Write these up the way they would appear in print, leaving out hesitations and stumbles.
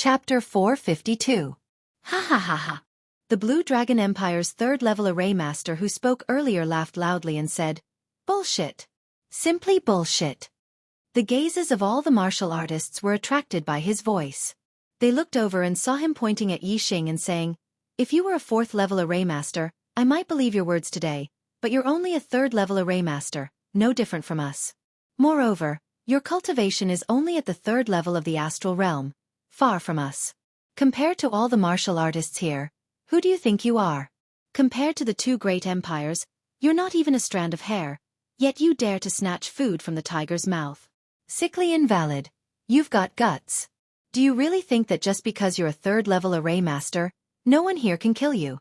Chapter 452. Ha ha ha ha. The Blue Dragon Empire's third-level array master who spoke earlier laughed loudly and said, "Bullshit. Simply bullshit." The gazes of all the martial artists were attracted by his voice. They looked over and saw him pointing at Yixing and saying, "If you were a fourth-level array master, I might believe your words today, but you're only a third-level array master, no different from us. Moreover, your cultivation is only at the third level of the astral realm, far from us. Compared to all the martial artists here, who do you think you are? Compared to the two great empires, you're not even a strand of hair, yet you dare to snatch food from the tiger's mouth. Sickly invalid. You've got guts. Do you really think that just because you're a third-level array master, no one here can kill you?"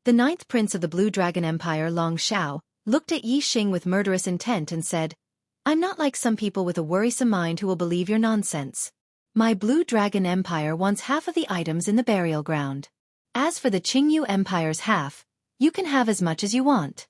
The ninth prince of the Blue Dragon Empire, Long Xiao, looked at Yixing with murderous intent and said, "I'm not like some people with a worrisome mind who will believe your nonsense. My Blue Dragon Empire wants half of the items in the burial ground. As for the Jianghu Empire's half, you can have as much as you want."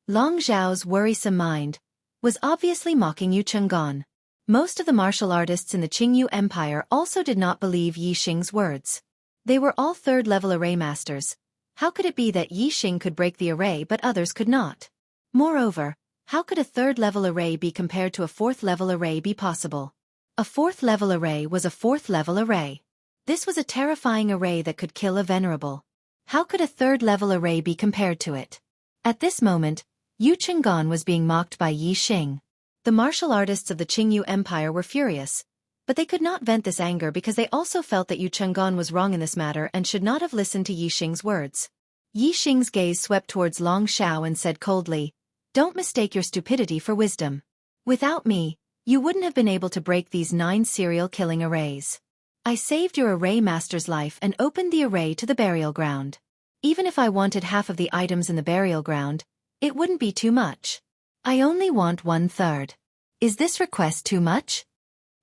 Long Xiao's worrisome mind was obviously mocking Yu Chenggan. Most of the martial artists in the Jianghu Empire also did not believe Yixing's words. They were all third-level array masters. How could it be that Yixing could break the array but others could not? Moreover, how could a third-level array be compared to a fourth-level array be possible? A fourth-level array was a fourth-level array. This was a terrifying array that could kill a venerable. How could a third-level array be compared to it? At this moment, Yu Chenggan was being mocked by Yixing. The martial artists of the Jianghu Empire were furious, but they could not vent this anger because they also felt that Yu Chenggan was wrong in this matter and should not have listened to Yixing's words. Yixing's gaze swept towards Long Xiao and said coldly, "Don't mistake your stupidity for wisdom. Without me, you wouldn't have been able to break these 9 serial-killing arrays. I saved your array master's life and opened the array to the burial ground. Even if I wanted half of the items in the burial ground, it wouldn't be too much. I only want 1/3. Is this request too much?"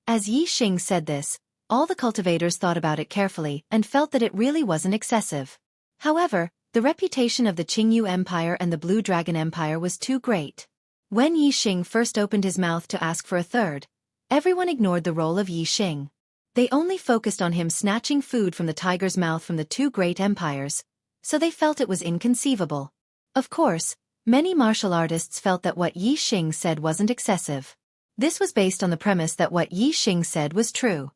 As Yixing said this, all the cultivators thought about it carefully and felt that it really wasn't excessive. However, the reputation of the Jianghu Empire and the Blue Dragon Empire was too great. When Yixing first opened his mouth to ask for a third, everyone ignored the role of Yixing. They only focused on him snatching food from the tiger's mouth from the two great empires, so they felt it was inconceivable. Of course, many martial artists felt that what Yixing said wasn't excessive. This was based on the premise that what Yixing said was true.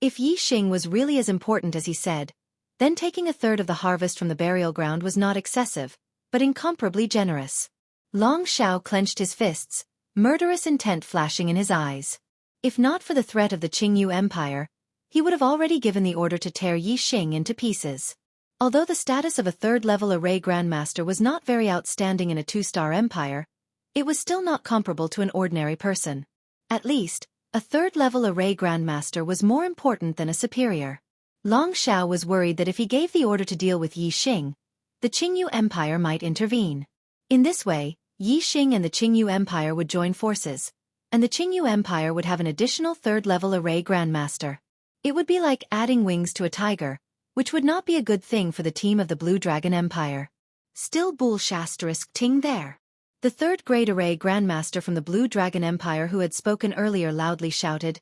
If Yixing was really as important as he said, then taking a third of the harvest from the burial ground was not excessive, but incomparably generous. Long Xiao clenched his fists, murderous intent flashing in his eyes. If not for the threat of the Jianghu Empire, he would have already given the order to tear Yixing into pieces. Although the status of a third-level array grandmaster was not very outstanding in a 2-star empire, it was still not comparable to an ordinary person. At least, a third-level array grandmaster was more important than a superior. Long Xiao was worried that if he gave the order to deal with Yixing, the Jianghu Empire might intervene. In this way, Yixing and the Jianghu Empire would join forces, and the Jianghu Empire would have an additional third-level array grandmaster. It would be like adding wings to a tiger, which would not be a good thing for the team of the Blue Dragon Empire. Still bullshit ting there. The third great array grandmaster from the Blue Dragon Empire who had spoken earlier loudly shouted,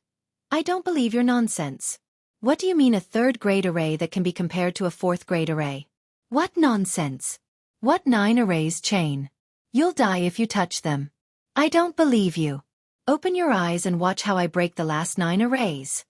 "I don't believe your nonsense. What do you mean a third grade array that can be compared to a fourth grade array? What nonsense? What 9 arrays chain? You'll die if you touch them. I don't believe you. Open your eyes and watch how I break the last 9 arrays."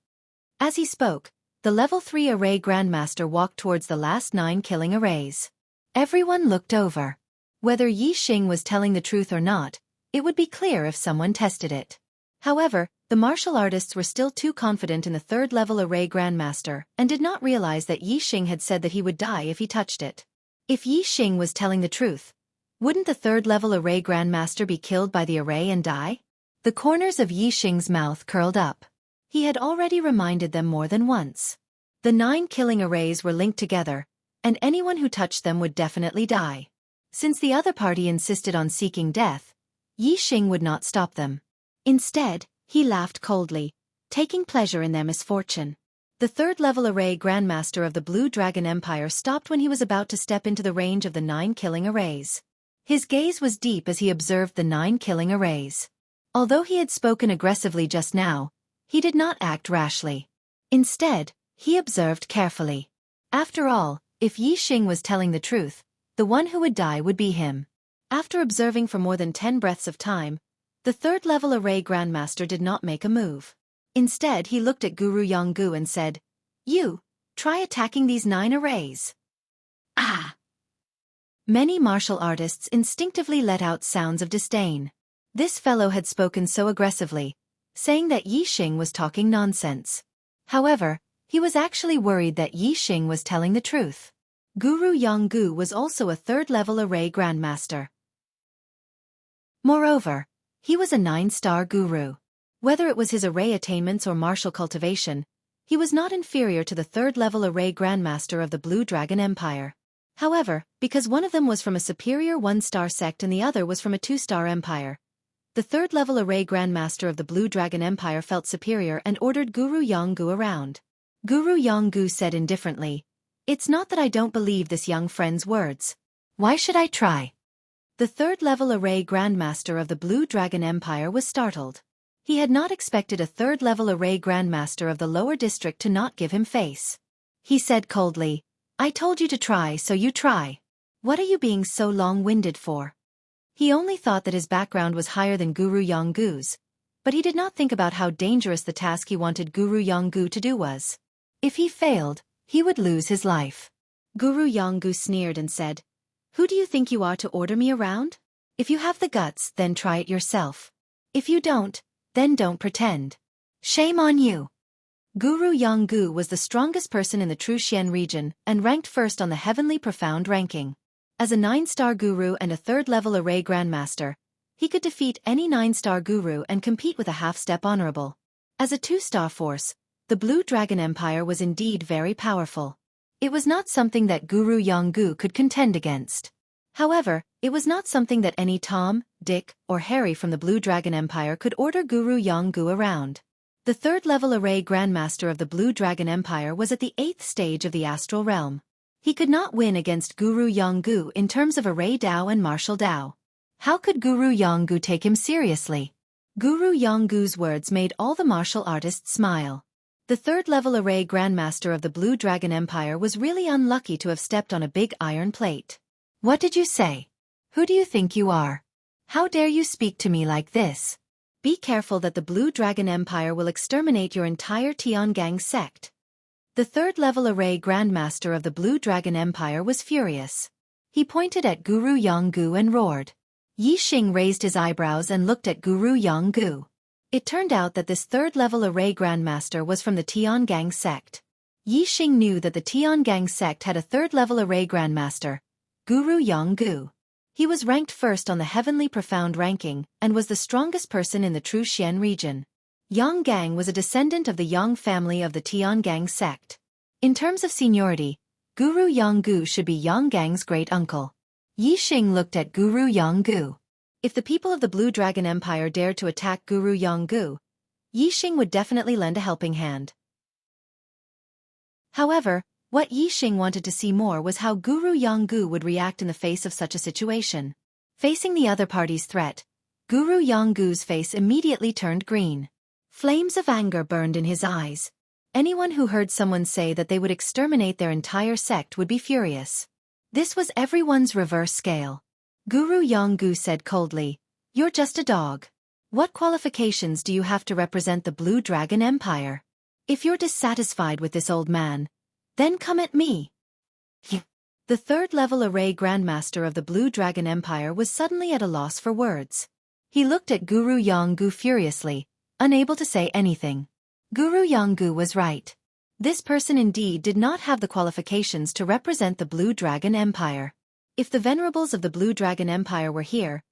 As he spoke, the level 3 array grandmaster walked towards the last 9 killing arrays. Everyone looked over. Whether Yixing was telling the truth or not, it would be clear if someone tested it. However, the martial artists were still too confident in the third-level array grandmaster and did not realize that Yixing had said that he would die if he touched it. If Yixing was telling the truth, wouldn't the third-level array grandmaster be killed by the array and die? The corners of Yixing's mouth curled up. He had already reminded them more than once. The 9 killing arrays were linked together, and anyone who touched them would definitely die. Since the other party insisted on seeking death, Yixing would not stop them. Instead, he laughed coldly, taking pleasure in their misfortune. The third-level array grandmaster of the Blue Dragon Empire stopped when he was about to step into the range of the 9 killing arrays. His gaze was deep as he observed the 9 killing arrays. Although he had spoken aggressively just now, he did not act rashly. Instead, he observed carefully. After all, if Yixing was telling the truth, the one who would die would be him. After observing for more than 10 breaths of time, the third-level array grandmaster did not make a move. Instead, he looked at Guru Jianghu and said, "You, try attacking these 9 arrays." Ah! Many martial artists instinctively let out sounds of disdain. This fellow had spoken so aggressively, saying that Yixing was talking nonsense. However, he was actually worried that Yixing was telling the truth. Guru Jianghu was also a third-level array grandmaster. Moreover, he was a 9-star guru. Whether it was his array attainments or martial cultivation, he was not inferior to the third-level array grandmaster of the Blue Dragon Empire. However, because one of them was from a superior 1-star sect and the other was from a 2-star empire, the third-level array grandmaster of the Blue Dragon Empire felt superior and ordered Guru Jianghu around. Guru Jianghu said indifferently, "It's not that I don't believe this young friend's words. Why should I try?" The third-level array grandmaster of the Blue Dragon Empire was startled. He had not expected a third-level array grandmaster of the lower district to not give him face. He said coldly, "I told you to try, so you try. What are you being so long-winded for?" He only thought that his background was higher than Guru Jianghu's, but he did not think about how dangerous the task he wanted Guru Jianghu to do was. If he failed, he would lose his life. Guru Jianghu sneered and said, "Who do you think you are to order me around? If you have the guts, then try it yourself. If you don't, then don't pretend. Shame on you." Guru Jianghu was the strongest person in the Truxian region and ranked first on the Heavenly Profound ranking. As a 9-star guru and a third-level array grandmaster, he could defeat any 9-star guru and compete with a half-step honorable. As a 2-star force, the Blue Dragon Empire was indeed very powerful. It was not something that Guru Jianghu could contend against. However, it was not something that any Tom, Dick, or Harry from the Blue Dragon Empire could order Guru Jianghu around. The third-level array grandmaster of the Blue Dragon Empire was at the 8th stage of the astral realm. He could not win against Guru Jianghu in terms of array Dao and martial Dao. How could Guru Jianghu take him seriously? Guru Jianghu's words made all the martial artists smile. The third-level array grandmaster of the Blue Dragon Empire was really unlucky to have stepped on a big iron plate. "What did you say? Who do you think you are? How dare you speak to me like this? Be careful that the Blue Dragon Empire will exterminate your entire Tiangang sect." The third-level array grandmaster of the Blue Dragon Empire was furious. He pointed at Guru Jianghu and roared. Yixing raised his eyebrows and looked at Guru Jianghu. It turned out that this third-level array grandmaster was from the Tiangang sect. Yixing knew that the Tiangang sect had a third-level array grandmaster, Guru Jianghu. He was ranked first on the Heavenly Profound ranking and was the strongest person in the Truxian region. Yang Gang was a descendant of the Yang family of the Tiangang sect. In terms of seniority, Guru Jianghu should be Yang Gang's great-uncle. Yixing looked at Guru Jianghu. If the people of the Blue Dragon Empire dared to attack Guru Jianghu, Yixing would definitely lend a helping hand. However, what Yixing wanted to see more was how Guru Jianghu would react in the face of such a situation. Facing the other party's threat, Guru Jianghu's face immediately turned green. Flames of anger burned in his eyes. Anyone who heard someone say that they would exterminate their entire sect would be furious. This was everyone's reverse scale. Guru Jianghu said coldly, "You're just a dog. What qualifications do you have to represent the Blue Dragon Empire? If you're dissatisfied with this old man, then come at me." The third-level array grandmaster of the Blue Dragon Empire was suddenly at a loss for words. He looked at Guru Jianghu furiously, unable to say anything. Guru Jianghu was right. This person indeed did not have the qualifications to represent the Blue Dragon Empire. If the venerables of the Blue Dragon Empire were here,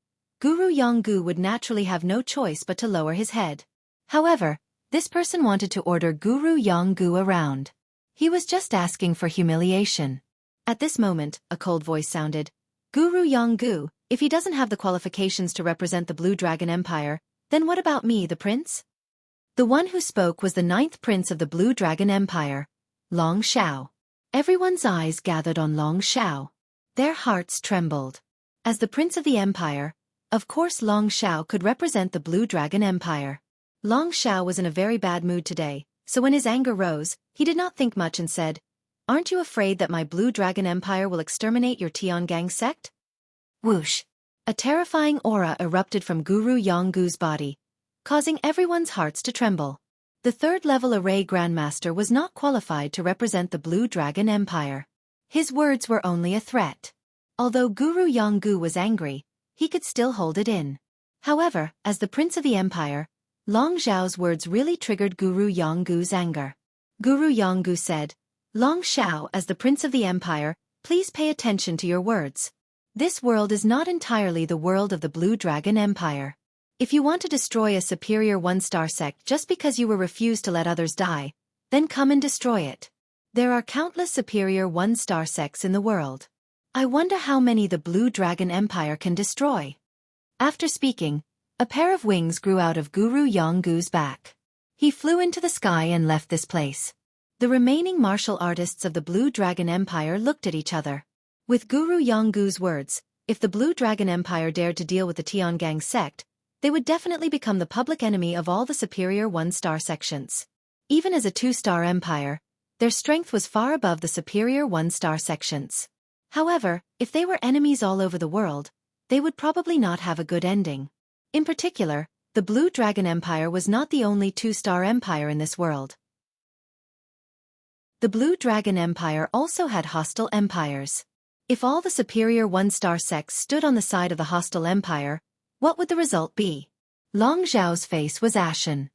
Guru Jianghu would naturally have no choice but to lower his head. However, this person wanted to order Guru Jianghu around. He was just asking for humiliation. At this moment, a cold voice sounded, "Guru Jianghu, if he doesn't have the qualifications to represent the Blue Dragon Empire, then what about me, the prince?" The one who spoke was the 9th prince of the Blue Dragon Empire, Long Xiao. Everyone's eyes gathered on Long Xiao. Their hearts trembled. As the prince of the empire, of course Long Xiao could represent the Blue Dragon Empire. Long Xiao was in a very bad mood today, So when his anger rose, he did not think much and said, "Aren't you afraid that my Blue Dragon Empire will exterminate your Tiangang sect?" Whoosh! A terrifying aura erupted from Guru Yanggu's body, causing everyone's hearts to tremble. The third-level array Grandmaster was not qualified to represent the Blue Dragon Empire. His words were only a threat. Although Guru Yanggu was angry, he could still hold it in. However, as the Prince of the Empire, Long Zhao's words really triggered Guru Yanggu's anger. Guru Yanggu said, "Long Zhao, as the Prince of the Empire, please pay attention to your words. This world is not entirely the world of the Blue Dragon Empire. If you want to destroy a superior one-star sect just because you were refused to let others die, then come and destroy it. There are countless superior one-star sects in the world. I wonder how many the Blue Dragon Empire can destroy." After speaking, a pair of wings grew out of Guru Yanggu's back. He flew into the sky and left this place. The remaining martial artists of the Blue Dragon Empire looked at each other. With Guru Yanggu's words, if the Blue Dragon Empire dared to deal with the Tiangang sect, they would definitely become the public enemy of all the superior one-star sections. Even as a two-star empire, their strength was far above the superior one-star sections. However, if they were enemies all over the world, they would probably not have a good ending. In particular, the Blue Dragon Empire was not the only two-star empire in this world. The Blue Dragon Empire also had hostile empires. If all the superior one-star sects stood on the side of the hostile empire, what would the result be? Long Zhao's face was ashen.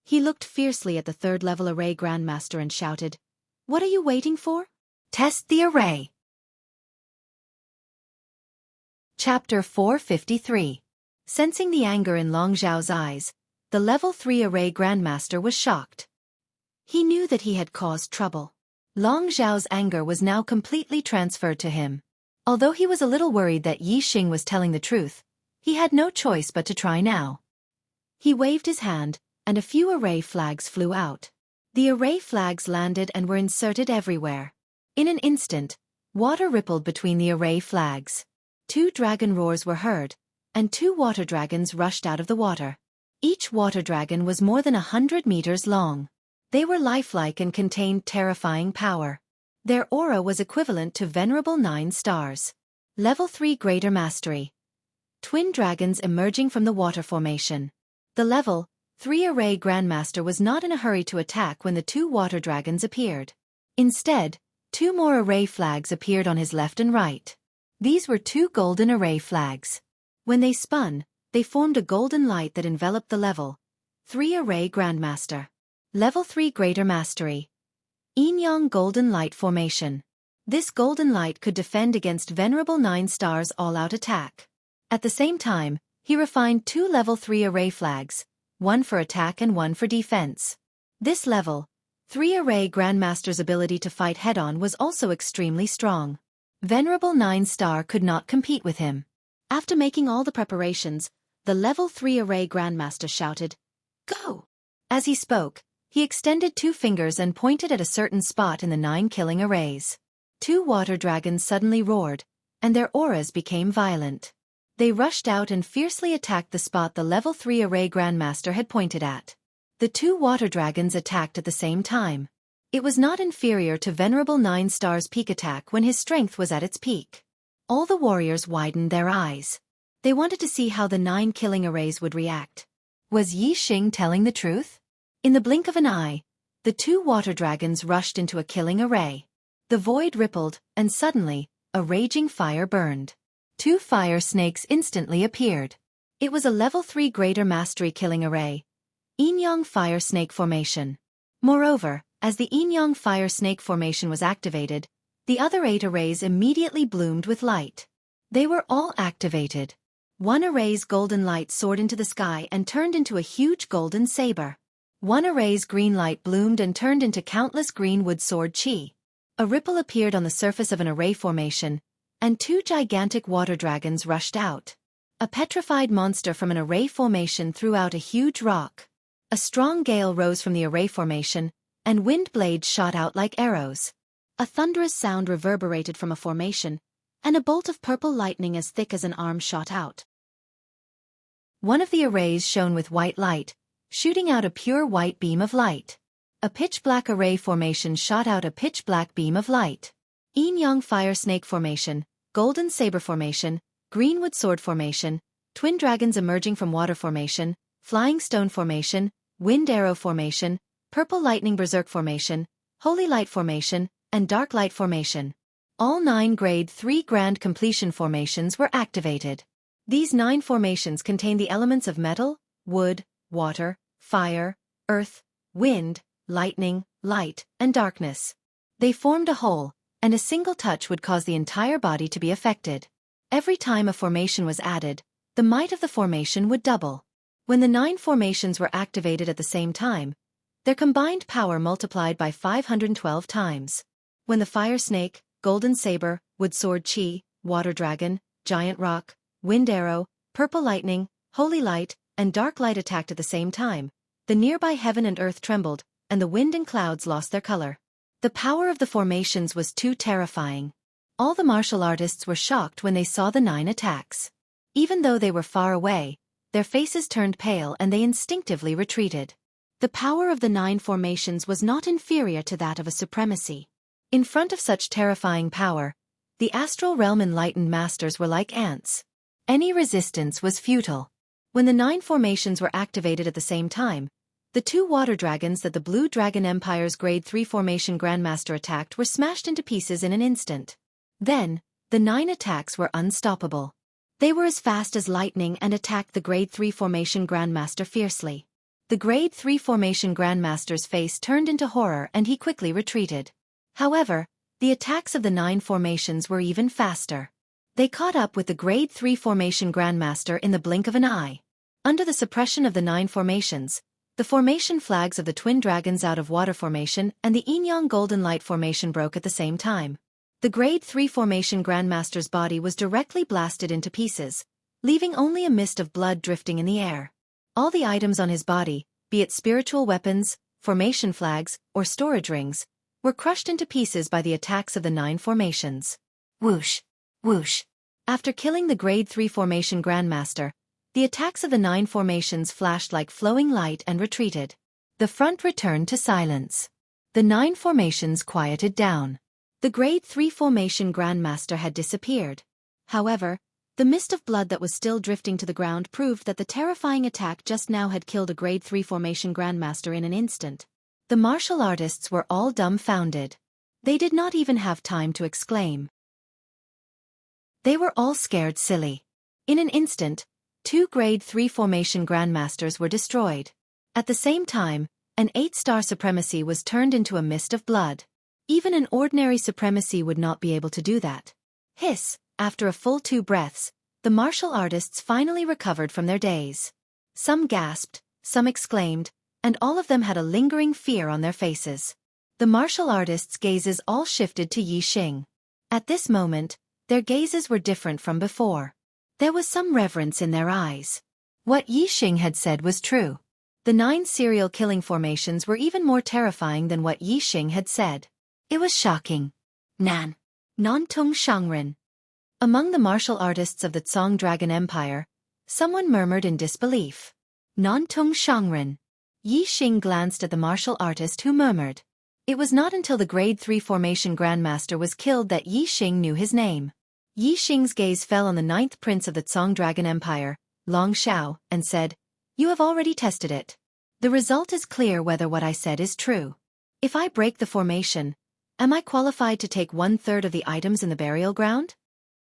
He looked fiercely at the third-level array Grandmaster and shouted, "What are you waiting for? Test the array!" Chapter 453. Sensing the anger in Long Zhao's eyes, the level 3 array Grandmaster was shocked. He knew that he had caused trouble. Long Zhao's anger was now completely transferred to him. Although he was a little worried that Yi Xing was telling the truth, he had no choice but to try now. He waved his hand, and a few array flags flew out. The array flags landed and were inserted everywhere. In an instant, water rippled between the array flags. 2 dragon roars were heard, and 2 water dragons rushed out of the water. Each water dragon was more than 100 meters long. They were lifelike and contained terrifying power. Their aura was equivalent to venerable 9 stars. Level 3 Greater Mastery. Twin dragons emerging from the water formation. The level 3 array Grandmaster was not in a hurry to attack when the 2 water dragons appeared. Instead, 2 more array flags appeared on his left and right. These were 2 golden array flags. When they spun, they formed a golden light that enveloped the level 3 array Grandmaster. Level 3 Greater Mastery. Yin-Yang Golden Light Formation. This golden light could defend against venerable 9 stars all-out attack. At the same time, he refined 2 level 3 array flags, one for attack and one for defense. This level 3 array Grandmaster's ability to fight head-on was also extremely strong. Venerable 9 star could not compete with him. After making all the preparations, the level 3 array Grandmaster shouted, "Go!" As he spoke, he extended 2 fingers and pointed at a certain spot in the 9 killing arrays. 2 water dragons suddenly roared, and their auras became violent. They rushed out and fiercely attacked the spot the level 3 array Grandmaster had pointed at. The 2 water dragons attacked at the same time. It was not inferior to venerable 9 stars peak attack when his strength was at its peak. All the warriors widened their eyes. They wanted to see how the 9 killing arrays would react. Was Yi Xing telling the truth? In the blink of an eye, the 2 water dragons rushed into a killing array. The void rippled, and suddenly, a raging fire burned. 2 fire snakes instantly appeared. It was a level 3 Greater Mastery killing array. Yin-Yang Fire Snake Formation. Moreover, as the Yin-Yang Fire Snake Formation was activated, the other 8 arrays immediately bloomed with light. They were all activated. One array's golden light soared into the sky and turned into a huge golden saber. One array's green light bloomed and turned into countless green wood sword chi. A ripple appeared on the surface of an array formation, and 2 gigantic water dragons rushed out. A petrified monster from an array formation threw out a huge rock. A strong gale rose from the array formation, and wind blades shot out like arrows. A thunderous sound reverberated from a formation, and a bolt of purple lightning as thick as an arm shot out. One of the arrays shone with white light, shooting out a pure white beam of light. A pitch-black array formation shot out a pitch-black beam of light. Yin-yang fire snake formation, golden saber formation, greenwood sword formation, twin dragons emerging from water formation, flying stone formation, wind arrow formation, purple lightning berserk formation, holy light formation, and dark light formation. All 9 grade 3 grand completion formations were activated. These 9 formations contain the elements of metal, wood, water, fire, earth, wind, lightning, light, and darkness. They formed a whole, and a single touch would cause the entire body to be affected. Every time a formation was added, the might of the formation would double. When the 9 formations were activated at the same time, their combined power multiplied by 512 times. When the fire snake, golden saber, wood sword chi, water dragon, giant rock, wind arrow, purple lightning, holy light, and dark light attacked at the same time, the nearby heaven and earth trembled, and the wind and clouds lost their color. The power of the formations was too terrifying. All the martial artists were shocked when they saw the 9 attacks. Even though they were far away, their faces turned pale and they instinctively retreated. The power of the 9 formations was not inferior to that of a supremacy. In front of such terrifying power, the astral realm enlightened masters were like ants. Any resistance was futile. When the 9 formations were activated at the same time, the 2 water dragons that the Blue Dragon Empire's Grade 3 formation Grandmaster attacked were smashed into pieces in an instant. Then, the 9 attacks were unstoppable. They were as fast as lightning and attacked the Grade 3 formation Grandmaster fiercely. The Grade 3 formation Grandmaster's face turned into horror and he quickly retreated. However, the attacks of the 9 formations were even faster. They caught up with the Grade 3 formation Grandmaster in the blink of an eye. Under the suppression of the 9 formations, the formation flags of the twin dragons out of water formation and the yin-yang golden light formation broke at the same time. The Grade 3 formation Grandmaster's body was directly blasted into pieces, leaving only a mist of blood drifting in the air. All the items on his body, be it spiritual weapons, formation flags, or storage rings, were crushed into pieces by the attacks of the 9 formations. Whoosh! Whoosh! After killing the Grade 3 formation Grandmaster, the attacks of the 9 formations flashed like flowing light and retreated. The front returned to silence. The 9 formations quieted down. The Grade 3 formation Grandmaster had disappeared. However, the mist of blood that was still drifting to the ground proved that the terrifying attack just now had killed a Grade 3 formation Grandmaster in an instant. The martial artists were all dumbfounded. They did not even have time to exclaim. They were all scared silly. In an instant, 2 Grade 3 formation Grandmasters were destroyed. At the same time, an 8-star supremacy was turned into a mist of blood. Even an ordinary supremacy would not be able to do that. Hiss! After a full 2 breaths, the martial artists finally recovered from their daze. Some gasped, some exclaimed, and all of them had a lingering fear on their faces. The martial artists' gazes all shifted to Yi Xing. At this moment, their gazes were different from before. There was some reverence in their eyes. What Yi Xing had said was true. The 9 serial killing formations were even more terrifying than what Yi Xing had said. It was shocking. Nan Tung Shangren. Among the martial artists of the Tsong Dragon Empire, someone murmured in disbelief. Tung Shangren. Yi Xing glanced at the martial artist who murmured. It was not until the Grade 3 formation Grandmaster was killed that Yi Xing knew his name. Yi Xing's gaze fell on the 9th prince of the Tsong Dragon Empire, Long Xiao, and said, "You have already tested it. The result is clear whether what I said is true. If I break the formation, am I qualified to take 1/3 of the items in the burial ground?"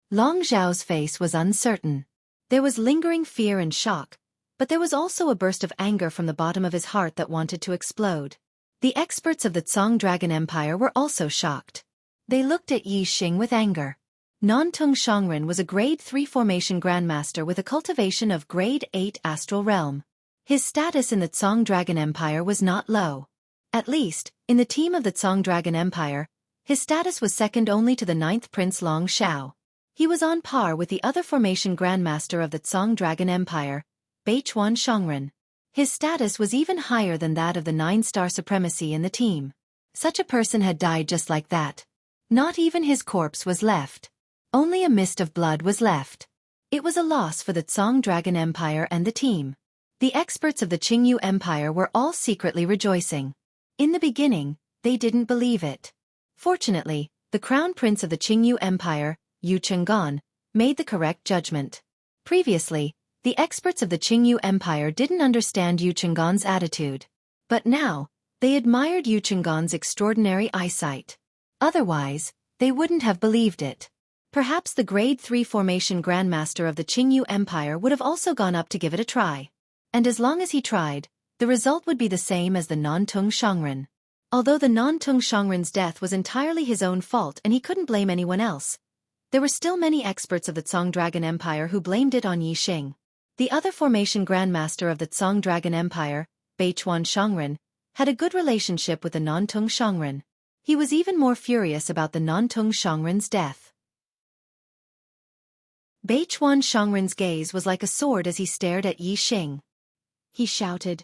Long Xiao's face was uncertain. There was lingering fear and shock, but there was also a burst of anger from the bottom of his heart that wanted to explode. The experts of the Tsong Dragon Empire were also shocked. They looked at Yi Xing with anger. Tung Shangren was a Grade 3 formation Grandmaster with a cultivation of Grade 8 Astral Realm. His status in the Tsong Dragon Empire was not low. At least, in the team of the Tsong Dragon Empire, his status was second only to the 9th Prince Long Xiao. He was on par with the other formation Grandmaster of the Tsong Dragon Empire, Beichuan Shangren. His status was even higher than that of the 9-star supremacy in the team. Such a person had died just like that. Not even his corpse was left. Only a mist of blood was left. It was a loss for the Tsong Dragon Empire and the team. The experts of the Qingyu Empire were all secretly rejoicing. In the beginning, they didn't believe it. Fortunately, the crown prince of the Qingyu Empire, Yu Chenggan, made the correct judgment. Previously, the experts of the Qingyu Empire didn't understand Yu Chenggan's attitude. But now, they admired Yu Chenggan's extraordinary eyesight. Otherwise, they wouldn't have believed it. Perhaps the Grade 3 formation Grandmaster of the Qingyu Empire would have also gone up to give it a try. And as long as he tried, the result would be the same as the Nantung Shangren. Although the Nantung Shangren's death was entirely his own fault and he couldn't blame anyone else, there were still many experts of the Tsang Dragon Empire who blamed it on Yixing. The other formation Grandmaster of the Tsang Dragon Empire, Beichuan Shangren, had a good relationship with the Nantung Shangren. He was even more furious about the Nantung Shangren's death. Beichuan Shangren's gaze was like a sword as he stared at Yixing. He shouted,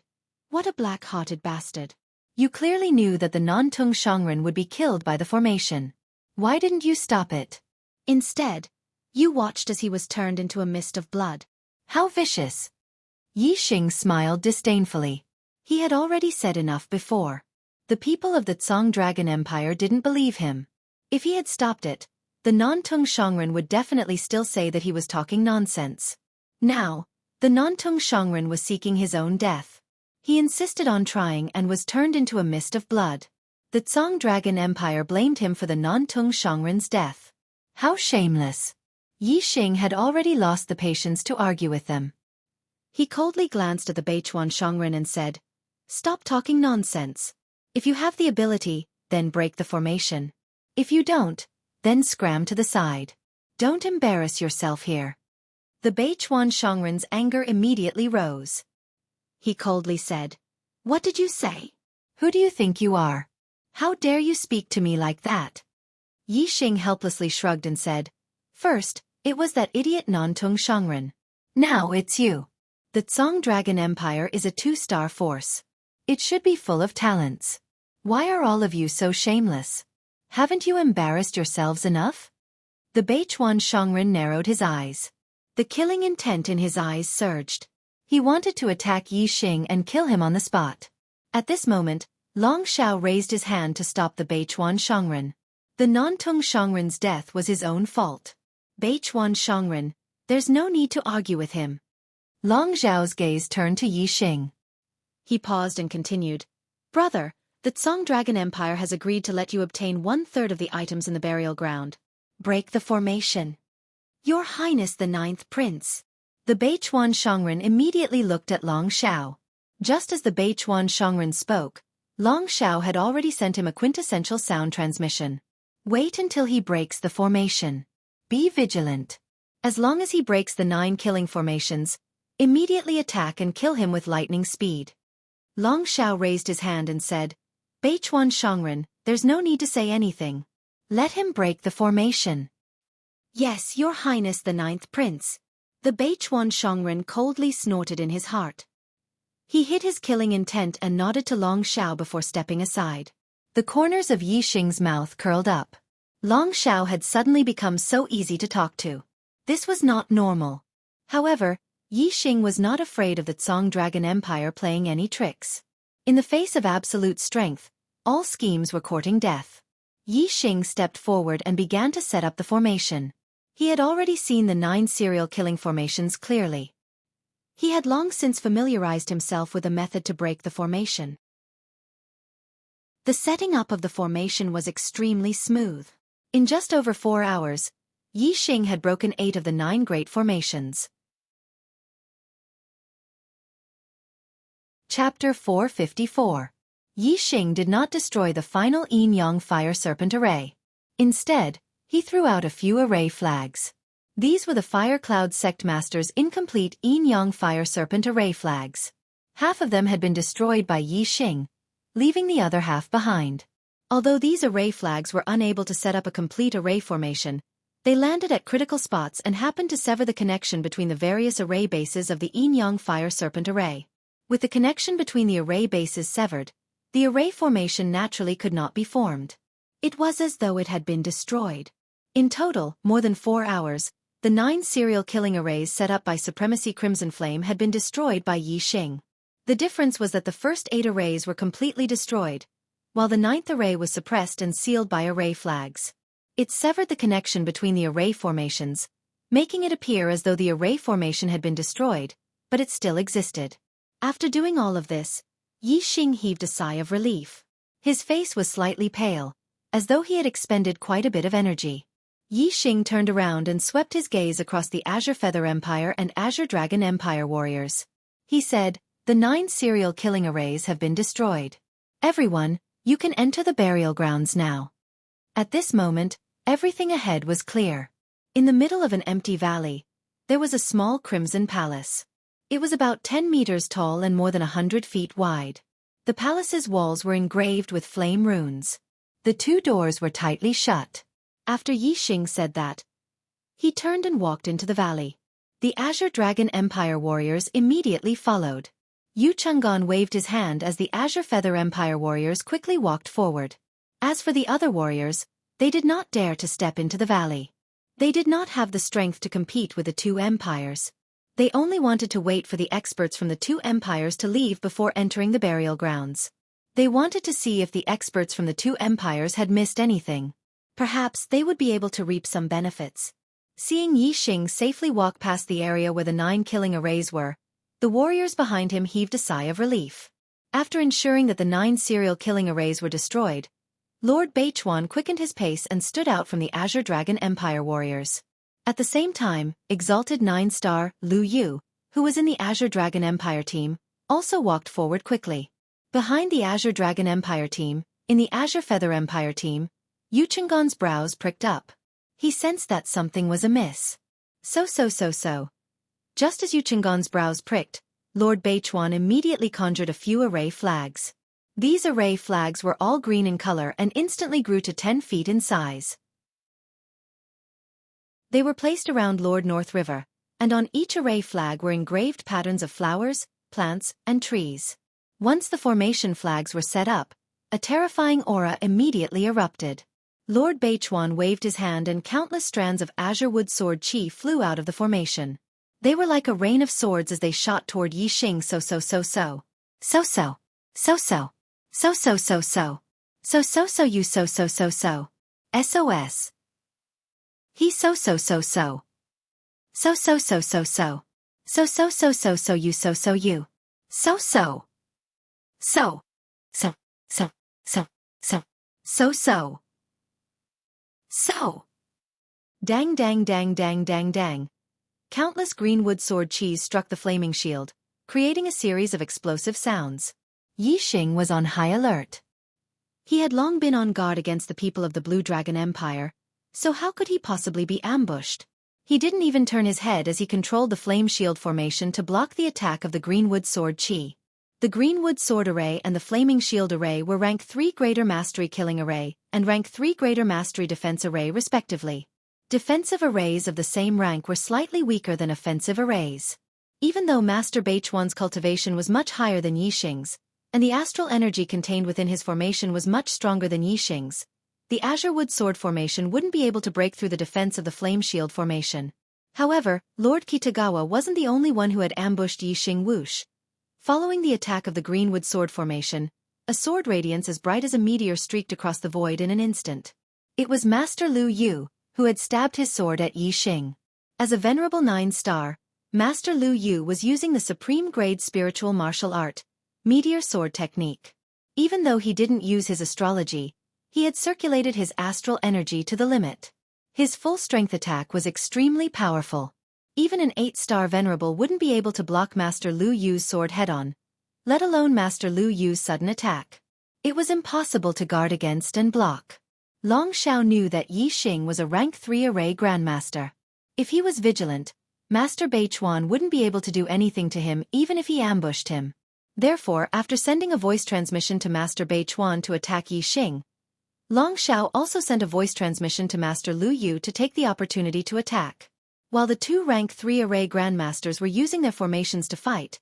"What a black-hearted bastard. You clearly knew that the Nantung Shangren would be killed by the formation. Why didn't you stop it? Instead, you watched as he was turned into a mist of blood. How vicious." Yixing smiled disdainfully. He had already said enough before. The people of the Tsang Dragon Empire didn't believe him. If he had stopped it, the Nantung Shangren would definitely still say that he was talking nonsense. Now, the Nantung Shangren was seeking his own death. He insisted on trying and was turned into a mist of blood. The Tsang Dragon Empire blamed him for the Nantung Shangren's death. How shameless! Yixing had already lost the patience to argue with them. He coldly glanced at the Beichuan Shangren and said, "Stop talking nonsense. If you have the ability, then break the formation. If you don't, then scram to the side. Don't embarrass yourself here." The Beichuan Shangren's anger immediately rose. He coldly said, "What did you say? Who do you think you are? How dare you speak to me like that?" Yixing helplessly shrugged and said, "First, it was that idiot Nantung Shangren. Now it's you. The Tsang Dragon Empire is a 2-star force. It should be full of talents. Why are all of you so shameless? Haven't you embarrassed yourselves enough?" The Beichuan Shangren narrowed his eyes. The killing intent in his eyes surged. He wanted to attack Yixing and kill him on the spot. At this moment, Long Xiao raised his hand to stop the Beichuan Shangren. The Nantung Shangren's death was his own fault. Beichuan Shangren, there's no need to argue with him. Long Xiao's gaze turned to Yixing. He paused and continued, "Brother, the Tsang Dragon Empire has agreed to let you obtain 1/3 of the items in the burial ground. Break the formation." "Your Highness the 9th Prince." The Beichuan Shangren immediately looked at Long Xiao. Just as the Beichuan Shangren spoke, Long Xiao had already sent him a quintessential sound transmission. "Wait until he breaks the formation. Be vigilant. As long as he breaks the 9 killing formations, immediately attack and kill him with lightning speed." Long Xiao raised his hand and said, "Beichuan Shangren, there's no need to say anything. Let him break the formation." "Yes, Your Highness the 9th Prince." The Beichuan Shangren coldly snorted in his heart. He hid his killing intent and nodded to Long Xiao before stepping aside. The corners of Yixing's mouth curled up. Long Xiao had suddenly become so easy to talk to. This was not normal. However, Yixing was not afraid of the Tsang Dragon Empire playing any tricks. In the face of absolute strength, all schemes were courting death. Yixing stepped forward and began to set up the formation. He had already seen the 9 serial killing formations clearly. He had long since familiarized himself with a method to break the formation. The setting up of the formation was extremely smooth. In just over 4 hours, Yixing had broken 8 of the 9 great formations. Chapter 454. Yixing did not destroy the final Yin-Yang Fire Serpent array. Instead, he threw out a few array flags. These were the Fire Cloud Sect Master's incomplete Yin-Yang Fire Serpent array flags. Half of them had been destroyed by Yixing, leaving the other half behind. Although these array flags were unable to set up a complete array formation, they landed at critical spots and happened to sever the connection between the various array bases of the Yin-Yang Fire Serpent array. With the connection between the array bases severed, the array formation naturally could not be formed. It was as though it had been destroyed. In total, more than 4 hours, the 9 serial killing arrays set up by Supremacy Crimson Flame had been destroyed by Yixing. The difference was that the first 8 arrays were completely destroyed, while the ninth array was suppressed and sealed by array flags. It severed the connection between the array formations, making it appear as though the array formation had been destroyed, but it still existed. After doing all of this, Yi Xing heaved a sigh of relief. His face was slightly pale, as though he had expended quite a bit of energy. Yi Xing turned around and swept his gaze across the Azure Feather Empire and Azure Dragon Empire warriors. He said, "The 9 serial killing arrays have been destroyed. Everyone, you can enter the burial grounds now." At this moment, everything ahead was clear. In the middle of an empty valley, there was a small crimson palace. It was about 10 meters tall and more than 100 feet wide. The palace's walls were engraved with flame runes. The 2 doors were tightly shut. After Yi Xing said that, he turned and walked into the valley. The Azure Dragon Empire warriors immediately followed. Yu Chang'an waved his hand as the Azure Feather Empire warriors quickly walked forward. As for the other warriors, they did not dare to step into the valley. They did not have the strength to compete with the 2 empires. They only wanted to wait for the experts from the 2 empires to leave before entering the burial grounds. They wanted to see if the experts from the 2 empires had missed anything. Perhaps they would be able to reap some benefits. Seeing Yi Xing safely walk past the area where the 9 killing arrays were, the warriors behind him heaved a sigh of relief. After ensuring that the 9 serial killing arrays were destroyed, Lord Beichuan quickened his pace and stood out from the Azure Dragon Empire warriors. At the same time, Exalted 9-star Lu Yu, who was in the Azure Dragon Empire team, also walked forward quickly. Behind the Azure Dragon Empire team, in the Azure Feather Empire team, Yu Chang'an's brows pricked up. He sensed that something was amiss. So. Just as Yu Chang'an's brows pricked, Lord Beichuan immediately conjured a few array flags. These array flags were all green in color and instantly grew to 10 feet in size. They were placed around Lord North River, and on each array flag were engraved patterns of flowers, plants, and trees. Once the formation flags were set up, a terrifying aura immediately erupted. Lord Beichuan waved his hand and countless strands of azure wood sword chi flew out of the formation. They were like a rain of swords as they shot toward Yi Xing. So. You so. SOS. He so. You so you. So. Dang. Countless green wood sword cheese struck the flaming shield, creating a series of explosive sounds. Yi Xing was on high alert. He had long been on guard against the people of the Blue Dragon Empire, so how could he possibly be ambushed? He didn't even turn his head as he controlled the flame shield formation to block the attack of the greenwood sword chi. The greenwood sword array and the flaming shield array were rank 3 greater mastery killing array and rank 3 greater mastery defense array respectively. Defensive arrays of the same rank were slightly weaker than offensive arrays. Even though Master Beichuan's cultivation was much higher than Yi Xing's, and the astral energy contained within his formation was much stronger than Yi Xing's, the azure wood sword formation wouldn't be able to break through the defense of the flame shield formation. However, Lord Kitagawa wasn't the only one who had ambushed Yi Xing whoosh. Following the attack of the greenwood sword formation, a sword radiance as bright as a meteor streaked across the void in an instant. It was Master Lu Yu, who had stabbed his sword at Yi Xing. As a venerable 9-star, Master Lu Yu was using the supreme grade spiritual martial art, meteor sword technique. Even though he didn't use his astrology, he had circulated his astral energy to the limit. His full-strength attack was extremely powerful. Even an 8-star venerable wouldn't be able to block Master Lu Yu's sword head-on, let alone Master Lu Yu's sudden attack. It was impossible to guard against and block. Long Xiao knew that Yi Xing was a rank 3 array grandmaster. If he was vigilant, Master Beichuan wouldn't be able to do anything to him even if he ambushed him. Therefore, after sending a voice transmission to Master Beichuan to attack Yi Xing, Long Xiao also sent a voice transmission to Master Lu Yu to take the opportunity to attack. While the 2 rank 3 array grandmasters were using their formations to fight,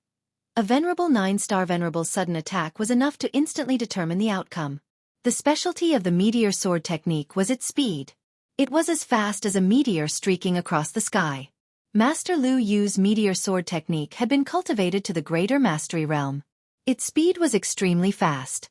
a venerable 9-star venerable's sudden attack was enough to instantly determine the outcome. The specialty of the meteor sword technique was its speed. It was as fast as a meteor streaking across the sky. Master Lu Yu's meteor sword technique had been cultivated to the greater mastery realm. Its speed was extremely fast.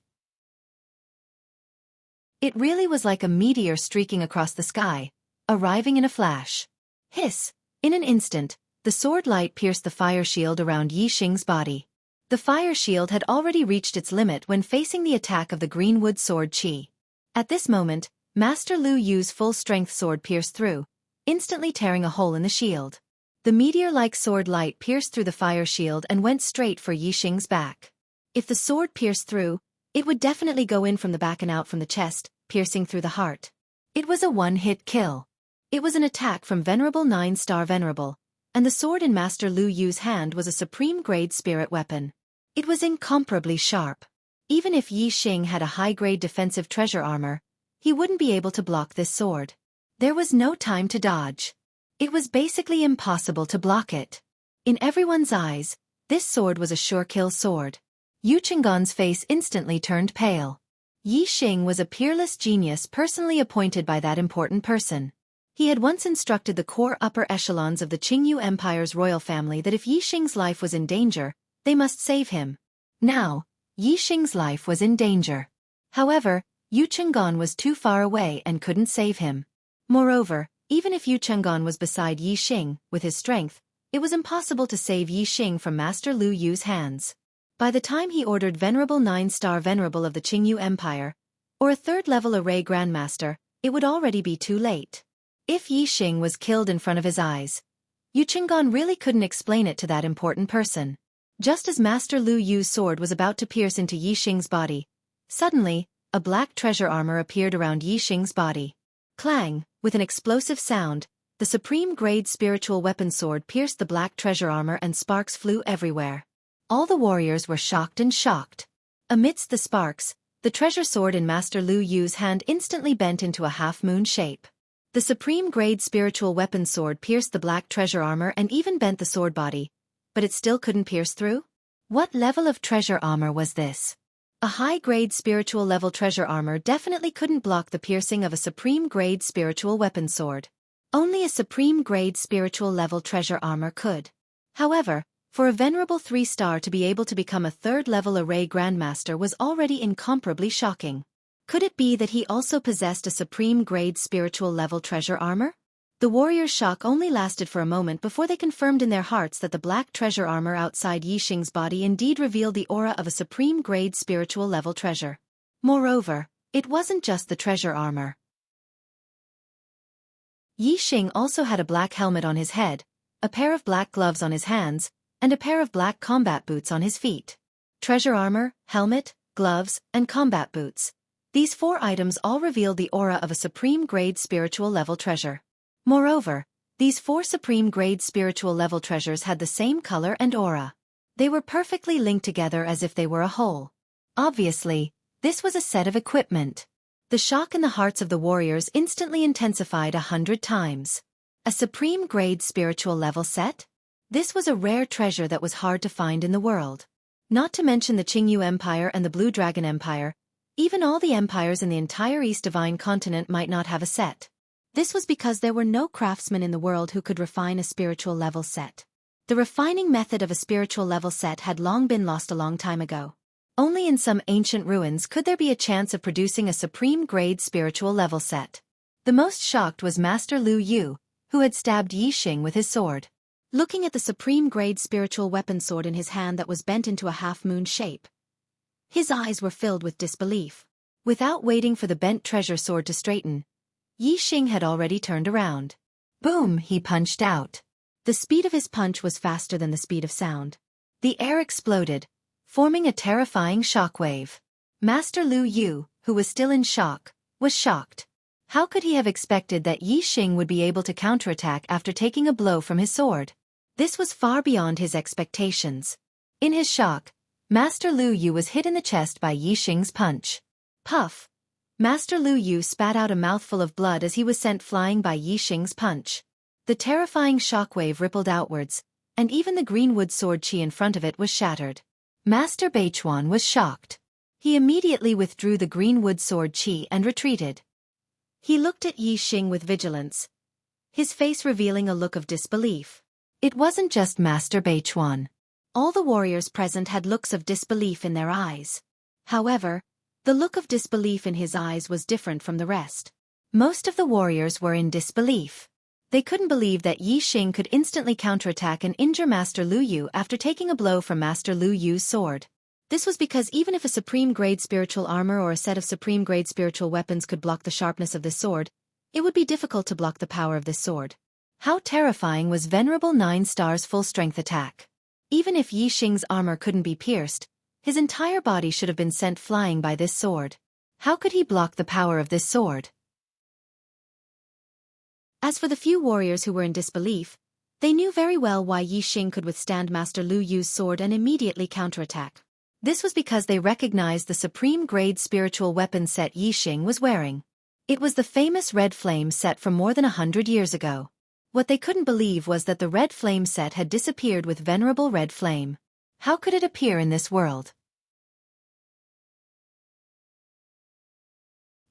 It really was like a meteor streaking across the sky, arriving in a flash. Hiss! In an instant, the sword light pierced the fire shield around Yi Xing's body. The fire shield had already reached its limit when facing the attack of the greenwood sword Qi. At this moment, Master Lu Yu's full-strength sword pierced through, instantly tearing a hole in the shield. The meteor-like sword light pierced through the fire shield and went straight for Yi Xing's back. If the sword pierced through, it would definitely go in from the back and out from the chest, piercing through the heart. It was a one-hit kill. It was an attack from Venerable 9-star Venerable, and the sword in Master Lu Yu's hand was a supreme-grade spirit weapon. It was incomparably sharp. Even if Yi Xing had a high-grade defensive treasure armor, he wouldn't be able to block this sword. There was no time to dodge. It was basically impossible to block it. In everyone's eyes, this sword was a sure-kill sword. Yu Chenggan's face instantly turned pale. Yi Xing was a peerless genius personally appointed by that important person. He had once instructed the core upper echelons of the Qingyu Empire's royal family that if Yi Xing's life was in danger, they must save him. Now, Yi Xing's life was in danger. However, Yu Chenggan was too far away and couldn't save him. Moreover, even if Yu Chenggan was beside Yi Xing, with his strength, it was impossible to save Yi Xing from Master Lu Yu's hands. By the time he ordered Venerable 9-star Venerable of the Qingyu Empire, or a third-level array Grandmaster, it would already be too late. If Yi Xing was killed in front of his eyes, Yu Chenggan really couldn't explain it to that important person. Just as Master Lu Yu's sword was about to pierce into Yi Xing's body, suddenly, a black treasure armor appeared around Yi Xing's body. Clang! With an explosive sound, the supreme-grade spiritual weapon sword pierced the black treasure armor and sparks flew everywhere. All the warriors were shocked and shocked. Amidst the sparks, the treasure sword in Master Lu Yu's hand instantly bent into a half-moon shape. The supreme-grade spiritual weapon sword pierced the black treasure armor and even bent the sword body, but it still couldn't pierce through? What level of treasure armor was this? A high-grade spiritual level treasure armor definitely couldn't block the piercing of a supreme-grade spiritual weapon sword. Only a supreme-grade spiritual level treasure armor could. However, for a Venerable 3-star to be able to become a third-level array Grandmaster was already incomparably shocking. Could it be that he also possessed a supreme-grade spiritual level treasure armor? The warriors' shock only lasted for a moment before they confirmed in their hearts that the black treasure armor outside Yi Xing's body indeed revealed the aura of a supreme-grade spiritual level treasure. Moreover, it wasn't just the treasure armor. Yi Xing also had a black helmet on his head, a pair of black gloves on his hands, and a pair of black combat boots on his feet. Treasure armor, helmet, gloves, and combat boots. These 4 items all revealed the aura of a supreme-grade spiritual level treasure. Moreover, these 4 supreme-grade spiritual level treasures had the same color and aura. They were perfectly linked together as if they were a whole. Obviously, this was a set of equipment. The shock in the hearts of the warriors instantly intensified 100 times. A supreme-grade spiritual level set? This was a rare treasure that was hard to find in the world. Not to mention the Qingyu Empire and the Blue Dragon Empire, even all the empires in the entire East Divine Continent might not have a set. This was because there were no craftsmen in the world who could refine a spiritual level set. The refining method of a spiritual level set had long been lost a long time ago. Only in some ancient ruins could there be a chance of producing a supreme-grade spiritual level set. The most shocked was Master Lu Yu, who had stabbed Yi Xing with his sword. Looking at the supreme-grade spiritual weapon sword in his hand that was bent into a half-moon shape, his eyes were filled with disbelief. Without waiting for the bent treasure sword to straighten, Yi Xing had already turned around. Boom! He punched out. The speed of his punch was faster than the speed of sound. The air exploded, forming a terrifying shockwave. Master Lu Yu, who was still in shock, was shocked. How could he have expected that Yi Xing would be able to counterattack after taking a blow from his sword? This was far beyond his expectations. In his shock, Master Lu Yu was hit in the chest by Yi Xing's punch. Puff! Master Lu Yu spat out a mouthful of blood as he was sent flying by Yi Xing's punch. The terrifying shockwave rippled outwards, and even the greenwood sword Qi in front of it was shattered. Master Beichuan was shocked. He immediately withdrew the greenwood sword Qi and retreated. He looked at Yi Xing with vigilance, his face revealing a look of disbelief. It wasn't just Master Beichuan. All the warriors present had looks of disbelief in their eyes. However, The look of disbelief in his eyes was different from the rest. Most of the warriors were in disbelief. They couldn't believe that Yi Xing could instantly counterattack and injure Master Lu Yu after taking a blow from Master Lu Yu's sword. This was because even if a supreme-grade spiritual armor or a set of supreme-grade spiritual weapons could block the sharpness of this sword, it would be difficult to block the power of this sword. How terrifying was Venerable 9 Star's full-strength attack. Even if Yi Xing's armor couldn't be pierced, his entire body should have been sent flying by this sword. How could he block the power of this sword? As for the few warriors who were in disbelief, they knew very well why Yi Xing could withstand Master Lu Yu's sword and immediately counterattack. This was because they recognized the supreme-grade spiritual weapon set Yi Xing was wearing. It was the famous Red Flame set from more than 100 years ago. What they couldn't believe was that the Red Flame set had disappeared with Venerable Red Flame. How could it appear in this world?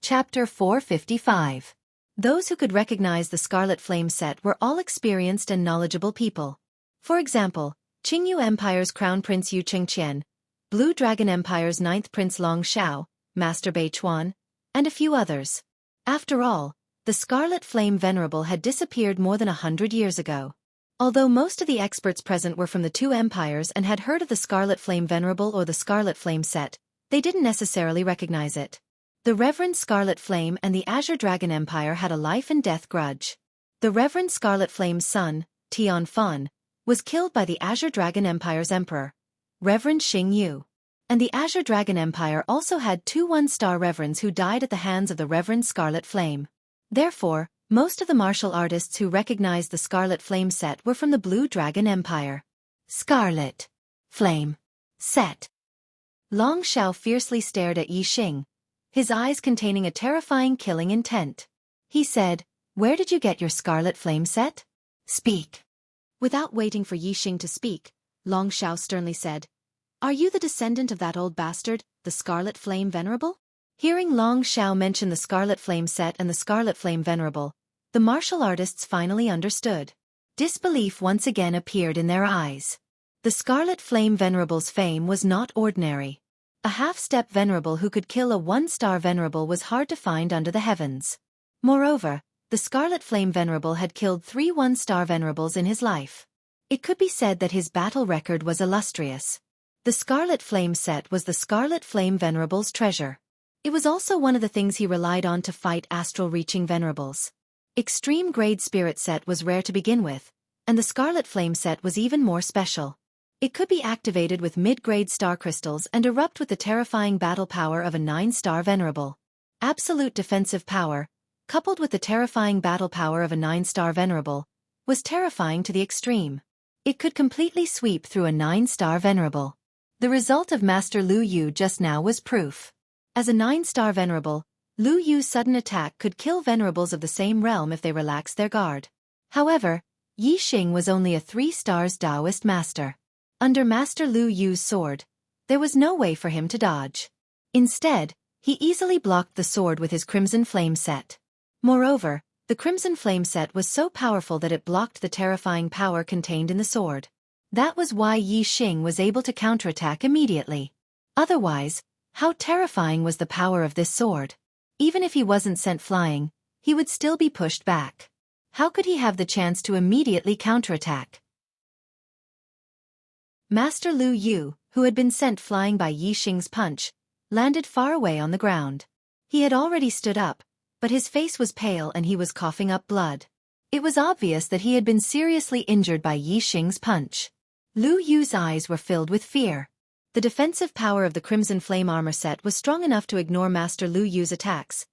Chapter 455. Those who could recognize the Scarlet Flame set were all experienced and knowledgeable people. For example, Qingyu Empire's Crown Prince Yu Qingqian, Blue Dragon Empire's 9th Prince Long Xiao, Master Bei Chuan, and a few others. After all, the Scarlet Flame Venerable had disappeared more than 100 years ago. Although most of the experts present were from the two empires and had heard of the Scarlet Flame Venerable or the Scarlet Flame set, they didn't necessarily recognize it. The Reverend Scarlet Flame and the Azure Dragon Empire had a life-and-death grudge. The Reverend Scarlet Flame's son, Tian Fan, was killed by the Azure Dragon Empire's emperor, Reverend Xing Yu. And the Azure Dragon Empire also had two one-star reverends who died at the hands of the Reverend Scarlet Flame. Therefore, most of the martial artists who recognized the Scarlet Flame set were from the Blue Dragon Empire. Scarlet Flame set. Long Xiao fiercely stared at Yi Xing, his eyes containing a terrifying killing intent. He said, "Where did you get your Scarlet Flame set? Speak." Without waiting for Yi Xing to speak, Long Xiao sternly said, "Are you the descendant of that old bastard, the Scarlet Flame Venerable?" Hearing Long Xiao mention the Scarlet Flame set and the Scarlet Flame Venerable, the martial artists finally understood. Disbelief once again appeared in their eyes. The Scarlet Flame Venerable's fame was not ordinary. A half-step venerable who could kill a one-star venerable was hard to find under the heavens. Moreover, the Scarlet Flame Venerable had killed 3 one-star venerables in his life. It could be said that his battle record was illustrious. The Scarlet Flame set was the Scarlet Flame Venerable's treasure. It was also one of the things he relied on to fight astral-reaching venerables. Extreme Grade Spirit set was rare to begin with, and the Scarlet Flame set was even more special. It could be activated with mid-grade star crystals and erupt with the terrifying battle power of a 9-star venerable. Absolute defensive power, coupled with the terrifying battle power of a 9-star venerable, was terrifying to the extreme. It could completely sweep through a 9-star venerable. The result of Master Lu Yu just now was proof. As a 9-star venerable, Lu Yu's sudden attack could kill venerables of the same realm if they relaxed their guard. However, Yi Xing was only a 3-star Taoist master. Under Master Lu Yu's sword, there was no way for him to dodge. Instead, he easily blocked the sword with his Crimson Flame set. Moreover, the Crimson Flame set was so powerful that it blocked the terrifying power contained in the sword. That was why Yi Xing was able to counterattack immediately. Otherwise, how terrifying was the power of this sword? Even if he wasn't sent flying, he would still be pushed back. How could he have the chance to immediately counterattack? Master Lu Yu, who had been sent flying by Yi Xing's punch, landed far away on the ground. He had already stood up, but his face was pale and he was coughing up blood. It was obvious that he had been seriously injured by Yi Xing's punch. Lu Yu's eyes were filled with fear. The defensive power of the Crimson Flame armor set was strong enough to ignore Master Lu Yu's attacks,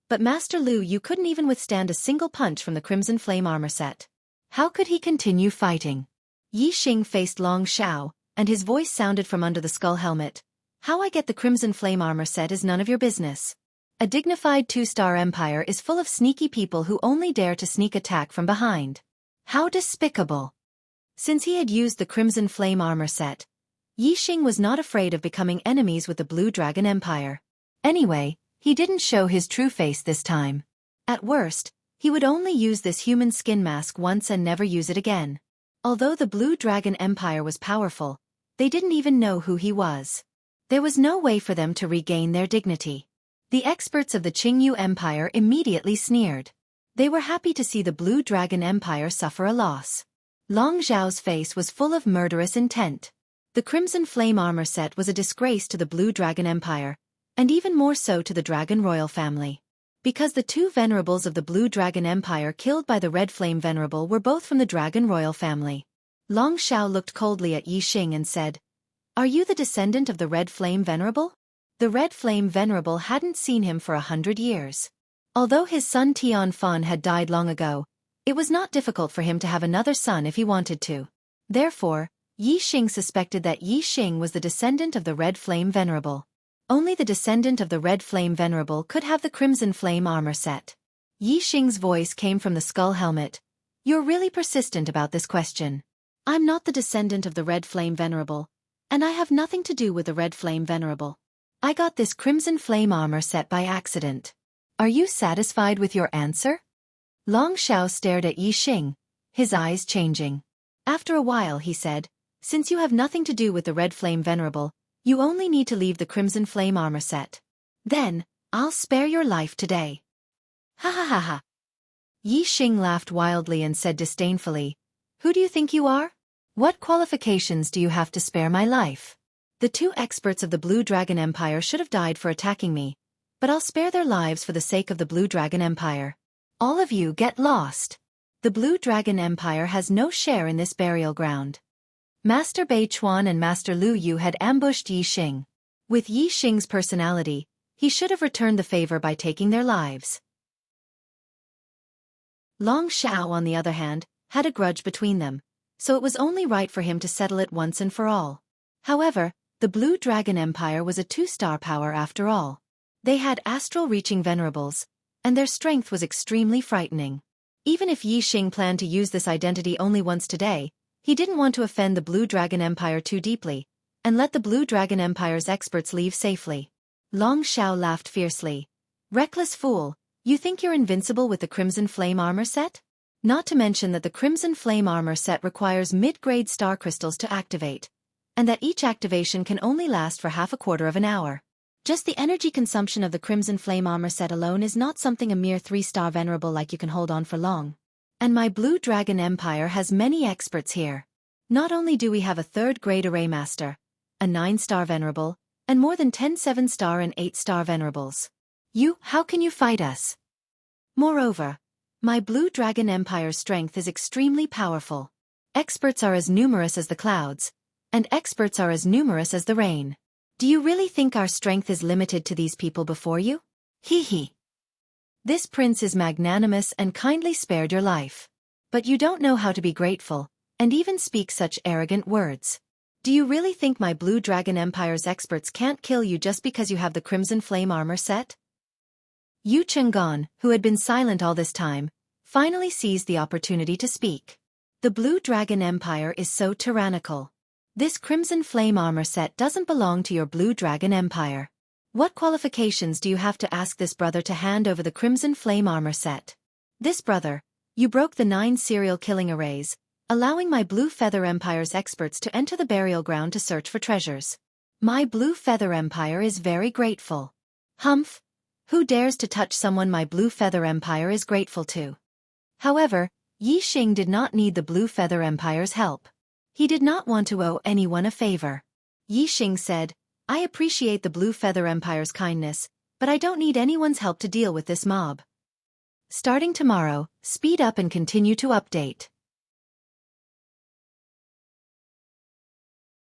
but Master Lu Yu couldn't even withstand a single punch from the Crimson Flame armor set. How could he continue fighting? Yi Xing faced Long Xiao, and his voice sounded from under the skull helmet. "How I get the Crimson Flame armor set is none of your business. A dignified 2-star empire is full of sneaky people who only dare to sneak attack from behind. How despicable!" Since he had used the Crimson Flame armor set, Yi Xing was not afraid of becoming enemies with the Blue Dragon Empire. Anyway, he didn't show his true face this time. At worst, he would only use this human skin mask once and never use it again. Although the Blue Dragon Empire was powerful, they didn't even know who he was. There was no way for them to regain their dignity. The experts of the Qingyu Empire immediately sneered. They were happy to see the Blue Dragon Empire suffer a loss. Long Zhao's face was full of murderous intent. The Crimson Flame armor set was a disgrace to the Blue Dragon Empire, and even more so to the Dragon Royal family. Because the two venerables of the Blue Dragon Empire killed by the Red Flame Venerable were both from the Dragon Royal family. Long Zhao looked coldly at Yi Xing and said, "Are you the descendant of the Red Flame Venerable?" The Red Flame Venerable hadn't seen him for 100 years. Although his son Tian Fan had died long ago, it was not difficult for him to have another son if he wanted to. Therefore, Yi Xing suspected that Yi Xing was the descendant of the Red Flame Venerable. Only the descendant of the Red Flame Venerable could have the Crimson Flame armor set. Yi Xing's voice came from the skull helmet. "You're really persistent about this question. I'm not the descendant of the Red Flame Venerable, and I have nothing to do with the Red Flame Venerable. I got this Crimson Flame armor set by accident. Are you satisfied with your answer?" Long Zhao stared at Yi Xing, his eyes changing. After a while he said, "Since you have nothing to do with the Red Flame Venerable, you only need to leave the Crimson Flame armor set. Then, I'll spare your life today." "Ha ha ha ha." Yi Xing laughed wildly and said disdainfully, "Who do you think you are? What qualifications do you have to spare my life? The two experts of the Blue Dragon Empire should have died for attacking me, but I'll spare their lives for the sake of the Blue Dragon Empire. All of you get lost. The Blue Dragon Empire has no share in this burial ground." Master Bei Chuan and Master Lu Yu had ambushed Yi Xing. With Yi Xing's personality, he should have returned the favor by taking their lives. Long Zhao, on the other hand, had a grudge between them, so it was only right for him to settle it once and for all. However, the Blue Dragon Empire was a two-star power after all. They had astral-reaching venerables, and their strength was extremely frightening. Even if Yi Xing planned to use this identity only once today, he didn't want to offend the Blue Dragon Empire too deeply, and let the Blue Dragon Empire's experts leave safely. Long Zhao laughed fiercely. "Reckless fool, you think you're invincible with the Crimson Flame armor set? Not to mention that the Crimson Flame armor set requires mid-grade star crystals to activate, and that each activation can only last for half a quarter of an hour. Just the energy consumption of the Crimson Flame armor set alone is not something a mere 3-star venerable like you can hold on for long. And my Blue Dragon Empire has many experts here. Not only do we have a 3rd-grade array master, a 9-star venerable, and more than 10 7-star and 8-star venerables. How can you fight us? Moreover, my Blue Dragon Empire's strength is extremely powerful. Experts are as numerous as the clouds, and experts are as numerous as the rain. Do you really think our strength is limited to these people before you? Hee hee. This prince is magnanimous and kindly spared your life. But you don't know how to be grateful, and even speak such arrogant words. Do you really think my Blue Dragon Empire's experts can't kill you just because you have the Crimson Flame armor set?" Yu Chenggan, who had been silent all this time, finally seized the opportunity to speak. "The Blue Dragon Empire is so tyrannical. This Crimson Flame armor set doesn't belong to your Blue Dragon Empire. What qualifications do you have to ask this brother to hand over the Crimson Flame armor set? This brother, you broke the 9 serial killing arrays, allowing my Blue Feather Empire's experts to enter the burial ground to search for treasures. My Blue Feather Empire is very grateful. Humph! Who dares to touch someone my Blue Feather Empire is grateful to?" However, Yi Xing did not need the Blue Feather Empire's help. He did not want to owe anyone a favor. Yi Xing said, "I appreciate the Blue Feather Empire's kindness, but I don't need anyone's help to deal with this mob. Starting tomorrow, speed up and continue to update."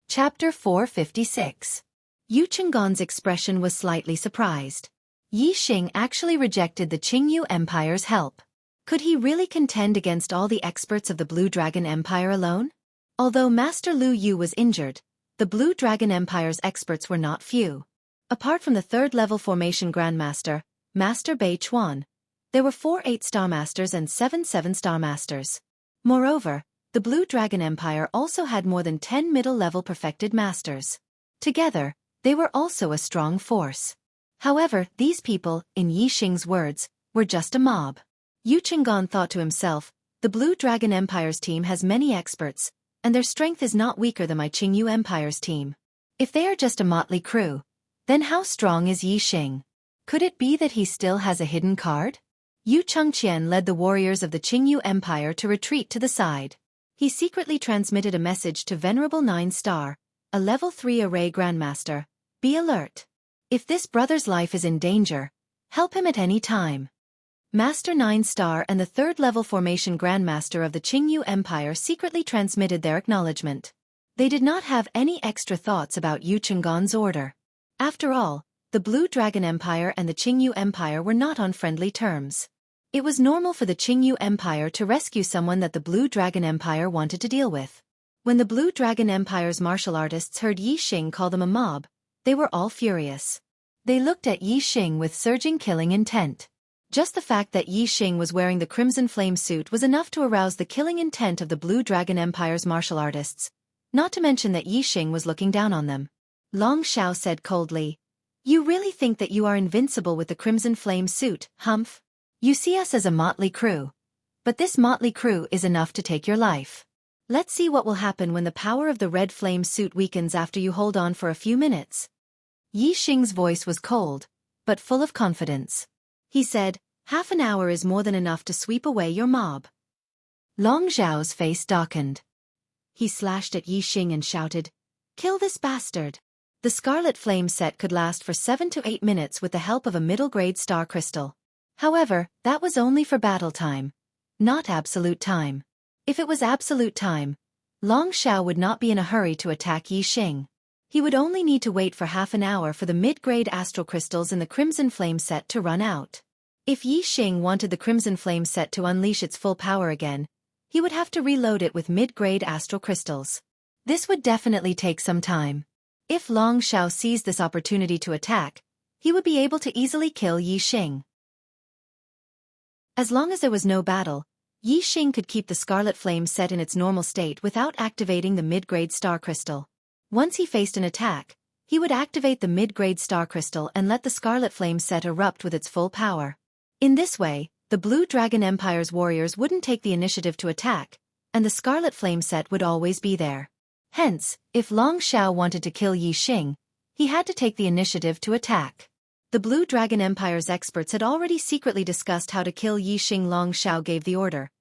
Chapter 456. Yu Chenggan's expression was slightly surprised. Yi Xing actually rejected the Qingyu Empire's help. Could he really contend against all the experts of the Blue Dragon Empire alone? Although Master Lu Yu was injured, the Blue Dragon Empire's experts were not few. Apart from the 3rd-level formation Grandmaster, Master Bei Chuan, there were 4 8-star masters and 7 7-star masters. Moreover, the Blue Dragon Empire also had more than 10 middle-level perfected masters. Together, they were also a strong force. However, these people, in Yi Xing's words, were just a mob. Yu Chenggan thought to himself, the Blue Dragon Empire's team has many experts, and their strength is not weaker than my Qingyu Empire's team. If they are just a motley crew, then how strong is Yixing? Could it be that he still has a hidden card? Yu Chengqian led the warriors of the Qingyu Empire to retreat to the side. He secretly transmitted a message to Venerable 9-star, a level 3 array grandmaster. Be alert. If this brother's life is in danger, help him at any time. Master 9-star and the 3rd level formation grandmaster of the Qingyu Empire secretly transmitted their acknowledgement. They did not have any extra thoughts about Yu Chenggan's order. After all, the Blue Dragon Empire and the Qingyu Empire were not on friendly terms. It was normal for the Qingyu Empire to rescue someone that the Blue Dragon Empire wanted to deal with. When the Blue Dragon Empire's martial artists heard Yixing call them a mob, they were all furious. They looked at Yixing with surging killing intent. Just the fact that Yixing was wearing the Crimson Flame suit was enough to arouse the killing intent of the Blue Dragon Empire's martial artists, not to mention that Yixing was looking down on them. Long Xiao said coldly, "You really think that you are invincible with the Crimson Flame suit, Humph? You see us as a motley crew. But this motley crew is enough to take your life. Let's see what will happen when the power of the Red Flame suit weakens after you hold on for a few minutes." Yixing's voice was cold, but full of confidence. He said, "Half an hour is more than enough to sweep away your mob." Long Zhao's face darkened. He slashed at Yixing and shouted, "Kill this bastard!" The Scarlet Flame set could last for 7 to 8 minutes with the help of a middle-grade star crystal. However, that was only for battle time, not absolute time. If it was absolute time, Long Xiao would not be in a hurry to attack Yixing. He would only need to wait for half an hour for the mid-grade astral crystals in the Crimson Flame set to run out. If Yixing wanted the Crimson Flame set to unleash its full power again, he would have to reload it with mid-grade astral crystals. This would definitely take some time. If Long Xiao seized this opportunity to attack, he would be able to easily kill Yixing. As long as there was no battle, Yixing could keep the Scarlet Flame set in its normal state without activating the mid-grade star crystal. Once he faced an attack, he would activate the mid-grade star crystal and let the Scarlet Flame set erupt with its full power. In this way, the Blue Dragon Empire's warriors wouldn't take the initiative to attack, and the Scarlet Flame set would always be there. Hence, if Long Xiao wanted to kill Yixing, he had to take the initiative to attack. The Blue Dragon Empire's experts had already secretly discussed how to kill Yixing. Long Xiao gave the order,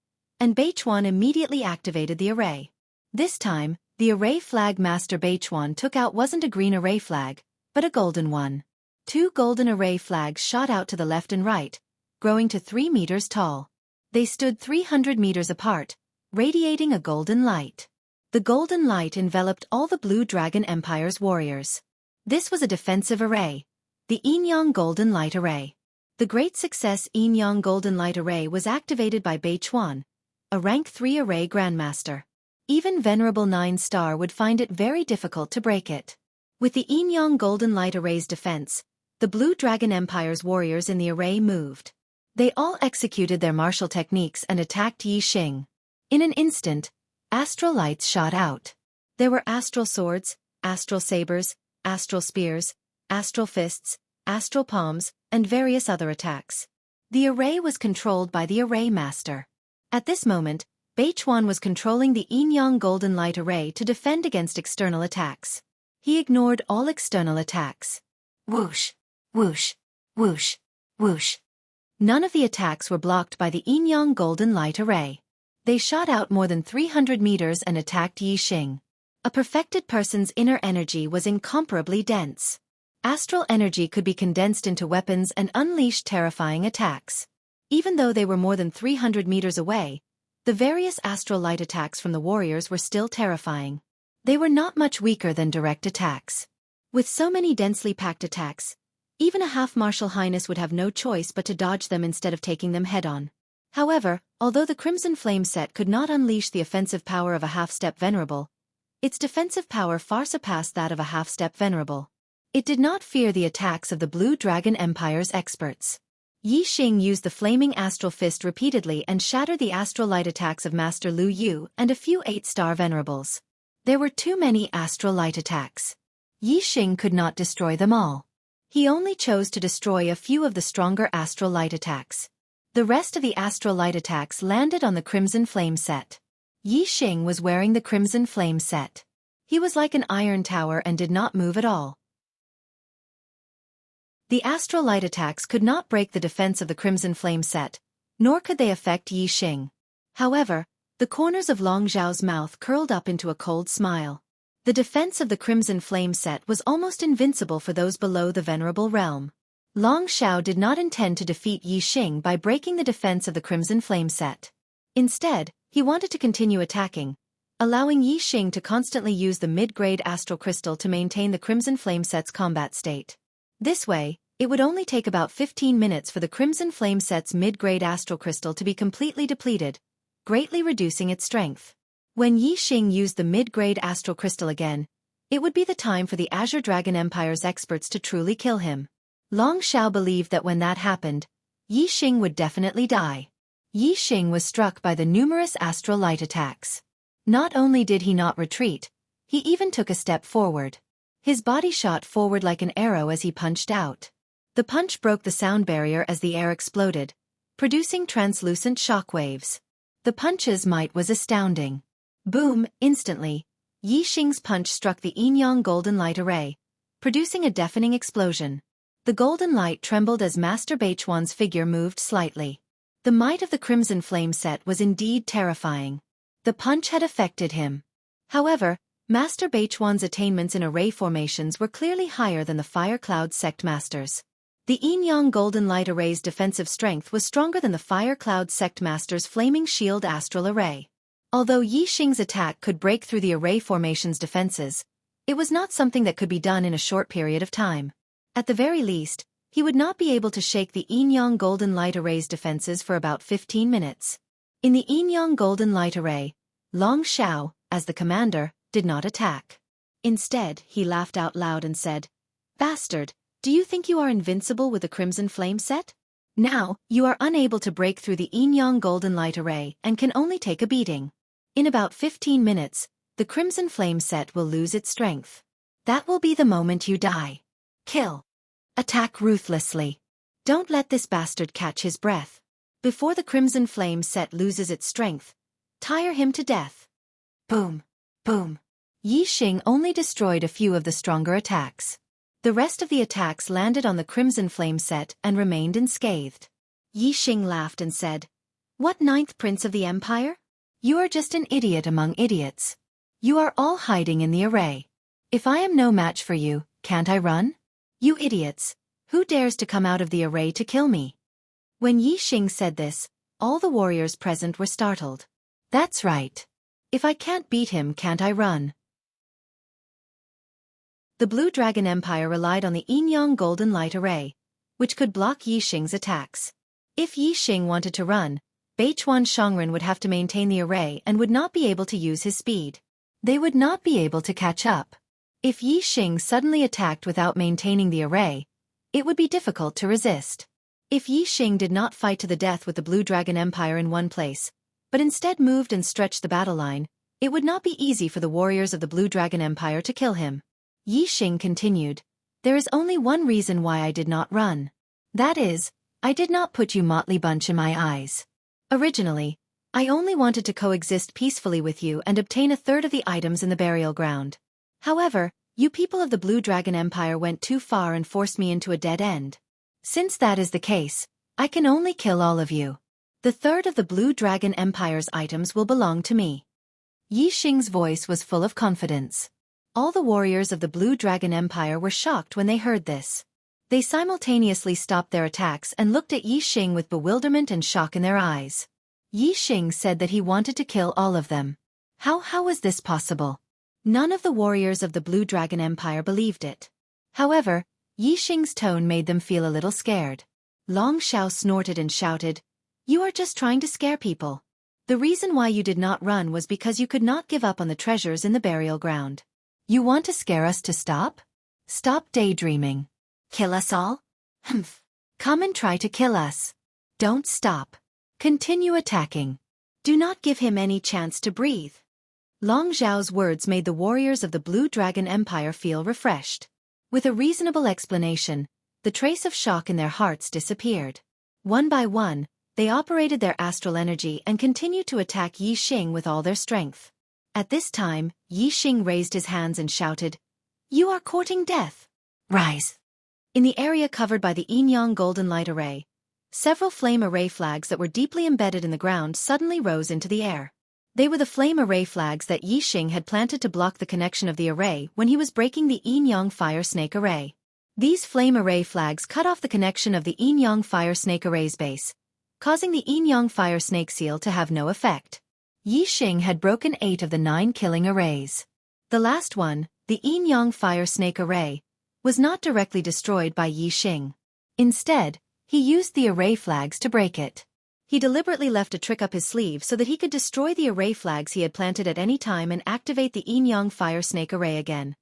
and Beichuan immediately activated the array. This time, the array flag Master Beichuan took out wasn't a green array flag, but a golden one. 2 golden array flags shot out to the left and right, growing to 3 meters tall. They stood 300 meters apart, radiating a golden light. The golden light enveloped all the Blue Dragon Empire's warriors. This was a defensive array, the Yinyang Golden Light Array. The great success Yinyang Golden Light Array was activated by Beichuan, a rank 3 array grandmaster. Even Venerable 9-star would find it very difficult to break it. With the Yinyang Golden Light Array's defense, the Blue Dragon Empire's warriors in the array moved. They all executed their martial techniques and attacked Yixing. In an instant, astral lights shot out. There were astral swords, astral sabers, astral spears, astral fists, astral palms, and various other attacks. The array was controlled by the array master. At this moment, Beichuan was controlling the Yinyang Golden Light Array to defend against external attacks. He ignored all external attacks. Whoosh, whoosh, whoosh, whoosh. None of the attacks were blocked by the Yinyang Golden Light Array. They shot out more than 300 meters and attacked Yixing. A perfected person's inner energy was incomparably dense. Astral energy could be condensed into weapons and unleash terrifying attacks. Even though they were more than 300 meters away, the various astral light attacks from the warriors were still terrifying. They were not much weaker than direct attacks. With so many densely packed attacks, even a half-martial highness would have no choice but to dodge them instead of taking them head-on. However, although the Crimson Flame set could not unleash the offensive power of a half-step venerable, its defensive power far surpassed that of a half-step venerable. It did not fear the attacks of the Blue Dragon Empire's experts. Yixing used the flaming astral fist repeatedly and shattered the astral light attacks of Master Lu Yu and a few 8-star venerables. There were too many astral light attacks. Yixing could not destroy them all. He only chose to destroy a few of the stronger astral light attacks. The rest of the astral light attacks landed on the Crimson Flame set. Yixing was wearing the Crimson Flame set. He was like an iron tower and did not move at all. The astral light attacks could not break the defense of the Crimson Flame set, nor could they affect Yi Xing. However, the corners of Long Zhao's mouth curled up into a cold smile. The defense of the Crimson Flame set was almost invincible for those below the Venerable Realm. Long Zhao did not intend to defeat Yi Xing by breaking the defense of the Crimson Flame set. Instead, he wanted to continue attacking, allowing Yi Xing to constantly use the mid-grade astral crystal to maintain the Crimson Flame set's combat state. This way, it would only take about 15 minutes for the Crimson Flame set's mid-grade astral crystal to be completely depleted, greatly reducing its strength. When Yi Xing used the mid-grade astral crystal again, it would be the time for the Azure Dragon Empire's experts to truly kill him. Long Zhao believed that when that happened, Yi Xing would definitely die. Yi Xing was struck by the numerous astral light attacks. Not only did he not retreat, he even took a step forward. His body shot forward like an arrow as he punched out. The punch broke the sound barrier as the air exploded, producing translucent shock waves. The punch's might was astounding. Boom! Instantly, Yi Xing's punch struck the Yin-Yang Golden Light Array, producing a deafening explosion. The golden light trembled as Master Beichuan's figure moved slightly. The might of the Crimson Flame set was indeed terrifying. The punch had affected him. However, Master Beichuan's attainments in array formations were clearly higher than the Fire Cloud sect masters. The Yin-Yang Golden Light Array's defensive strength was stronger than the Fire Cloud sect master's Flaming Shield Astral Array. Although Yi Xing's attack could break through the array formation's defenses, it was not something that could be done in a short period of time. At the very least, he would not be able to shake the Yin-Yang Golden Light Array's defenses for about 15 minutes. In the Yin-Yang Golden Light Array, Long Zhao, as the commander, did not attack. Instead, he laughed out loud and said, "Bastard, do you think you are invincible with the Crimson Flame set? Now, you are unable to break through the Yin-Yang Golden Light Array and can only take a beating. In about 15 minutes, the Crimson Flame set will lose its strength. That will be the moment you die. Kill. Attack ruthlessly. Don't let this bastard catch his breath. Before the Crimson Flame set loses its strength, tire him to death." Boom. Boom. Yi Xing only destroyed a few of the stronger attacks. The rest of the attacks landed on the Crimson Flame set and remained unscathed. Yi Xing laughed and said, "What, ninth prince of the empire? You are just an idiot among idiots. You are all hiding in the array. If I am no match for you, can't I run? You idiots, who dares to come out of the array to kill me?" When Yi Xing said this, all the warriors present were startled. That's right. If I can't beat him, can't I run? The Blue Dragon Empire relied on the Yin-Yang Golden Light Array, which could block Yi Xing's attacks. If Yi Xing wanted to run, Beichuan Shangren would have to maintain the array and would not be able to use his speed. They would not be able to catch up. If Yi Xing suddenly attacked without maintaining the array, it would be difficult to resist. If Yi Xing did not fight to the death with the Blue Dragon Empire in one place, but instead moved and stretched the battle line, it would not be easy for the warriors of the Blue Dragon Empire to kill him. Yi Xing continued, "There is only one reason why I did not run. That is, I did not put you motley bunch in my eyes. Originally, I only wanted to coexist peacefully with you and obtain a third of the items in the burial ground. However, you people of the Blue Dragon Empire went too far and forced me into a dead end. Since that is the case, I can only kill all of you. The third of the Blue Dragon Empire's items will belong to me." Yi Xing's voice was full of confidence. All the warriors of the Blue Dragon Empire were shocked when they heard this. They simultaneously stopped their attacks and looked at Yi Xing with bewilderment and shock in their eyes. Yi Xing said that he wanted to kill all of them. How was this possible? None of the warriors of the Blue Dragon Empire believed it. However, Yi Xing's tone made them feel a little scared. Long Zhao snorted and shouted, "You are just trying to scare people. The reason why you did not run was because you could not give up on the treasures in the burial ground. You want to scare us to stop? Stop daydreaming. Kill us all? Humph. Come and try to kill us. Don't stop. Continue attacking. Do not give him any chance to breathe." Long Zhao's words made the warriors of the Blue Dragon Empire feel refreshed. With a reasonable explanation, the trace of shock in their hearts disappeared. One by one, they operated their astral energy and continued to attack Yi Xing with all their strength. At this time, Yi Xing raised his hands and shouted, "You are courting death! Rise!" In the area covered by the Yin Yang Golden Light Array, several flame array flags that were deeply embedded in the ground suddenly rose into the air. They were the flame array flags that Yi Xing had planted to block the connection of the array when he was breaking the Yin Yang Fire Snake Array. These flame array flags cut off the connection of the Yin Yang Fire Snake Array's base, causing the Yin Yang Fire Snake Seal to have no effect. Yi Xing had broken 8 of the 9 killing arrays. The last one, the Yin Yang Fire Snake Array, was not directly destroyed by Yi Xing. Instead, he used the array flags to break it. He deliberately left a trick up his sleeve so that he could destroy the array flags he had planted at any time and activate the Yin Yang Fire Snake Array again.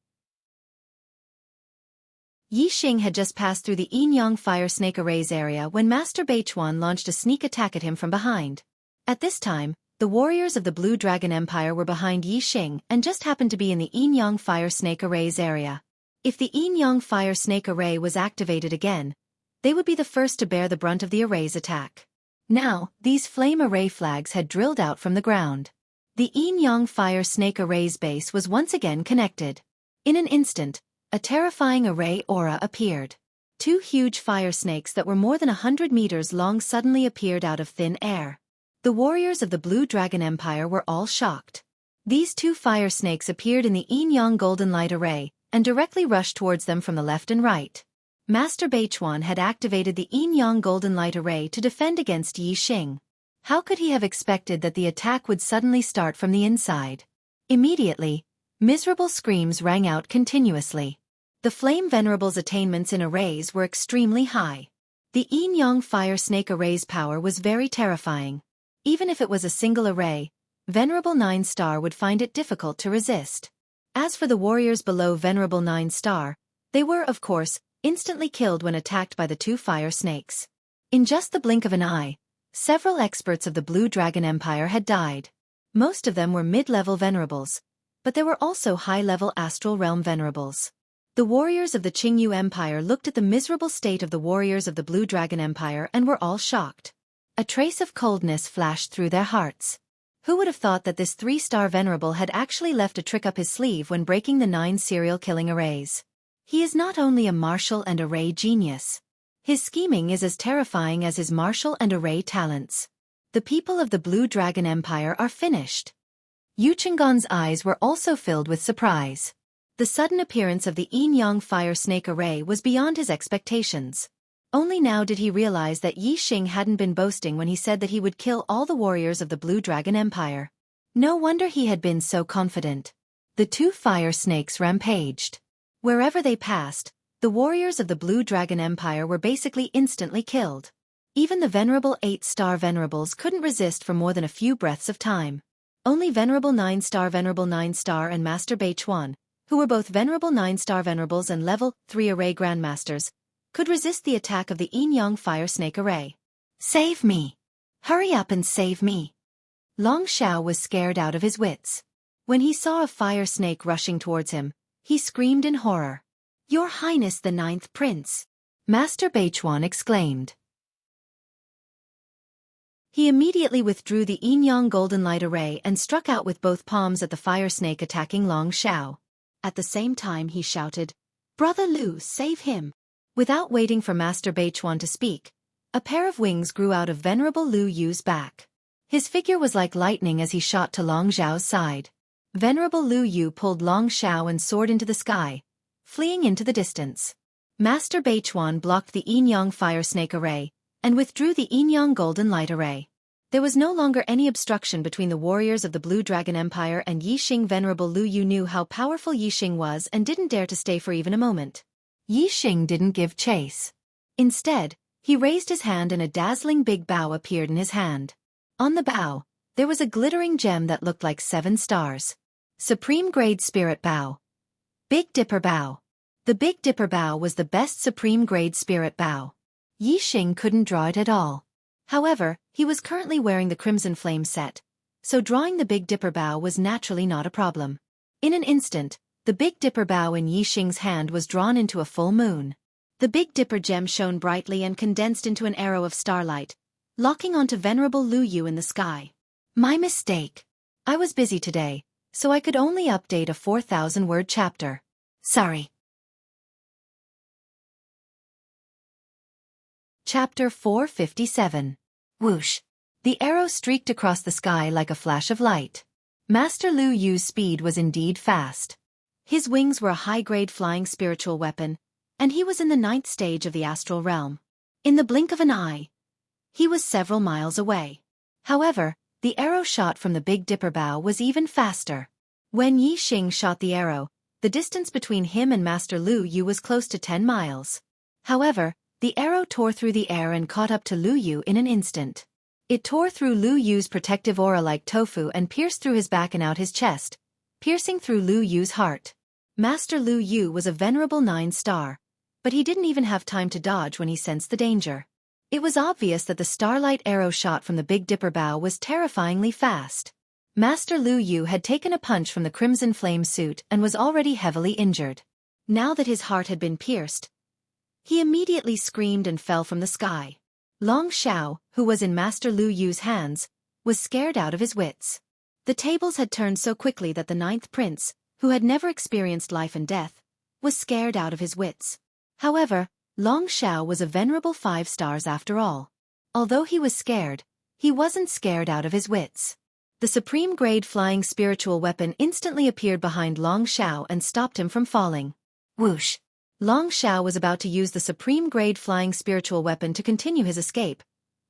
Yi Xing had just passed through the Yin Yang Fire Snake Array's area when Master Beichuan launched a sneak attack at him from behind. At this time, the warriors of the Blue Dragon Empire were behind Yi Xing and just happened to be in the Yin Yang Fire Snake Array's area. If the Yin Yang Fire Snake Array was activated again, they would be the first to bear the brunt of the array's attack. Now, these flame array flags had drilled out from the ground. The Yin Yang Fire Snake Array's base was once again connected. In an instant, a terrifying array aura appeared. 2 huge fire snakes that were more than 100 meters long suddenly appeared out of thin air. The warriors of the Blue Dragon Empire were all shocked. These 2 fire snakes appeared in the Yin Yang Golden Light Array and directly rushed towards them from the left and right. Master Beichuan had activated the Yin Yang Golden Light Array to defend against Yi Xing. How could he have expected that the attack would suddenly start from the inside? Immediately, miserable screams rang out continuously. The Flame Venerable's attainments in arrays were extremely high. The Yin Yang Fire Snake Array's power was very terrifying. Even if it was a single array, Venerable 9-star would find it difficult to resist. As for the warriors below Venerable 9-star, they were, of course, instantly killed when attacked by the 2 fire snakes. In just the blink of an eye, several experts of the Blue Dragon Empire had died. Most of them were mid-level venerables, but there were also high-level astral realm venerables. The warriors of the Qingyu Empire looked at the miserable state of the warriors of the Blue Dragon Empire and were all shocked. A trace of coldness flashed through their hearts. Who would have thought that this 3-star venerable had actually left a trick up his sleeve when breaking the 9 serial killing arrays? He is not only a martial and array genius. His scheming is as terrifying as his martial and array talents. The people of the Blue Dragon Empire are finished. Yu Chenggan's eyes were also filled with surprise. The sudden appearance of the Yin Yang Fire Snake Array was beyond his expectations. Only now did he realize that Yi Xing hadn't been boasting when he said that he would kill all the warriors of the Blue Dragon Empire. No wonder he had been so confident. The 2 fire snakes rampaged. Wherever they passed, the warriors of the Blue Dragon Empire were basically instantly killed. Even the Venerable 8-star venerables couldn't resist for more than a few breaths of time. Only Venerable 9-star and Master Beichuan, who were both Venerable 9-star venerables and Level 3 Array Grandmasters, could resist the attack of the Yin Yang Fire Snake Array. "Save me! Hurry up and save me!" Long Xiao was scared out of his wits. When he saw a fire snake rushing towards him, he screamed in horror. "Your Highness the 9th Prince!" Master Beichuan exclaimed. He immediately withdrew the Yin Yang Golden Light Array and struck out with both palms at the fire snake attacking Long Xiao. At the same time he shouted, "Brother Lu, save him!" Without waiting for Master Beichuan to speak, a pair of wings grew out of Venerable Lu Yu's back. His figure was like lightning as he shot to Long Xiao's side. Venerable Lu Yu pulled Long Xiao and soared into the sky, fleeing into the distance. Master Beichuan blocked the Yin Yang Fire Snake Array, and withdrew the Yin Yang Golden Light Array. There was no longer any obstruction between the warriors of the Blue Dragon Empire and Yi Xing. Venerable Lu Yu knew how powerful Yi Xing was and didn't dare to stay for even a moment. Yi Xing didn't give chase. Instead, he raised his hand and a dazzling big bow appeared in his hand. On the bow, there was a glittering gem that looked like 7 stars. Supreme Grade Spirit Bow. Big Dipper Bow. The Big Dipper Bow was the best Supreme Grade Spirit Bow. Yi Xing couldn't draw it at all. However, he was currently wearing the Crimson Flame set, so drawing the Big Dipper Bow was naturally not a problem. In an instant, the Big Dipper Bow in Yi Xing's hand was drawn into a full moon. The Big Dipper gem shone brightly and condensed into an arrow of starlight, locking onto Venerable Lu Yu in the sky. "My mistake. I was busy today, so I could only update a 4,000-word chapter. Sorry. Chapter 457. Whoosh. The arrow streaked across the sky like a flash of light. Master Lu Yu's speed was indeed fast. His wings were a high-grade flying spiritual weapon, and he was in the 9th stage of the astral realm. In the blink of an eye, he was several miles away. However, the arrow shot from the Big Dipper bow was even faster. When Yi Xing shot the arrow, the distance between him and Master Lu Yu was close to 10 miles. However, the arrow tore through the air and caught up to Lu Yu in an instant. It tore through Lu Yu's protective aura like tofu and pierced through his back and out his chest, piercing through Lu Yu's heart. Master Lu Yu was a venerable 9-star, but he didn't even have time to dodge when he sensed the danger. It was obvious that the starlight arrow shot from the Big Dipper bow was terrifyingly fast. Master Lu Yu had taken a punch from the Crimson Flame suit and was already heavily injured. Now that his heart had been pierced, he immediately screamed and fell from the sky. Long Xiao, who was in Master Lu Yu's hands, was scared out of his wits. The tables had turned so quickly that the 9th prince, who had never experienced life and death, was scared out of his wits. However, Long Xiao was a venerable 5 stars after all. Although he was scared, he wasn't scared out of his wits. The supreme-grade flying spiritual weapon instantly appeared behind Long Xiao and stopped him from falling. Whoosh! Long Xiao was about to use the supreme-grade flying spiritual weapon to continue his escape,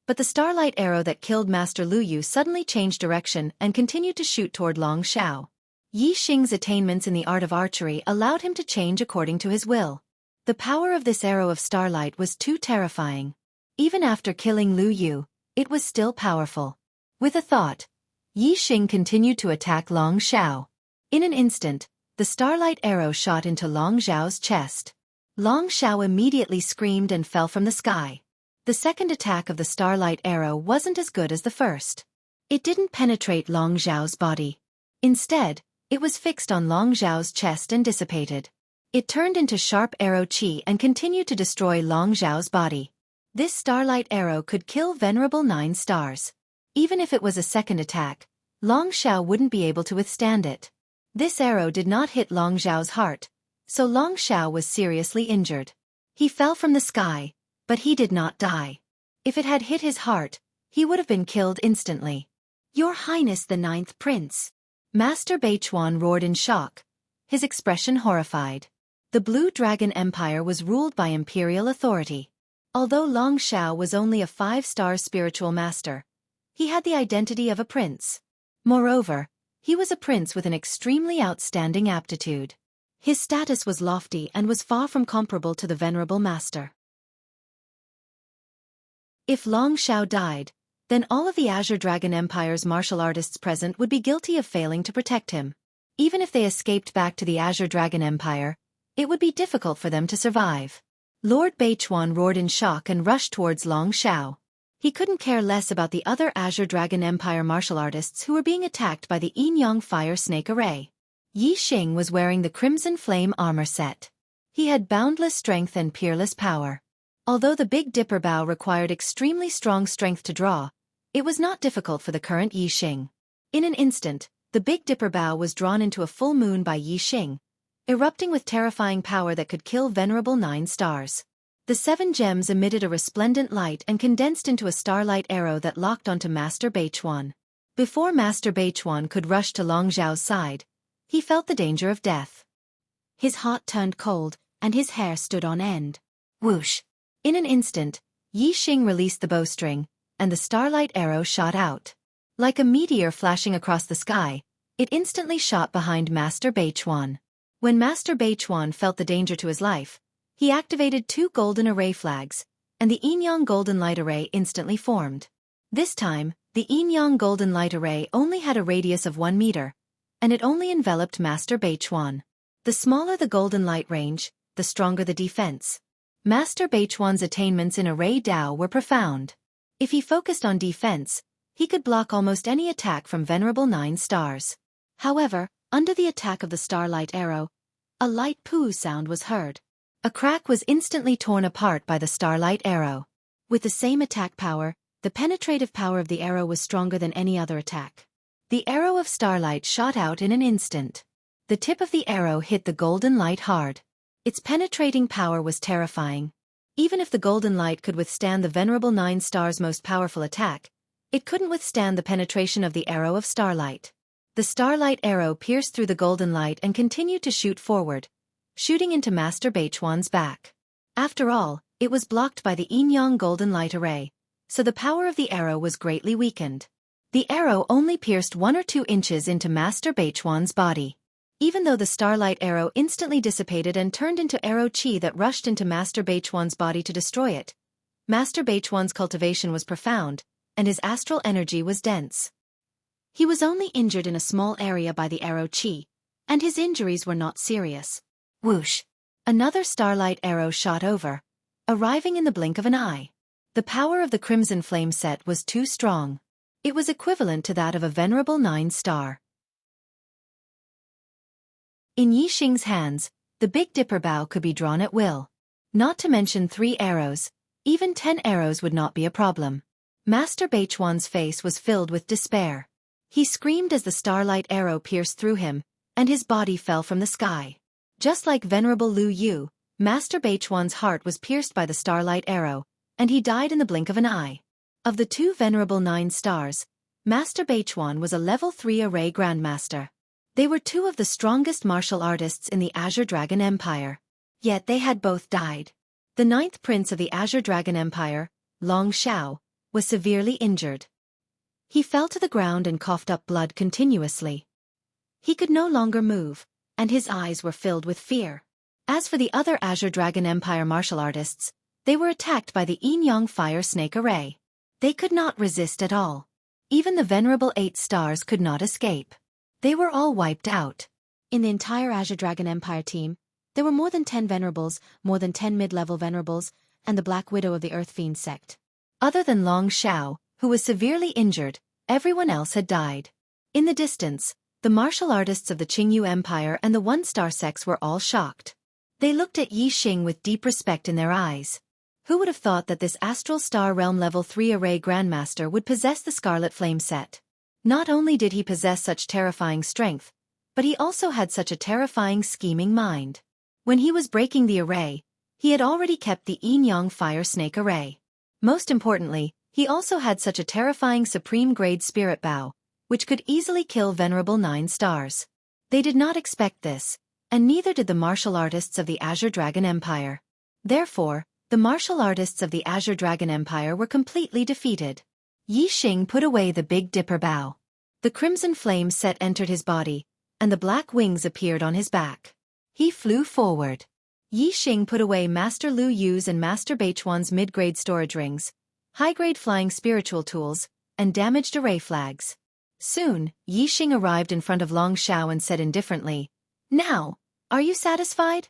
but the starlight arrow that killed Master Lu Yu suddenly changed direction and continued to shoot toward Long Xiao. Yi Xing's attainments in the art of archery allowed him to change according to his will. The power of this arrow of starlight was too terrifying. Even after killing Lu Yu, it was still powerful. With a thought, Yi Xing continued to attack Long Xiao. In an instant, the starlight arrow shot into Long Xiao's chest. Long Xiao immediately screamed and fell from the sky. The second attack of the starlight arrow wasn't as good as the first. It didn't penetrate Long Xiao's body. Instead, it was fixed on Long Xiao's chest and dissipated. It turned into sharp arrow qi and continued to destroy Long Xiao's body. This starlight arrow could kill venerable 9 stars. Even if it was a second attack, Long Xiao wouldn't be able to withstand it. This arrow did not hit Long Xiao's heart, so Long Xiao was seriously injured. He fell from the sky, but he did not die. If it had hit his heart, he would have been killed instantly. Your Highness the 9th Prince! Master Beichuan roared in shock, his expression horrified. The Blue Dragon Empire was ruled by imperial authority. Although Long Xiao was only a 5-star spiritual master, he had the identity of a prince. Moreover, he was a prince with an extremely outstanding aptitude. His status was lofty and was far from comparable to the venerable master. If Long Xiao died, then all of the Azure Dragon Empire's martial artists present would be guilty of failing to protect him. Even if they escaped back to the Azure Dragon Empire, it would be difficult for them to survive. Lord Beichuan roared in shock and rushed towards Long Xiao. He couldn't care less about the other Azure Dragon Empire martial artists who were being attacked by the Yin Yang Fire Snake Array. Yi Xing was wearing the Crimson Flame armor set. He had boundless strength and peerless power. Although the Big Dipper bow required extremely strong strength to draw, it was not difficult for the current Yi Xing. In an instant, the Big Dipper bow was drawn into a full moon by Yi Xing, erupting with terrifying power that could kill venerable 9 stars. The 7 gems emitted a resplendent light and condensed into a starlight arrow that locked onto Master Beichuan. Before Master Beichuan could rush to Long Xiao's side, he felt the danger of death. His heart turned cold, and his hair stood on end. Whoosh! In an instant, Yi Xing released the bowstring, and the starlight arrow shot out. Like a meteor flashing across the sky, it instantly shot behind Master Beichuan. When Master Beichuan felt the danger to his life, he activated 2 golden array flags, and the Yin Yang Golden Light Array instantly formed. This time, the Yin Yang Golden Light Array only had a radius of 1 meter, and it only enveloped Master Beichuan. The smaller the golden light range, the stronger the defense. Master Beichuan's attainments in Array Dao were profound. If he focused on defense, he could block almost any attack from venerable 9 stars. However, under the attack of the starlight arrow, a light poo sound was heard. A crack was instantly torn apart by the starlight arrow. With the same attack power, the penetrative power of the arrow was stronger than any other attack. The arrow of starlight shot out in an instant. The tip of the arrow hit the golden light hard. Its penetrating power was terrifying. Even if the golden light could withstand the venerable 9 stars' most powerful attack, it couldn't withstand the penetration of the arrow of starlight. The starlight arrow pierced through the golden light and continued to shoot forward, shooting into Master Beichuan's back. After all, it was blocked by the yin-yang golden light array, so the power of the arrow was greatly weakened. The arrow only pierced 1 or 2 inches into Master Beichuan's body. Even though the starlight arrow instantly dissipated and turned into arrow chi that rushed into Master Beichuan's body to destroy it, Master Beichuan's cultivation was profound, and his astral energy was dense. He was only injured in a small area by the arrow chi, and his injuries were not serious. Whoosh! Another starlight arrow shot over, arriving in the blink of an eye. The power of the crimson flame set was too strong. It was equivalent to that of a venerable 9 star. In Yixing's hands, the Big Dipper bow could be drawn at will. Not to mention 3 arrows, even 10 arrows would not be a problem. Master Beichuan's face was filled with despair. He screamed as the starlight arrow pierced through him, and his body fell from the sky. Just like Venerable Lu Yu, Master Beichuan's heart was pierced by the starlight arrow, and he died in the blink of an eye. Of the 2 venerable 9 stars, Master Beichuan was a level 3 array grandmaster. They were 2 of the strongest martial artists in the Azure Dragon Empire. Yet they had both died. The 9th prince of the Azure Dragon Empire, Long Shao, was severely injured. He fell to the ground and coughed up blood continuously. He could no longer move, and his eyes were filled with fear. As for the other Azure Dragon Empire martial artists, they were attacked by the yin-yang fire snake array. They could not resist at all. Even the venerable 8 stars could not escape. They were all wiped out. In the entire Azure Dragon Empire team, there were more than 10 venerables, more than 10 mid-level venerables, and the Black Widow of the Earth Fiend sect. Other than Long Shao, who was severely injured, everyone else had died. In the distance, the martial artists of the Qingyu Empire and the 1-star sects were all shocked. They looked at Yixing with deep respect in their eyes. Who would have thought that this Astral Star Realm Level 3 Array Grandmaster would possess the Scarlet Flame set? Not only did he possess such terrifying strength, but he also had such a terrifying scheming mind. When he was breaking the array, he had already kept the yin-yang fire snake array. Most importantly, he also had such a terrifying supreme grade spirit bow, which could easily kill venerable 9 stars. They did not expect this, and neither did the martial artists of the Azure Dragon Empire. Therefore, the martial artists of the Azure Dragon Empire were completely defeated. Yixing put away the Big Dipper bow. The crimson flame set entered his body, and the black wings appeared on his back. He flew forward. Yixing put away Master Lu Yu's and Master Beichuan's mid-grade storage rings, high-grade flying spiritual tools, and damaged array flags. Soon, Yixing arrived in front of Long Shao and said indifferently, "Now, are you satisfied?"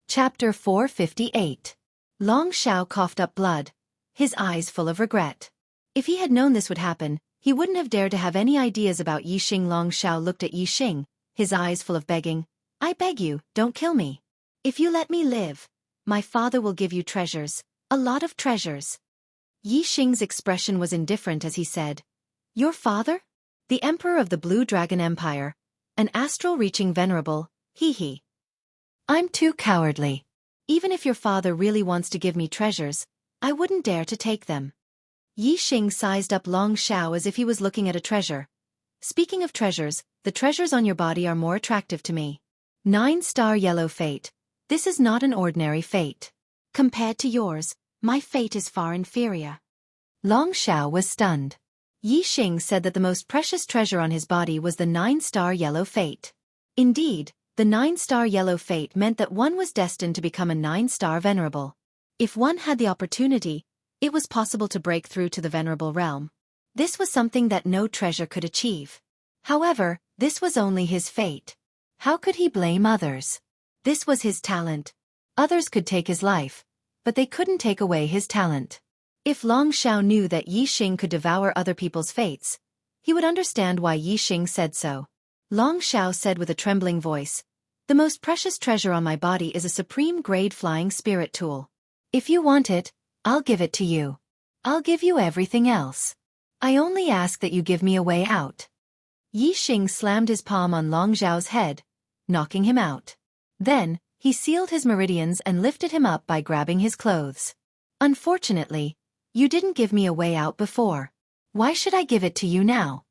Chapter 458. Long Shao coughed up blood, his eyes full of regret. If he had known this would happen, he wouldn't have dared to have any ideas about Yixing. Long Shao looked at Yixing, his eyes full of begging. "I beg you, don't kill me. If you let me live, my father will give you treasures, a lot of treasures." Yixing's expression was indifferent as he said, "Your father? The Emperor of the Blue Dragon Empire, an astral-reaching venerable, hee. I'm too cowardly. Even if your father really wants to give me treasures, I wouldn't dare to take them." Yixing sized up Long Shao as if he was looking at a treasure. "Speaking of treasures, the treasures on your body are more attractive to me. 9-star yellow fate. This is not an ordinary fate. Compared to yours, my fate is far inferior." Long Shao was stunned. Yixing said that the most precious treasure on his body was the 9-star yellow fate. Indeed, the 9-star yellow fate meant that one was destined to become a 9-star venerable. If one had the opportunity, it was possible to break through to the venerable realm. This was something that no treasure could achieve. However, this was only his fate. How could he blame others? This was his talent. Others could take his life, but they couldn't take away his talent. If Long Shao knew that Yixing could devour other people's fates, he would understand why Yixing said so. Long Shao said with a trembling voice, "The most precious treasure on my body is a supreme grade flying spirit tool. If you want it, I'll give it to you. I'll give you everything else. I only ask that you give me a way out. Yi Xing slammed his palm on Long Zhao's head, knocking him out. Then, he sealed his meridians and lifted him up by grabbing his clothes. Unfortunately, you didn't give me a way out before. Why should I give it to you now?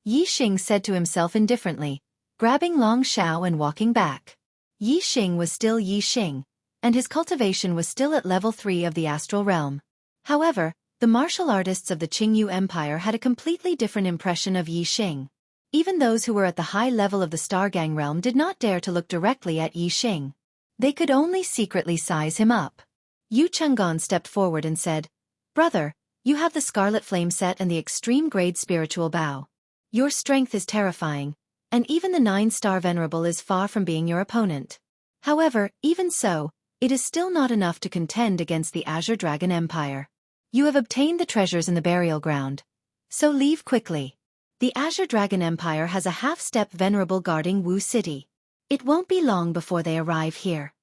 Yi Xing said to himself indifferently, grabbing Long Zhao and walking back. Yi Xing was still Yi Xing, and his cultivation was still at level 3 of the astral realm. However, the martial artists of the Qingyu Empire had a completely different impression of Yi Xing. Even those who were at the high level of the Stargang realm did not dare to look directly at Yi Xing. They could only secretly size him up. Yu Chenggan stepped forward and said, "Brother, you have the Scarlet Flame set and the extreme grade spiritual bow. Your strength is terrifying, and even the 9-star Venerable is far from being your opponent. However, even so, it is still not enough to contend against the Azure Dragon Empire. You have obtained the treasures in the burial ground, so leave quickly. The Azure Dragon Empire has a half-step Venerable guarding Wu City. It won't be long before they arrive here."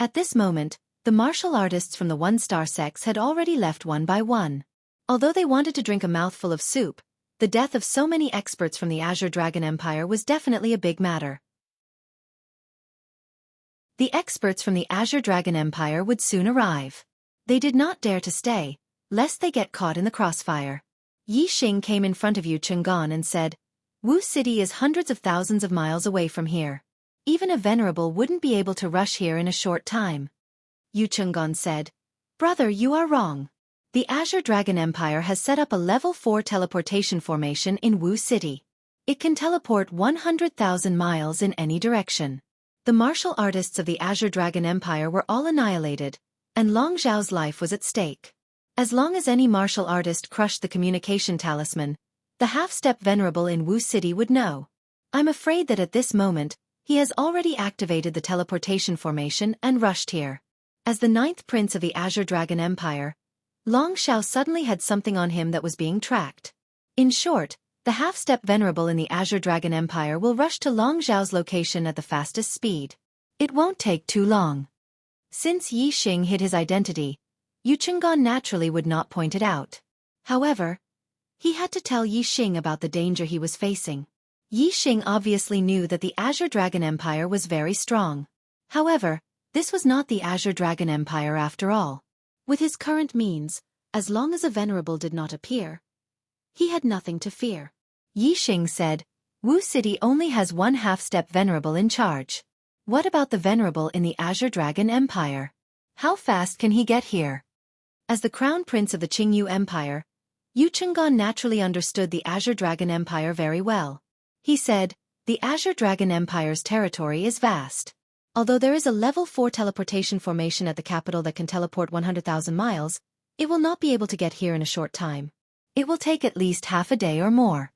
At this moment, the martial artists from the 1-star sects had already left one by one. Although they wanted to drink a mouthful of soup, the death of so many experts from the Azure Dragon Empire was definitely a big matter. The experts from the Azure Dragon Empire would soon arrive. They did not dare to stay, lest they get caught in the crossfire. Yi Xing came in front of Yu Chenggan and said, "Wu City is hundreds of thousands of miles away from here. Even a Venerable wouldn't be able to rush here in a short time." Yu Chenggan said, "Brother, you are wrong. The Azure Dragon Empire has set up a level 4 teleportation formation in Wu City. It can teleport 100,000 miles in any direction." The martial artists of the Azure Dragon Empire were all annihilated, and Long Zhao's life was at stake. As long as any martial artist crushed the communication talisman, the half-step Venerable in Wu City would know. I'm afraid that at this moment, he has already activated the teleportation formation and rushed here. As the 9th prince of the Azure Dragon Empire, Long Zhao suddenly had something on him that was being tracked. In short, the half-step Venerable in the Azure Dragon Empire will rush to Long Zhao's location at the fastest speed. It won't take too long. Since Yi Xing hid his identity, Yu Chenggan naturally would not point it out. However, he had to tell Yi Xing about the danger he was facing. Yi Xing obviously knew that the Azure Dragon Empire was very strong. However, this was not the Azure Dragon Empire after all. With his current means, as long as a Venerable did not appear, he had nothing to fear. Yi Xing said, "Wu City only has one half-step Venerable in charge. What about the Venerable in the Azure Dragon Empire? How fast can he get here?" As the Crown Prince of the Qingyu Empire, Yu Chenggan naturally understood the Azure Dragon Empire very well. He said, "The Azure Dragon Empire's territory is vast. Although there is a level 4 teleportation formation at the capital that can teleport 100,000 miles, it will not be able to get here in a short time. It will take at least half a day or more."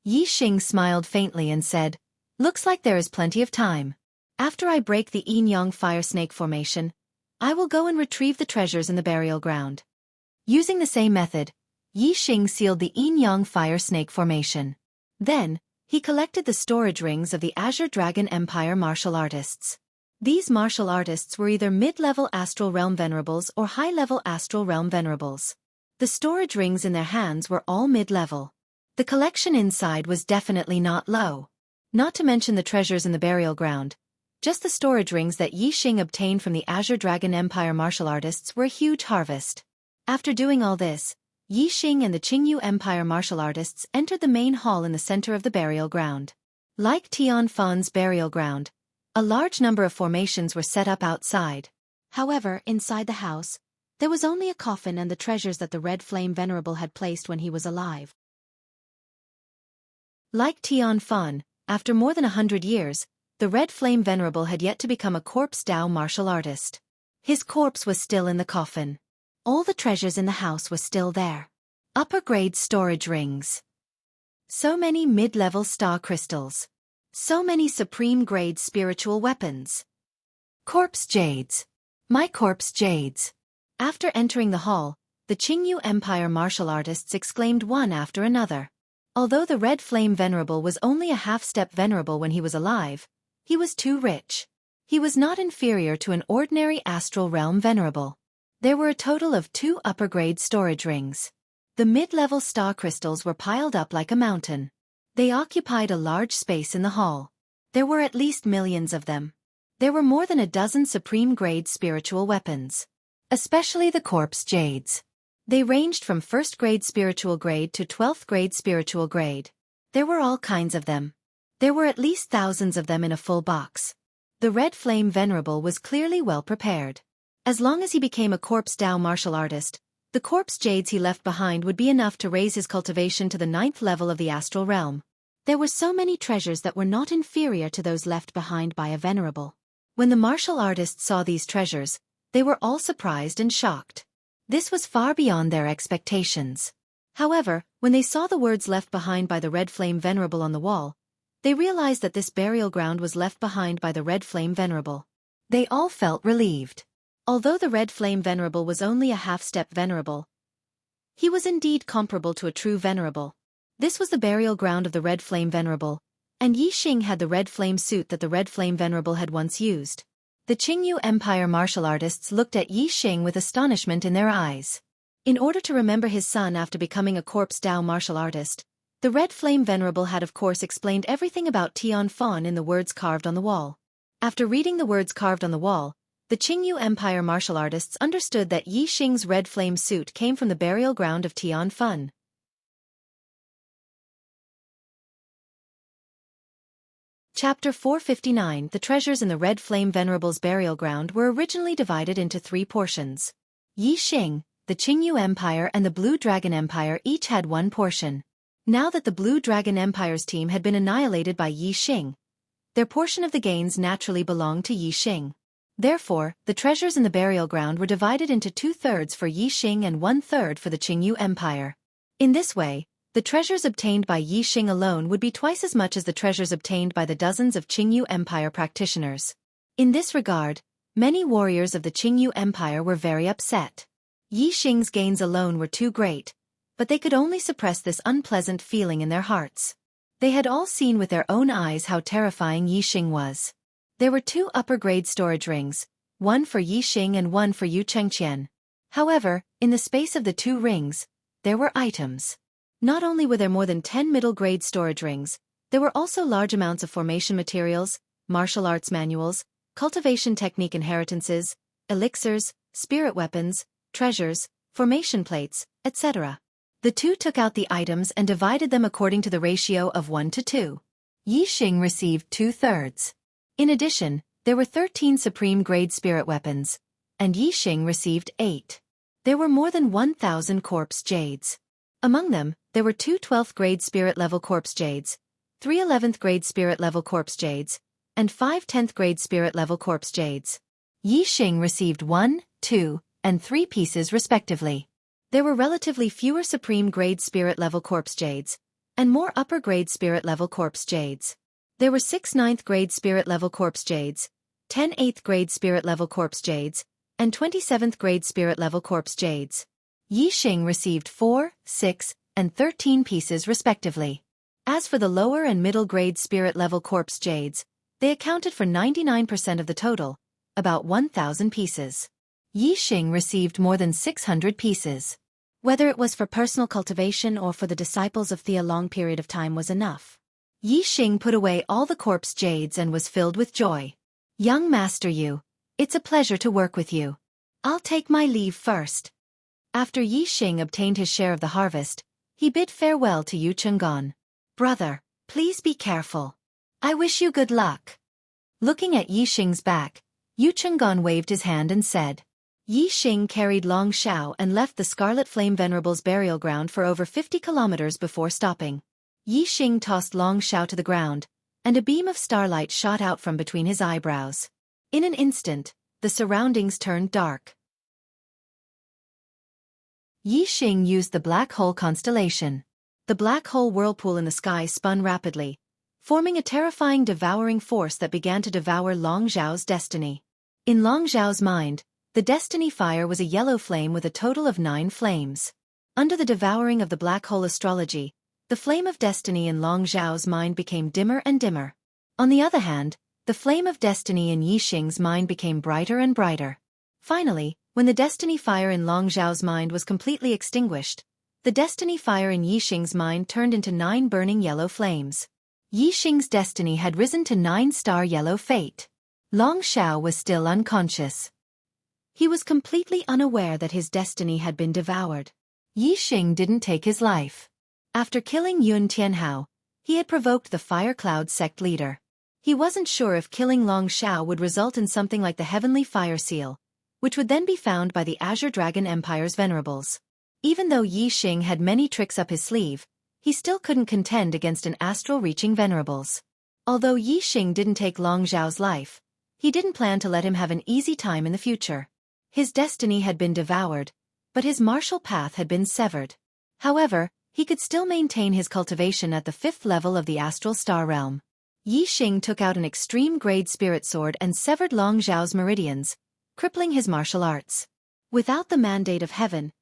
Yi Xing smiled faintly and said, "Looks like there is plenty of time. After I break the Yin-Yang Fire Snake formation, I will go and retrieve the treasures in the burial ground." Using the same method, Yi Xing sealed the Yin-Yang Fire Snake formation. Then, he collected the storage rings of the Azure Dragon Empire martial artists. These martial artists were either mid-level Astral Realm Venerables or high-level Astral Realm Venerables. The storage rings in their hands were all mid-level. The collection inside was definitely not low. Not to mention the treasures in the burial ground. Just the storage rings that Yi Xing obtained from the Azure Dragon Empire martial artists were a huge harvest. After doing all this, Yi Xing and the Qingyu Empire martial artists entered the main hall in the center of the burial ground. Like Tian Fan's burial ground, a large number of formations were set up outside. However, inside the house, there was only a coffin and the treasures that the Red Flame Venerable had placed when he was alive. Like Tian Fan, after more than 100 years, the Red Flame Venerable had yet to become a corpse Dao martial artist. His corpse was still in the coffin. All the treasures in the house were still there. Upper-grade storage rings. So many mid-level star crystals. So many supreme-grade spiritual weapons. Corpse jades. My corpse jades. After entering the hall, the Qingyu Empire martial artists exclaimed one after another. Although the Red Flame Venerable was only a half-step Venerable when he was alive, he was too rich. He was not inferior to an ordinary Astral Realm Venerable. There were a total of 2 upper-grade storage rings. The mid-level star crystals were piled up like a mountain. They occupied a large space in the hall. There were at least millions of them. There were more than a dozen supreme-grade spiritual weapons. Especially the corpse jades. They ranged from 1st grade spiritual grade to 12th grade spiritual grade. There were all kinds of them. There were at least thousands of them in a full box. The Red Flame Venerable was clearly well prepared. As long as he became a corpse Dao martial artist, the corpse jades he left behind would be enough to raise his cultivation to the 9th level of the astral realm. There were so many treasures that were not inferior to those left behind by a venerable. When the martial artists saw these treasures, they were all surprised and shocked. This was far beyond their expectations. However, when they saw the words left behind by the Red Flame Venerable on the wall, they realized that this burial ground was left behind by the Red Flame Venerable. They all felt relieved. Although the Red Flame Venerable was only a half-step venerable, he was indeed comparable to a true venerable. This was the burial ground of the Red Flame Venerable, and Yi Xing had the Red Flame suit that the Red Flame Venerable had once used. The Jianghu Empire martial artists looked at Yi Xing with astonishment in their eyes. In order to remember his son after becoming a corpse Dao martial artist, the Red Flame Venerable had of course explained everything about Tian Fan in the words carved on the wall. After reading the words carved on the wall, the Jianghu Empire martial artists understood that Yi Xing's red flame suit came from the burial ground of Tian Fan. Chapter 459. The treasures in the Red Flame Venerable's burial ground were originally divided into 3 portions. Yi Xing, the Jianghu Empire and the Blue Dragon Empire each had 1 portion. Now that the Blue Dragon Empire's team had been annihilated by Yi Xing, their portion of the gains naturally belonged to Yi Xing. Therefore, the treasures in the burial ground were divided into 2/3 for Yi Xing and 1/3 for the Jianghu Empire. In this way, the treasures obtained by Yi Xing alone would be twice as much as the treasures obtained by the dozens of Jianghu Empire practitioners. In this regard, many warriors of the Jianghu Empire were very upset. Yi Xing's gains alone were too great, but they could only suppress this unpleasant feeling in their hearts. They had all seen with their own eyes how terrifying Yi Xing was. There were 2 upper-grade storage rings, one for Yi Xing and one for Xianxia. However, in the space of the 2 rings, there were items. Not only were there more than 10 middle-grade storage rings, there were also large amounts of formation materials, martial arts manuals, cultivation technique inheritances, elixirs, spirit weapons, treasures, formation plates, etc. The 2 took out the items and divided them according to the ratio of 1 to 2. Yi Xing received 2/3. In addition, there were 13 supreme-grade spirit weapons, and Yi Xing received 8. There were more than 1,000 corpse jades. Among them, there were 2 12th-grade spirit-level corpse jades, 3 11th-grade spirit-level corpse jades, and 5 10th-grade spirit-level corpse jades. Yi Xing received 1, 2, and 3 pieces respectively. There were relatively fewer supreme-grade spirit-level corpse jades, and more upper-grade spirit-level corpse jades. There were 6 9th-grade spirit-level corpse jades, 10 8th-grade spirit-level corpse jades, and 27th-grade spirit-level corpse jades. Yi Xing received 4, 6, and 13 pieces respectively. As for the lower and middle-grade spirit-level corpse jades, they accounted for 99% of the total, about 1,000 pieces. Yi Xing received more than 600 pieces. Whether it was for personal cultivation or for the disciples of Thea, a long period of time was enough. Yi Xing put away all the corpse jades and was filled with joy. Young Master Yu, it's a pleasure to work with you. I'll take my leave first. After Yi Xing obtained his share of the harvest, he bid farewell to Yu Chenggan. Brother, please be careful. I wish you good luck. Looking at Yi Xing's back, Yu Chenggan waved his hand and said. Yi Xing carried Long Xiao and left the Scarlet Flame Venerable's burial ground for over 50 kilometers before stopping. Yi Xing tossed Long Xiao to the ground, and a beam of starlight shot out from between his eyebrows. In an instant, the surroundings turned dark. Yi Xing used the black hole constellation. The black hole whirlpool in the sky spun rapidly, forming a terrifying devouring force that began to devour Long Xiao's destiny. In Long Xiao's mind, the destiny fire was a yellow flame with a total of 9 flames. Under the devouring of the black hole astrology, the flame of destiny in Long Xiao's mind became dimmer and dimmer. On the other hand, the flame of destiny in Yi Xing's mind became brighter and brighter. Finally, When the destiny fire in Long Zhao's mind was completely extinguished, the destiny fire in Yixing's mind turned into 9 burning yellow flames. Yixing's destiny had risen to 9-star yellow fate. Long Zhao was still unconscious. He was completely unaware that his destiny had been devoured. Yixing didn't take his life. After killing Yun Tianhao, he had provoked the Fire Cloud sect leader. He wasn't sure if killing Long Zhao would result in something like the Heavenly Fire Seal, which would then be found by the Azure Dragon Empire's venerables. Even though Yixing had many tricks up his sleeve, he still couldn't contend against an astral-reaching venerables. Although Yixing didn't take Long Zhao's life, he didn't plan to let him have an easy time in the future. His destiny had been devoured, but his martial path had been severed. However, he could still maintain his cultivation at the 5th level of the Astral Star Realm. Yixing took out an extreme-grade spirit sword and severed Long Zhao's meridians, crippling his martial arts. Without the mandate of heaven,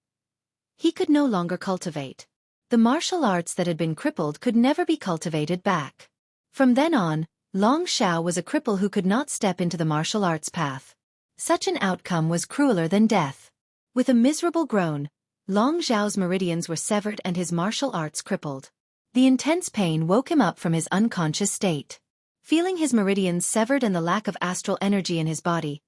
he could no longer cultivate. The martial arts that had been crippled could never be cultivated back. From then on, Long Zhao was a cripple who could not step into the martial arts path. Such an outcome was crueler than death. With a miserable groan, Long Zhao's meridians were severed and his martial arts crippled. The intense pain woke him up from his unconscious state. Feeling his meridians severed and the lack of astral energy in his body,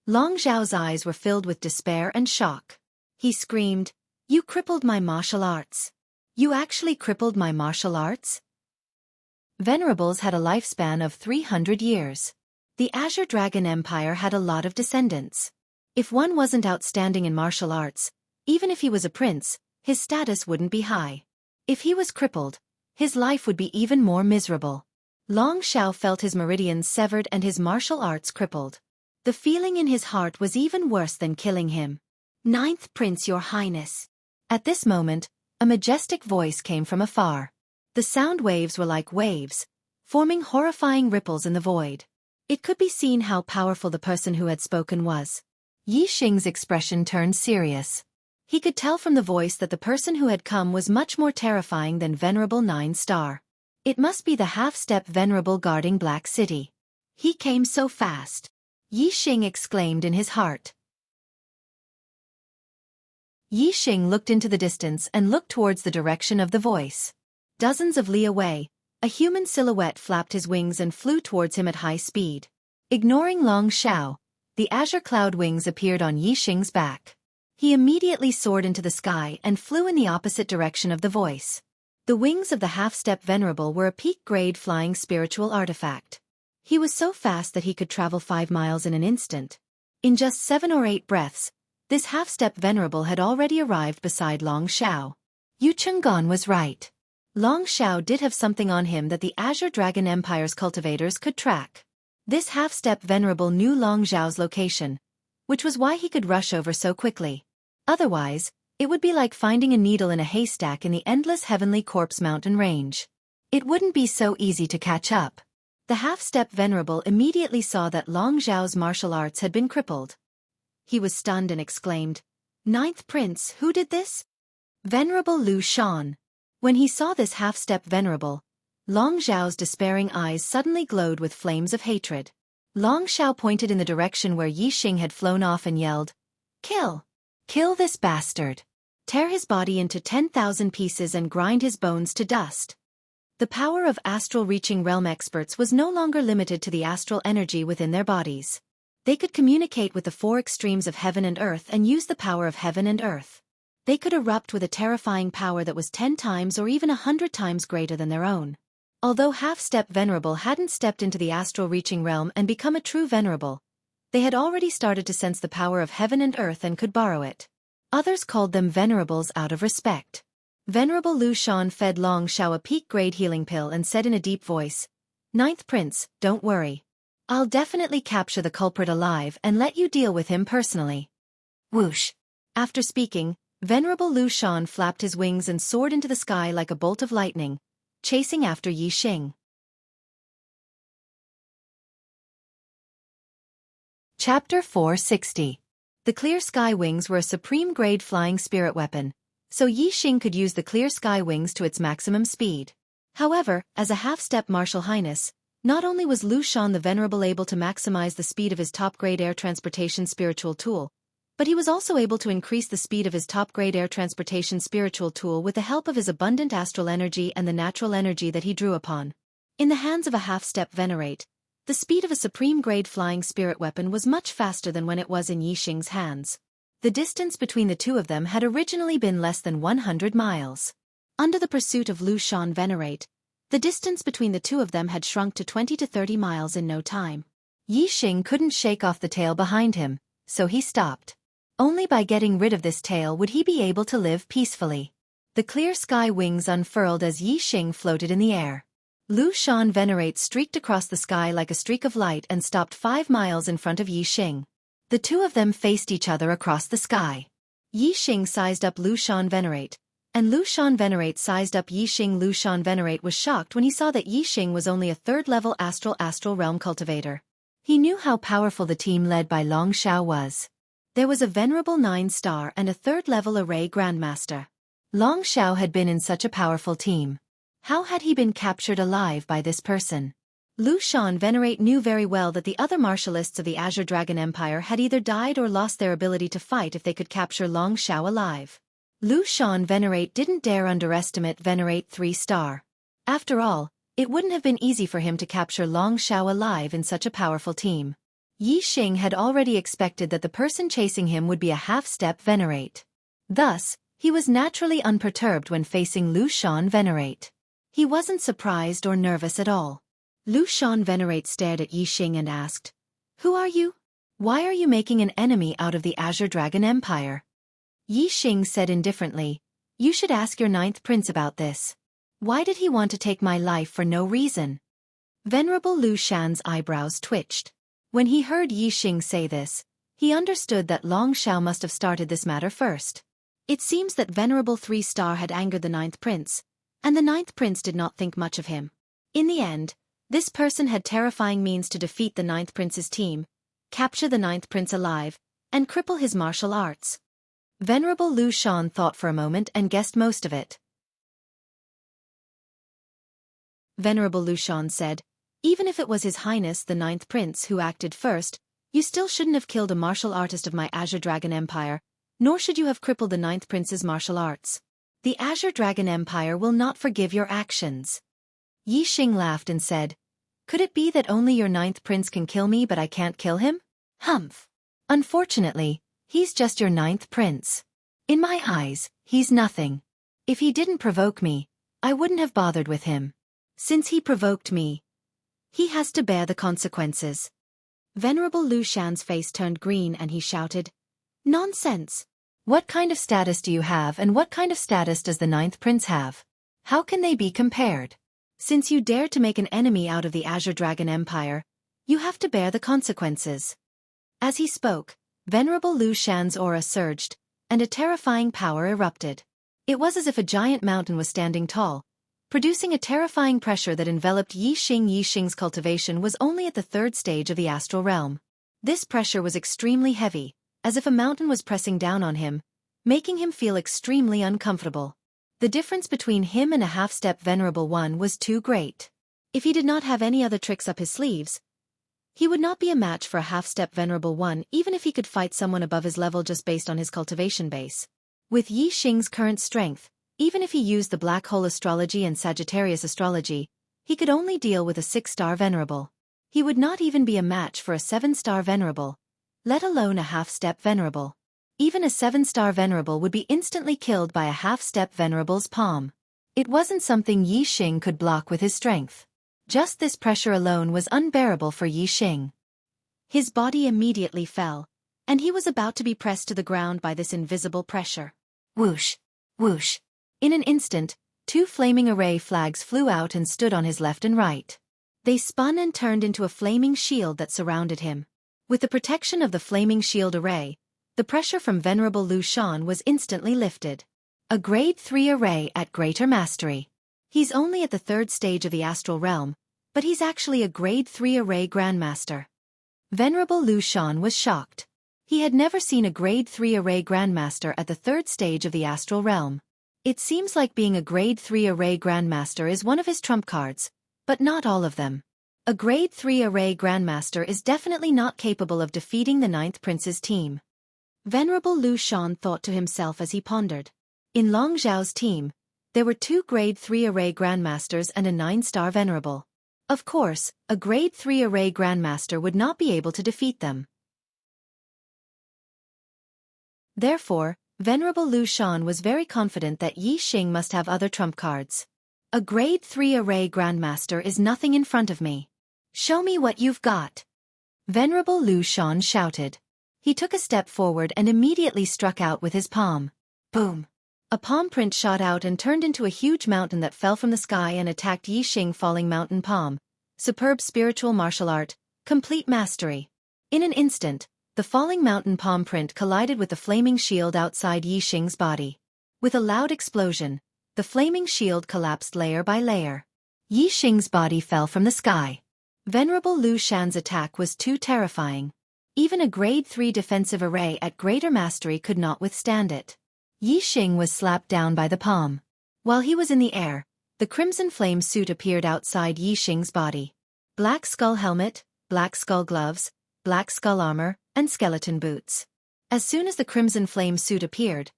Long Zhao's eyes were filled with despair and shock. He screamed, "You crippled my martial arts! You actually crippled my martial arts?" Venerables had a lifespan of 300 years. The Azure Dragon Empire had a lot of descendants. If one wasn't outstanding in martial arts, even if he was a prince, his status wouldn't be high. If he was crippled, his life would be even more miserable. Long Zhao felt his meridians severed and his martial arts crippled. The feeling in his heart was even worse than killing him. "Ninth Prince, Your Highness." At this moment, a majestic voice came from afar. The sound waves were like waves, forming horrifying ripples in the void. It could be seen how powerful the person who had spoken was. Yixing's expression turned serious. He could tell from the voice that the person who had come was much more terrifying than Venerable 9-star. It must be the half-step Venerable guarding Black City. He came so fast. Yixing exclaimed in his heart. Yixing looked into the distance and looked towards the direction of the voice. Dozens of li away, a human silhouette flapped his wings and flew towards him at high speed. Ignoring Long Zhao, the azure cloud wings appeared on Yixing's back. He immediately soared into the sky and flew in the opposite direction of the voice. The wings of the half-step Venerable were a peak-grade flying spiritual artifact. He was so fast that he could travel 5 miles in an instant. In just 7 or 8 breaths, this half-step Venerable had already arrived beside Long Zhao. Yu Chenggan was right. Long Zhao did have something on him that the Azure Dragon Empire's cultivators could track. This half-step Venerable knew Long Zhao's location, which was why he could rush over so quickly. Otherwise, it would be like finding a needle in a haystack in the endless Heavenly Corpse mountain range. It wouldn't be so easy to catch up. The half-step Venerable immediately saw that Long Zhao's martial arts had been crippled. He was stunned and exclaimed, "Ninth Prince, who did this?" "Venerable Lu Shan." When he saw this half-step Venerable, Long Zhao's despairing eyes suddenly glowed with flames of hatred. Long Zhao pointed in the direction where Yixing had flown off and yelled, "Kill! Kill this bastard! Tear his body into 10,000 pieces and grind his bones to dust." The power of astral-reaching realm experts was no longer limited to the astral energy within their bodies. They could communicate with the 4 extremes of heaven and earth and use the power of heaven and earth. They could erupt with a terrifying power that was 10 times or even 100 times greater than their own. Although half-step Venerable hadn't stepped into the astral-reaching realm and become a true Venerable, they had already started to sense the power of heaven and earth and could borrow it. Others called them Venerables out of respect. Venerable Lu Shan fed Long Zhao a peak-grade healing pill and said in a deep voice, "Ninth Prince, don't worry. I'll definitely capture the culprit alive and let you deal with him personally." Whoosh! After speaking, Venerable Lu Shan flapped his wings and soared into the sky like a bolt of lightning, chasing after Yixing. Chapter 460. The clear sky wings were a supreme-grade flying spirit weapon, so Yixing could use the clear sky wings to its maximum speed. However, as a half-step martial highness, not only was Lu Shan the Venerable able to maximize the speed of his top-grade air transportation spiritual tool, But he was also able to increase the speed of his top-grade air transportation spiritual tool with the help of his abundant astral energy and the natural energy that he drew upon. In the hands of a half-step venerate, the speed of a supreme-grade flying spirit weapon was much faster than when it was in Yixing's hands. The distance between the two of them had originally been less than 100 miles. Under the pursuit of Lu Shan venerate, the distance between the two of them had shrunk to 20 to 30 miles in no time. Yixing couldn't shake off the tail behind him, so he stopped. Only by getting rid of this tail would he be able to live peacefully. The clear sky wings unfurled as Yixing floated in the air. Lu Shan venerate streaked across the sky like a streak of light and stopped 5 miles in front of Yixing. The two of them faced each other across the sky. Yixing sized up Lu Shan venerate, and Lu Shan venerate sized up Yixing. Lu Shan venerate was shocked when he saw that Yixing was only a third-level astral realm cultivator. He knew how powerful the team led by Long Xiao was. There was a venerable 9-star and a third-level array grandmaster. Long Xiao had been in such a powerful team. How had he been captured alive by this person? Lu Shan venerate knew very well that the other martialists of the Azure Dragon Empire had either died or lost their ability to fight if they could capture Long Xiao alive. Lu Shan venerate didn't dare underestimate venerate 3-star. After all, it wouldn't have been easy for him to capture Long Xiao alive in such a powerful team. Yixing had already expected that the person chasing him would be a half-step venerate. Thus, he was naturally unperturbed when facing Lu Shan venerate. He wasn't surprised or nervous at all. Lu Shan venerate stared at Yixing and asked, "Who are you? Why are you making an enemy out of the Azure Dragon Empire?" Yixing said indifferently, "You should ask your 9th prince about this. Why did he want to take my life for no reason?" Venerable Lu Shan's eyebrows twitched. When he heard Yixing say this, he understood that Long Xiao must have started this matter first. It seems that Venerable 3-star had angered the 9th prince, and the 9th prince did not think much of him. In the end, this person had terrifying means to defeat the 9th prince's team, capture the 9th prince alive, and cripple his martial arts. Venerable Lu Shan thought for a moment and guessed most of it. Venerable Lu Shan said, "Even if it was His Highness the 9th Prince who acted first, you still shouldn't have killed a martial artist of my Azure Dragon Empire, nor should you have crippled the 9th Prince's martial arts. The Azure Dragon Empire will not forgive your actions." Yixing laughed and said, "Could it be that only your 9th Prince can kill me but I can't kill him? Humph. Unfortunately, he's just your 9th Prince. In my eyes, he's nothing. If he didn't provoke me, I wouldn't have bothered with him. Since he provoked me, he has to bear the consequences." Venerable Lu Shan's face turned green and he shouted, "Nonsense! What kind of status do you have and what kind of status does the 9th Prince have? How can they be compared? Since you dared to make an enemy out of the Azure Dragon Empire, you have to bear the consequences." As he spoke, Venerable Lu Shan's aura surged, and a terrifying power erupted. It was as if a giant mountain was standing tall, producing a terrifying pressure that enveloped Yixing. Yixing's cultivation was only at the 3rd stage of the astral realm. This pressure was extremely heavy, as if a mountain was pressing down on him, making him feel extremely uncomfortable. The difference between him and a half-step Venerable One was too great. If he did not have any other tricks up his sleeves, he would not be a match for a half-step Venerable One even if he could fight someone above his level just based on his cultivation base. With Yixing's current strength, even if he used the Black Hole Astrology and Sagittarius Astrology, he could only deal with a 6-star Venerable. He would not even be a match for a 7-star Venerable, let alone a half-step Venerable. Even a 7-star Venerable would be instantly killed by a half-step Venerable's palm. It wasn't something Yixing could block with his strength. Just this pressure alone was unbearable for Yixing. His body immediately fell, and he was about to be pressed to the ground by this invisible pressure. Whoosh! Whoosh! In an instant, 2 flaming array flags flew out and stood on his left and right. They spun and turned into a flaming shield that surrounded him. With the protection of the flaming shield array, the pressure from Venerable Lu Shan was instantly lifted. A grade 3 array at greater mastery. He's only at the 3rd stage of the astral realm, but he's actually a grade 3 array grandmaster. Venerable Lu Shan was shocked. He had never seen a grade 3 array grandmaster at the 3rd stage of the astral realm. It seems like being a grade 3 array grandmaster is one of his trump cards, but not all of them. A grade 3 array grandmaster is definitely not capable of defeating the 9th Prince's team. Venerable Lu Shan thought to himself as he pondered. In Long Zhao's team, there were 2 Grade 3 Array Grandmasters and a 9-star Venerable. Of course, a Grade 3 Array Grandmaster would not be able to defeat them. Therefore, Venerable Lu Shan was very confident that Yi Xing must have other trump cards. A Grade 3 Array Grandmaster is nothing in front of me. Show me what you've got. Venerable Lu Shan shouted. He took a step forward and immediately struck out with his palm. Boom! A palm print shot out and turned into a huge mountain that fell from the sky and attacked Yi Xing. Falling mountain palm. Superb spiritual martial art, complete mastery. In an instant, the falling mountain palm print collided with the flaming shield outside Yi Xing's body. With a loud explosion, the flaming shield collapsed layer by layer. Yi Xing's body fell from the sky. Venerable Lu Shan's attack was too terrifying. Even a Grade 3 defensive array at greater mastery could not withstand it. Yi Xing was slapped down by the palm. While he was in the air, the crimson flame suit appeared outside Yi Xing's body. Black skull helmet, black skull gloves, black skull armor, and skeleton boots. As soon as the crimson flame suit appeared,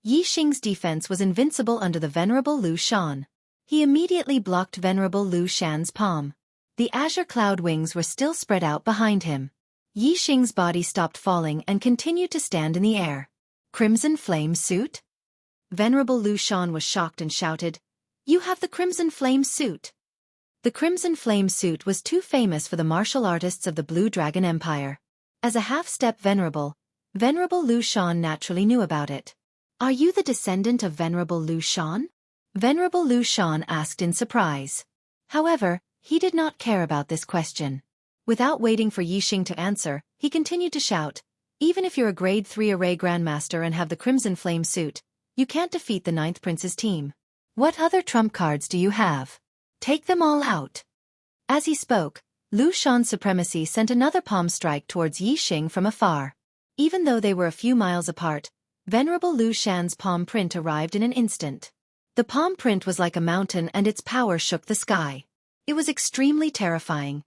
Yi Xing's defense was invincible under the Venerable Lu Shan. He immediately blocked Venerable Lu Shan's palm. The azure cloud wings were still spread out behind him. Yi Xing's body stopped falling and continued to stand in the air. Crimson flame suit? Venerable Lu Shan was shocked and shouted, "You have the crimson flame suit!" The crimson flame suit was too famous for the martial artists of the Blue Dragon Empire. As a half-step Venerable Lu Shan naturally knew about it. "Are you the descendant of Venerable Lu Shan?" Venerable Lu Shan asked in surprise. However, he did not care about this question. Without waiting for Yi Xing to answer, he continued to shout, "Even if you're a Grade 3 Array Grandmaster and have the Crimson Flame suit, you can't defeat the 9th Prince's team. What other trump cards do you have? Take them all out." As he spoke, Lu Shan's supremacy sent another palm strike towards Yi Xing from afar. Even though they were a few miles apart, Venerable Lu Shan's palm print arrived in an instant. The palm print was like a mountain and its power shook the sky. It was extremely terrifying.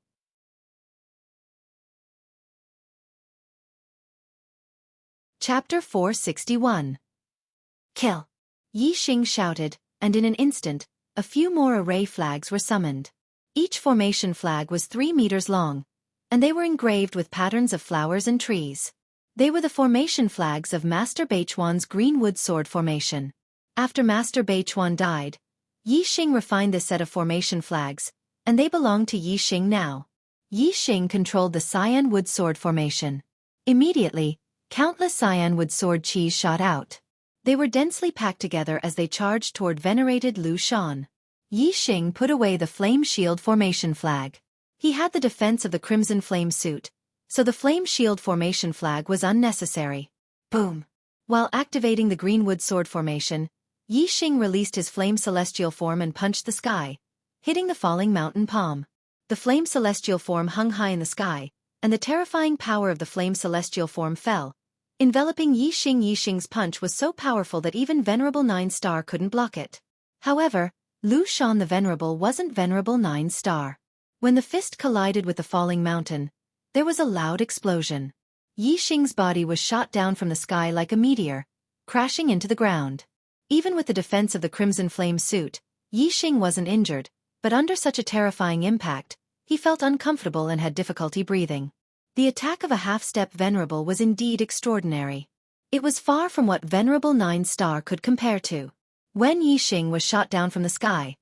Chapter 461. Kill! Yi Xing shouted, and in an instant, a few more array flags were summoned. Each formation flag was 3 meters long, and they were engraved with patterns of flowers and trees. They were the formation flags of Master Beichuan's Greenwood Sword Formation. After Master Beichuan died, Yi Xing refined this set of formation flags, and they belonged to Yi Xing now. Yi Xing controlled the Cyan Wood Sword Formation. Immediately, countless cyan wood sword qis shot out. They were densely packed together as they charged toward venerated Lu Shan. Yi Xing put away the Flame Shield Formation flag. He had the defense of the Crimson Flame suit, so the Flame Shield Formation flag was unnecessary. Boom! While activating the Greenwood Sword Formation, Yi Xing released his Flame Celestial form and punched the sky, hitting the falling mountain palm. The Flame Celestial form hung high in the sky, and the terrifying power of the Flame Celestial form fell, enveloping Yi Xing. Yi Xing's punch was so powerful that even Venerable 9-star couldn't block it. However, Lu Shan the Venerable wasn't Venerable 9-star. When the fist collided with the falling mountain, there was a loud explosion. Yi Xing's body was shot down from the sky like a meteor, crashing into the ground. Even with the defense of the Crimson Flame suit, Yi Xing wasn't injured, but under such a terrifying impact, he felt uncomfortable and had difficulty breathing. The attack of a half-step Venerable was indeed extraordinary. It was far from what Venerable 9-star could compare to. When Yi Xing was shot down from the sky,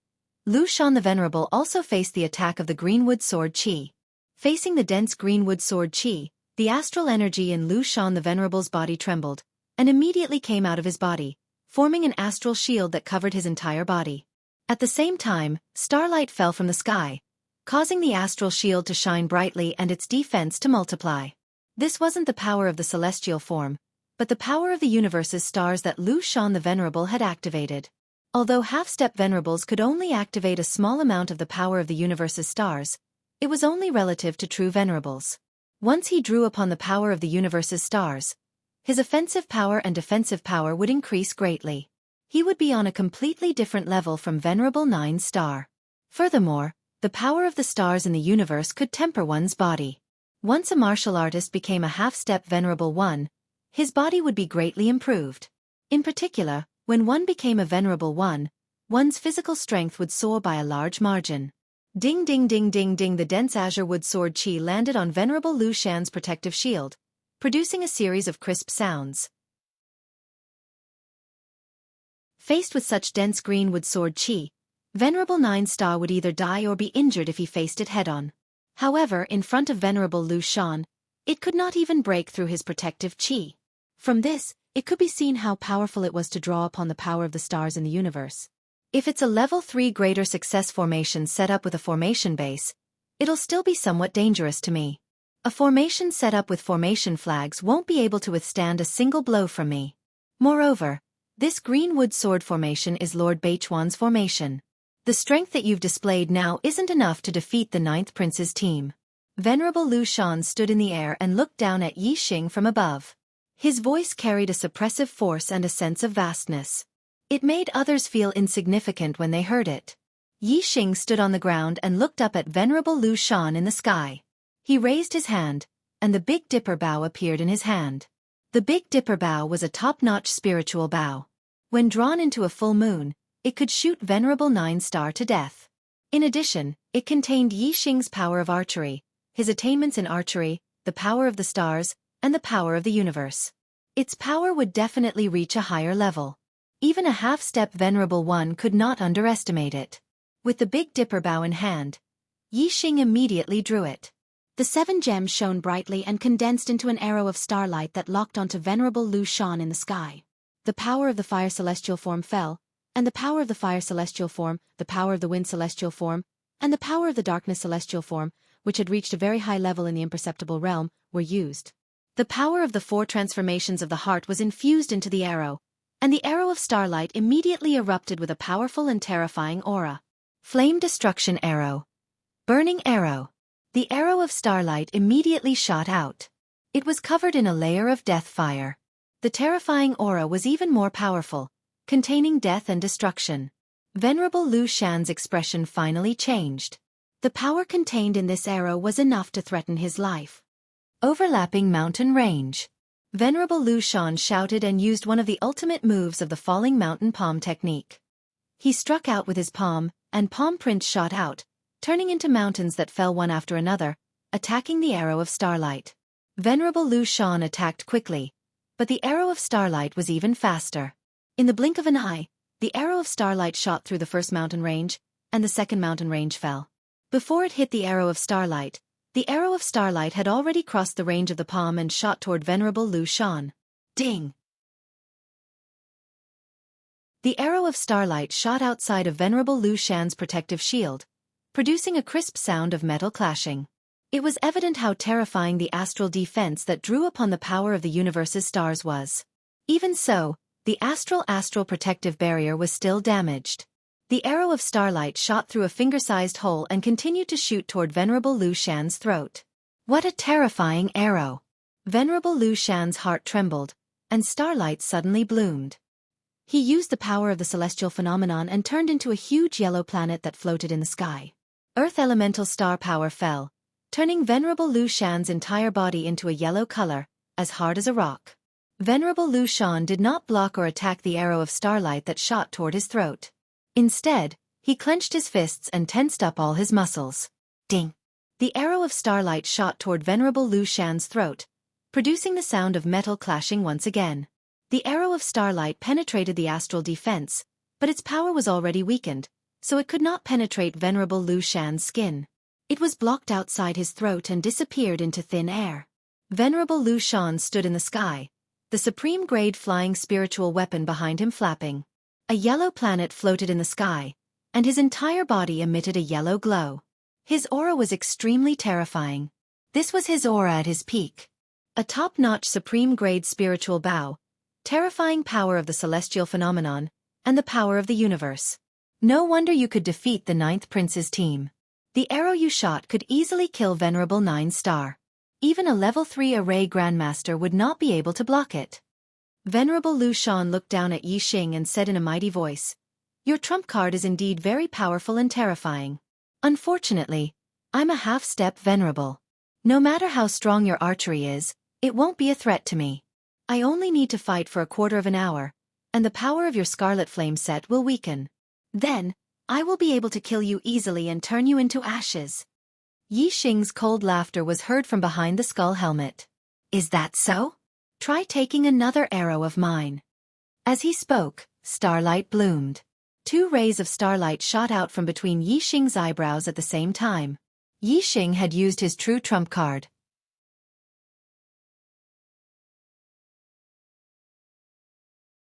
Lu Shan the Venerable also faced the attack of the Greenwood Sword Qi. Facing the dense Greenwood Sword Qi, the astral energy in Lu Shan the Venerable's body trembled, and immediately came out of his body, forming an astral shield that covered his entire body. At the same time, starlight fell from the sky, causing the astral shield to shine brightly and its defense to multiply. This wasn't the power of the celestial form, but the power of the universe's stars that Lu Shan the Venerable had activated. Although half-step Venerables could only activate a small amount of the power of the universe's stars, it was only relative to true Venerables. Once he drew upon the power of the universe's stars, his offensive power and defensive power would increase greatly. He would be on a completely different level from Venerable 9-star. Furthermore, the power of the stars in the universe could temper one's body. Once a martial artist became a half-step Venerable 1, his body would be greatly improved. In particular, when one became a venerable one, one's physical strength would soar by a large margin. Ding ding ding ding ding, the dense azure wood sword qi landed on Venerable Lu Shan's protective shield, producing a series of crisp sounds. Faced with such dense green wood sword qi, Venerable 9-star would either die or be injured if he faced it head-on. However, in front of Venerable Lu Shan, it could not even break through his protective qi. From this, it could be seen how powerful it was to draw upon the power of the stars in the universe. If it's a level 3 greater success formation set up with a formation base, it'll still be somewhat dangerous to me. A formation set up with formation flags won't be able to withstand a single blow from me. Moreover, this green wood sword formation is Lord Beichuan's formation. The strength that you've displayed now isn't enough to defeat the 9th Prince's team. Venerable Lu Shan stood in the air and looked down at Yi Xing from above. His voice carried a suppressive force and a sense of vastness. It made others feel insignificant when they heard it. Yi Xing stood on the ground and looked up at Venerable Lu Shan in the sky. He raised his hand, and the Big Dipper bow appeared in his hand. The Big Dipper bow was a top-notch spiritual bow. When drawn into a full moon, it could shoot Venerable 9-star to death. In addition, it contained Yi Xing's power of archery, his attainments in archery, the power of the stars, and the power of the universe. Its power would definitely reach a higher level. Even a half-step Venerable One could not underestimate it. With the Big Dipper bow in hand, Yi Xing immediately drew it. The 7 gems shone brightly and condensed into an arrow of starlight that locked onto Venerable Lu Shan in the sky. The power of the fire celestial form fell, and the power of the fire celestial form, the power of the wind celestial form, and the power of the darkness celestial form, which had reached a very high level in the imperceptible realm, were used. The power of the 4 transformations of the heart was infused into the arrow, and the arrow of starlight immediately erupted with a powerful and terrifying aura. Flame Destruction Arrow. Burning Arrow. The arrow of starlight immediately shot out. It was covered in a layer of death fire. The terrifying aura was even more powerful, containing death and destruction. Venerable Lu Shan's expression finally changed. The power contained in this arrow was enough to threaten his life. Overlapping Mountain Range. Venerable Lu Shan shouted and used one of the ultimate moves of the falling mountain palm technique. He struck out with his palm, and palm prints shot out, turning into mountains that fell one after another, attacking the arrow of starlight. Venerable Lu Shan attacked quickly, but the arrow of starlight was even faster. In the blink of an eye, the arrow of starlight shot through the first mountain range, and the second mountain range fell. Before it hit the arrow of starlight, the arrow of starlight had already crossed the range of the palm and shot toward Venerable Lu Shan. Ding! The arrow of starlight shot outside of Venerable Lu Shan's protective shield, producing a crisp sound of metal clashing. It was evident how terrifying the astral defense that drew upon the power of the universe's stars was. Even so, the astral protective barrier was still damaged. The arrow of starlight shot through a finger-sized hole and continued to shoot toward Venerable Lu Shan's throat. What a terrifying arrow! Venerable Lu Shan's heart trembled, and starlight suddenly bloomed. He used the power of the celestial phenomenon and turned into a huge yellow planet that floated in the sky. Earth elemental star power fell, turning Venerable Lu Shan's entire body into a yellow color, as hard as a rock. Venerable Lu Shan did not block or attack the arrow of starlight that shot toward his throat. Instead, he clenched his fists and tensed up all his muscles. Ding! The arrow of starlight shot toward Venerable Lu Shan's throat, producing the sound of metal clashing once again. The arrow of starlight penetrated the astral defense, but its power was already weakened, so it could not penetrate Venerable Lu Shan's skin. It was blocked outside his throat and disappeared into thin air. Venerable Lu Shan stood in the sky, the supreme-grade flying spiritual weapon behind him flapping. A yellow planet floated in the sky, and his entire body emitted a yellow glow. His aura was extremely terrifying. This was his aura at his peak. A top-notch supreme-grade spiritual bow, terrifying power of the celestial phenomenon, and the power of the universe. No wonder you could defeat the 9th Prince's team. The arrow you shot could easily kill Venerable 9-star. Even a level 3 array grandmaster would not be able to block it. Venerable Lu Shan looked down at Yi Xing and said in a mighty voice, "Your trump card is indeed very powerful and terrifying. Unfortunately, I'm a half-step venerable. No matter how strong your archery is, it won't be a threat to me. I only need to fight for a quarter of an hour, and the power of your scarlet flame set will weaken. Then, I will be able to kill you easily and turn you into ashes. Yi Xing's cold laughter was heard from behind the skull helmet. Is that so? Try taking another arrow of mine. As he spoke, starlight bloomed. 2 rays of starlight shot out from between Yi Xing's eyebrows at the same time. Yi Xing had used his true trump card.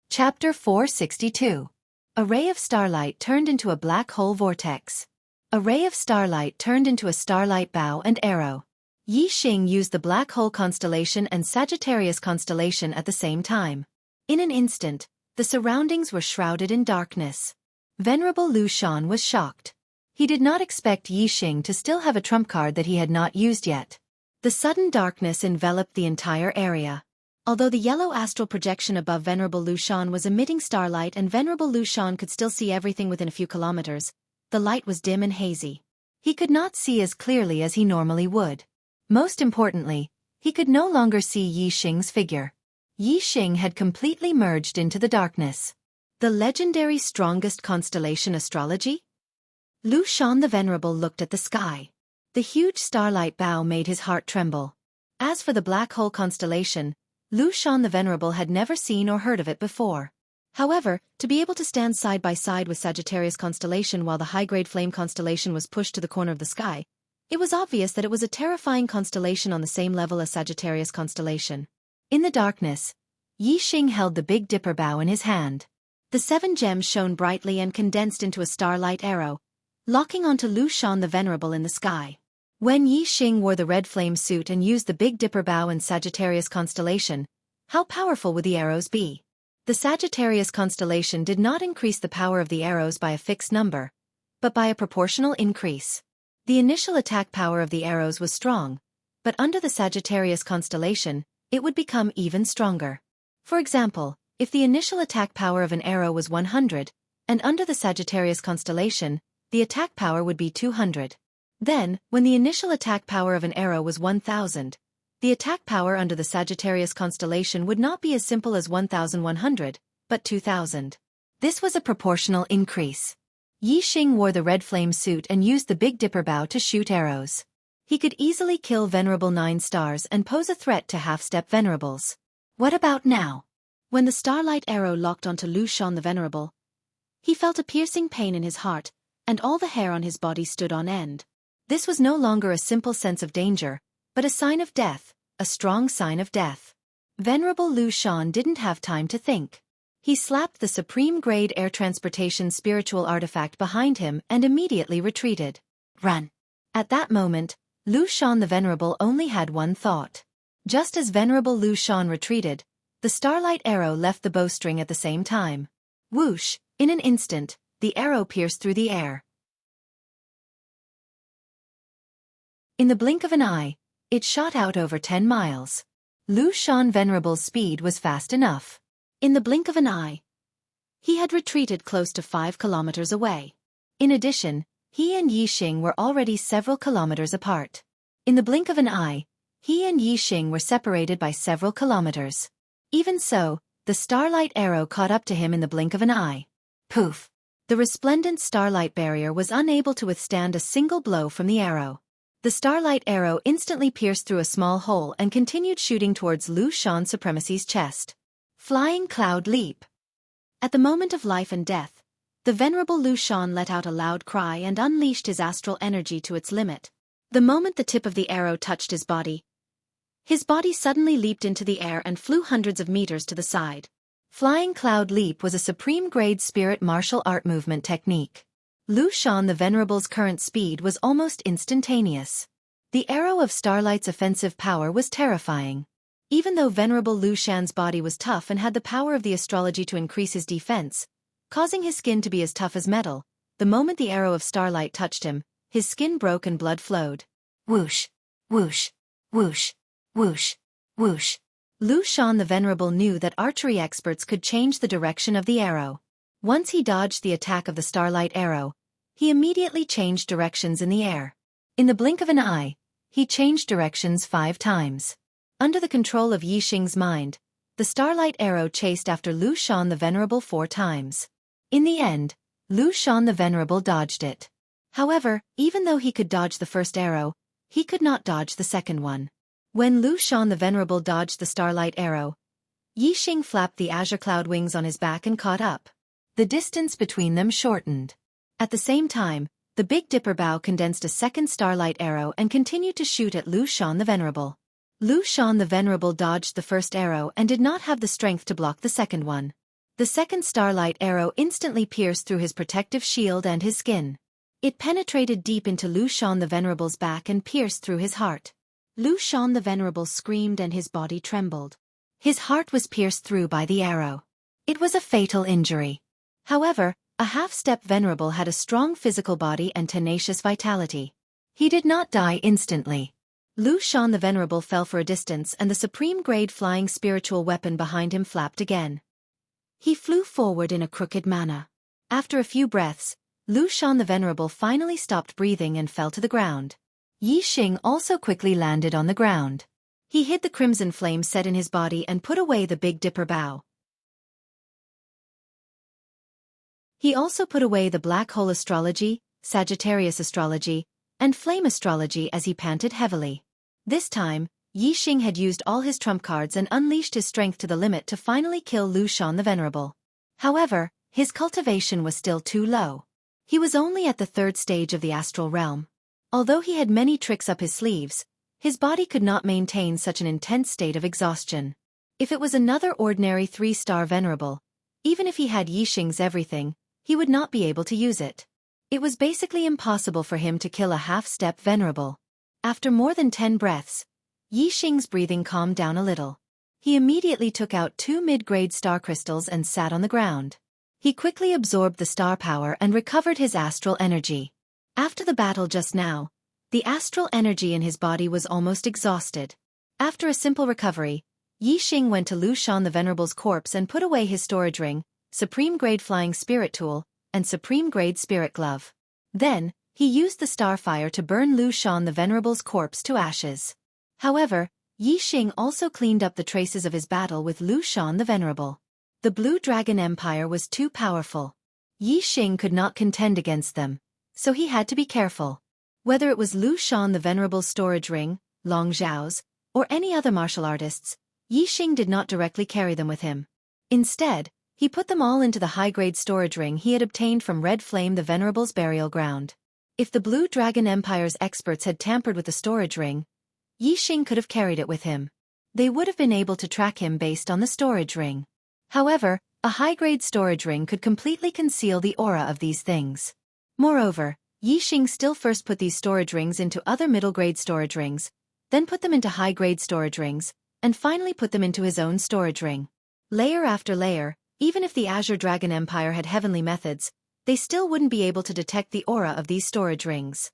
Chapter 462. A ray of starlight turned into a black hole vortex. A ray of starlight turned into a starlight bow and arrow. Yi Xing used the black hole constellation and Sagittarius constellation at the same time. In an instant, the surroundings were shrouded in darkness. Venerable Lu Shan was shocked. He did not expect Yi Xing to still have a trump card that he had not used yet. The sudden darkness enveloped the entire area. Although the yellow astral projection above Venerable Lu Shan was emitting starlight and Venerable Lu Shan could still see everything within a few kilometers, the light was dim and hazy. He could not see as clearly as he normally would. Most importantly, he could no longer see Yi Xing's figure. Yi Xing had completely merged into the darkness. The legendary strongest constellation astrology? Lu Shan the Venerable looked at the sky. The huge starlight bow made his heart tremble. As for the black hole constellation, Lu Shan the Venerable had never seen or heard of it before. However, to be able to stand side by side with Sagittarius constellation while the high-grade flame constellation was pushed to the corner of the sky, it was obvious that it was a terrifying constellation on the same level as Sagittarius constellation. In the darkness, Yi Xing held the Big Dipper bow in his hand. The 7 gems shone brightly and condensed into a starlight arrow, locking onto Lu Shan the Venerable in the sky. When Yi Xing wore the red flame suit and used the Big Dipper bow and Sagittarius constellation, how powerful would the arrows be? The Sagittarius constellation did not increase the power of the arrows by a fixed number, but by a proportional increase. The initial attack power of the arrows was strong, but under the Sagittarius constellation, it would become even stronger. For example, if the initial attack power of an arrow was 100, and under the Sagittarius constellation, the attack power would be 200. Then, when the initial attack power of an arrow was 1000, the attack power under the Sagittarius constellation would not be as simple as 1100, but 2000. This was a proportional increase. Yi Xing wore the red flame suit and used the Big Dipper bow to shoot arrows. He could easily kill Venerable 9 stars and pose a threat to half-step Venerables. What about now? When the starlight arrow locked onto Lu Shan the Venerable, he felt a piercing pain in his heart, and all the hair on his body stood on end. This was no longer a simple sense of danger, but a sign of death, a strong sign of death. Venerable Lu Shan didn't have time to think. He slapped the supreme-grade air transportation spiritual artifact behind him and immediately retreated. Run! At that moment, Lu Shan the Venerable only had one thought. Just as Venerable Lu Shan retreated, the starlight arrow left the bowstring at the same time. Whoosh! In an instant, the arrow pierced through the air. In the blink of an eye, it shot out over 10 miles. Lu Shan Venerable's speed was fast enough. In the blink of an eye, he had retreated close to 5 kilometers away. In addition, he and Yi Xing were already several kilometers apart. In the blink of an eye, he and Yi Xing were separated by several kilometers. Even so, the starlight arrow caught up to him in the blink of an eye. Poof! The resplendent starlight barrier was unable to withstand a single blow from the arrow. The starlight arrow instantly pierced through a small hole and continued shooting towards Lu Shan Supremacy's chest. Flying Cloud Leap. At the moment of life and death, the Venerable Lu Shan let out a loud cry and unleashed his astral energy to its limit. The moment the tip of the arrow touched his body suddenly leaped into the air and flew hundreds of meters to the side. Flying Cloud Leap was a supreme-grade spirit martial art movement technique. Lu Shan the Venerable's current speed was almost instantaneous. The arrow of Starlight's offensive power was terrifying. Even though Venerable Lu Shan's body was tough and had the power of the astrology to increase his defense, causing his skin to be as tough as metal, the moment the arrow of Starlight touched him, his skin broke and blood flowed. Whoosh! Whoosh! Whoosh! Whoosh! Whoosh! Lu Shan the Venerable knew that archery experts could change the direction of the arrow. Once he dodged the attack of the starlight arrow, he immediately changed directions in the air. In the blink of an eye, he changed directions 5 times. Under the control of Yi Xing's mind, the the starlight arrow chased after Lu Shan the Venerable 4 times. In the end, Lu Shan the Venerable dodged it. However, even though he could dodge the first arrow, he could not dodge the second one. When Lu Shan the Venerable dodged the starlight arrow, Yixing flapped the azure cloud wings on his back and caught up. The distance between them shortened. At the same time, the Big Dipper bow condensed a second starlight arrow and continued to shoot at Lu Shan the Venerable. Lu Shan the Venerable dodged the first arrow and did not have the strength to block the second one. The second starlight arrow instantly pierced through his protective shield and his skin. It penetrated deep into Lu Shan the Venerable's back and pierced through his heart. Lu Shan the Venerable screamed and his body trembled. His heart was pierced through by the arrow. It was a fatal injury. However, a half-step Venerable had a strong physical body and tenacious vitality. He did not die instantly. Lu Shan the Venerable fell for a distance and the supreme-grade flying spiritual weapon behind him flapped again. He flew forward in a crooked manner. After a few breaths, Lu Shan the Venerable finally stopped breathing and fell to the ground. Yixing also quickly landed on the ground. He hid the crimson flame set in his body and put away the Big Dipper bow. He also put away the black hole astrology, Sagittarius astrology, and flame astrology as he panted heavily. This time, Yixing had used all his trump cards and unleashed his strength to the limit to finally kill Lu Shan the Venerable. However, his cultivation was still too low. He was only at the 3rd stage of the astral realm. Although he had many tricks up his sleeves, his body could not maintain such an intense state of exhaustion. If it was another ordinary 3-star Venerable, even if he had Yixing's everything, he would not be able to use it. It was basically impossible for him to kill a half-step Venerable. After more than 10 breaths, Yixing's breathing calmed down a little. He immediately took out 2 mid-grade star crystals and sat on the ground. He quickly absorbed the star power and recovered his astral energy. After the battle just now, the astral energy in his body was almost exhausted. After a simple recovery, Yixing went to Lu Shan the Venerable's corpse and put away his storage ring, supreme-grade flying spirit tool, and supreme-grade spirit glove. Then, he used the starfire to burn Lu Shan the Venerable's corpse to ashes. However, Yixing also cleaned up the traces of his battle with Lu Shan the Venerable. The Blue Dragon Empire was too powerful. Yixing could not contend against them, so he had to be careful. Whether it was Lu Shan the Venerable's storage ring, Long Zhao's, or any other martial artists, Yixing did not directly carry them with him. Instead, he put them all into the high-grade storage ring he had obtained from Red Flame the Venerable's burial ground. If the Blue Dragon Empire's experts had tampered with the storage ring, Yixing could have carried it with him. They would have been able to track him based on the storage ring. However, a high-grade storage ring could completely conceal the aura of these things. Moreover, Yixing still first put these storage rings into other middle-grade storage rings, then put them into high-grade storage rings, and finally put them into his own storage ring. Layer after layer, even if the Azure Dragon Empire had heavenly methods, they still wouldn't be able to detect the aura of these storage rings.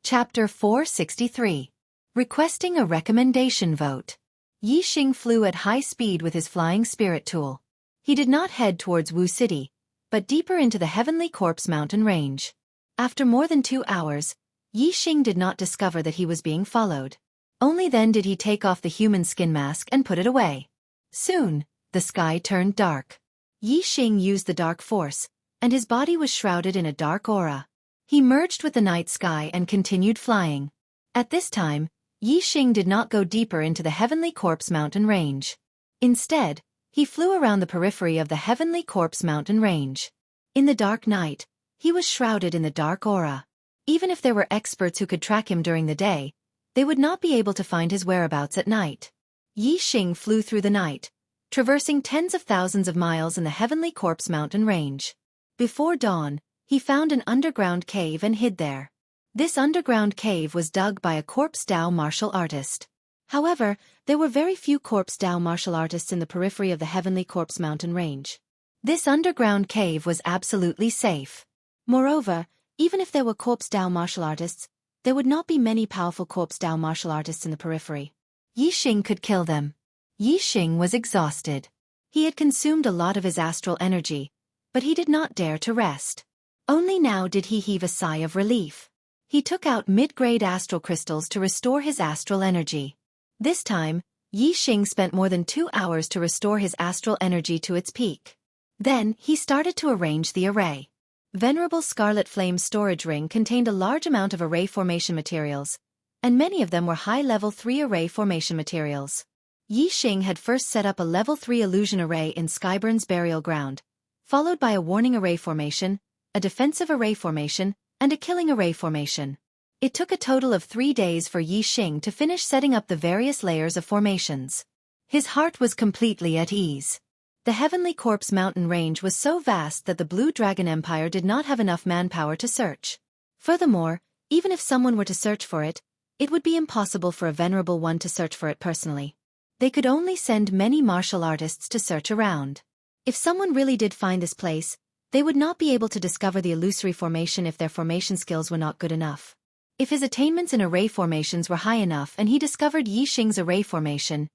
Chapter 463. Requesting a recommendation vote. Yixing flew at high speed with his flying spirit tool. He did not head towards Wu City, but deeper into the Heavenly Corpse mountain range. After more than 2 hours, Yixing did not discover that he was being followed. Only then did he take off the human skin mask and put it away. Soon, the sky turned dark. Yixing used the dark force, and his body was shrouded in a dark aura. He merged with the night sky and continued flying. At this time, Yixing did not go deeper into the Heavenly Corpse mountain range. Instead, he flew around the periphery of the Heavenly Corpse mountain range. In the dark night, he was shrouded in the dark aura. Even if there were experts who could track him during the day, they would not be able to find his whereabouts at night. Yixing flew through the night, traversing tens of thousands of miles in the Heavenly Corpse mountain range. Before dawn, he found an underground cave and hid there. This underground cave was dug by a corpse Dao martial artist. However, there were very few corpse Dao martial artists in the periphery of the Heavenly Corpse mountain range. This underground cave was absolutely safe. Moreover, even if there were corpse Dao martial artists, there would not be many powerful corpse Dao martial artists in the periphery. Yixing could kill them. Yixing was exhausted. He had consumed a lot of his astral energy, but he did not dare to rest. Only now did he heave a sigh of relief. He took out mid-grade astral crystals to restore his astral energy. This time, Yixing spent more than 2 hours to restore his astral energy to its peak. Then, he started to arrange the array. Venerable Scarlet Flame's storage ring contained a large amount of array formation materials, and many of them were high-level 3 array formation materials. Yixing had first set up a level 3 illusion array in Skyburn's burial ground, followed by a warning array formation, a defensive array formation, and a killing array formation. It took a total of 3 days for Yixing to finish setting up the various layers of formations. His heart was completely at ease. The Heavenly Corpse mountain range was so vast that the Blue Dragon Empire did not have enough manpower to search. Furthermore, even if someone were to search for it, it would be impossible for a Venerable One to search for it personally. They could only send many martial artists to search around. If someone really did find this place, they would not be able to discover the illusory formation if their formation skills were not good enough. If his attainments in array formations were high enough and he discovered Yixing's array formation,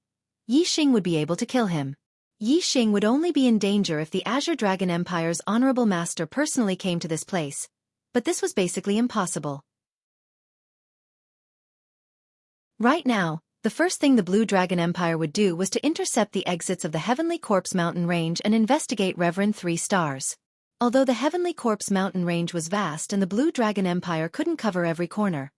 Yixing would be able to kill him. Yixing would only be in danger if the Azure Dragon Empire's honorable master personally came to this place, but this was basically impossible. Right now, the first thing the Blue Dragon Empire would do was to intercept the exits of the Heavenly Corpse mountain range and investigate Reverend 3 Stars. Although the Heavenly Corpse mountain range was vast and the Blue Dragon Empire couldn't cover every corner,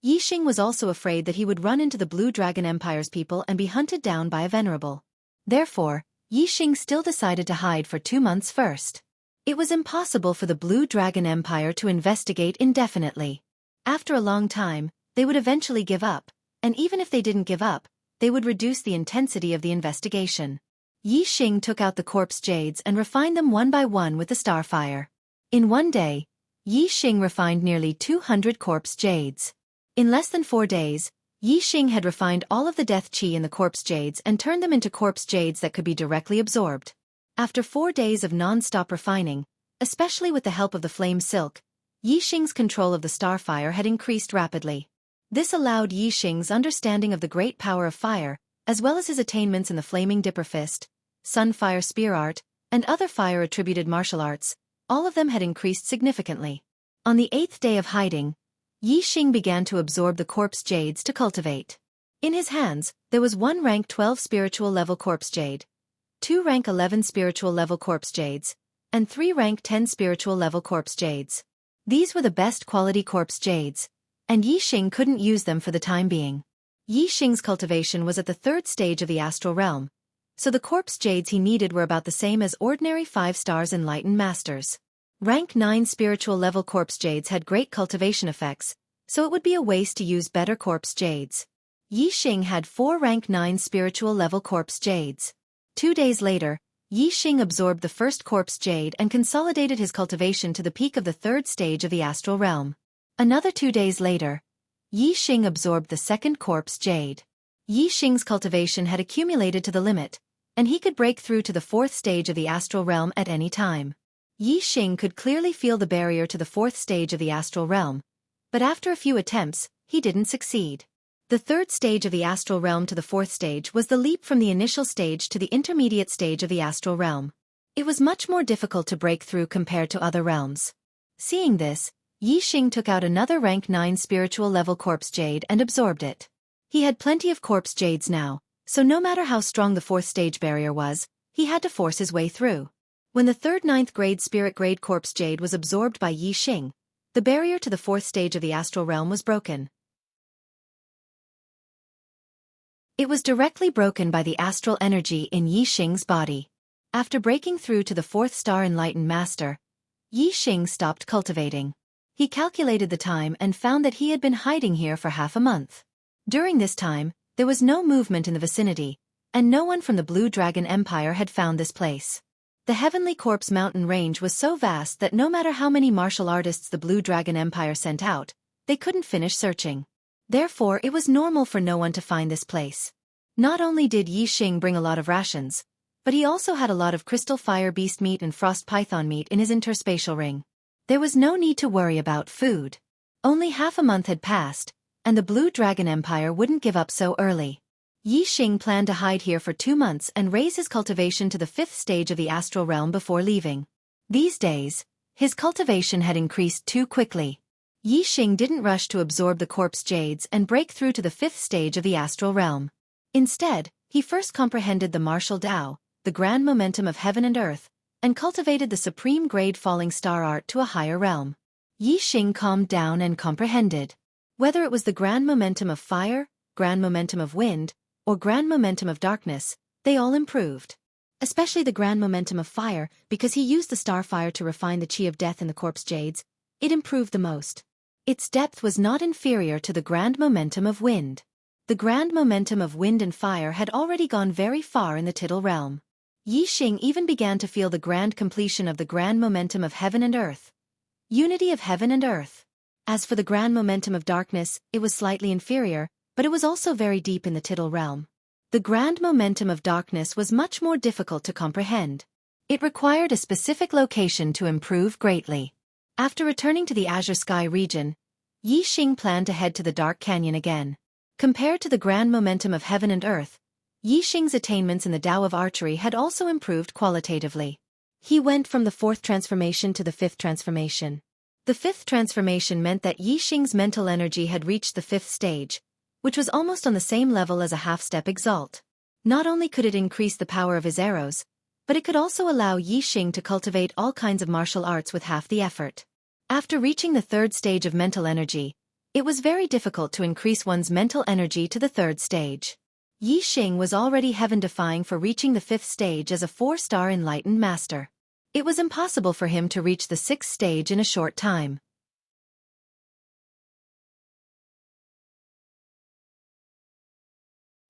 Yixing was also afraid that he would run into the Blue Dragon Empire's people and be hunted down by a Venerable. Therefore, Yixing still decided to hide for 2 months first. It was impossible for the Blue Dragon Empire to investigate indefinitely. After a long time, they would eventually give up, and even if they didn't give up, they would reduce the intensity of the investigation. Yixing took out the corpse jades and refined them one by one with the starfire. In one day, Yixing refined nearly 200 corpse jades. In less than 4 days, Yixing had refined all of the death chi in the corpse jades and turned them into corpse jades that could be directly absorbed. After 4 days of non-stop refining, especially with the help of the flame silk, Yixing's control of the starfire had increased rapidly. This allowed Yixing's understanding of the great power of fire, as well as his attainments in the Flaming Dipper Fist, Sunfire Spear Art, and other fire-attributed martial arts, all of them had increased significantly. On the 8th day of hiding, Yixing began to absorb the corpse jades to cultivate. In his hands, there was 1 rank 12 spiritual level corpse jade, 2 rank 11 spiritual level corpse jades, and 3 rank 10 spiritual level corpse jades. These were the best quality corpse jades, and Yixing couldn't use them for the time being. Yixing's cultivation was at the 3rd stage of the astral realm, so the corpse jades he needed were about the same as ordinary 5 stars enlightened masters. Rank 9 spiritual level corpse jades had great cultivation effects, so it would be a waste to use better corpse jades. Yixing had 4 rank 9 spiritual level corpse jades. 2 days later, Yixing absorbed the first corpse jade and consolidated his cultivation to the peak of the 3rd stage of the astral realm. Another 2 days later, Yixing absorbed the second corpse jade. Yixing's cultivation had accumulated to the limit, and he could break through to the 4th stage of the astral realm at any time. Yixing could clearly feel the barrier to the 4th stage of the astral realm, but after a few attempts, he didn't succeed. The 3rd stage of the astral realm to the 4th stage was the leap from the initial stage to the intermediate stage of the astral realm. It was much more difficult to break through compared to other realms. Seeing this, Yixing took out another rank 9 spiritual level corpse jade and absorbed it. He had plenty of corpse jades now, so no matter how strong the 4th stage barrier was, he had to force his way through. When the 3rd 9th grade spirit grade corpse jade was absorbed by Yixing, the barrier to the 4th stage of the astral realm was broken. It was directly broken by the astral energy in Yixing's body. After breaking through to the 4th star enlightened master, Yixing stopped cultivating. He calculated the time and found that he had been hiding here for half a month. During this time, there was no movement in the vicinity, and no one from the Blue Dragon Empire had found this place. The Heavenly Corpse mountain range was so vast that no matter how many martial artists the Blue Dragon Empire sent out, they couldn't finish searching. Therefore, it was normal for no one to find this place. Not only did Yixing bring a lot of rations, but he also had a lot of crystal fire beast meat and frost python meat in his interspatial ring. There was no need to worry about food. Only half a month had passed, and the Blue Dragon Empire wouldn't give up so early. Yixing planned to hide here for 2 months and raise his cultivation to the 5th stage of the astral realm before leaving. These days, his cultivation had increased too quickly. Yi Xing didn't rush to absorb the corpse jades and break through to the 5th stage of the astral realm. Instead, he first comprehended the martial Tao, the grand momentum of heaven and earth, and cultivated the supreme grade falling star art to a higher realm. Yi Xing calmed down and comprehended. Whether it was the grand momentum of fire, grand momentum of wind, or grand momentum of darkness, they all improved. Especially the grand momentum of fire, because he used the star fire to refine the chi of death in the corpse jades, it improved the most. Its depth was not inferior to the grand momentum of wind. The grand momentum of wind and fire had already gone very far in the tittle realm. Yi Xing even began to feel the grand completion of the grand momentum of heaven and earth. Unity of heaven and earth. As for the grand momentum of darkness, it was slightly inferior, but it was also very deep in the tittle realm. The grand momentum of darkness was much more difficult to comprehend. It required a specific location to improve greatly. After returning to the Azure Sky region, Yi Xing planned to head to the Dark Canyon again. Compared to the grand momentum of heaven and earth, Yi Xing's attainments in the Tao of archery had also improved qualitatively. He went from the 4th transformation to the 5th transformation. The 5th transformation meant that Yi Xing's mental energy had reached the 5th stage, which was almost on the same level as a half-step exalt. Not only could it increase the power of his arrows, but it could also allow Yi Xing to cultivate all kinds of martial arts with half the effort. After reaching the 3rd stage of mental energy, it was very difficult to increase one's mental energy to the 3rd stage. Yi Xing was already heaven-defying for reaching the 5th stage as a 4-star enlightened master. It was impossible for him to reach the 6th stage in a short time.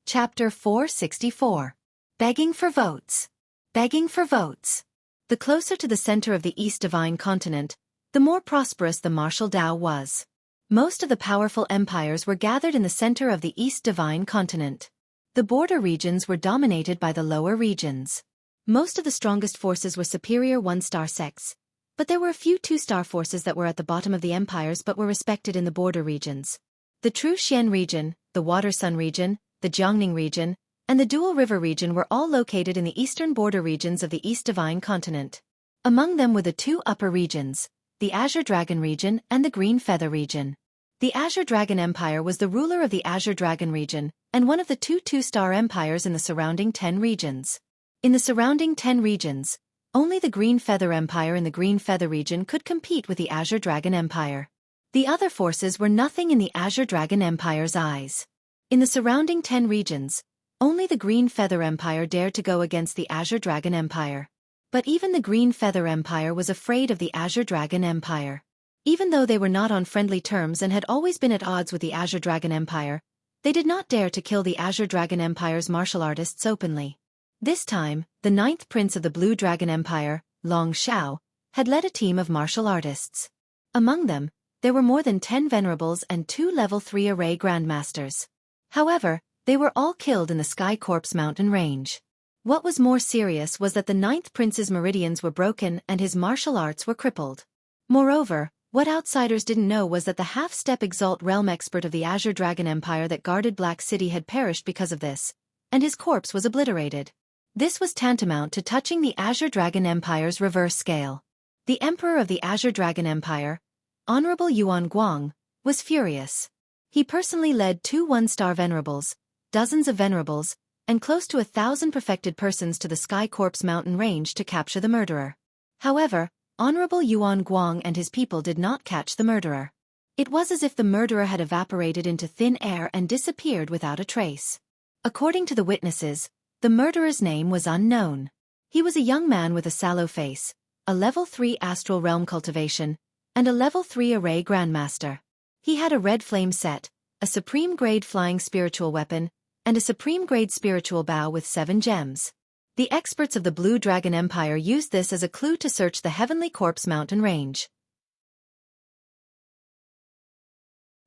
Chapter 464. Begging for Votes. Begging for votes. The closer to the center of the East Divine Continent, the more prosperous the martial Tao was. Most of the powerful empires were gathered in the center of the East Divine Continent. The border regions were dominated by the lower regions. Most of the strongest forces were superior 1-star sects, but there were a few 2-star forces that were at the bottom of the empires but were respected in the border regions. The True Xian region, the Water Sun region, the Jianghu region, and the Dual River region were all located in the eastern border regions of the East Divine Continent. Among them were the 2 upper regions, the Azure Dragon region and the Green Feather region. The Azure Dragon Empire was the ruler of the Azure Dragon region, and one of the 2 2-star empires in the surrounding 10 regions. In the surrounding 10 regions, only the Green Feather Empire in the Green Feather region could compete with the Azure Dragon Empire. The other forces were nothing in the Azure Dragon Empire's eyes. In the surrounding 10 regions, only the Green Feather Empire dared to go against the Azure Dragon Empire. But even the Green Feather Empire was afraid of the Azure Dragon Empire. Even though they were not on friendly terms and had always been at odds with the Azure Dragon Empire, they did not dare to kill the Azure Dragon Empire's martial artists openly. This time, the 9th prince of the Blue Dragon Empire, Long Xiao, had led a team of martial artists. Among them, there were more than 10 venerables and 2 level 3 array grandmasters. However, they were all killed in the Sky Corpse mountain range. What was more serious was that the 9th prince's meridians were broken and his martial arts were crippled. Moreover, what outsiders didn't know was that the half-step exalt realm expert of the Azure Dragon Empire that guarded Black City had perished because of this, and his corpse was obliterated. This was tantamount to touching the Azure Dragon Empire's reverse scale. The emperor of the Azure Dragon Empire, Honorable Yuan Guang, was furious. He personally led 2 1-star venerables, dozens of venerables, and close to 1,000 perfected persons to the Sky Corpse mountain range to capture the murderer. However, Honorable Yuan Guang and his people did not catch the murderer. It was as if the murderer had evaporated into thin air and disappeared without a trace. According to the witnesses, the murderer's name was unknown. He was a young man with a sallow face, a level 3 astral realm cultivation, and a level 3 array grandmaster. He had a red flame set, a supreme grade flying spiritual weapon, and a supreme grade spiritual bow with 7 gems. The experts of the Blue Dragon Empire used this as a clue to search the Heavenly Corpse mountain range.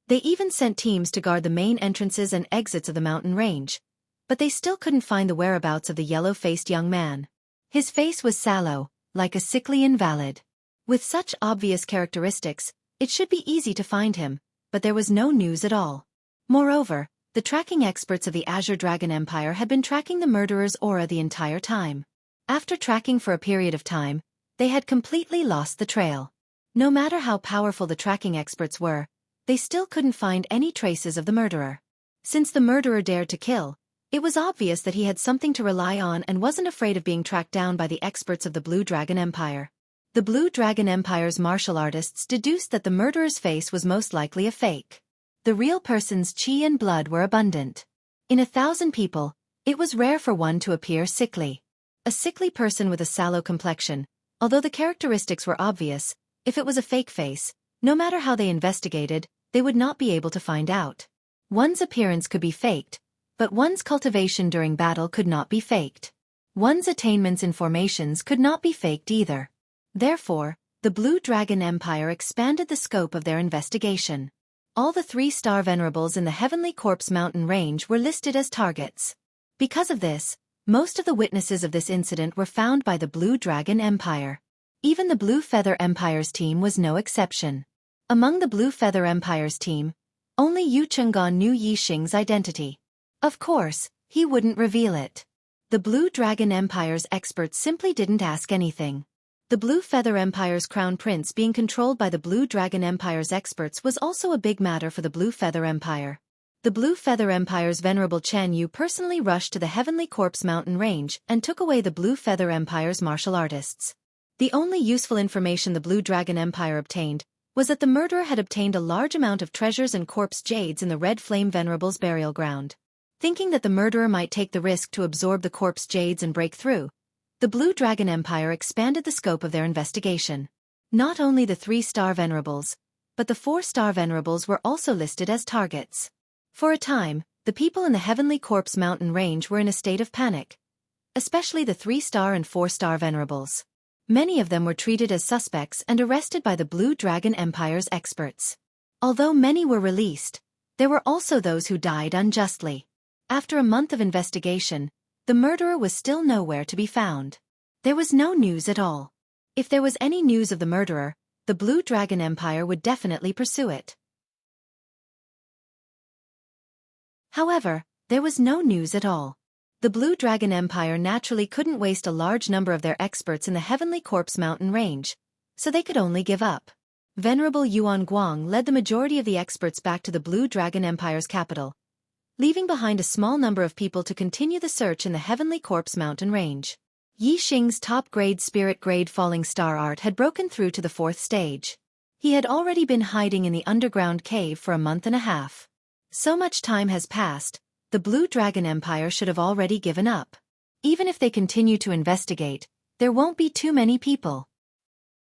They even sent teams to guard the main entrances and exits of the mountain range, but they still couldn't find the whereabouts of the yellow-faced young man. His face was sallow, like a sickly invalid. With such obvious characteristics, it should be easy to find him, but there was no news at all. Moreover, the tracking experts of the Azure Dragon Empire had been tracking the murderer's aura the entire time. After tracking for a period of time, they had completely lost the trail. No matter how powerful the tracking experts were, they still couldn't find any traces of the murderer. Since the murderer dared to kill, it was obvious that he had something to rely on and wasn't afraid of being tracked down by the experts of the Blue Dragon Empire. The Blue Dragon Empire's martial artists deduced that the murderer's face was most likely a fake. The real person's qi and blood were abundant. In 1,000 people, it was rare for one to appear sickly. A sickly person with a sallow complexion, although the characteristics were obvious, if it was a fake face, no matter how they investigated, they would not be able to find out. One's appearance could be faked, but one's cultivation during battle could not be faked. One's attainments in formations could not be faked either. Therefore, the Blue Dragon Empire expanded the scope of their investigation. All the 3-star venerables in the Heavenly Corpse mountain range were listed as targets. Because of this, most of the witnesses of this incident were found by the Blue Dragon Empire. Even the Blue Feather Empire's team was no exception. Among the Blue Feather Empire's team, only Yu Chenggan knew Yixing's identity. Of course, he wouldn't reveal it. The Blue Dragon Empire's experts simply didn't ask anything. The Blue Feather Empire's crown prince being controlled by the Blue Dragon Empire's experts was also a big matter for the Blue Feather Empire. The Blue Feather Empire's venerable Chen Yu personally rushed to the Heavenly Corpse mountain range and took away the Blue Feather Empire's martial artists. The only useful information the Blue Dragon Empire obtained was that the murderer had obtained a large amount of treasures and corpse jades in the Red Flame Venerable's burial ground. Thinking that the murderer might take the risk to absorb the corpse jades and break through, the Blue Dragon Empire expanded the scope of their investigation. Not only the 3-star venerables, but the 4-star venerables were also listed as targets. For a time, the people in the Heavenly Corpse mountain range were in a state of panic, especially the 3-star and 4-star venerables. Many of them were treated as suspects and arrested by the Blue Dragon Empire's experts. Although many were released, there were also those who died unjustly. After a month of investigation, the murderer was still nowhere to be found. There was no news at all. If there was any news of the murderer, the Blue Dragon Empire would definitely pursue it. However, there was no news at all. The Blue Dragon Empire naturally couldn't waste a large number of their experts in the Heavenly Corpse mountain range, so they could only give up. Venerable Yuan Guang led the majority of the experts back to the Blue Dragon Empire's capital, leaving behind a small number of people to continue the search in the Heavenly Corpse mountain range. Yixing's top-grade spirit-grade falling star art had broken through to the 4th stage. He had already been hiding in the underground cave for a month and a half. So much time has passed, the Blue Dragon Empire should have already given up. Even if they continue to investigate, there won't be too many people.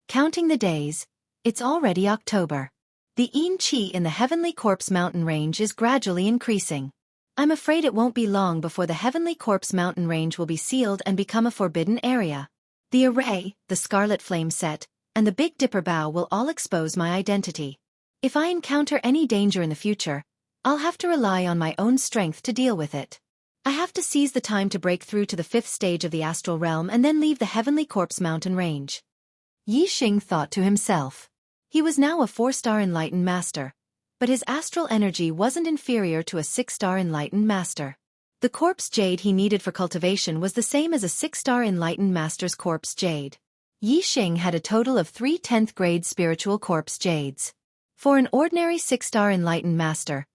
Counting the days, it's already October. The Yin Qi in the Heavenly Corpse mountain range is gradually increasing. I'm afraid it won't be long before the Heavenly Corpse mountain range will be sealed and become a forbidden area. The array, the Scarlet Flame set, and the Big Dipper Bow will all expose my identity. If I encounter any danger in the future, I'll have to rely on my own strength to deal with it. I have to seize the time to break through to the 5th stage of the astral realm and then leave the Heavenly Corpse mountain range. Yixing thought to himself. He was now a 4-star enlightened master, but his astral energy wasn't inferior to a 6-star enlightened master. The corpse jade he needed for cultivation was the same as a 6-star enlightened master's corpse jade. Yixing had a total of 3 10th grade spiritual corpse jades. For an ordinary 6-star enlightened master,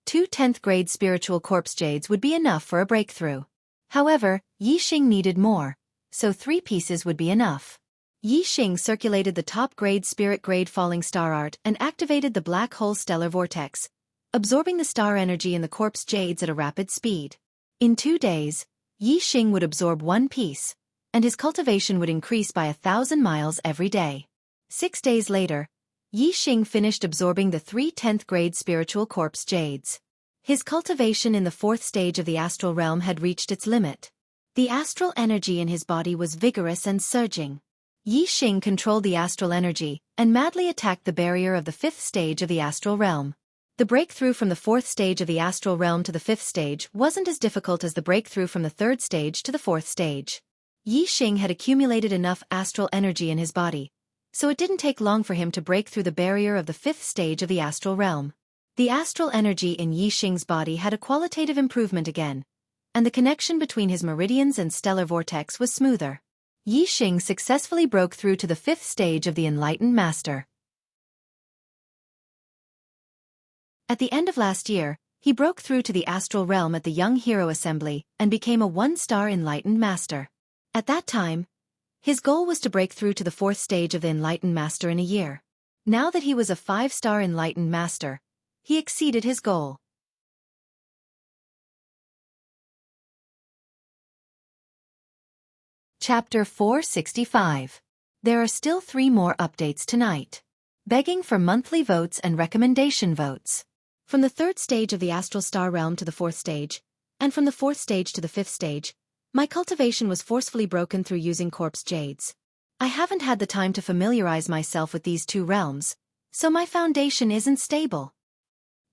2 10th grade spiritual corpse jades would be enough for a breakthrough. However, Yixing needed more, so 3 pieces would be enough. Yixing circulated the top-grade spirit-grade falling star art and activated the black hole stellar vortex, absorbing the star energy in the corpse jades at a rapid speed. In 2 days, Yixing would absorb 1 piece, and his cultivation would increase by 1,000 miles every day. 6 days later, Yixing finished absorbing the 3 10th grade spiritual corpse jades. His cultivation in the 4th stage of the astral realm had reached its limit. The astral energy in his body was vigorous and surging. Yixing controlled the astral energy and madly attacked the barrier of the 5th stage of the astral realm. The breakthrough from the 4th stage of the astral realm to the 5th stage wasn't as difficult as the breakthrough from the 3rd stage to the 4th stage. Yixing had accumulated enough astral energy in his body, so it didn't take long for him to break through the barrier of the 5th stage of the astral realm. The astral energy in Yixing's body had a qualitative improvement again, and the connection between his meridians and stellar vortex was smoother. Yixing successfully broke through to the 5th stage of the Enlightened Master. At the end of last year, he broke through to the astral realm at the Young Hero Assembly and became a 1-star Enlightened Master. At that time, his goal was to break through to the 4th stage of the Enlightened Master in a year. Now that he was a 5-star Enlightened Master, he exceeded his goal. Chapter 465. There are still 3 more updates tonight. Begging for monthly votes and recommendation votes. From the 3rd stage of the Astral Star Realm to the 4th stage, and from the 4th stage to the 5th stage, my cultivation was forcefully broken through using corpse jades. I haven't had the time to familiarize myself with these 2 realms, so my foundation isn't stable.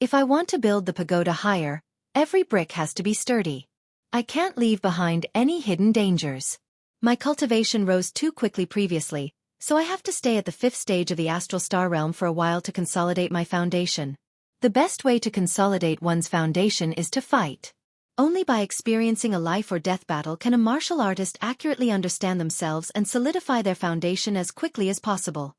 If I want to build the pagoda higher, every brick has to be sturdy. I can't leave behind any hidden dangers. My cultivation rose too quickly previously, so I have to stay at the 5th stage of the Astral Star Realm for a while to consolidate my foundation. The best way to consolidate one's foundation is to fight. Only by experiencing a life or death battle can a martial artist accurately understand themselves and solidify their foundation as quickly as possible.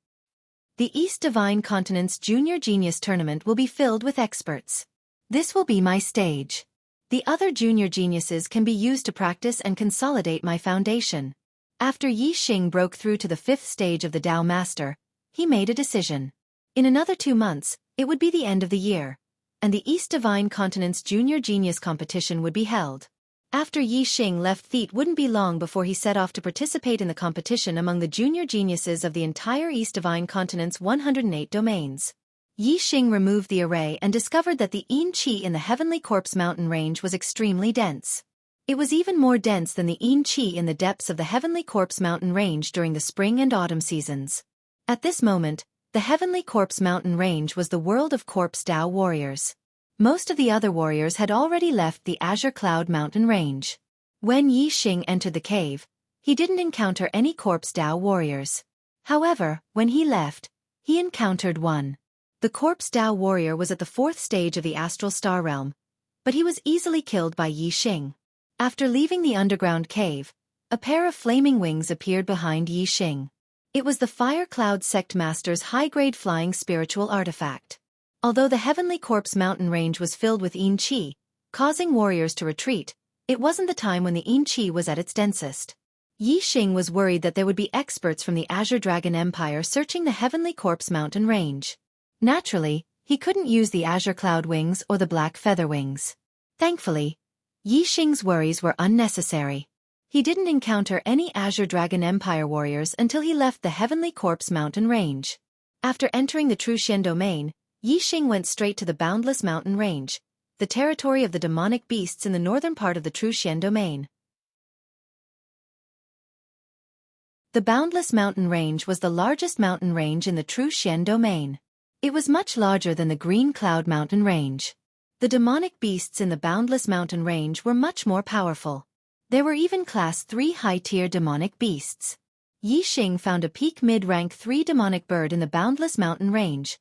The East Divine Continent's Junior Genius Tournament will be filled with experts. This will be my stage. The other junior geniuses can be used to practice and consolidate my foundation. After Yi Xing broke through to the 5th stage of the Tao Master, he made a decision. In another 2 months, it would be the end of the year, and the East Divine Continent's Junior Genius competition would be held. After Yi Xing left, it wouldn't be long before he set off to participate in the competition among the junior geniuses of the entire East Divine Continent's 108 domains. Yi Xing removed the array and discovered that the Yin Qi in the Heavenly Corpse mountain range was extremely dense. It was even more dense than the Yin Qi in the depths of the Heavenly Corpse mountain range during the spring and autumn seasons. At this moment, the Heavenly Corpse mountain range was the world of Corpse Tao warriors. Most of the other warriors had already left the Azure Cloud mountain range. When Yi Xing entered the cave, he didn't encounter any Corpse Tao warriors. However, when he left, he encountered one. The Corpse Tao warrior was at the 4th stage of the Astral Star Realm, but he was easily killed by Yi Xing. After leaving the underground cave, a pair of flaming wings appeared behind Yi Xing. It was the Fire Cloud Sect Master's high-grade flying spiritual artifact. Although the Heavenly Corpse mountain range was filled with Yin Qi, causing warriors to retreat, it wasn't the time when the Yin Qi was at its densest. Yi Xing was worried that there would be experts from the Azure Dragon Empire searching the Heavenly Corpse mountain range. Naturally, he couldn't use the Azure Cloud Wings or the Black Feather Wings. Thankfully, Yi Xing's worries were unnecessary. He didn't encounter any Azure Dragon Empire warriors until he left the Heavenly Corpse mountain range. After entering the Truxian domain, Yi Xing went straight to the Boundless Mountain Range, the territory of the demonic beasts in the northern part of the Truxian domain. The Boundless Mountain Range was the largest mountain range in the Truxian domain. It was much larger than the Green Cloud Mountain Range. The demonic beasts in the Boundless Mountain Range were much more powerful. There were even Class 3 high-tier demonic beasts. Yi Xing found a peak mid-rank 3 demonic bird in the Boundless Mountain Range,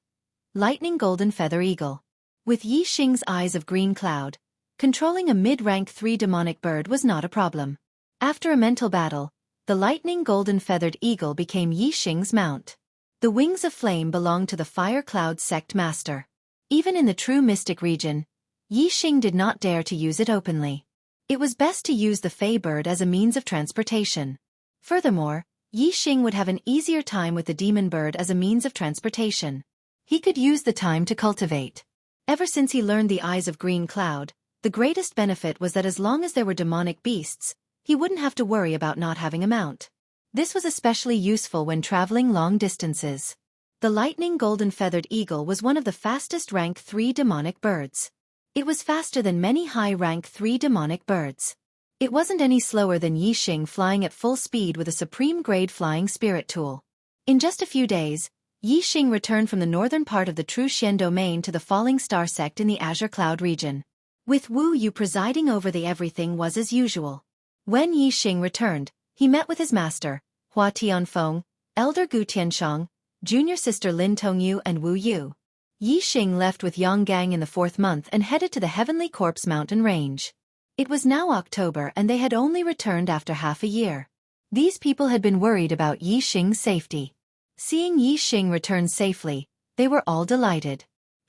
Lightning Golden Feather Eagle. With Yi Xing's eyes of green cloud, controlling a mid-rank 3 demonic bird was not a problem. After a mental battle, the Lightning Golden Feathered Eagle became Yi Xing's mount. The wings of flame belonged to the Fire Cloud Sect Master. Even in the true mystic region, Yi Xing did not dare to use it openly. It was best to use the Fey bird as a means of transportation. Furthermore, Yi Xing would have an easier time with the demon bird as a means of transportation. He could use the time to cultivate. Ever since he learned the Eyes of Green Cloud, the greatest benefit was that as long as there were demonic beasts, he wouldn't have to worry about not having a mount. This was especially useful when traveling long distances. The Lightning Golden Feathered Eagle was one of the fastest rank 3 demonic birds. It was faster than many high rank 3 demonic birds. It wasn't any slower than Yi Xing flying at full speed with a supreme grade flying spirit tool. In just a few days, Yi Xing returned from the northern part of the Truxian domain to the Falling Star sect in the Azure Cloud region. With Wu Yu presiding over everything was as usual. When Yi Xing returned, he met with his master, Hua Tianfeng, Elder Gu Tianshang, junior sister Lin Tongyu and Wu Yu. Yi Xing left with Yang Gang in the 4th month and headed to the Heavenly Corpse mountain range. It was now October and they had only returned after half a year. These people had been worried about Yi Xing's safety. Seeing Yi Xing return safely, they were all delighted.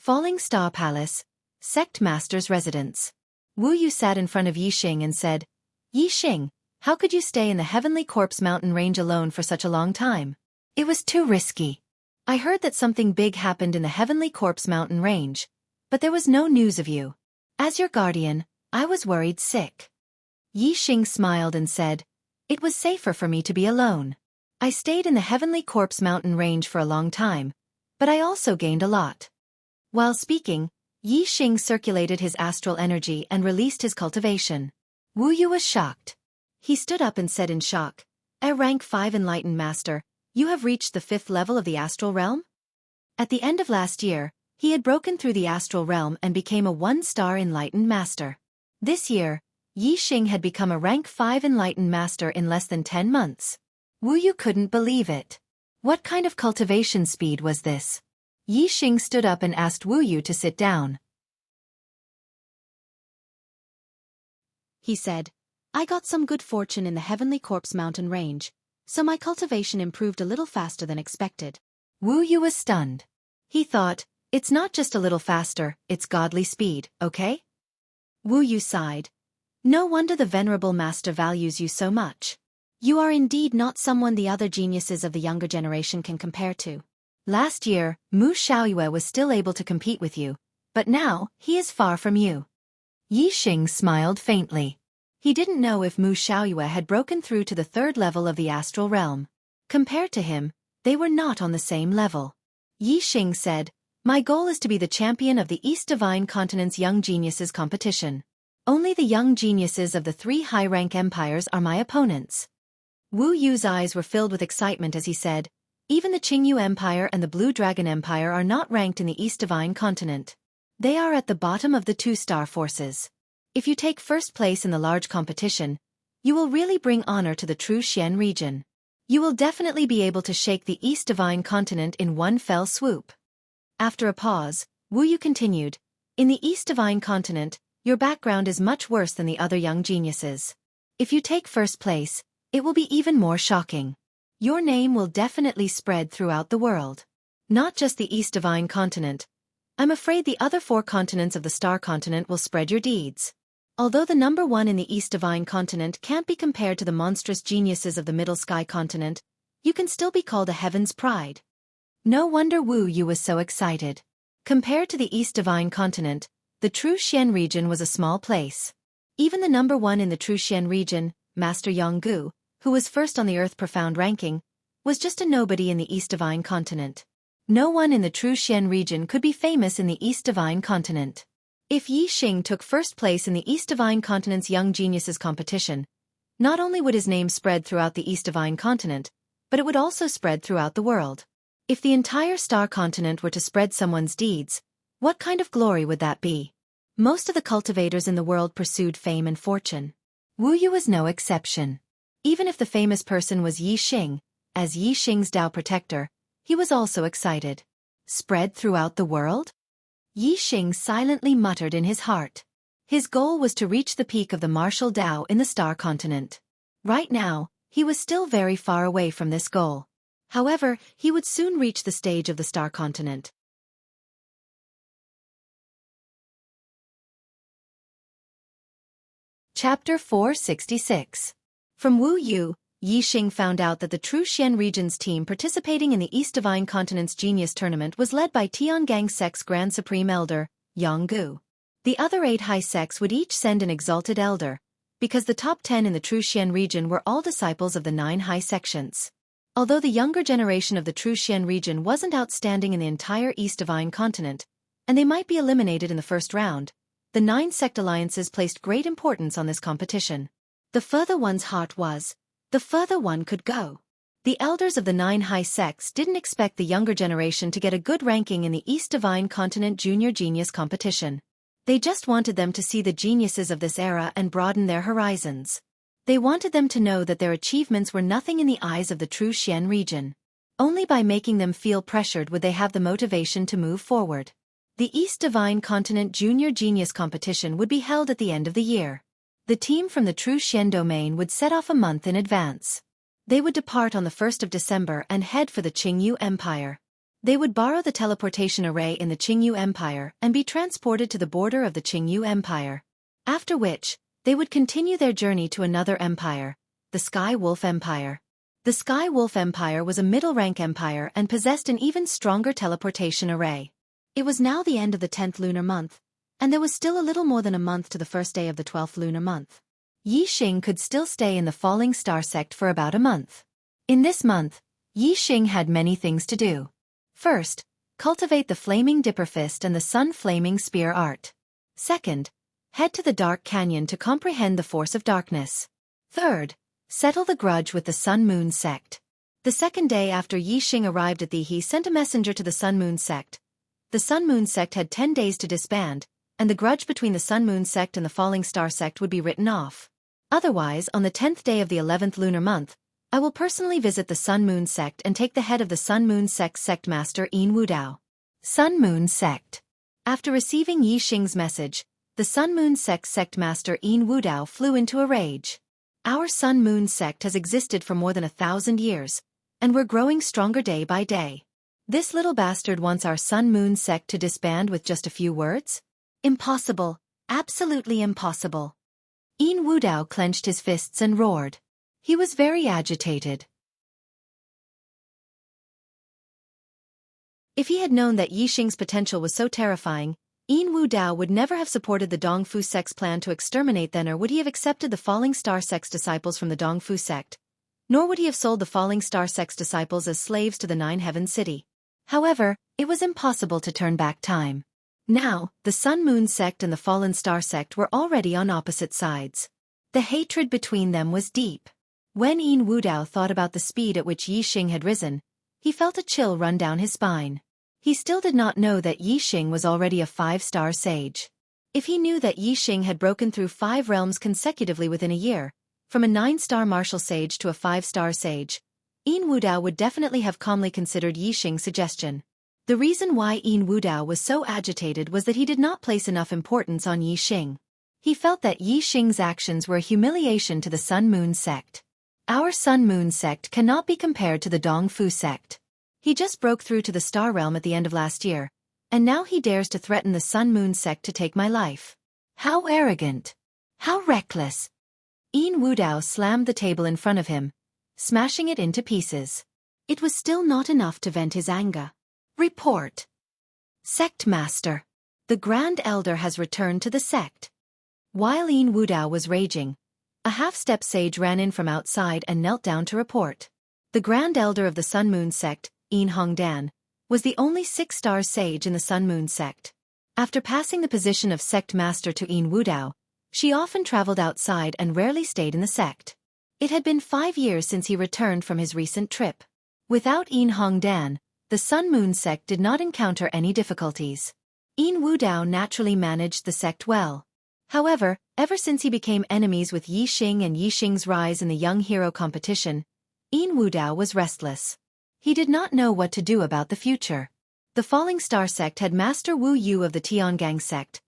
Falling Star Palace, Sect Master's residence. Wu Yu sat in front of Yixing and said, Yixing, how could you stay in the Heavenly Corpse mountain range alone for such a long time? It was too risky. I heard that something big happened in the Heavenly Corpse mountain range, but there was no news of you. As your guardian, I was worried sick. Yixing smiled and said, it was safer for me to be alone. I stayed in the Heavenly Corpse mountain range for a long time, but I also gained a lot. While speaking, Yixing circulated his astral energy and released his cultivation. Wu Yu was shocked. He stood up and said in shock, a rank 5 enlightened master, you have reached the 5th level of the astral realm? At the end of last year, he had broken through the astral realm and became a 1-star enlightened master. This year, Yixing had become a rank 5 enlightened master in less than 10 months. Wu Yu couldn't believe it. What kind of cultivation speed was this? Yixing stood up and asked Wu Yu to sit down. He said, I got some good fortune in the Heavenly Corpse mountain range, so my cultivation improved a little faster than expected. Wu Yu was stunned. He thought, it's not just a little faster, it's godly speed, okay? Wu Yu sighed. No wonder the venerable master values you so much. You are indeed not someone the other geniuses of the younger generation can compare to. Last year, Mu Xiaoyue was still able to compete with you, but now, he is far from you. Yixing smiled faintly. He didn't know if Mu Xiaoyue had broken through to the 3rd level of the astral realm. Compared to him, they were not on the same level. Yixing said, my goal is to be the champion of the East Divine Continent's Young Geniuses competition. Only the young geniuses of the 3 high-rank empires are my opponents. Wu Yu's eyes were filled with excitement as he said, even the Jianghu Empire and the Blue Dragon Empire are not ranked in the East Divine Continent. They are at the bottom of the 2-star forces. If you take first place in the large competition, you will really bring honor to the true Xian region. You will definitely be able to shake the East Divine Continent in one fell swoop. After a pause, Wu Yu continued, in the East Divine Continent, your background is much worse than the other young geniuses. If you take first place, it will be even more shocking. Your name will definitely spread throughout the world. Not just the East Divine Continent. I'm afraid the other 4 continents of the Star Continent will spread your deeds. Although the number 1 in the East Divine Continent can't be compared to the monstrous geniuses of the Middle Sky Continent, you can still be called a heaven's pride. No wonder Wu Yu was so excited. Compared to the East Divine Continent, the true Xian region was a small place. Even the number 1 in the true Xian region, Master Jianghu, who was first on the Earth Profound ranking, was just a nobody in the East Divine Continent. No one in the true Xian region could be famous in the East Divine Continent. If Yixing took first place in the East Divine Continent's Young Geniuses competition, not only would his name spread throughout the East Divine Continent, but it would also spread throughout the world. If the entire Star Continent were to spread someone's deeds, what kind of glory would that be? Most of the cultivators in the world pursued fame and fortune. Wu Yu was no exception. Even if the famous person was Yixing, as Yixing's Tao protector, he was also excited. Spread throughout the world? Yixing silently muttered in his heart. His goal was to reach the peak of the martial Tao in the Star Continent. Right now, he was still very far away from this goal. However, he would soon reach the stage of the Star Continent. Chapter 466. From Wu Yu, Yixing found out that the true Xian region's team participating in the East Divine Continent's Genius Tournament was led by Tiangang Sect's Grand Supreme Elder, Jianghu. The other 8 high sects would each send an exalted elder, because the top 10 in the true Xian region were all disciples of the 9 high sections. Although the younger generation of the true Xian region wasn't outstanding in the entire East Divine Continent, and they might be eliminated in the first round, the 9 sect alliances placed great importance on this competition. The further one's heart was, the further one could go. The elders of the 9 high sects didn't expect the younger generation to get a good ranking in the East Divine Continent Junior Genius competition. They just wanted them to see the geniuses of this era and broaden their horizons. They wanted them to know that their achievements were nothing in the eyes of the true Xian region. Only by making them feel pressured would they have the motivation to move forward. The East Divine Continent Junior Genius competition would be held at the end of the year. The team from the true Xian domain would set off a month in advance. They would depart on the 1st of December and head for the Jianghu Empire. They would borrow the teleportation array in the Qingyu Empire and be transported to the border of the Qingyu Empire. After which, they would continue their journey to another empire, the Sky Wolf Empire. The Sky Wolf Empire was a middle-rank empire and possessed an even stronger teleportation array. It was now the end of the 10th lunar month, and there was still a little more than a month to the first day of the 12th lunar month. Yi Xing could still stay in the Falling Star sect for about a month. In this month, Yi Xing had many things to do. First, cultivate the Flaming Dipper Fist and the Sun Flaming Spear art. Second, head to the Dark Canyon to comprehend the force of darkness. Third, settle the grudge with the Sun Moon sect. The second day after Yi Xing arrived at he sent a messenger to the Sun Moon sect. The Sun Moon sect had 10 days to disband, and the grudge between the Sun Moon sect and the Falling Star sect would be written off. Otherwise, on the 10th day of the 11th lunar month, I will personally visit the Sun Moon sect and take the head of the Sun Moon sect's sect master Yin Wudao. Sun Moon sect. After receiving Yi Xing's message, the Sun Moon sect's sect master Yin Wudao flew into a rage. Our Sun Moon sect has existed for more than 1,000 years, and we're growing stronger day by day. This little bastard wants our Sun Moon sect to disband with just a few words? Impossible, absolutely impossible. Yin Wudao clenched his fists and roared. He was very agitated. If he had known that Yi Xing's potential was so terrifying, Yin Wudao would never have supported the Dongfu sect's plan to exterminate them, nor would he have accepted the Falling Star sect's disciples from the Dongfu sect, nor would he have sold the Falling Star sect's disciples as slaves to the Nine Heaven City. However, it was impossible to turn back time. Now, the Sun Moon sect and the Fallen Star sect were already on opposite sides. The hatred between them was deep. When Yin Wudao thought about the speed at which Yi Xing had risen, he felt a chill run down his spine. He still did not know that Yi Xing was already a 5-star sage. If he knew that Yi Xing had broken through 5 realms consecutively within a year, from a 9-star martial sage to a 5-star sage, Yin Wudao would definitely have calmly considered Yi Xing's suggestion. The reason why Yin Wudao was so agitated was that he did not place enough importance on Yi Xing. He felt that Yi Xing's actions were a humiliation to the Sun Moon sect. Our Sun Moon sect cannot be compared to the Dongfu sect. He just broke through to the Star Realm at the end of last year, and now he dares to threaten the Sun Moon sect to take my life. How arrogant! How reckless! Yin Wudao slammed the table in front of him, smashing it into pieces. It was still not enough to vent his anger. Report. Sect Master. The Grand Elder has returned to the sect. While Yin Wudao was raging, a half-step sage ran in from outside and knelt down to report. The Grand Elder of the Sun Moon sect, Yin Hongdan, was the only 6-star sage in the Sun Moon sect. After passing the position of sect master to Yin Wudao, she often traveled outside and rarely stayed in the sect. It had been 5 years since he returned from his recent trip. Without Yin Hongdan, the Sun Moon sect did not encounter any difficulties. Yin Wudao naturally managed the sect well. However, ever since he became enemies with Yi Xing and Yi Xing's rise in the young hero competition, Yin Wudao was restless. He did not know what to do about the future. The Falling Star sect had Master Wu Yu of the Tiangang sect.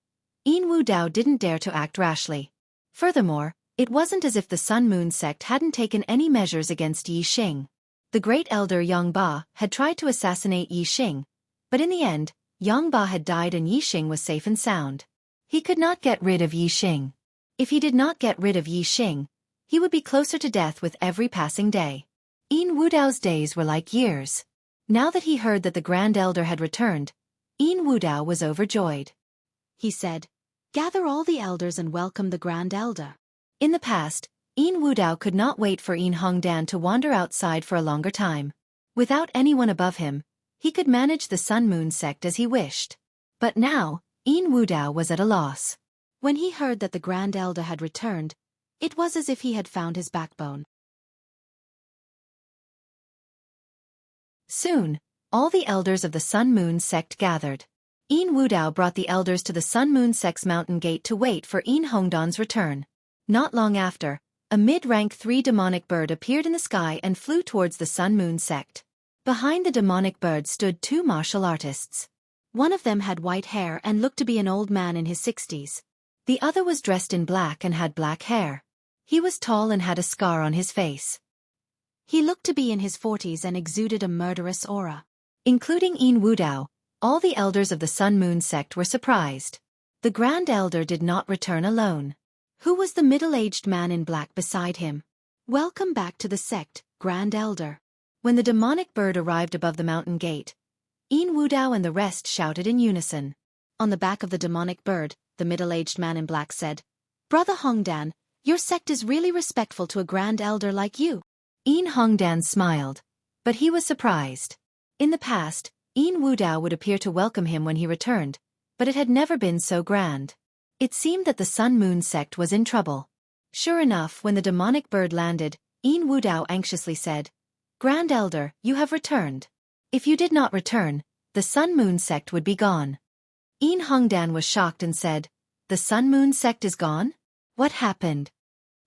Yin Wudao didn't dare to act rashly. Furthermore, it wasn't as if the Sun Moon sect hadn't taken any measures against Yi Xing. The great elder Yang Ba had tried to assassinate Yi Xing, but in the end, Yang Ba had died and Yi Xing was safe and sound. He could not get rid of Yi Xing. If he did not get rid of Yi Xing, he would be closer to death with every passing day. Yin Wudao's days were like years. Now that he heard that the Grand Elder had returned, Yin Wudao was overjoyed. He said, "Gather all the elders and welcome the Grand Elder." In the past, Yin Wudao could not wait for Yin Hongdan to wander outside for a longer time. Without anyone above him, he could manage the Sun Moon sect as he wished. But now, Yin Wudao was at a loss. When he heard that the Grand Elder had returned, it was as if he had found his backbone. Soon, all the elders of the Sun Moon sect gathered. Yin Wudao brought the elders to the Sun Moon sect's mountain gate to wait for Yin Hongdan's return. Not long after, a mid-rank 3 demonic bird appeared in the sky and flew towards the Sun Moon sect. Behind the demonic bird stood 2 martial artists. One of them had white hair and looked to be an old man in his 60s. The other was dressed in black and had black hair. He was tall and had a scar on his face. He looked to be in his 40s and exuded a murderous aura. Including Yin Wudao, all the elders of the Sun-Moon sect were surprised. The Grand Elder did not return alone. Who was the middle-aged man in black beside him? Welcome back to the sect, Grand Elder. When the demonic bird arrived above the mountain gate, Yin Wudao and the rest shouted in unison. On the back of the demonic bird, the middle-aged man in black said, "Brother Hongdan, your sect is really respectful to a Grand Elder like you." Yin Hongdan smiled, but he was surprised. In the past, Yin Wudao would appear to welcome him when he returned, but it had never been so grand. It seemed that the Sun-Moon sect was in trouble. Sure enough, when the demonic bird landed, Yin Wudao anxiously said, "Grand Elder, you have returned. If you did not return, the Sun-Moon sect would be gone." Yin Hongdan was shocked and said, "The Sun-Moon sect is gone? What happened?"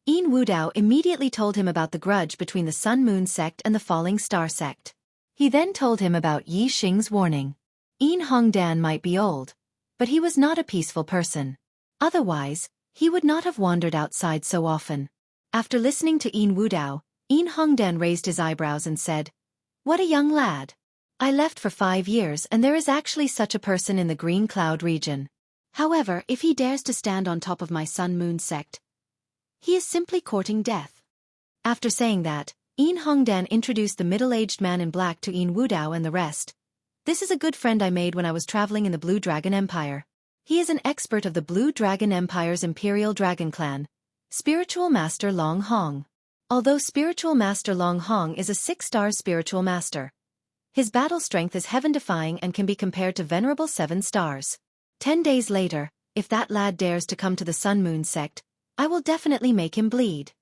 Yin Wudao immediately told him about the grudge between the Sun-Moon sect and the Falling Star sect. He then told him about Yi Xing's warning. Yin Hongdan might be old, but he was not a peaceful person. Otherwise, he would not have wandered outside so often. After listening to Yin Wudao, Yin Hongdan raised his eyebrows and said, "What a young lad. I left for 5 years and there is actually such a person in the Green Cloud region. However, if he dares to stand on top of my Sun-Moon sect, he is simply courting death." After saying that, Yin Hongdan introduced the middle-aged man in black to Yin Wudao and the rest. "This is a good friend I made when I was traveling in the Blue Dragon Empire. He is an expert of the Blue Dragon Empire's Imperial Dragon Clan, Spiritual Master Long Hong. Although Spiritual Master Long Hong is a 6-star spiritual master, his battle strength is heaven-defying and can be compared to venerable 7 stars. 10 days later, if that lad dares to come to the Sun-Moon sect, I will definitely make him bleed."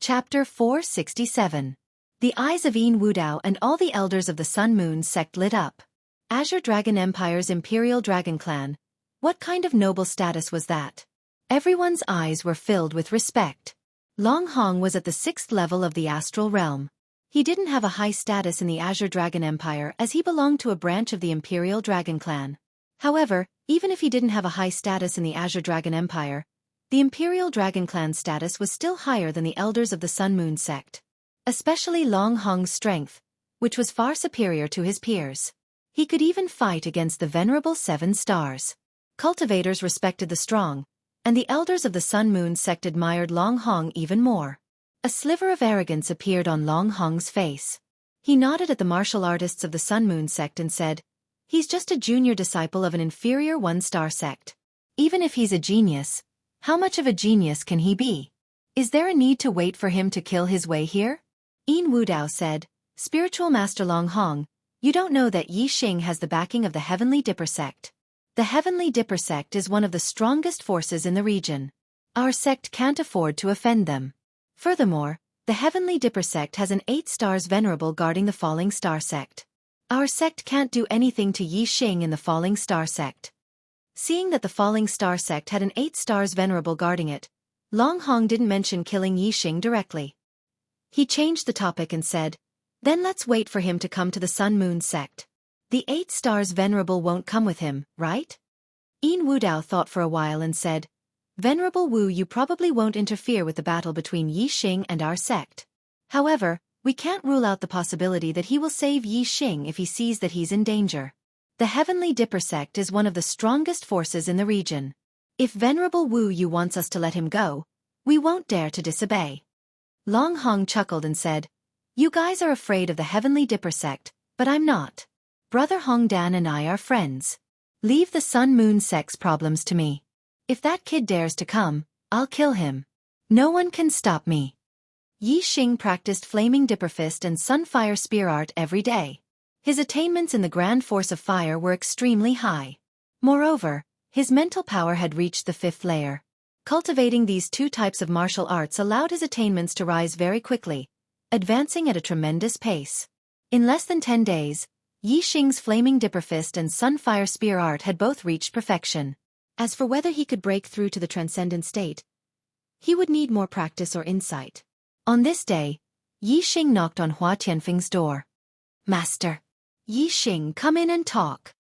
Chapter 467. The eyes of Yin Wudao and all the elders of the Sun-Moon sect lit up. Azure Dragon Empire's Imperial Dragon Clan. What kind of noble status was that? Everyone's eyes were filled with respect. Long Hong was at the 6th level of the astral realm. He didn't have a high status in the Azure Dragon Empire as he belonged to a branch of the Imperial Dragon Clan. However, even if he didn't have a high status in the Azure Dragon Empire, the Imperial Dragon Clan status was still higher than the elders of the Sun-Moon sect. Especially Long Hong's strength, which was far superior to his peers. He could even fight against the venerable 7 stars. Cultivators respected the strong, and the elders of the Sun-Moon sect admired Long Hong even more. A sliver of arrogance appeared on Long Hong's face. He nodded at the martial artists of the Sun-Moon sect and said, "He's just a junior disciple of an inferior 1-star sect. Even if he's a genius, how much of a genius can he be? Is there a need to wait for him to kill his way here?" Yin Wudao said, "Spiritual Master Long Hong, you don't know that Yi Xing has the backing of the Heavenly Dipper sect. The Heavenly Dipper sect is one of the strongest forces in the region. Our sect can't afford to offend them. Furthermore, the Heavenly Dipper sect has an 8 stars venerable guarding the Falling Star sect. Our sect can't do anything to Yi Xing in the Falling Star sect." Seeing that the Falling Star sect had an 8 stars venerable guarding it, Long Hong didn't mention killing Yi Xing directly. He changed the topic and said, "Then let's wait for him to come to the Sun-Moon sect. The 8 stars venerable won't come with him, right?" Yin Wudao thought for a while and said, "Venerable Wu, you probably won't interfere with the battle between Yi Xing and our sect. However, we can't rule out the possibility that he will save Yi Xing if he sees that he's in danger. The Heavenly Dipper sect is one of the strongest forces in the region. If Venerable Wu Yu wants us to let him go, we won't dare to disobey." Long Hong chuckled and said, "You guys are afraid of the Heavenly Dipper sect, but I'm not. Brother Hongdan and I are friends. Leave the Sun-Moon sect's problems to me. If that kid dares to come, I'll kill him. No one can stop me." Yi Xing practiced Flaming Dipper Fist and Sunfire Spear art every day. His attainments in the Grand Force of Fire were extremely high. Moreover, his mental power had reached the 5th layer. Cultivating these 2 types of martial arts allowed his attainments to rise very quickly, advancing at a tremendous pace. In less than 10 days, Yi Xing's Flaming Dipper Fist and Sunfire Spear art had both reached perfection. As for whether he could break through to the transcendent state, he would need more practice or insight. On this day, Yi Xing knocked on Hua Tianfeng's door. "Master, Yi Xing, come in and talk."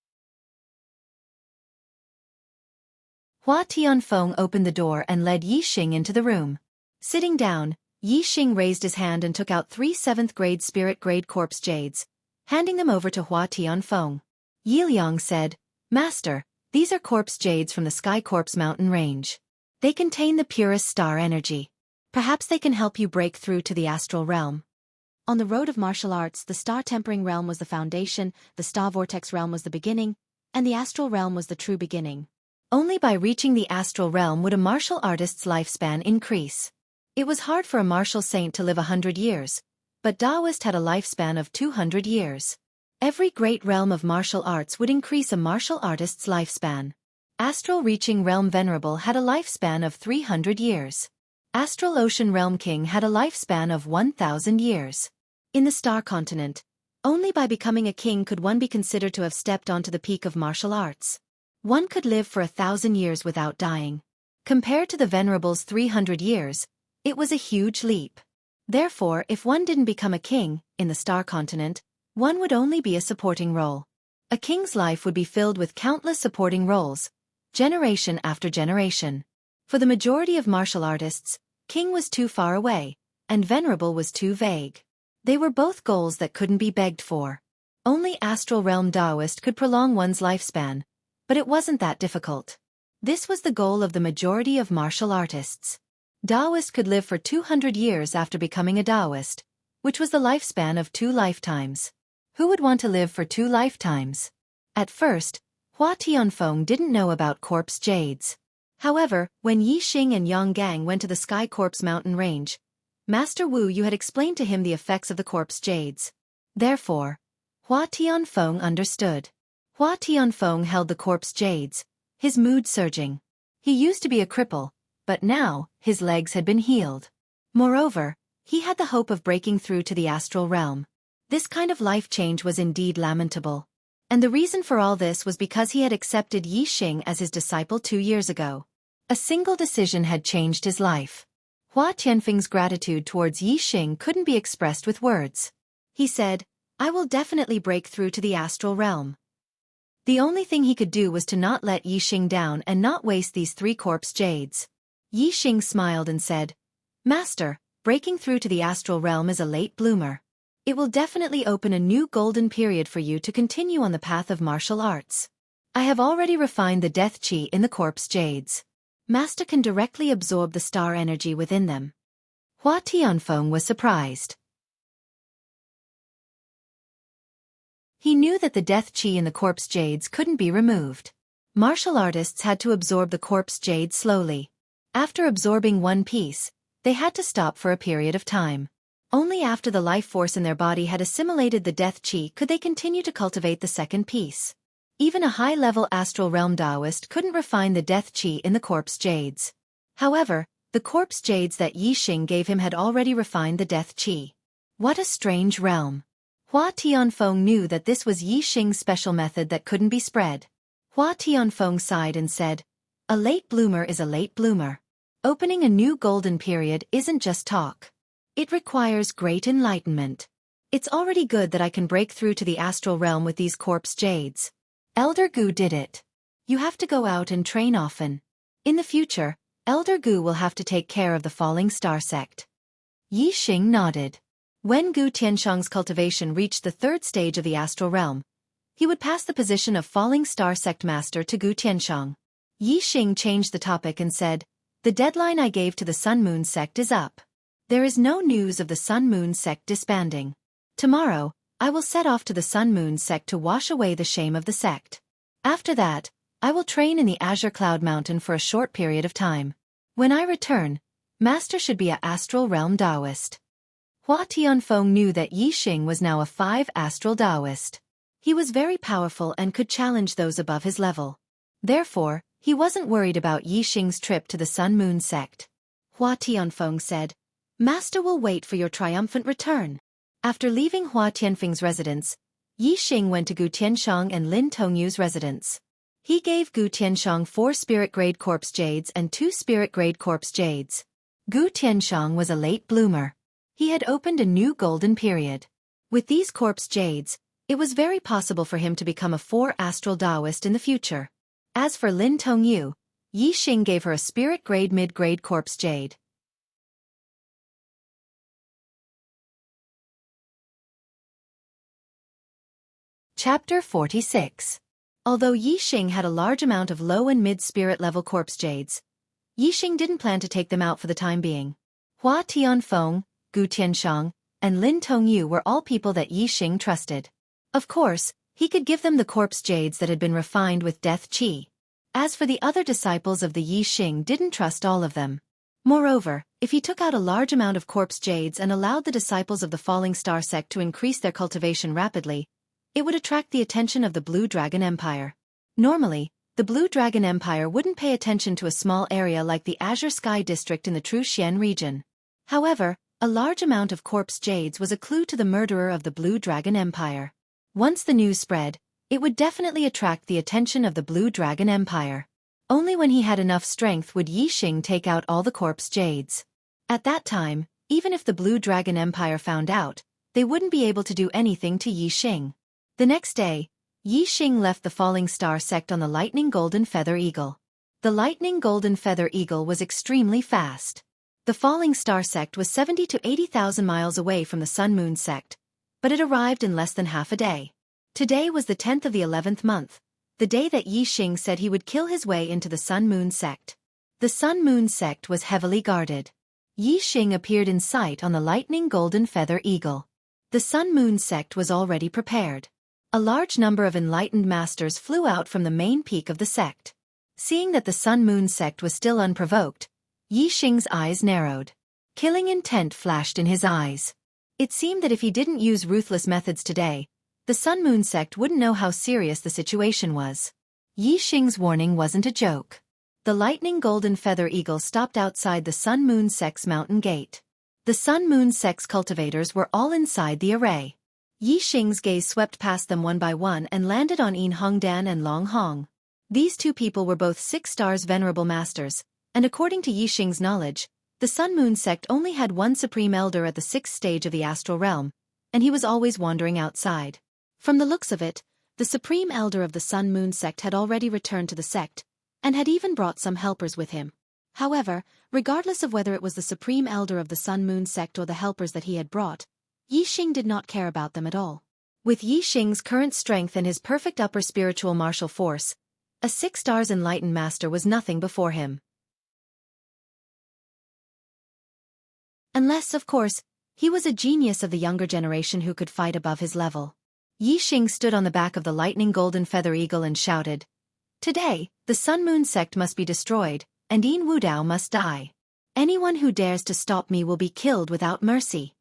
Hua Tianfeng opened the door and led Yi Xing into the room. Sitting down, Yi Xing raised his hand and took out 3 7th-grade spirit-grade corpse jades, handing them over to Hua Tianfeng. Yi Liang said, "Master, these are corpse jades from the Sky Corpse Mountain Range. They contain the purest star energy. Perhaps they can help you break through to the astral realm." On the road of martial arts, the star tempering realm was the foundation, the star vortex realm was the beginning, and the astral realm was the true beginning. Only by reaching the astral realm would a martial artist's lifespan increase. It was hard for a martial saint to live 100 years, but Taoist had a lifespan of 200 years. Every great realm of martial arts would increase a martial artist's lifespan. Astral Reaching Realm Venerable had a lifespan of 300 years. Astral Ocean Realm King had a lifespan of 1,000 years. In the Star Continent, only by becoming a king could one be considered to have stepped onto the peak of martial arts. One could live for 1,000 years without dying. Compared to the Venerable's 300 years, it was a huge leap. Therefore, if one didn't become a king, in the Star Continent, one would only be a supporting role. A king's life would be filled with countless supporting roles, generation after generation. For the majority of martial artists, king was too far away, and venerable was too vague. They were both goals that couldn't be begged for. Only Astral Realm Taoist could prolong one's lifespan, but it wasn't that difficult. This was the goal of the majority of martial artists. Taoist could live for 200 years after becoming a Taoist, which was the lifespan of 2 lifetimes. Who would want to live for 2 lifetimes? At first, Hua Tianfeng didn't know about corpse jades. However, when Yi Xing and Yang Gang went to the Sky Corpse Mountain Range, Master Wu Yu had explained to him the effects of the corpse jades. Therefore, Hua Tianfeng understood. Hua Tianfeng held the corpse jades, his mood surging. He used to be a cripple, but now, his legs had been healed. Moreover, he had the hope of breaking through to the astral realm. This kind of life change was indeed lamentable. And the reason for all this was because he had accepted Yi Xing as his disciple 2 years ago. A single decision had changed his life. Hua Tianfeng's gratitude towards Yi Xing couldn't be expressed with words. He said, "I will definitely break through to the astral realm." The only thing he could do was to not let Yi Xing down and not waste these 3 corpse jades. Yi Xing smiled and said, "Master, breaking through to the astral realm is a late bloomer. It will definitely open a new golden period for you to continue on the path of martial arts. I have already refined the death chi in the corpse jades. Master can directly absorb the star energy within them." Hua Tianfeng was surprised. He knew that the death chi in the corpse jades couldn't be removed. Martial artists had to absorb the corpse jade slowly. After absorbing one piece, they had to stop for a period of time. Only after the life force in their body had assimilated the death chi could they continue to cultivate the second piece. Even a high-level astral realm Taoist couldn't refine the death chi in the corpse jades. However, the corpse jades that Yi Xing gave him had already refined the death chi. What a strange realm. Hua Tianfeng knew that this was Yi Xing's special method that couldn't be spread. Hua Tianfeng sighed and said, "A late bloomer is a late bloomer. Opening a new golden period isn't just talk. It requires great enlightenment. It's already good that I can break through to the astral realm with these corpse jades. Elder Gu did it. You have to go out and train often. In the future, Elder Gu will have to take care of the falling star sect." Yi Xing nodded. When Gu Tianshang's cultivation reached the 3rd stage of the astral realm, he would pass the position of falling star sect master to Gu Tianshang. Yi Xing changed the topic and said, "The deadline I gave to the Sun Moon sect is up. There is no news of the Sun Moon sect disbanding. Tomorrow, I will set off to the Sun Moon sect to wash away the shame of the sect. After that, I will train in the Azure Cloud Mountain for a short period of time. When I return, Master should be a astral realm Taoist." Hua Tianfeng knew that Yi Xing was now a 5 astral Taoist. He was very powerful and could challenge those above his level. Therefore, he wasn't worried about Yi Xing's trip to the Sun Moon sect. Hua Tianfeng said, "Master will wait for your triumphant return." After leaving Hua Tianfeng's residence, Yi Xing went to Gu Tianshang and Lin Tongyu's residence. He gave Gu Tianshang 4 spirit-grade corpse jades and 2 spirit-grade corpse jades. Gu Tianshang was a late bloomer. He had opened a new golden period. With these corpse jades, it was very possible for him to become a 4 astral Taoist in the future. As for Lin Tongyu, Yi Xing gave her a spirit-grade mid-grade corpse jade. Chapter 46. Although Yixing had a large amount of low and mid-spirit level corpse jades, Yixing didn't plan to take them out for the time being. Hua Tianfeng, Gu Tianshang, and Lin Tongyu were all people that Yixing trusted. Of course, he could give them the corpse jades that had been refined with death qi. As for the other disciples of the Yixing, didn't trust all of them. Moreover, if he took out a large amount of corpse jades and allowed the disciples of the Falling Star sect to increase their cultivation rapidly, it would attract the attention of the Blue Dragon Empire. Normally, the Blue Dragon Empire wouldn't pay attention to a small area like the Azure Sky District in the True Xian region. However, a large amount of corpse jades was a clue to the murderer of the Blue Dragon Empire. Once the news spread, it would definitely attract the attention of the Blue Dragon Empire. Only when he had enough strength would Yixing take out all the corpse jades. At that time, even if the Blue Dragon Empire found out, they wouldn't be able to do anything to Yixing. The next day, Yixing left the Falling Star sect on the Lightning Golden Feather Eagle. The Lightning Golden Feather Eagle was extremely fast. The Falling Star sect was 70 to 80,000 miles away from the Sun Moon sect, but it arrived in less than half a day. Today was the 10th of the 11th month, the day that Yixing said he would kill his way into the Sun Moon sect. The Sun Moon sect was heavily guarded. Yixing appeared in sight on the Lightning Golden Feather Eagle. The Sun Moon sect was already prepared. A large number of enlightened masters flew out from the main peak of the sect. Seeing that the Sun Moon sect was still unprovoked, Yixing's eyes narrowed. Killing intent flashed in his eyes. It seemed that if he didn't use ruthless methods today, the Sun Moon sect wouldn't know how serious the situation was. Yixing's warning wasn't a joke. The Lightning Golden Feather Eagle stopped outside the Sun Moon sect's mountain gate. The Sun Moon sect's cultivators were all inside the array. Yixing's gaze swept past them one by one and landed on Yin Hongdan and Long Hong. These two people were both 6 stars venerable masters, and according to Yixing's knowledge, the Sun Moon sect only had one supreme elder at the 6th stage of the astral realm, and he was always wandering outside. From the looks of it, the supreme elder of the Sun Moon sect had already returned to the sect, and had even brought some helpers with him. However, regardless of whether it was the supreme elder of the Sun Moon sect or the helpers that he had brought, Yixing did not care about them at all. With Yixing's current strength and his perfect upper spiritual martial force, a 6 stars enlightened master was nothing before him. Unless, of course, he was a genius of the younger generation who could fight above his level. Yixing stood on the back of the Lightning Golden Feather Eagle and shouted, "Today, the Sun Moon sect must be destroyed, and Yin Wudao must die. Anyone who dares to stop me will be killed without mercy."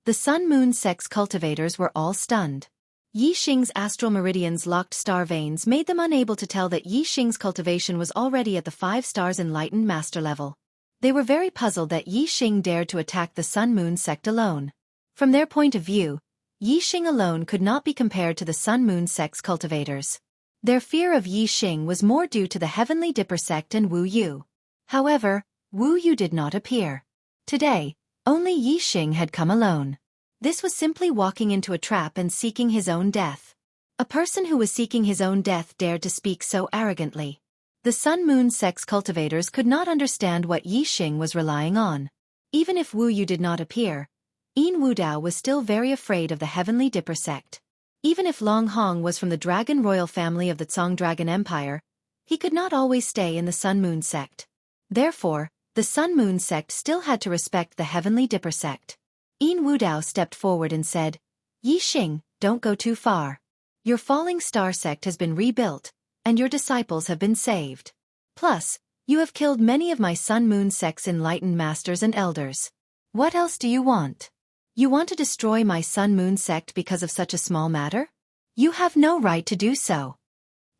The Sun Moon sect's cultivators were all stunned. Yixing's astral meridian's locked star veins made them unable to tell that Yixing's cultivation was already at the 5 stars enlightened master level. They were very puzzled that Yixing dared to attack the Sun Moon sect alone. From their point of view, Yixing alone could not be compared to the Sun Moon sect's cultivators. Their fear of Yixing was more due to the Heavenly Dipper sect and Wu Yu. However, Wu Yu did not appear. Today, only Yixing had come alone. This was simply walking into a trap and seeking his own death. A person who was seeking his own death dared to speak so arrogantly. The Sun Moon sect's cultivators could not understand what Yixing was relying on. Even if Wu Yu did not appear, Yin Wudao was still very afraid of the Heavenly Dipper sect. Even if Long Hong was from the Dragon Royal family of the Tsong Dragon Empire, he could not always stay in the Sun Moon sect. Therefore, the Sun Moon sect still had to respect the Heavenly Dipper sect. Yin Wudao stepped forward and said, "Yixing, don't go too far. Your Falling Star sect has been rebuilt, and your disciples have been saved. Plus, you have killed many of my Sun Moon sect's enlightened masters and elders. What else do you want? You want to destroy my Sun Moon sect because of such a small matter? You have no right to do so."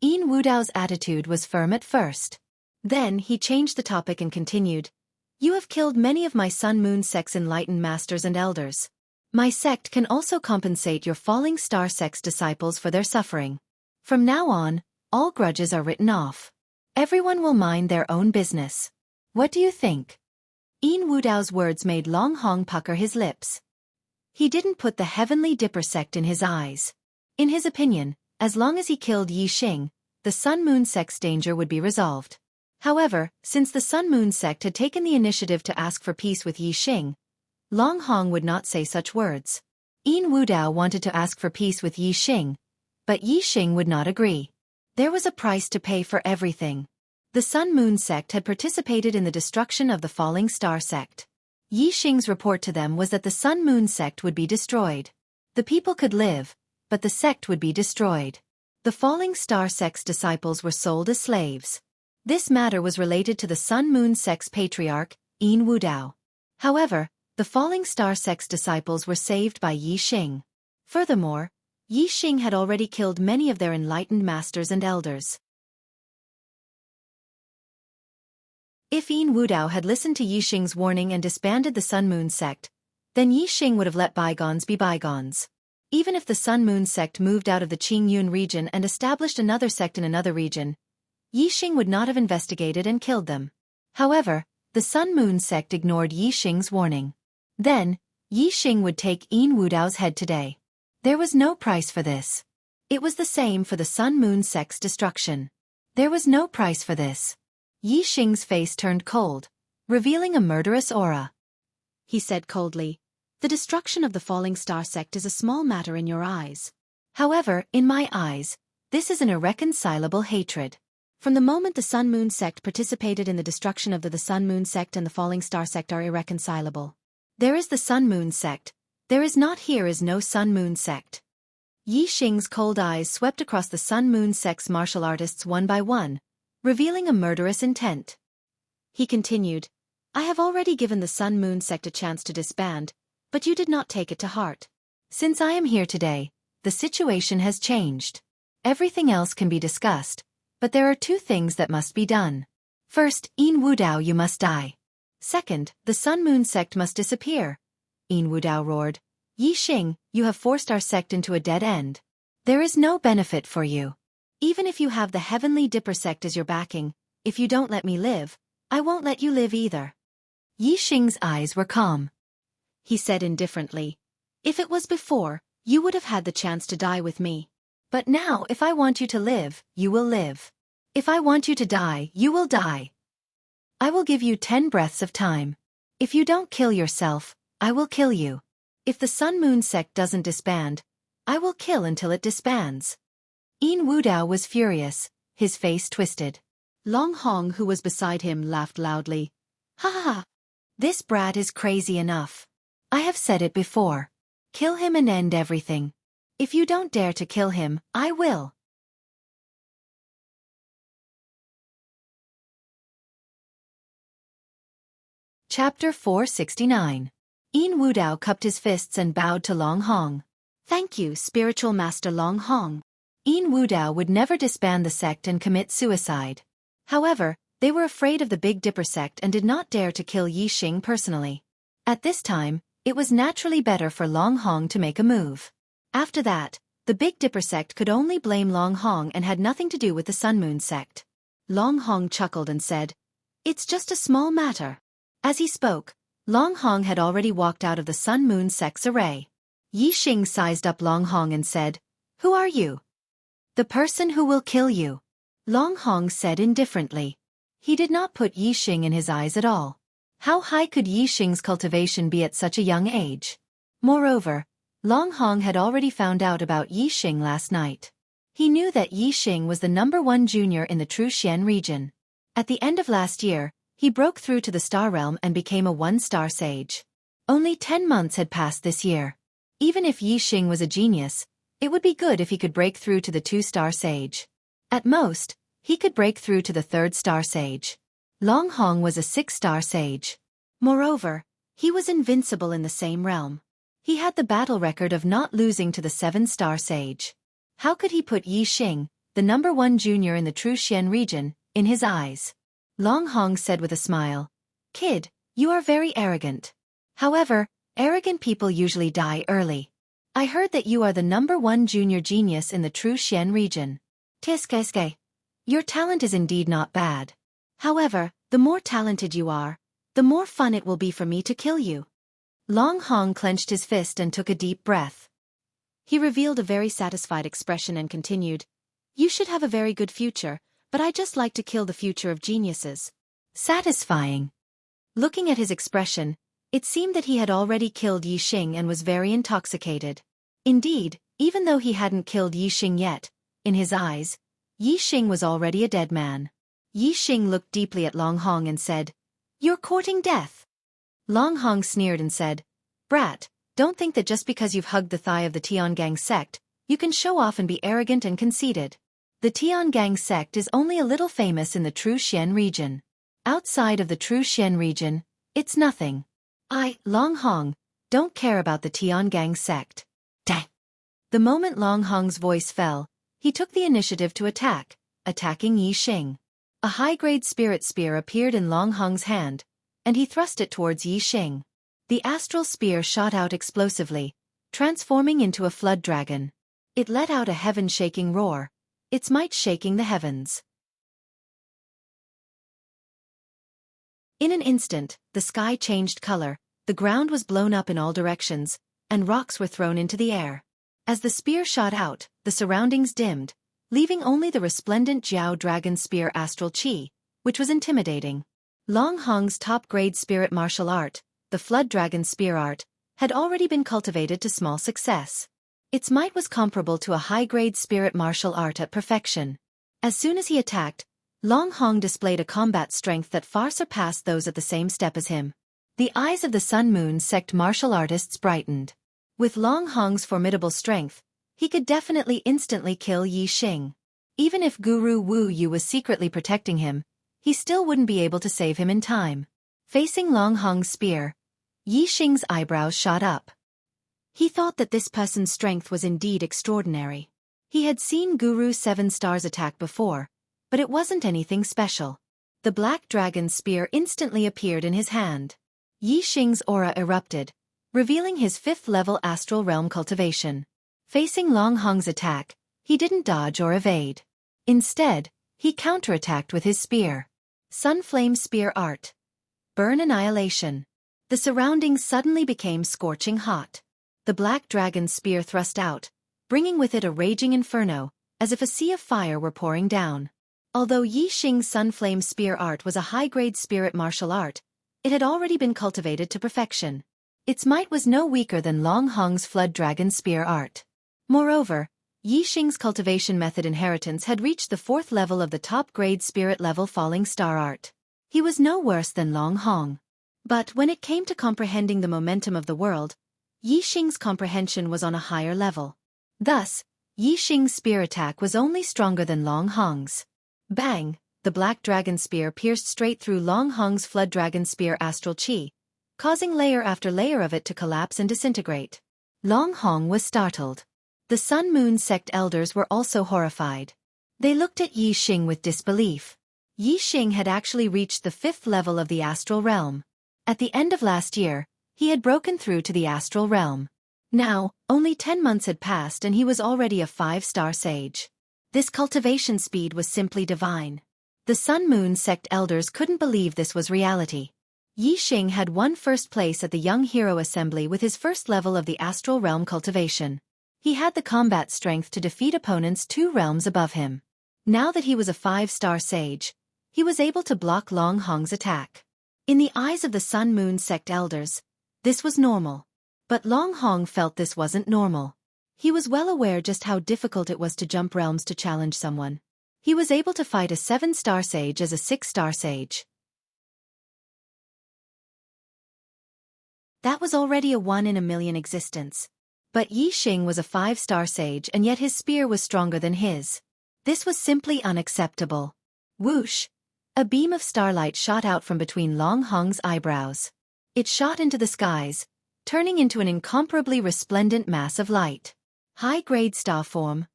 Yin Wudao's attitude was firm at first. Then he changed the topic and continued, "You have killed many of my Sun Moon sect's enlightened masters and elders. My sect can also compensate your Falling Star sect's disciples for their suffering. From now on, all grudges are written off. Everyone will mind their own business. What do you think?" Yin Wudao's words made Long Hong pucker his lips. He didn't put the Heavenly Dipper sect in his eyes. In his opinion, as long as he killed Yixing, the Sun Moon sect's danger would be resolved. However, since the Sun Moon sect had taken the initiative to ask for peace with Yixing, Long Hong would not say such words. Yin Wudao wanted to ask for peace with Yixing, But Yixing would not agree. There was a price to pay for everything. The Sun Moon sect had participated in the destruction of the Falling Star sect. Yixing's report to them was that the Sun Moon sect would be destroyed. The people could live, but the sect would be destroyed. The Falling Star sect's disciples were sold as slaves. This matter was related to the Sun Moon sect's patriarch, Yin Wudao. However, the Falling Star sect's disciples were saved by Yixing. Furthermore, Yixing had already killed many of their enlightened masters and elders. If Yin Wudao had listened to Yixing's warning and disbanded the Sun Moon sect, then Yixing would have let bygones be bygones. Even if the Sun Moon sect moved out of the Qingyun region and established another sect in another region, Yixing would not have investigated and killed them. However, the Sun Moon sect ignored Yixing's warning. Then, Yixing would take Yin Wudao's head today. There was no price for this. It was the same for the Sun Moon sect's destruction. There was no price for this. Yixing's face turned cold, revealing a murderous aura. He said coldly, "The destruction of the Falling Star sect is a small matter in your eyes. However, in my eyes, this is an irreconcilable hatred. From the moment the Sun Moon sect participated in the destruction of the Sun Moon sect and the Falling Star sect are irreconcilable. There is the Sun Moon sect, there is not here is no Sun Moon sect." Yixing's cold eyes swept across the Sun Moon sect's martial artists one by one, revealing a murderous intent. He continued, "I have already given the Sun Moon sect a chance to disband, but you did not take it to heart. Since I am here today, the situation has changed. Everything else can be discussed, but there are two things that must be done. First, Yin Wudao, you must die. Second, the Sun Moon sect must disappear." Yin Wudao roared, "Yixing, you have forced our sect into a dead end. There is no benefit for you. Even if you have the Heavenly Dipper sect as your backing, if you don't let me live, I won't let you live either." Yixing's eyes were calm. He said indifferently, "If it was before, you would have had the chance to die with me. But now if I want you to live, you will live. If I want you to die, you will die. I will give you 10 breaths of time. If you don't kill yourself, I will kill you. If the Sun Moon sect doesn't disband, I will kill until it disbands." Yin Wudao was furious, his face twisted. Long Hong, who was beside him, laughed loudly. "Ha ha ha! This brat is crazy enough. I have said it before. Kill him and end everything. If you don't dare to kill him, I will." Chapter 469. Yin Wudao cupped his fists and bowed to Long Hong. "Thank you, spiritual master Long Hong." Yin Wudao would never disband the sect and commit suicide. However, they were afraid of the Big Dipper sect and did not dare to kill Yixing personally. At this time, it was naturally better for Long Hong to make a move. After that, the Big Dipper sect could only blame Long Hong and had nothing to do with the Sun Moon sect. Long Hong chuckled and said, "It's just a small matter." As he spoke, Long Hong had already walked out of the Sun Moon sect's array. Yixing sized up Long Hong and said, "Who are you?" "The person who will kill you," Long Hong said indifferently. He did not put Yixing in his eyes at all. How high could Yixing's cultivation be at such a young age? Moreover, Long Hong had already found out about Yixing last night. He knew that Yixing was the #1 junior in the Truxian region. At the end of last year, he broke through to the Star Realm and became a 1-star sage. Only 10 months had passed this year. Even if Yixing was a genius, it would be good if he could break through to the 2-star sage. At most, he could break through to the 3rd-star sage. Long Hong was a 6-star sage. Moreover, he was invincible in the same realm. He had the battle record of not losing to the 7-star sage. How could he put Yixing, the #1 junior in the Truxian region, in his eyes? Long Hong said with a smile, "Kid, you are very arrogant. However, arrogant people usually die early. I heard that you are the #1 junior genius in the Truxian region. Tiske. Your talent is indeed not bad. However, the more talented you are, the more fun it will be for me to kill you." Long Hong clenched his fist and took a deep breath. He revealed a very satisfied expression and continued, "You should have a very good future, but I just like to kill the future of geniuses." Satisfying. Looking at his expression, it seemed that he had already killed Yixing and was very intoxicated. Indeed, even though he hadn't killed Yi Xing yet, in his eyes, Yi Xing was already a dead man. Yi Xing looked deeply at Long Hong and said, "You're courting death." Long Hong sneered and said, "Brat, don't think that just because you've hugged the thigh of the Tiangang sect, you can show off and be arrogant and conceited. The Tiangang sect is only a little famous in the True Xian region. Outside of the True Xian region, it's nothing. I, Long Hong, don't care about the Tiangang sect." Dang. The moment Long Hong's voice fell, he took the initiative to attacking Yi Xing. A high-grade spirit spear appeared in Long Hong's hand, and he thrust it towards Yi Xing. The astral spear shot out explosively, transforming into a flood dragon. It let out a heaven-shaking roar, its might shaking the heavens. In an instant, the sky changed color, the ground was blown up in all directions, and rocks were thrown into the air. As the spear shot out, the surroundings dimmed, leaving only the resplendent Jiao Dragon Spear Astral Chi, which was intimidating. Long Hong's top-grade spirit martial art, the Flood Dragon Spear Art, had already been cultivated to small success. Its might was comparable to a high-grade spirit martial art at perfection. As soon as he attacked, Long Hong displayed a combat strength that far surpassed those at the same step as him. The eyes of the Sun Moon sect martial artists brightened. With Long Hong's formidable strength, he could definitely instantly kill Yi Xing. Even if Guru Wu Yu was secretly protecting him, he still wouldn't be able to save him in time. Facing Long Hong's spear, Yi Xing's eyebrows shot up. He thought that this person's strength was indeed extraordinary. He had seen Guru 7 Stars attack before, but it wasn't anything special. The Black Dragon Spear instantly appeared in his hand. Yi Xing's aura erupted, revealing his 5th-level astral realm cultivation. Facing Long Hong's attack, he didn't dodge or evade. Instead, he counterattacked with his spear. Sunflame Spear Art. Burn Annihilation. The surroundings suddenly became scorching hot. The Black Dragon Spear thrust out, bringing with it a raging inferno, as if a sea of fire were pouring down. Although Yi Xing's Sunflame Spear Art was a high-grade spirit martial art, it had already been cultivated to perfection. Its might was no weaker than Long Hong's Flood Dragon Spear Art. Moreover, Yi Xing's cultivation method inheritance had reached the 4th level of the top-grade spirit level Falling Star Art. He was no worse than Long Hong. But when it came to comprehending the momentum of the world, Yi Xing's comprehension was on a higher level. Thus, Yi Xing's spear attack was only stronger than Long Hong's. Bang! The Black Dragon Spear pierced straight through Long Hong's Flood Dragon Spear Astral Chi, causing layer after layer of it to collapse and disintegrate. Long Hong was startled. The Sun Moon sect elders were also horrified. They looked at Yi Xing with disbelief. Yi Xing had actually reached the 5th level of the astral realm. At the end of last year, he had broken through to the astral realm. Now, only 10 months had passed and he was already a 5-star sage. This cultivation speed was simply divine. The Sun Moon sect elders couldn't believe this was reality. Yi Xing had won first place at the Young Hero Assembly with his 1st level of the astral realm cultivation. He had the combat strength to defeat opponents 2 realms above him. Now that he was a 5-star sage, he was able to block Long Hong's attack. In the eyes of the Sun Moon sect elders, this was normal. But Long Hong felt this wasn't normal. He was well aware just how difficult it was to jump realms to challenge someone. He was able to fight a 7-star sage as a 6-star sage. That was already a 1 in a million existence. But Yi Xing was a 5-star sage and yet his spear was stronger than his. This was simply unacceptable. Whoosh! A beam of starlight shot out from between Long Hong's eyebrows. It shot into the skies, turning into an incomparably resplendent mass of light. High-grade star form.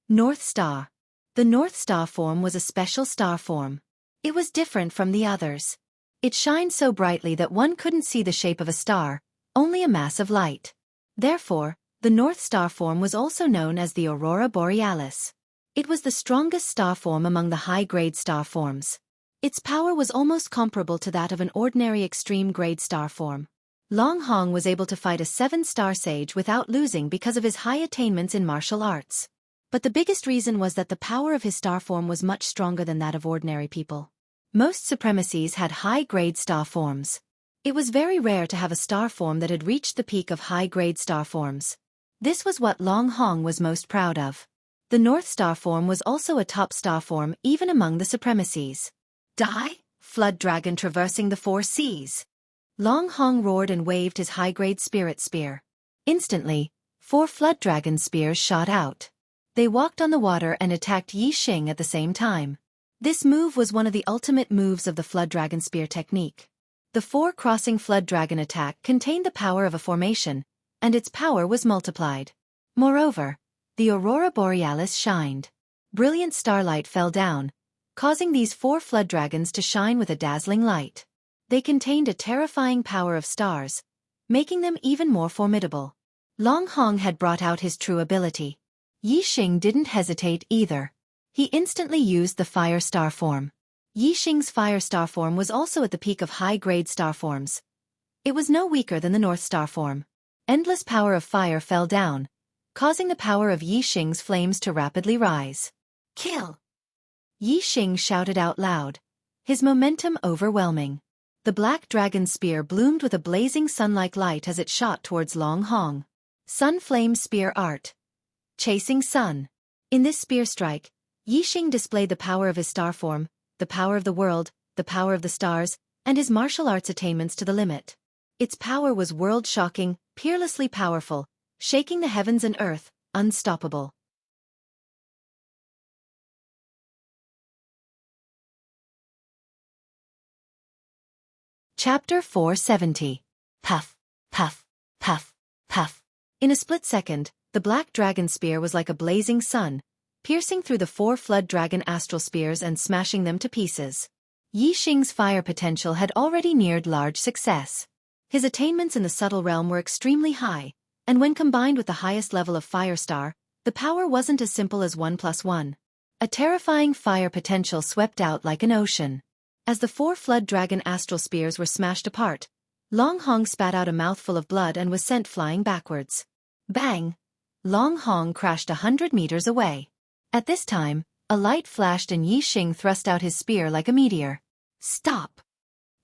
North Star. The North Star form was a special star form. It was different from the others. It shined so brightly that one couldn't see the shape of a star, only a mass of light. Therefore, the North Star form was also known as the Aurora Borealis. It was the strongest star form among the high-grade star forms. Its power was almost comparable to that of an ordinary extreme-grade star form. Long Hong was able to fight a 7-star sage without losing because of his high attainments in martial arts. But the biggest reason was that the power of his star form was much stronger than that of ordinary people. Most supremacies had high-grade star forms. It was very rare to have a star form that had reached the peak of high-grade star forms. This was what Long Hong was most proud of. The North Star form was also a top star form even among the supremacies. Die, flood dragon traversing the four seas. Long Hong roared and waved his high-grade spirit spear. Instantly, 4 flood dragon spears shot out. They walked on the water and attacked Yi Xing at the same time. This move was one of the ultimate moves of the flood dragon spear technique. The 4 crossing flood dragon attack contained the power of a formation, and its power was multiplied. Moreover, the aurora borealis shined. Brilliant starlight fell down, causing these 4 flood dragons to shine with a dazzling light. They contained a terrifying power of stars, making them even more formidable. Long Hong had brought out his true ability. Yi Xing didn't hesitate either. He instantly used the fire star form. Yi Xing's fire star form was also at the peak of high-grade star forms. It was no weaker than the North Star form. Endless power of fire fell down, causing the power of Yi Xing's flames to rapidly rise. Kill! Yi Xing shouted out loud, his momentum overwhelming. The black dragon spear bloomed with a blazing sun-like light as it shot towards Long Hong. Sun Flame Spear Art. Chasing Sun. In this spear strike, Yi Xing displayed the power of his star form, the power of the world, the power of the stars, and his martial arts attainments to the limit. Its power was world-shocking, peerlessly powerful, shaking the heavens and earth, unstoppable. Chapter 470. Puff, puff, puff, puff. In a split second, the black dragon spear was like a blazing sun, piercing through the 4 flood dragon astral spears and smashing them to pieces. Yi Xing's fire potential had already neared large success. His attainments in the subtle realm were extremely high, and when combined with the highest level of fire star, the power wasn't as simple as 1 + 1. A terrifying fire potential swept out like an ocean. As the 4 flood dragon astral spears were smashed apart, Long Hong spat out a mouthful of blood and was sent flying backwards. Bang! Long Hong crashed 100 meters away. At this time, a light flashed and Yi Xing thrust out his spear like a meteor. Stop!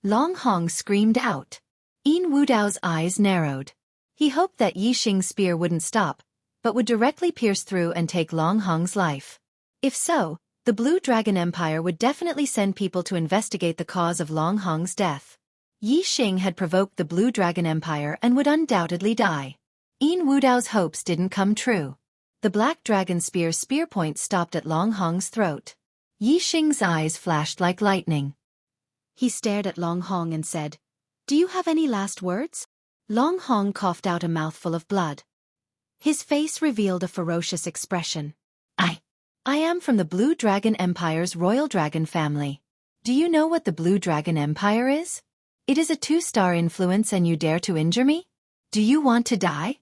Long Hong screamed out. Yin Wudao's eyes narrowed. He hoped that Yi Xing's spear wouldn't stop, but would directly pierce through and take Long Hong's life. If so, the Blue Dragon Empire would definitely send people to investigate the cause of Long Hong's death. Yi Xing had provoked the Blue Dragon Empire and would undoubtedly die. Yin Wudao's hopes didn't come true. The Black Dragon Spear's spear point stopped at Long Hong's throat. Yi Xing's eyes flashed like lightning. He stared at Long Hong and said, "Do you have any last words?" Long Hong coughed out a mouthful of blood. His face revealed a ferocious expression. I am from the Blue Dragon Empire's royal dragon family. Do you know what the Blue Dragon Empire is? It is a 2-star influence and you dare to injure me? Do you want to die?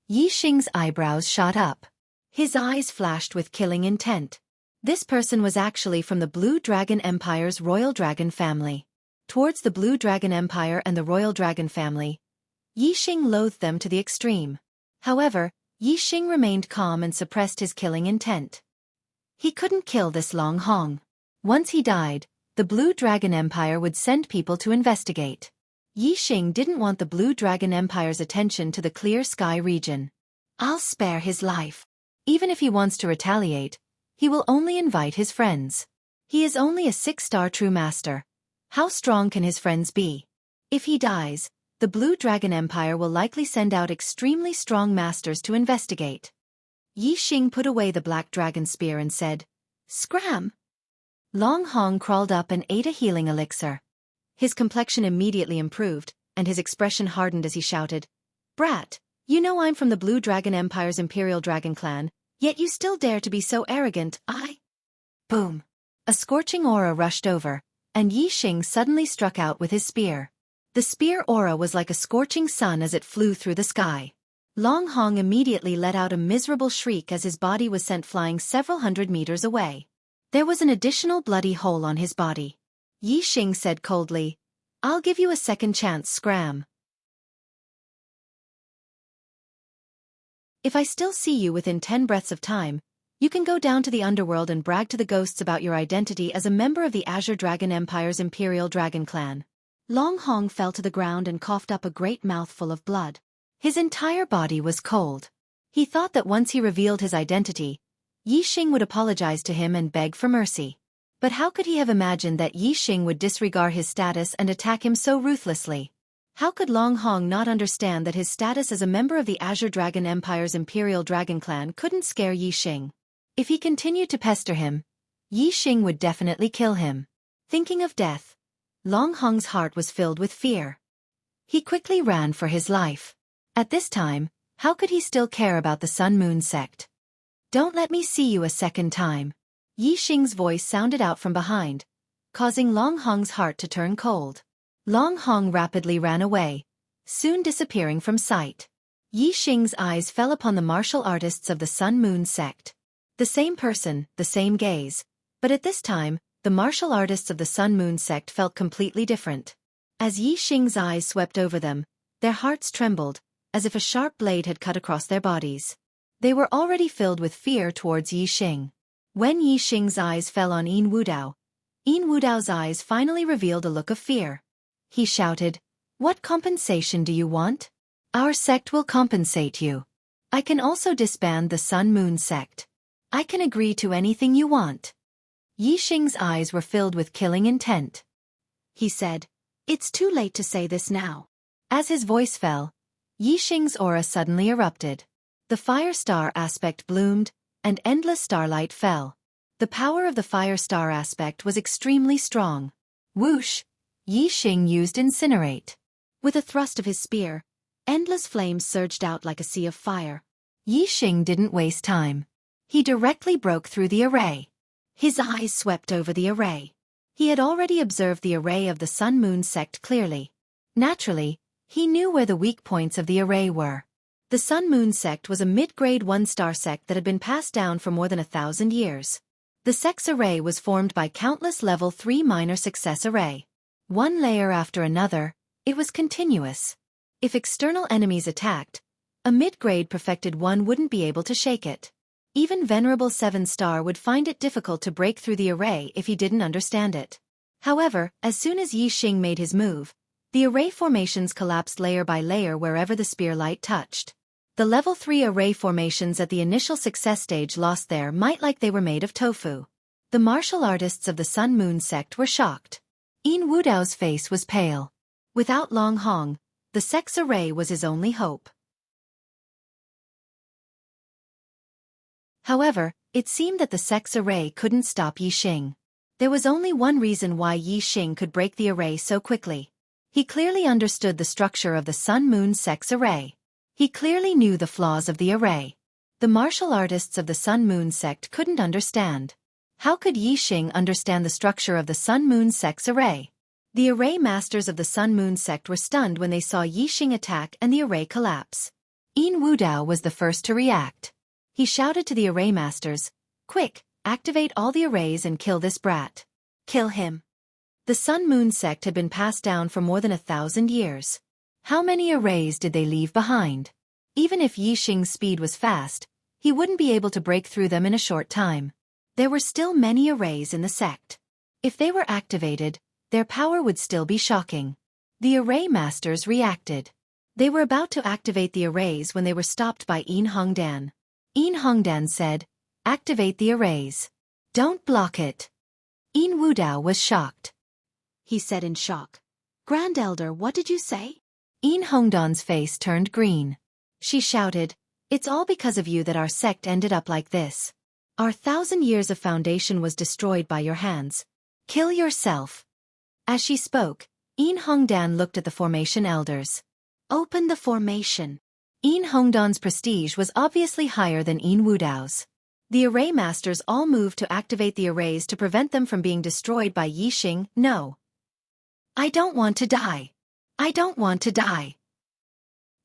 Yi Xing's eyebrows shot up. His eyes flashed with killing intent. This person was actually from the Blue Dragon Empire's royal dragon family. Towards the Blue Dragon Empire and the royal dragon family, Yi Xing loathed them to the extreme. However, Yi Xing remained calm and suppressed his killing intent. He couldn't kill this Long Hong. Once he died, the Blue Dragon Empire would send people to investigate. Yi Xing didn't want the Blue Dragon Empire's attention to the Clear Sky region. I'll spare his life. Even if he wants to retaliate, he will only invite his friends. He is only a 6-star true master. How strong can his friends be? If he dies, the Blue Dragon Empire will likely send out extremely strong masters to investigate. Yi Xing put away the Black Dragon Spear and said, "Scram!" Long Hong crawled up and ate a healing elixir. His complexion immediately improved, and his expression hardened as he shouted, "Brat, you know I'm from the Blue Dragon Empire's Imperial Dragon Clan, yet you still dare to be so arrogant, Boom! A scorching aura rushed over, and Yi Xing suddenly struck out with his spear. The spear aura was like a scorching sun as it flew through the sky. Long Hong immediately let out a miserable shriek as his body was sent flying several hundred meters away. There was an additional bloody hole on his body. Yi Xing said coldly, "I'll give you a second chance, Scram. If I still see you within 10 breaths of time, you can go down to the underworld and brag to the ghosts about your identity as a member of the Azure Dragon Empire's Imperial Dragon Clan." Long Hong fell to the ground and coughed up a great mouthful of blood. His entire body was cold. He thought that once he revealed his identity, Yixing would apologize to him and beg for mercy. But how could he have imagined that Yixing would disregard his status and attack him so ruthlessly? How could Long Hong not understand that his status as a member of the Azure Dragon Empire's Imperial Dragon Clan couldn't scare Yixing? If he continued to pester him, Yixing would definitely kill him. Thinking of death, Long Hong's heart was filled with fear. He quickly ran for his life. At this time, how could he still care about the Sun Moon sect? Don't let me see you a second time. Yixing's voice sounded out from behind, causing Long Hong's heart to turn cold. Long Hong rapidly ran away, soon disappearing from sight. Yixing's eyes fell upon the martial artists of the Sun Moon sect. The same person, the same gaze, but at this time, the martial artists of the Sun Moon sect felt completely different. As Yixing's eyes swept over them, their hearts trembled, as if a sharp blade had cut across their bodies. They were already filled with fear towards Yixing. When Yixing's eyes fell on Yin Wudao's eyes finally revealed a look of fear. He shouted, "What compensation do you want? Our sect will compensate you. I can also disband the Sun Moon sect. I can agree to anything you want." Yixing's eyes were filled with killing intent. He said, "It's too late to say this now." As his voice fell, Yixing's aura suddenly erupted. The fire star aspect bloomed, and endless starlight fell. The power of the fire star aspect was extremely strong. Whoosh! Yixing used Incinerate. With a thrust of his spear, endless flames surged out like a sea of fire. Yixing didn't waste time. He directly broke through the array. His eyes swept over the array. He had already observed the array of the Sun Moon sect clearly. Naturally, he knew where the weak points of the array were. The Sun Moon sect was a mid-grade one-star sect that had been passed down for more than 1,000 years. The sect's array was formed by countless level 3 minor success array. One layer after another, it was continuous. If external enemies attacked, a mid-grade perfected one wouldn't be able to shake it. Even Venerable 7-star would find it difficult to break through the array if he didn't understand it. However, as soon as Yixing made his move, the array formations collapsed layer by layer wherever the spear light touched. The level 3 array formations at the initial success stage lost their might like they were made of tofu. The martial artists of the Sun Moon sect were shocked. Yin Wudao's face was pale. Without Long Hong, the sect's array was his only hope. However, it seemed that the sect's array couldn't stop Yixing. There was only one reason why Yixing could break the array so quickly. He clearly understood the structure of the Sun Moon sect's array. He clearly knew the flaws of the array. The martial artists of the Sun Moon sect couldn't understand. How could Yixing understand the structure of the Sun Moon sect's array? The array masters of the Sun Moon sect were stunned when they saw Yixing attack and the array collapse. Yin Wudao was the first to react. He shouted to the array masters, "Quick, activate all the arrays and kill this brat. Kill him." The Sun Moon sect had been passed down for more than 1,000 years. How many arrays did they leave behind? Even if Yixing's speed was fast, he wouldn't be able to break through them in a short time. There were still many arrays in the sect. If they were activated, their power would still be shocking. The array masters reacted. They were about to activate the arrays when they were stopped by Yin Hongdan. Yin Hongdan said, "Activate the arrays. Don't block it." Yin Wudao was shocked. He said in shock, "Grand Elder, what did you say?" Yin Hongdan's face turned green. She shouted, "It's all because of you that our sect ended up like this. Our 1,000 years of foundation was destroyed by your hands. Kill yourself." As she spoke, Yin Hongdan looked at the formation elders. "Open the formation." Yin Hongdan's prestige was obviously higher than Yin Wudao's. The array masters all moved to activate the arrays to prevent them from being destroyed by Yixing. "No. I don't want to die. I don't want to die."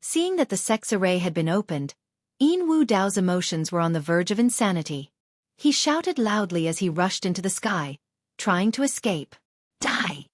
Seeing that the sect's array had been opened, Yin Wudao's emotions were on the verge of insanity. He shouted loudly as he rushed into the sky, trying to escape. "Die!"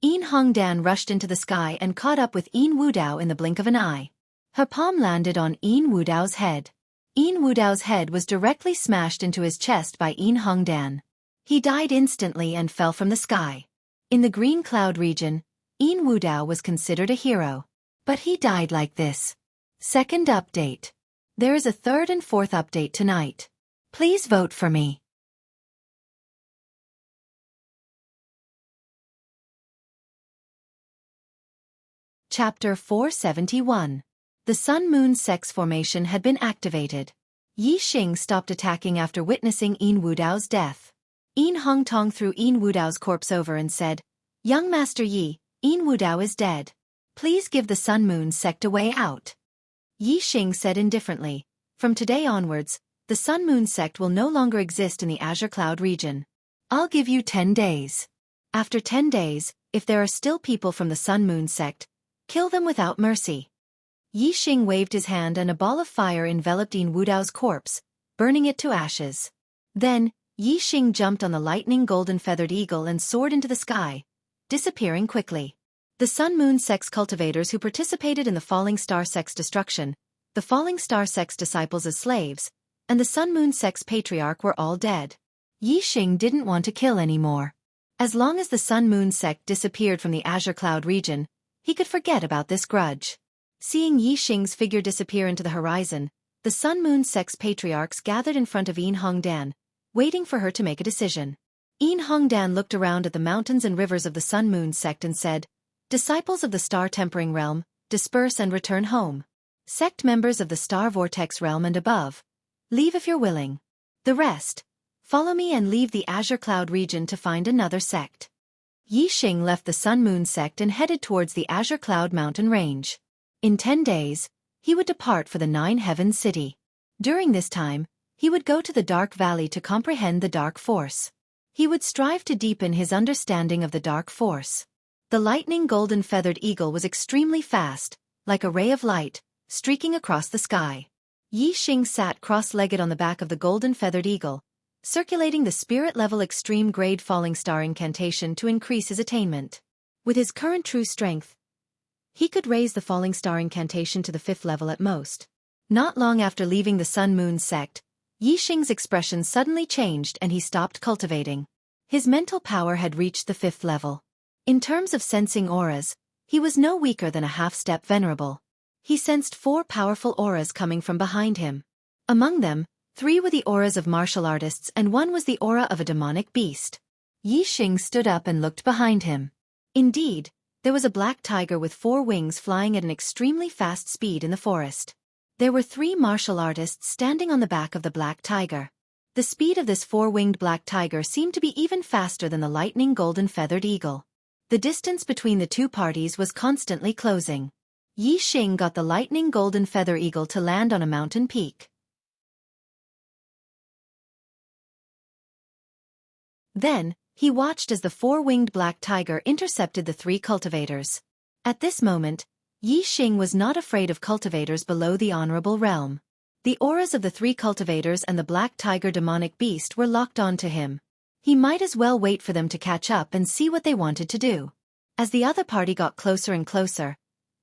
Yin Hongdan rushed into the sky and caught up with Yin Wudao in the blink of an eye. Her palm landed on Yin Wudao's head. Yin Wudao's head was directly smashed into his chest by Yin Hongdan. He died instantly and fell from the sky. In the green cloud region, Yin Wudao was considered a hero. But he died like this. Second update. There is a third and fourth update tonight. Please vote for me. Chapter 471. The Sun-Moon Sex Formation had been activated. Yi Xing stopped attacking after witnessing Yin Wudao's death. Yin Hongtong threw Yin Wudao's corpse over and said, "Young Master Yi, Yin Wudao is dead. Please give the Sun-Moon sect a way out." Yi Xing said indifferently, "From today onwards, the Sun-Moon sect will no longer exist in the Azure Cloud region. I'll give you 10 days. After 10 days, if there are still people from the Sun-Moon sect, kill them without mercy." Yi Xing waved his hand and a ball of fire enveloped Yin Wudao's corpse, burning it to ashes. Then, Yi Xing jumped on the lightning golden feathered eagle and soared into the sky, disappearing quickly. The Sun-Moon sect's cultivators who participated in the Falling Star sect's destruction, the Falling Star sect's disciples as slaves, and the Sun-Moon sect's patriarch were all dead. Yi Xing didn't want to kill anymore. As long as the Sun-Moon sect disappeared from the Azure Cloud region, he could forget about this grudge. Seeing Yi Xing's figure disappear into the horizon, the Sun-Moon sect's patriarchs gathered in front of Yin Hongdan, waiting for her to make a decision. Yin Hongdan looked around at the mountains and rivers of the Sun-Moon sect and said, "Disciples of the Star-Tempering Realm, disperse and return home. Sect members of the Star Vortex Realm and above, leave if you're willing. The rest, follow me and leave the Azure Cloud region to find another sect." Yi Xing left the Sun-Moon sect and headed towards the Azure Cloud mountain range. In 10 days, he would depart for the Nine Heavens City. During this time, he would go to the Dark Valley to comprehend the Dark Force. He would strive to deepen his understanding of the Dark Force. The lightning golden feathered eagle was extremely fast, like a ray of light, streaking across the sky. Yi Xing sat cross-legged on the back of the golden feathered eagle, circulating the spirit-level extreme-grade falling star incantation to increase his attainment. With his current true strength, he could raise the falling star incantation to the 5th level at most. Not long after leaving the Sun-Moon sect, Yi Xing's expression suddenly changed and he stopped cultivating. His mental power had reached the 5th level. In terms of sensing auras, he was no weaker than a half-step venerable. He sensed 4 powerful auras coming from behind him. Among them, 3 were the auras of martial artists and 1 was the aura of a demonic beast. Yi Xing stood up and looked behind him. Indeed, there was a black tiger with 4 wings flying at an extremely fast speed in the forest. There were 3 martial artists standing on the back of the black tiger. The speed of this 4-winged black tiger seemed to be even faster than the lightning golden feathered eagle. The distance between the 2 parties was constantly closing. Yi Xing got the lightning golden feather eagle to land on a mountain peak. Then, he watched as the 4-winged black tiger intercepted the 3 cultivators. At this moment, Yi Xing was not afraid of cultivators below the honorable realm. The auras of the 3 cultivators and the black tiger demonic beast were locked onto him. He might as well wait for them to catch up and see what they wanted to do. As the other party got closer and closer,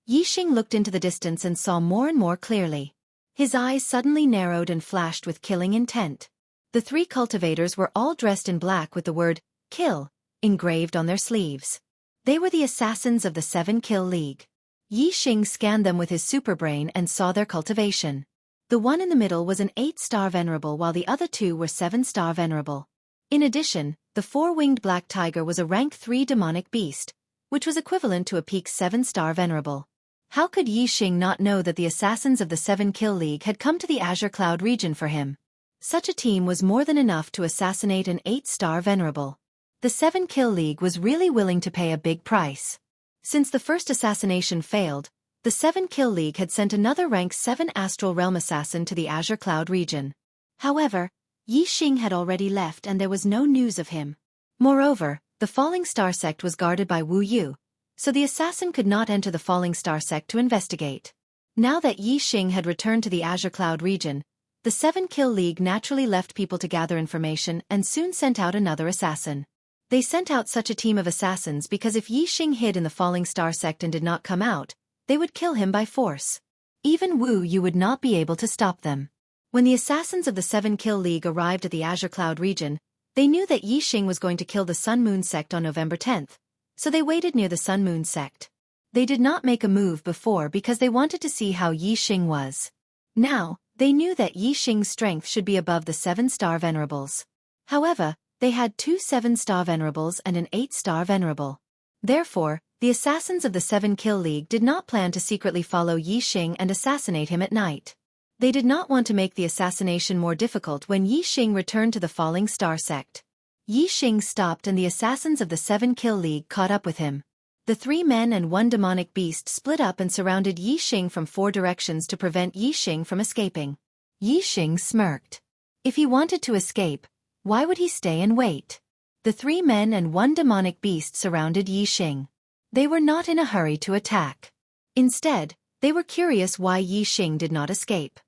Yi Xing looked into the distance and saw more and more clearly. His eyes suddenly narrowed and flashed with killing intent. The 3 cultivators were all dressed in black with the word, "Kill," engraved on their sleeves. They were the assassins of the 7 Kill League. Yi Xing scanned them with his superbrain and saw their cultivation. The one in the middle was an 8-star venerable while the other 2 were 7-star venerable. In addition, the 4-winged black tiger was a rank 3 demonic beast, which was equivalent to a peak 7-star venerable. How could Yi Xing not know that the assassins of the 7 Kill League had come to the Azure Cloud region for him? Such a team was more than enough to assassinate an 8-star venerable. The 7 Kill League was really willing to pay a big price. Since the first assassination failed, the 7 Kill League had sent another rank 7 Astral Realm assassin to the Azure Cloud region. However, Yi Xing had already left and there was no news of him. Moreover, the Falling Star sect was guarded by Wu Yu, so the assassin could not enter the Falling Star sect to investigate. Now that Yi Xing had returned to the Azure Cloud region, the 7 Kill League naturally left people to gather information and soon sent out another assassin. They sent out such a team of assassins because if Yi Xing hid in the Falling Star sect and did not come out, they would kill him by force. Even Wu Yu would not be able to stop them. When the assassins of the 7 Kill League arrived at the Azure Cloud region, they knew that Yi Xing was going to kill the Sun Moon sect on November 10th, so they waited near the Sun Moon sect. They did not make a move before because they wanted to see how Yi Xing was. Now, They knew that Yi Xing's strength should be above the 7-star venerables. However, they had 2 7-star venerables and an 8-star venerable. Therefore, the assassins of the 7-Kill League did not plan to secretly follow Yi Xing and assassinate him at night. They did not want to make the assassination more difficult when Yi Xing returned to the Falling Star sect. Yi Xing stopped and the assassins of the 7-Kill League caught up with him. The 3 men and 1 demonic beast split up and surrounded Yi Xing from 4 directions to prevent Yi Xing from escaping. Yi Xing smirked. If he wanted to escape, why would he stay and wait? The 3 men and 1 demonic beast surrounded Yi Xing. They were not in a hurry to attack. Instead, they were curious why Yi Xing did not escape.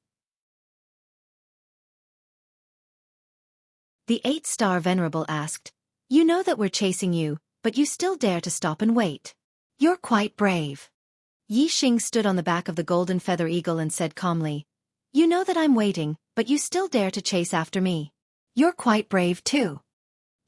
The 8-star venerable asked, "You know that we're chasing you, but you still dare to stop and wait. You're quite brave." Yi Xing stood on the back of the golden feather eagle and said calmly, "You know that I'm waiting, but you still dare to chase after me. You're quite brave too."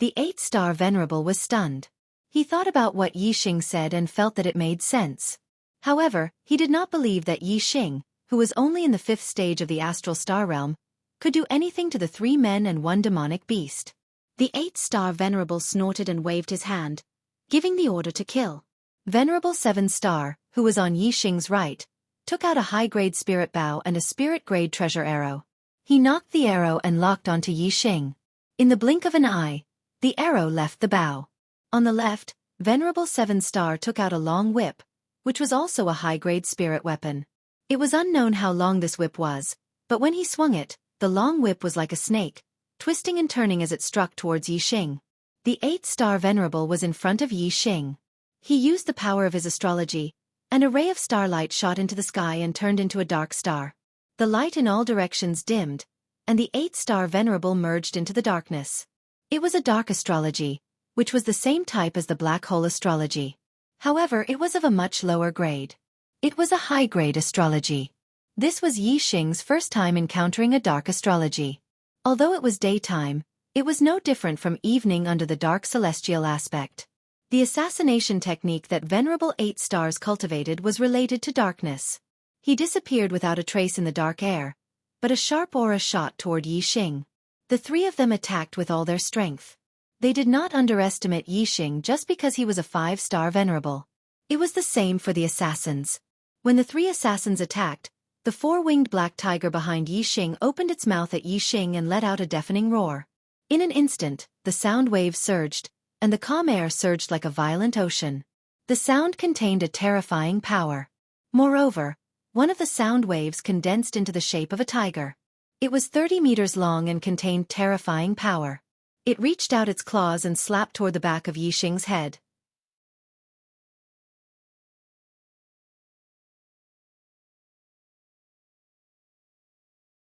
The 8-star venerable was stunned. He thought about what Yi Xing said and felt that it made sense. However, he did not believe that Yi Xing, who was only in the 5th stage of the astral star realm, could do anything to the 3 men and 1 demonic beast. The 8-star venerable snorted and waved his hand, giving the order to kill. Venerable 7-star, who was on Yi Xing's right, took out a high-grade spirit bow and a spirit-grade treasure arrow. He knocked the arrow and locked onto Yi Xing. In the blink of an eye, the arrow left the bow. On the left, Venerable 7-star took out a long whip, which was also a high-grade spirit weapon. It was unknown how long this whip was, but when he swung it, the long whip was like a snake, twisting and turning as it struck towards Yi Xing. The 8-star venerable was in front of Yi Xing. He used the power of his astrology, and a ray of starlight shot into the sky and turned into a dark star. The light in all directions dimmed, and the 8-star venerable merged into the darkness. It was a dark astrology, which was the same type as the black hole astrology. However, it was of a much lower grade. It was a high-grade astrology. This was Yi Xing's first time encountering a dark astrology. Although it was daytime, it was no different from evening under the dark celestial aspect. The assassination technique that Venerable 8 stars cultivated was related to darkness. He disappeared without a trace in the dark air, but a sharp aura shot toward Yi Xing. The 3 of them attacked with all their strength. They did not underestimate Yi Xing just because he was a 5-star venerable. It was the same for the assassins. When the 3 assassins attacked, the 4-winged black tiger behind Yi Xing opened its mouth at Yi Xing and let out a deafening roar. In an instant, the sound waves surged, and the calm air surged like a violent ocean. The sound contained a terrifying power. Moreover, one of the sound waves condensed into the shape of a tiger. It was 30 meters long and contained terrifying power. It reached out its claws and slapped toward the back of Yi Xing's head.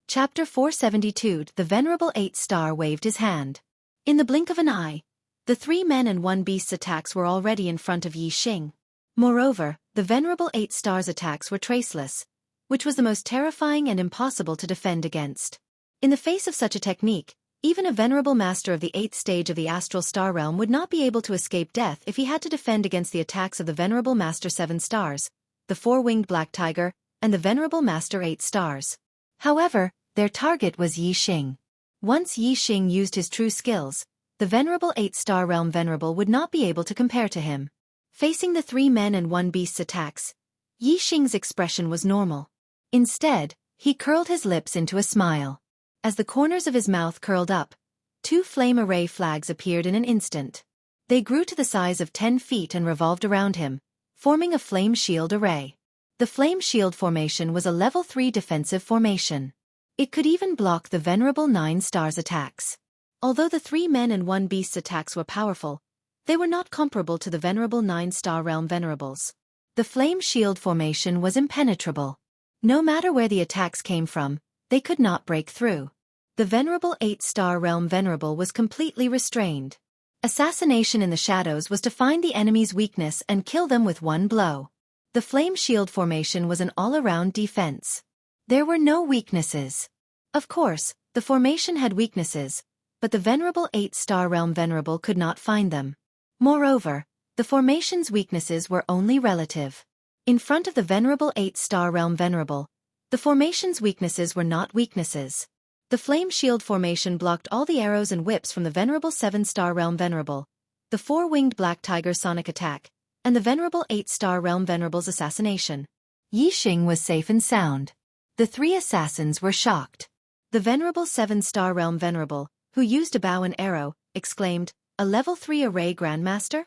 Chapter 472. The Venerable 8-star waved his hand. In the blink of an eye, the 3 men and 1 beast's attacks were already in front of Yi Xing. Moreover, the Venerable 8 stars' attacks were traceless, which was the most terrifying and impossible to defend against. In the face of such a technique, even a venerable master of the 8th stage of the astral star realm would not be able to escape death if he had to defend against the attacks of the Venerable Master 7 stars, the 4-winged black tiger, and the Venerable Master 8 stars. However, their target was Yi Xing. Once Yi Xing used his true skills, the Venerable 8-star realm venerable would not be able to compare to him. Facing the 3 men and 1 beast's attacks, Yi Xing's expression was normal. Instead, he curled his lips into a smile. As the corners of his mouth curled up, 2 flame array flags appeared in an instant. They grew to the size of 10 feet and revolved around him, forming a flame shield array. The flame shield formation was a level 3 defensive formation. It could even block the Venerable 9 stars' attacks. Although the 3 men and 1 beast's attacks were powerful, they were not comparable to the Venerable 9-star realm venerables. The flame shield formation was impenetrable. No matter where the attacks came from, they could not break through. The Venerable 8-star realm venerable was completely restrained. Assassination in the shadows was to find the enemy's weakness and kill them with 1 blow. The flame shield formation was an all-around defense. There were no weaknesses. Of course, the formation had weaknesses, but the Venerable 8-star realm venerable could not find them. Moreover, the formation's weaknesses were only relative. In front of the Venerable 8-star realm venerable, The formation's weaknesses were not weaknesses. The Flame Shield formation blocked all the arrows and whips from the venerable 7-star Realm Venerable, the 4-winged Black Tiger Sonic Attack, and the venerable 8-star Realm Venerable's Assassination. Yixing was safe and sound. The 3 assassins were shocked. The venerable 7-star Realm Venerable, who used a bow and arrow, exclaimed, "A level 3 array Grandmaster?"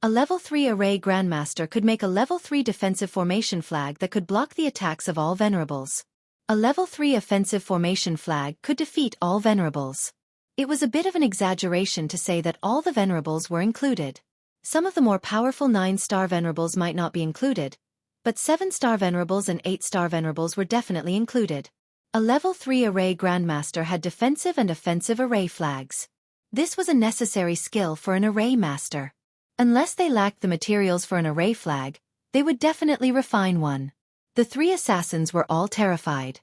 A level 3 array Grandmaster could make a level 3 defensive formation flag that could block the attacks of all venerables. A level 3 offensive formation flag could defeat all venerables. It was a bit of an exaggeration to say that all the venerables were included. Some of the more powerful 9-star venerables might not be included, but 7-star venerables and 8-star venerables were definitely included. A level 3 array Grandmaster had defensive and offensive array flags. This was a necessary skill for an array master. Unless they lacked the materials for an array flag, they would definitely refine one. The 3 assassins were all terrified.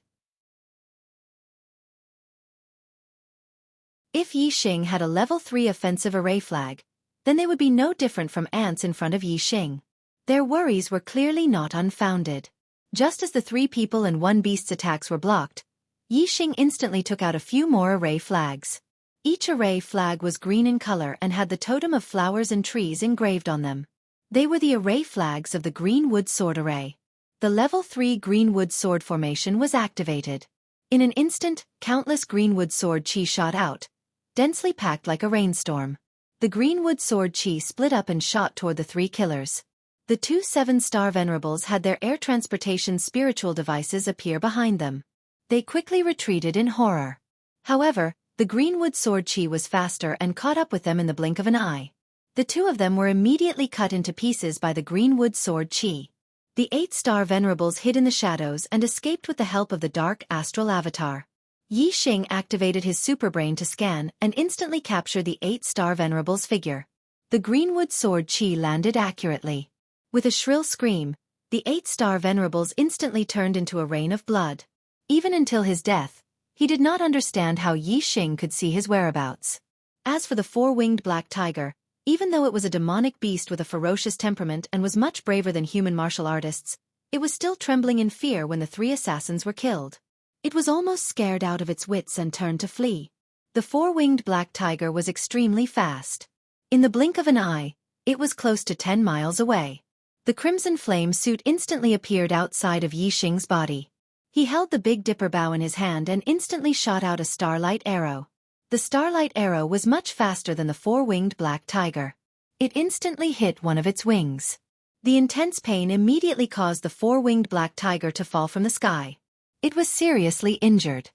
If Yixing had a level 3 offensive array flag, then they would be no different from ants in front of Yixing. Their worries were clearly not unfounded. Just as the 3 people and 1 beast's attacks were blocked, Yixing instantly took out a few more array flags. Each array flag was green in color and had the totem of flowers and trees engraved on them. They were the array flags of the Greenwood Sword Array. The level 3 Greenwood Sword formation was activated. In an instant, countless Greenwood Sword Chi shot out, densely packed like a rainstorm. The Greenwood Sword Chi split up and shot toward the 3 killers. The 2 7-star venerables had their air transportation spiritual devices appear behind them. They quickly retreated in horror. However, the Greenwood Sword Chi was faster and caught up with them in the blink of an eye. The 2 of them were immediately cut into pieces by the Greenwood Sword Chi. The 8-star venerables hid in the shadows and escaped with the help of the dark astral avatar. Yixing activated his superbrain to scan and instantly capture the 8-star venerable's figure. The Greenwood Sword Chi landed accurately. With a shrill scream, the 8-star venerables instantly turned into a rain of blood. Even until his death, he did not understand how Yixing could see his whereabouts. As for the 4-winged Black Tiger, even though it was a demonic beast with a ferocious temperament and was much braver than human martial artists, it was still trembling in fear when the 3 assassins were killed. It was almost scared out of its wits and turned to flee. The 4-winged Black Tiger was extremely fast. In the blink of an eye, it was close to 10 miles away. The crimson flame suit instantly appeared outside of Yixing's body. He held the Big Dipper bow in his hand and instantly shot out a starlight arrow. The starlight arrow was much faster than the 4-winged Black Tiger. It instantly hit one of its wings. The intense pain immediately caused the 4-winged Black Tiger to fall from the sky. It was seriously injured.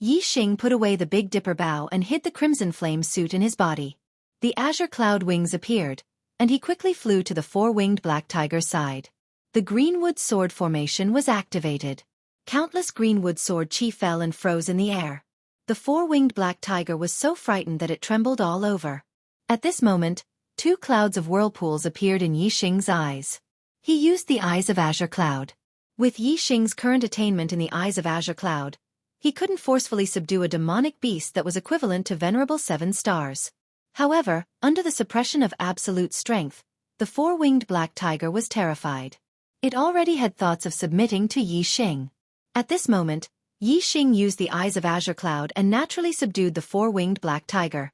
Yixing put away the Big Dipper bow and hid the crimson flame suit in his body. The azure cloud wings appeared, and he quickly flew to the 4-winged Black Tiger's side. The Greenwood Sword formation was activated. Countless Greenwood Sword Chi fell and froze in the air. The 4-winged Black Tiger was so frightened that it trembled all over. At this moment, 2 clouds of whirlpools appeared in Yixing's eyes. He used the Eyes of Azure Cloud. With Yixing's current attainment in the Eyes of Azure Cloud, he couldn't forcefully subdue a demonic beast that was equivalent to venerable 7 stars. However, under the suppression of absolute strength, the 4-winged Black Tiger was terrified. It already had thoughts of submitting to Yixing. At this moment, Yixing used the Eyes of Azure Cloud and naturally subdued the 4-winged Black Tiger.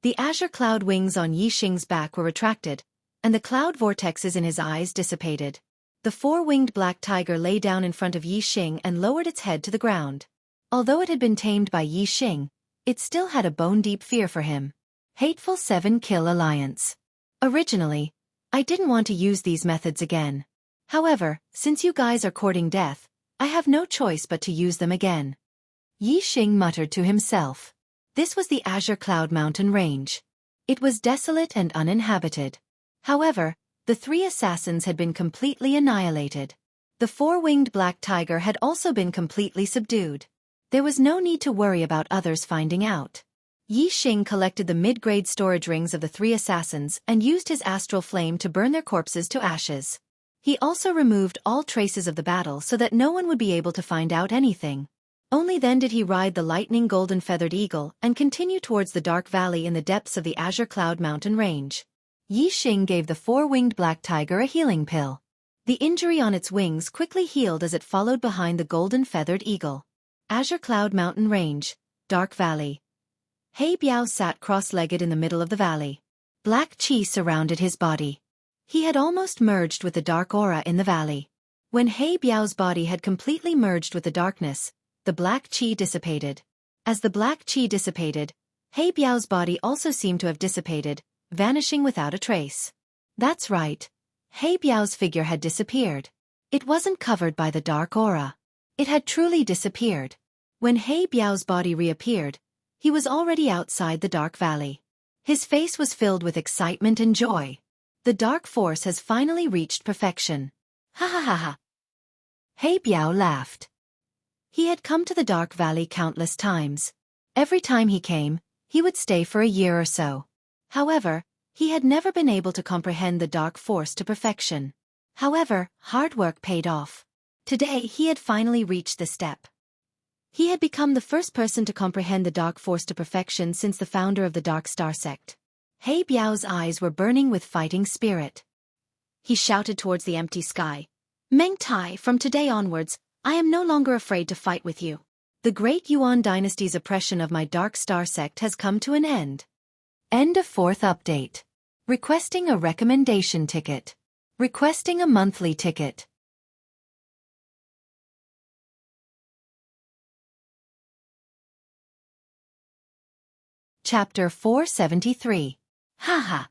The Azure Cloud wings on Yixing's back were retracted, and the cloud vortexes in his eyes dissipated. The 4-winged Black Tiger lay down in front of Yixing and lowered its head to the ground. Although it had been tamed by Yixing, it still had a bone-deep fear for him. Hateful 7-Kill Alliance. Originally, I didn't want to use these methods again. However, since you guys are courting death, I have no choice but to use them again. Yixing muttered to himself. This was the Azure Cloud Mountain Range. It was desolate and uninhabited. However, the 3 assassins had been completely annihilated. The 4-winged Black Tiger had also been completely subdued. There was no need to worry about others finding out. Yixing collected the mid-grade storage rings of the 3 assassins and used his astral flame to burn their corpses to ashes. He also removed all traces of the battle so that no one would be able to find out anything. Only then did he ride the lightning golden feathered eagle and continue towards the dark valley in the depths of the Azure Cloud Mountain Range. Yixing gave the 4-winged Black Tiger a healing pill. The injury on its wings quickly healed as it followed behind the golden-feathered eagle. Azure Cloud Mountain Range, Dark Valley. He Biao sat cross-legged in the middle of the valley. Black chi surrounded his body. He had almost merged with the dark aura in the valley. When He Biao's body had completely merged with the darkness, the black chi dissipated. As the black chi dissipated, He Biao's body also seemed to have dissipated, vanishing without a trace. That's right. He Biao's figure had disappeared. It wasn't covered by the dark aura. It had truly disappeared. When He Biao's body reappeared, he was already outside the dark valley. His face was filled with excitement and joy. The dark force has finally reached perfection. Ha ha ha ha. He Biao laughed. He had come to the dark valley countless times. Every time he came, he would stay for a year or so. However, he had never been able to comprehend the dark force to perfection. However, hard work paid off. Today he had finally reached the step. He had become the first person to comprehend the dark force to perfection since the founder of the Dark Star sect. He Biao's eyes were burning with fighting spirit. He shouted towards the empty sky. Meng Tai, from today onwards, I am no longer afraid to fight with you. The great Yuan dynasty's oppression of my Dark Star sect has come to an end. End of 4th update. Requesting a recommendation ticket. Requesting a monthly ticket. Chapter 473. Haha.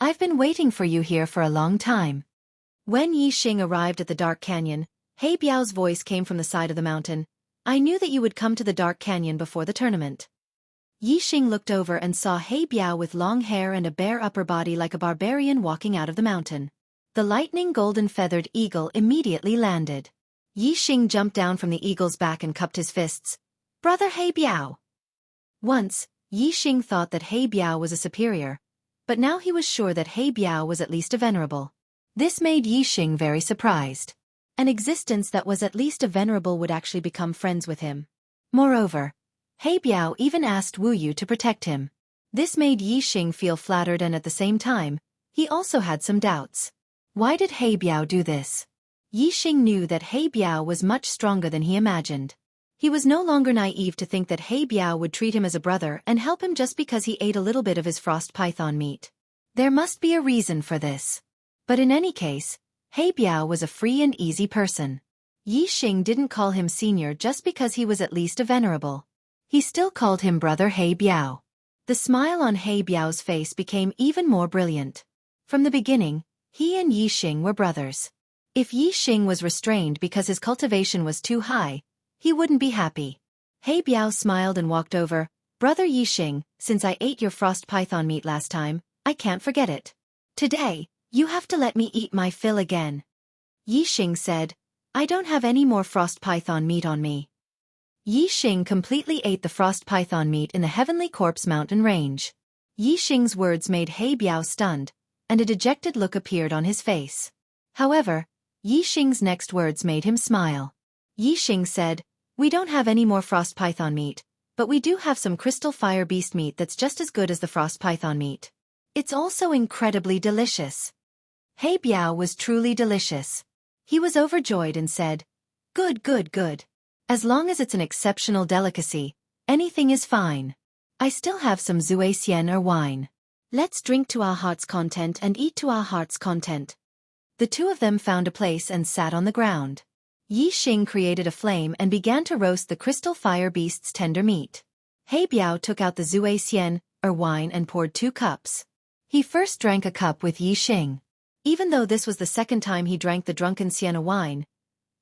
I've been waiting for you here for a long time. When Yixing arrived at the Dark Canyon, He Biao's voice came from the side of the mountain. I knew that you would come to the Dark Canyon before the tournament. Yixing looked over and saw He Biao with long hair and a bare upper body like a barbarian walking out of the mountain. The lightning golden-feathered eagle immediately landed. Yixing jumped down from the eagle's back and cupped his fists. Brother He Biao. Once, Yixing thought that He Biao was a superior, but now he was sure that He Biao was at least a venerable. This made Yixing very surprised. An existence that was at least a venerable would actually become friends with him. Moreover, He Biao even asked Wu Yu to protect him. This made Yixing feel flattered, and at the same time, he also had some doubts. Why did He Biao do this? Yixing knew that He Biao was much stronger than he imagined. He was no longer naive to think that He Biao would treat him as a brother and help him just because he ate a little bit of his frost python meat. There must be a reason for this. But in any case, He Biao was a free and easy person. Yixing didn't call him senior just because he was at least a venerable. He still called him brother He Biao. The smile on He Biao's face became even more brilliant. From the beginning, he and Yixing were brothers. If Yixing was restrained because his cultivation was too high, he wouldn't be happy. He Biao smiled and walked over. Brother Yixing, since I ate your frost python meat last time, I can't forget it. Today, you have to let me eat my fill again. Yixing said, I don't have any more frost python meat on me. Yixing completely ate the frost python meat in the Heavenly Corpse mountain range. Yixing's words made He Biao stunned, and a dejected look appeared on his face. However, Yixing's next words made him smile. Yixing said, we don't have any more frost python meat, but we do have some crystal fire beast meat that's just as good as the frost python meat. It's also incredibly delicious. He Biao was truly delicious. He was overjoyed and said, good, good, good. As long as it's an exceptional delicacy, anything is fine. I still have some Xianxia or wine. Let's drink to our heart's content and eat to our heart's content. The two of them found a place and sat on the ground. Yixing created a flame and began to roast the crystal fire beast's tender meat. He Biao took out the Xianxia or wine and poured 2 cups. He first drank a cup with Yixing. Even though this was the second time he drank the drunken sienna wine,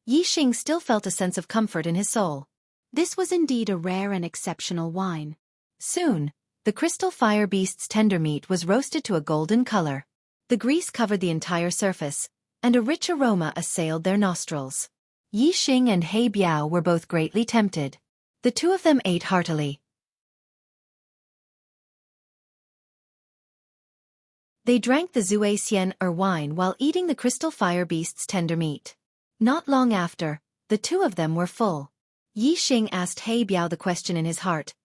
Yixing still felt a sense of comfort in his soul. This was indeed a rare and exceptional wine. Soon, the crystal fire beast's tender meat was roasted to a golden color. The grease covered the entire surface, and a rich aroma assailed their nostrils. Yixing and He Biao were both greatly tempted. The two of them ate heartily. They drank the Xianxia or wine while eating the crystal fire beast's tender meat. Not long after, the two of them were full. Yixing asked He Biao the question in his heart.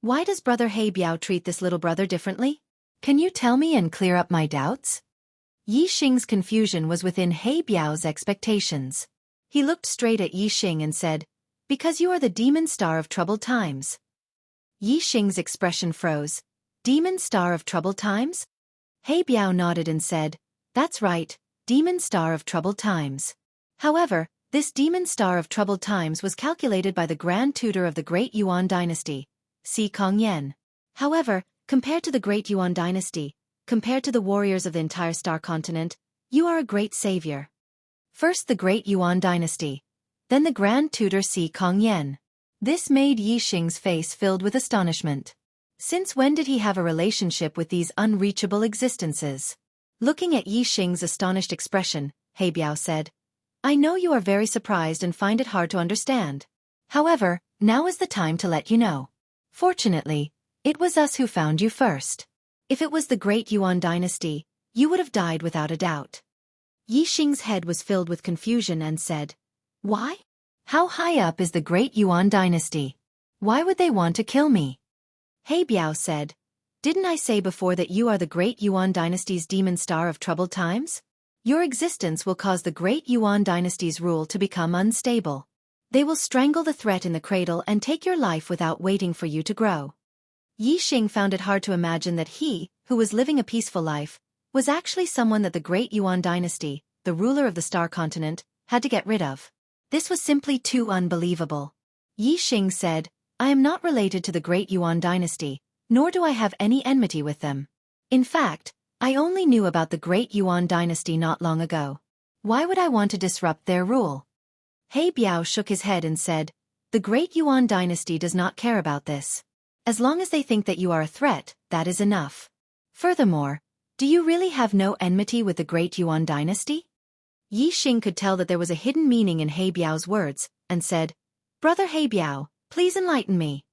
Why does brother He Biao treat this little brother differently? Can you tell me and clear up my doubts? Yi Xing's confusion was within He Biao's expectations. He looked straight at Yi Xing and said, "Because you are the demon star of troubled times." Yi Xing's expression froze. "Demon star of troubled times?" He Biao nodded and said, "That's right, demon star of troubled times. However, this demon star of troubled times was calculated by the Grand Tutor of the Great Yuan Dynasty, Si Kongyan. However, compared to the Great Yuan Dynasty, compared to the warriors of the entire Star Continent, you are a great savior." First the Great Yuan Dynasty, then the Grand Tutor Si Kongyan. This made Yi Xing's face filled with astonishment. Since when did he have a relationship with these unreachable existences? Looking at Yi Xing's astonished expression, He Biao said, "I know you are very surprised and find it hard to understand. However, now is the time to let you know. Fortunately, it was us who found you first. If it was the Great Yuan Dynasty, you would have died without a doubt." Yi Xing's head was filled with confusion and said, "Why? How high up is the Great Yuan Dynasty? Why would they want to kill me?" He Biao said, "Didn't I say before that you are the Great Yuan Dynasty's demon star of troubled times? Your existence will cause the Great Yuan Dynasty's rule to become unstable. They will strangle the threat in the cradle and take your life without waiting for you to grow." Yi Xing found it hard to imagine that he, who was living a peaceful life, was actually someone that the Great Yuan Dynasty, the ruler of the Star Continent, had to get rid of. This was simply too unbelievable. Yi Xing said, "I am not related to the Great Yuan Dynasty, nor do I have any enmity with them. In fact, I only knew about the Great Yuan Dynasty not long ago. Why would I want to disrupt their rule?" He Biao shook his head and said, "The Great Yuan Dynasty does not care about this. As long as they think that you are a threat, that is enough. Furthermore, do you really have no enmity with the Great Yuan Dynasty?" Yi Xing could tell that there was a hidden meaning in He Biao's words, and said, "Brother He Biao, please enlighten me."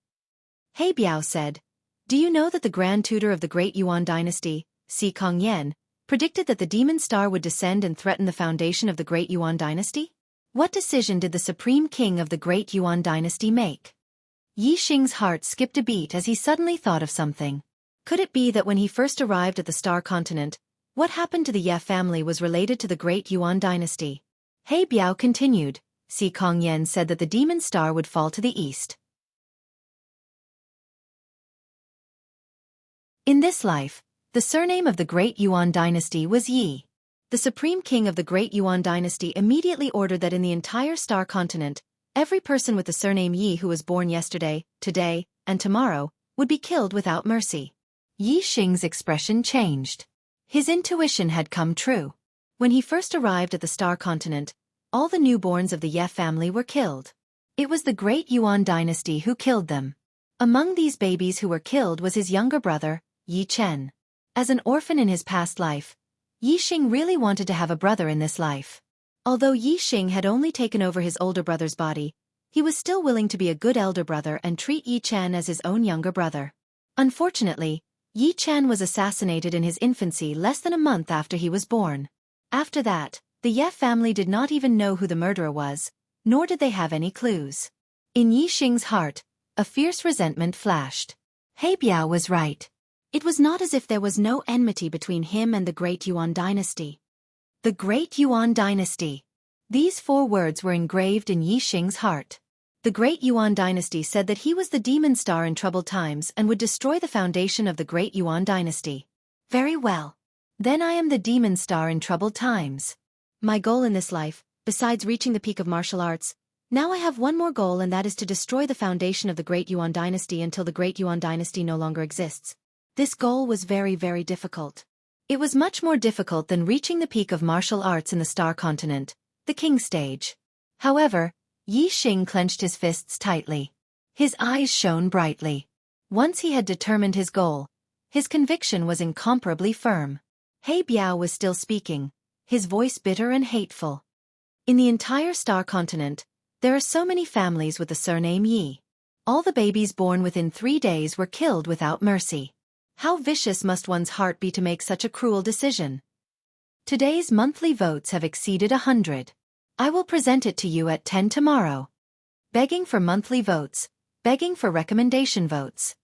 He Biao said, "Do you know that the Grand Tutor of the Great Yuan Dynasty, Si Kongyan, predicted that the demon star would descend and threaten the foundation of the Great Yuan Dynasty? What decision did the Supreme King of the Great Yuan Dynasty make?" Yi Xing's heart skipped a beat as he suddenly thought of something. Could it be that when he first arrived at the Star Continent, what happened to the Ye family was related to the Great Yuan Dynasty? He Biao continued, "Si Kongyan said that the demon star would fall to the east. In this life, the surname of the Great Yuan Dynasty was Yi. The Supreme King of the Great Yuan Dynasty immediately ordered that in the entire Star Continent, every person with the surname Yi who was born yesterday, today, and tomorrow, would be killed without mercy." Yi Xing's expression changed. His intuition had come true. When he first arrived at the Star Continent, all the newborns of the Ye family were killed. It was the Great Yuan Dynasty who killed them. Among these babies who were killed was his younger brother, Yi Chen. As an orphan in his past life, Yi Xing really wanted to have a brother in this life. Although Yi Xing had only taken over his older brother's body, he was still willing to be a good elder brother and treat Yi Chen as his own younger brother. Unfortunately, Yi Chen was assassinated in his infancy less than a month after he was born. After that, the Ye family did not even know who the murderer was, nor did they have any clues. In Yi Xing's heart, a fierce resentment flashed. He Biao was right. It was not as if there was no enmity between him and the Great Yuan Dynasty. The Great Yuan Dynasty. These 4 words were engraved in Yi Xing's heart. The Great Yuan Dynasty said that he was the demon star in troubled times and would destroy the foundation of the Great Yuan Dynasty. Very well. Then I am the demon star in troubled times. My goal in this life, besides reaching the peak of martial arts, now I have one more goal, and that is to destroy the foundation of the Great Yuan Dynasty until the Great Yuan Dynasty no longer exists. This goal was very, very difficult. It was much more difficult than reaching the peak of martial arts in the Star Continent, the King stage. However, Yi Xing clenched his fists tightly. His eyes shone brightly. Once he had determined his goal, his conviction was incomparably firm. He Biao was still speaking, his voice bitter and hateful. In the entire Star Continent, there are so many families with the surname Yi. All the babies born within 3 days were killed without mercy. How vicious must one's heart be to make such a cruel decision? Today's monthly votes have exceeded 100. I will present it to you at 10 tomorrow. Begging for monthly votes, begging for recommendation votes.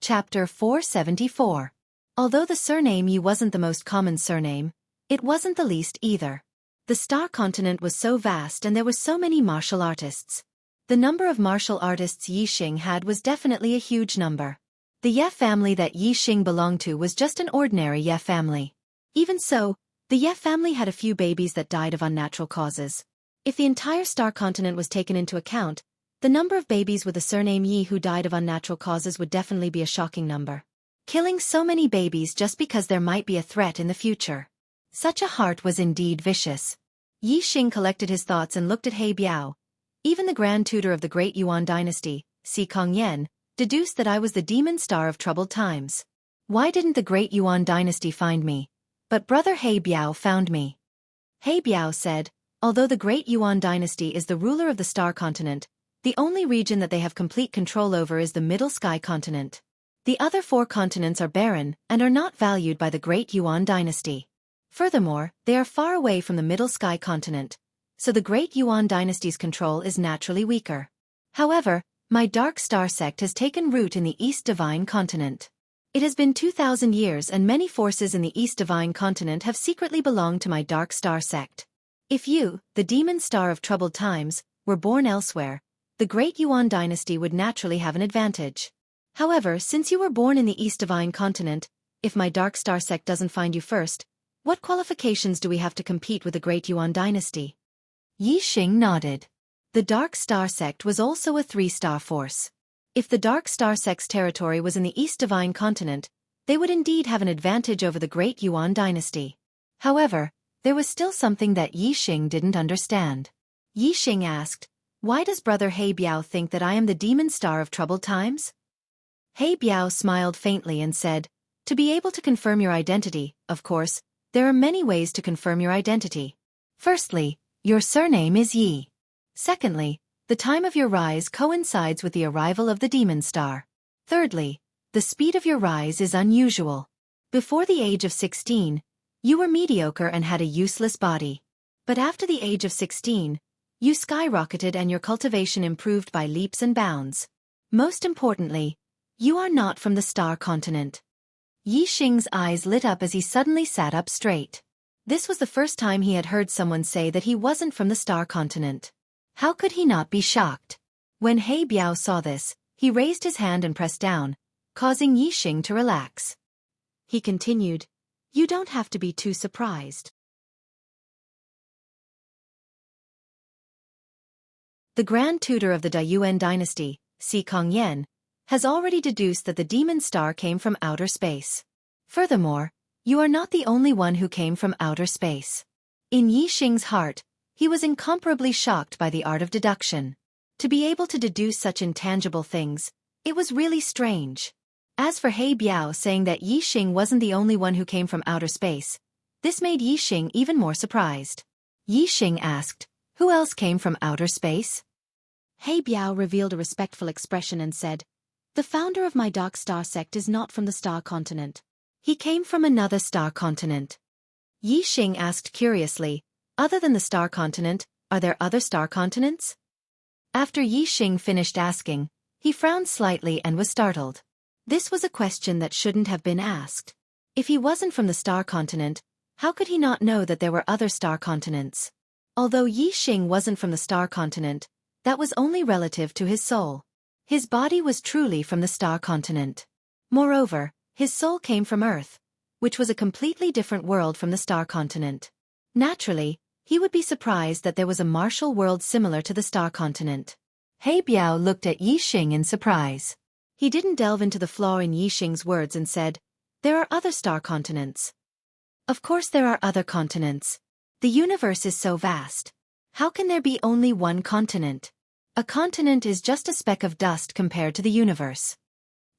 Chapter 474. Although the surname Yi wasn't the most common surname, it wasn't the least either. The Star Continent was so vast and there were so many martial artists. The number of martial artists Yixing had was definitely a huge number. The Ye family that Yixing belonged to was just an ordinary Ye family. Even so, the Ye family had a few babies that died of unnatural causes. If the entire Star Continent was taken into account, the number of babies with the surname Yi who died of unnatural causes would definitely be a shocking number. Killing so many babies just because there might be a threat in the future. Such a heart was indeed vicious. Yixing collected his thoughts and looked at He Biao. Even the grand tutor of the great Yuan dynasty, Si Kongyan, deduced that I was the demon star of troubled times. Why didn't the great Yuan dynasty find me? But brother He Biao found me. He Biao said, although the great Yuan dynasty is the ruler of the Star Continent, the only region that they have complete control over is the Middle Sky Continent. The other 4 continents are barren and are not valued by the great Yuan dynasty. Furthermore, they are far away from the Middle Sky Continent, so the great Yuan dynasty's control is naturally weaker. However, my Dark Star sect has taken root in the East Divine Continent. It has been 2,000 years and many forces in the East Divine Continent have secretly belonged to my Dark Star sect. If you, the demon star of troubled times, were born elsewhere, the great Yuan dynasty would naturally have an advantage. However, since you were born in the East Divine Continent, if my Dark Star sect doesn't find you first, what qualifications do we have to compete with the great Yuan dynasty? Yixing nodded. The Dark Star sect was also a 3-star force. If the Dark Star sect's territory was in the East Divine Continent, they would indeed have an advantage over the great Yuan dynasty. However, there was still something that Yixing didn't understand. Yixing asked, why does brother He Biao think that I am the demon star of troubled times? He Biao smiled faintly and said, to be able to confirm your identity, of course, there are many ways to confirm your identity. Firstly, your surname is Yi. Secondly, the time of your rise coincides with the arrival of the demon star. Thirdly, the speed of your rise is unusual. Before the age of 16, you were mediocre and had a useless body. But after the age of 16, you skyrocketed and your cultivation improved by leaps and bounds. Most importantly, you are not from the Star Continent. Yixing's eyes lit up as he suddenly sat up straight. This was the first time he had heard someone say that he wasn't from the Star Continent. How could he not be shocked? When He Biao saw this, he raised his hand and pressed down, causing Yixing to relax. He continued, you don't have to be too surprised. The Grand Tutor of the Dayuan dynasty, Si Kongyan, has already deduced that the demon star came from outer space. Furthermore, you are not the only one who came from outer space. In Yixing's heart, he was incomparably shocked by the art of deduction. To be able to deduce such intangible things, it was really strange. As for He Biao saying that Yixing wasn't the only one who came from outer space, this made Yixing even more surprised. Yixing asked, who else came from outer space? He Biao revealed a respectful expression and said, the founder of my Dark Star sect is not from the Star Continent. He came from another Star Continent. Yixing asked curiously, other than the Star Continent, are there other Star Continents? After Yixing finished asking, he frowned slightly and was startled. This was a question that shouldn't have been asked. If he wasn't from the Star Continent, how could he not know that there were other Star Continents? Although Yixing wasn't from the Star Continent, that was only relative to his soul. His body was truly from the Star Continent. Moreover, his soul came from Earth, which was a completely different world from the Star Continent. Naturally, he would be surprised that there was a martial world similar to the Star Continent. He Biao looked at Yixing in surprise. He didn't delve into the flaw in Yixing's words and said, there are other Star Continents. Of course there are other continents. The universe is so vast. How can there be only one continent? A continent is just a speck of dust compared to the universe.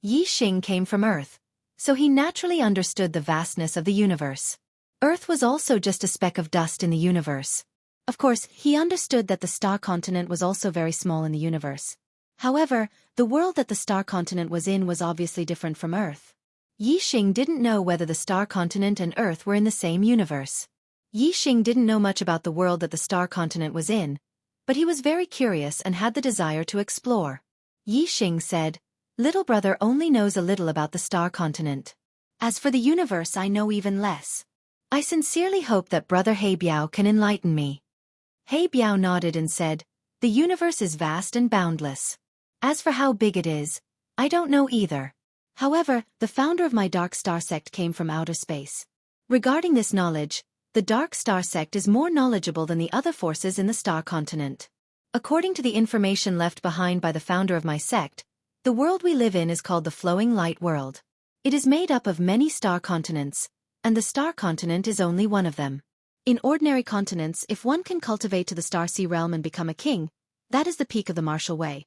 Yixing came from Earth, so he naturally understood the vastness of the universe. Earth was also just a speck of dust in the universe. Of course, he understood that the Star Continent was also very small in the universe. However, the world that the Star Continent was in was obviously different from Earth. Yixing didn't know whether the Star Continent and Earth were in the same universe. Yixing didn't know much about the world that the Star Continent was in, but he was very curious and had the desire to explore. Yixing said, Little brother only knows a little about the star continent. As for the universe, I know even less. I sincerely hope that brother He Biao can enlighten me. He Biao nodded and said, the universe is vast and boundless. As for how big it is, I don't know either. However, the founder of my Dark Star sect came from outer space. Regarding this knowledge, the Dark Star sect is more knowledgeable than the other forces in the star continent. According to the information left behind by the founder of my sect, the world we live in is called the Flowing Light World. It is made up of many star continents, and the star continent is only one of them. In ordinary continents, if one can cultivate to the Star Sea realm and become a king, that is the peak of the martial way.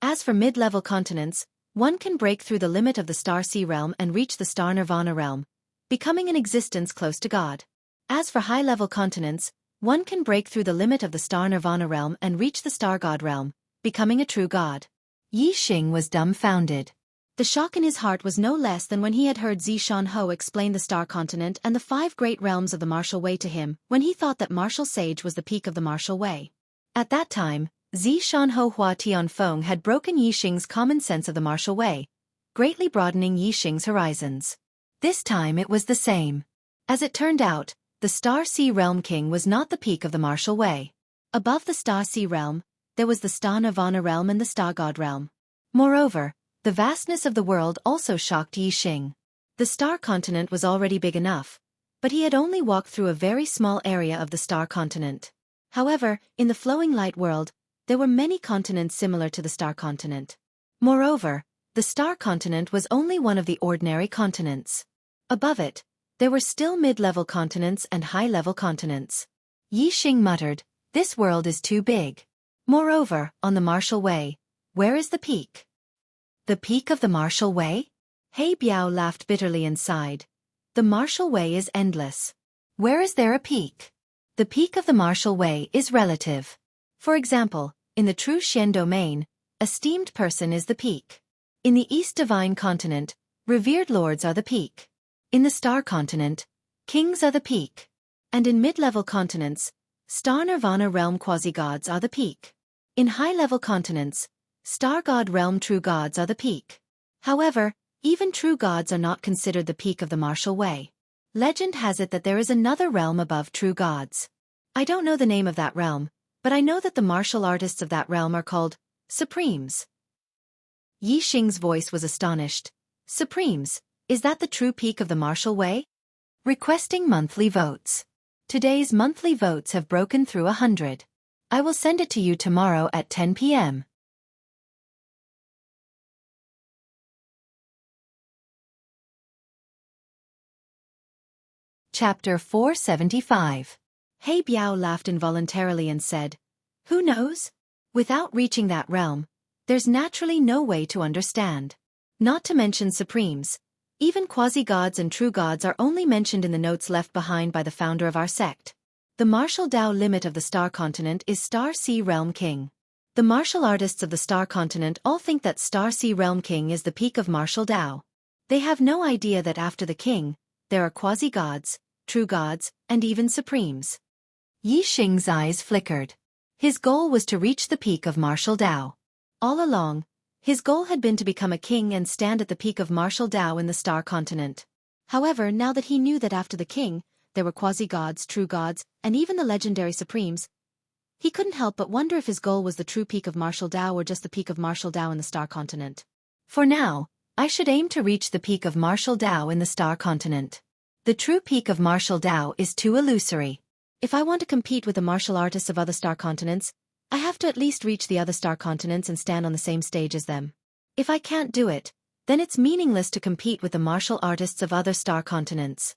As for mid-level continents, one can break through the limit of the Star Sea realm and reach the Star Nirvana realm, becoming an existence close to God. As for high-level continents, one can break through the limit of the Star Nirvana realm and reach the Star God realm, becoming a true God. Yi Xing was dumbfounded. The shock in his heart was no less than when he had heard Xianxia explain the Star Continent and the 5 great realms of the martial way to him, when he thought that martial sage was the peak of the martial way. At that time, Xianxia Hua Tianfeng had broken Yi Xing's common sense of the martial way, greatly broadening Yi Xing's horizons. This time it was the same. As it turned out, the Star Sea Realm King was not the peak of the martial way. Above the Star Sea Realm, there was the Star Nirvana realm and the Star God realm. Moreover, the vastness of the world also shocked Yi Xing. The Star Continent was already big enough, but he had only walked through a very small area of the Star Continent. However, in the Flowing Light World, there were many continents similar to the Star Continent. Moreover, the Star Continent was only one of the ordinary continents. Above it, there were still mid-level continents and high-level continents. Yi Xing muttered, this world is too big. Moreover, on the martial way, where is the peak? The peak of the martial way? He Biao laughed bitterly and sighed. The martial way is endless. Where is there a peak? The peak of the martial way is relative. For example, in the true Xian domain, esteemed person is the peak. In the East Divine Continent, revered lords are the peak. In the Star Continent, kings are the peak. And in mid-level continents, Star Nirvana realm quasi-gods are the peak. In high-level continents, Star God realm true gods are the peak. However, even true gods are not considered the peak of the martial way. Legend has it that there is another realm above true gods. I don't know the name of that realm, but I know that the martial artists of that realm are called Supremes. Yi Xing's voice was astonished. Supremes, is that the true peak of the martial way? Requesting monthly votes. Today's monthly votes have broken through 100. I will send it to you tomorrow at 10 p.m. Chapter 475. He Biao laughed involuntarily and said, who knows? Without reaching that realm, there's naturally no way to understand. Not to mention Supremes, even quasi-gods and true gods are only mentioned in the notes left behind by the founder of our sect. The martial Tao limit of the Star Continent is Star Sea Realm King. The martial artists of the Star Continent all think that Star Sea Realm King is the peak of martial Tao. They have no idea that after the king, there are quasi-gods, true gods, and even supremes. Yi Xing's eyes flickered. His goal was to reach the peak of martial Tao. All along, his goal had been to become a king and stand at the peak of martial Tao in the Star Continent. However, now that he knew that after the king, there were quasi-gods, true gods, and even the legendary supremes, he couldn't help but wonder if his goal was the true peak of martial Tao or just the peak of martial Tao in the Star Continent. For now, I should aim to reach the peak of martial Tao in the Star Continent. The true peak of martial Tao is too illusory. If I want to compete with the martial artists of other star continents, I have to at least reach the other star continents and stand on the same stage as them. If I can't do it, then it's meaningless to compete with the martial artists of other star continents.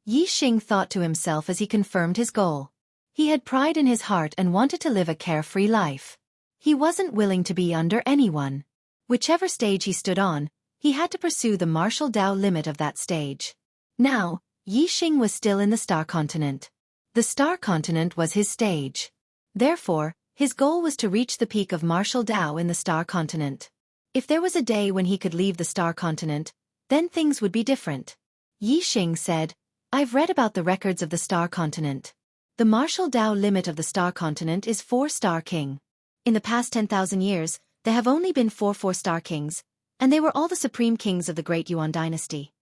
Yi Xing thought to himself as he confirmed his goal. He had pride in his heart and wanted to live a carefree life. He wasn't willing to be under anyone. Whichever stage he stood on, he had to pursue the martial Tao limit of that stage. Now, Yi Xing was still in the Star Continent. The Star Continent was his stage. Therefore, his goal was to reach the peak of martial Tao in the Star Continent. If there was a day when he could leave the Star Continent, then things would be different. Yi Xing said, I've read about the records of the Star Continent. The martial Tao limit of the Star Continent is 4-star king. In the past 10,000 years, there have only been four-star kings, and they were all the supreme kings of the Great Yuan dynasty.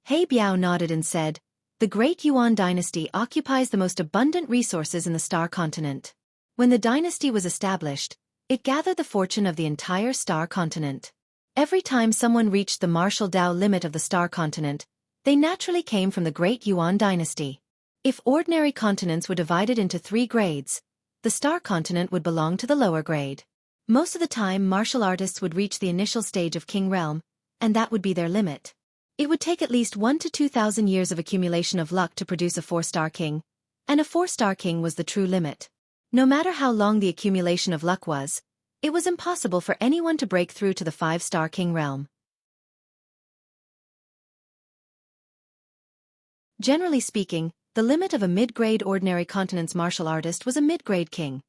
He Biao nodded and said, the Great Yuan dynasty occupies the most abundant resources in the star continent. When the dynasty was established, it gathered the fortune of the entire star continent. Every time someone reached the martial Dao limit of the star continent, they naturally came from the Great Yuan dynasty. If ordinary continents were divided into 3 grades, the star continent would belong to the lower grade. Most of the time martial artists would reach the initial stage of king realm, and that would be their limit. It would take at least 1,000 to 2,000 years of accumulation of luck to produce a 4-star king, and a 4-star king was the true limit. No matter how long the accumulation of luck was, it was impossible for anyone to break through to the 5-star king realm. Generally speaking, the limit of a mid-grade ordinary continent's martial artist was a mid-grade king,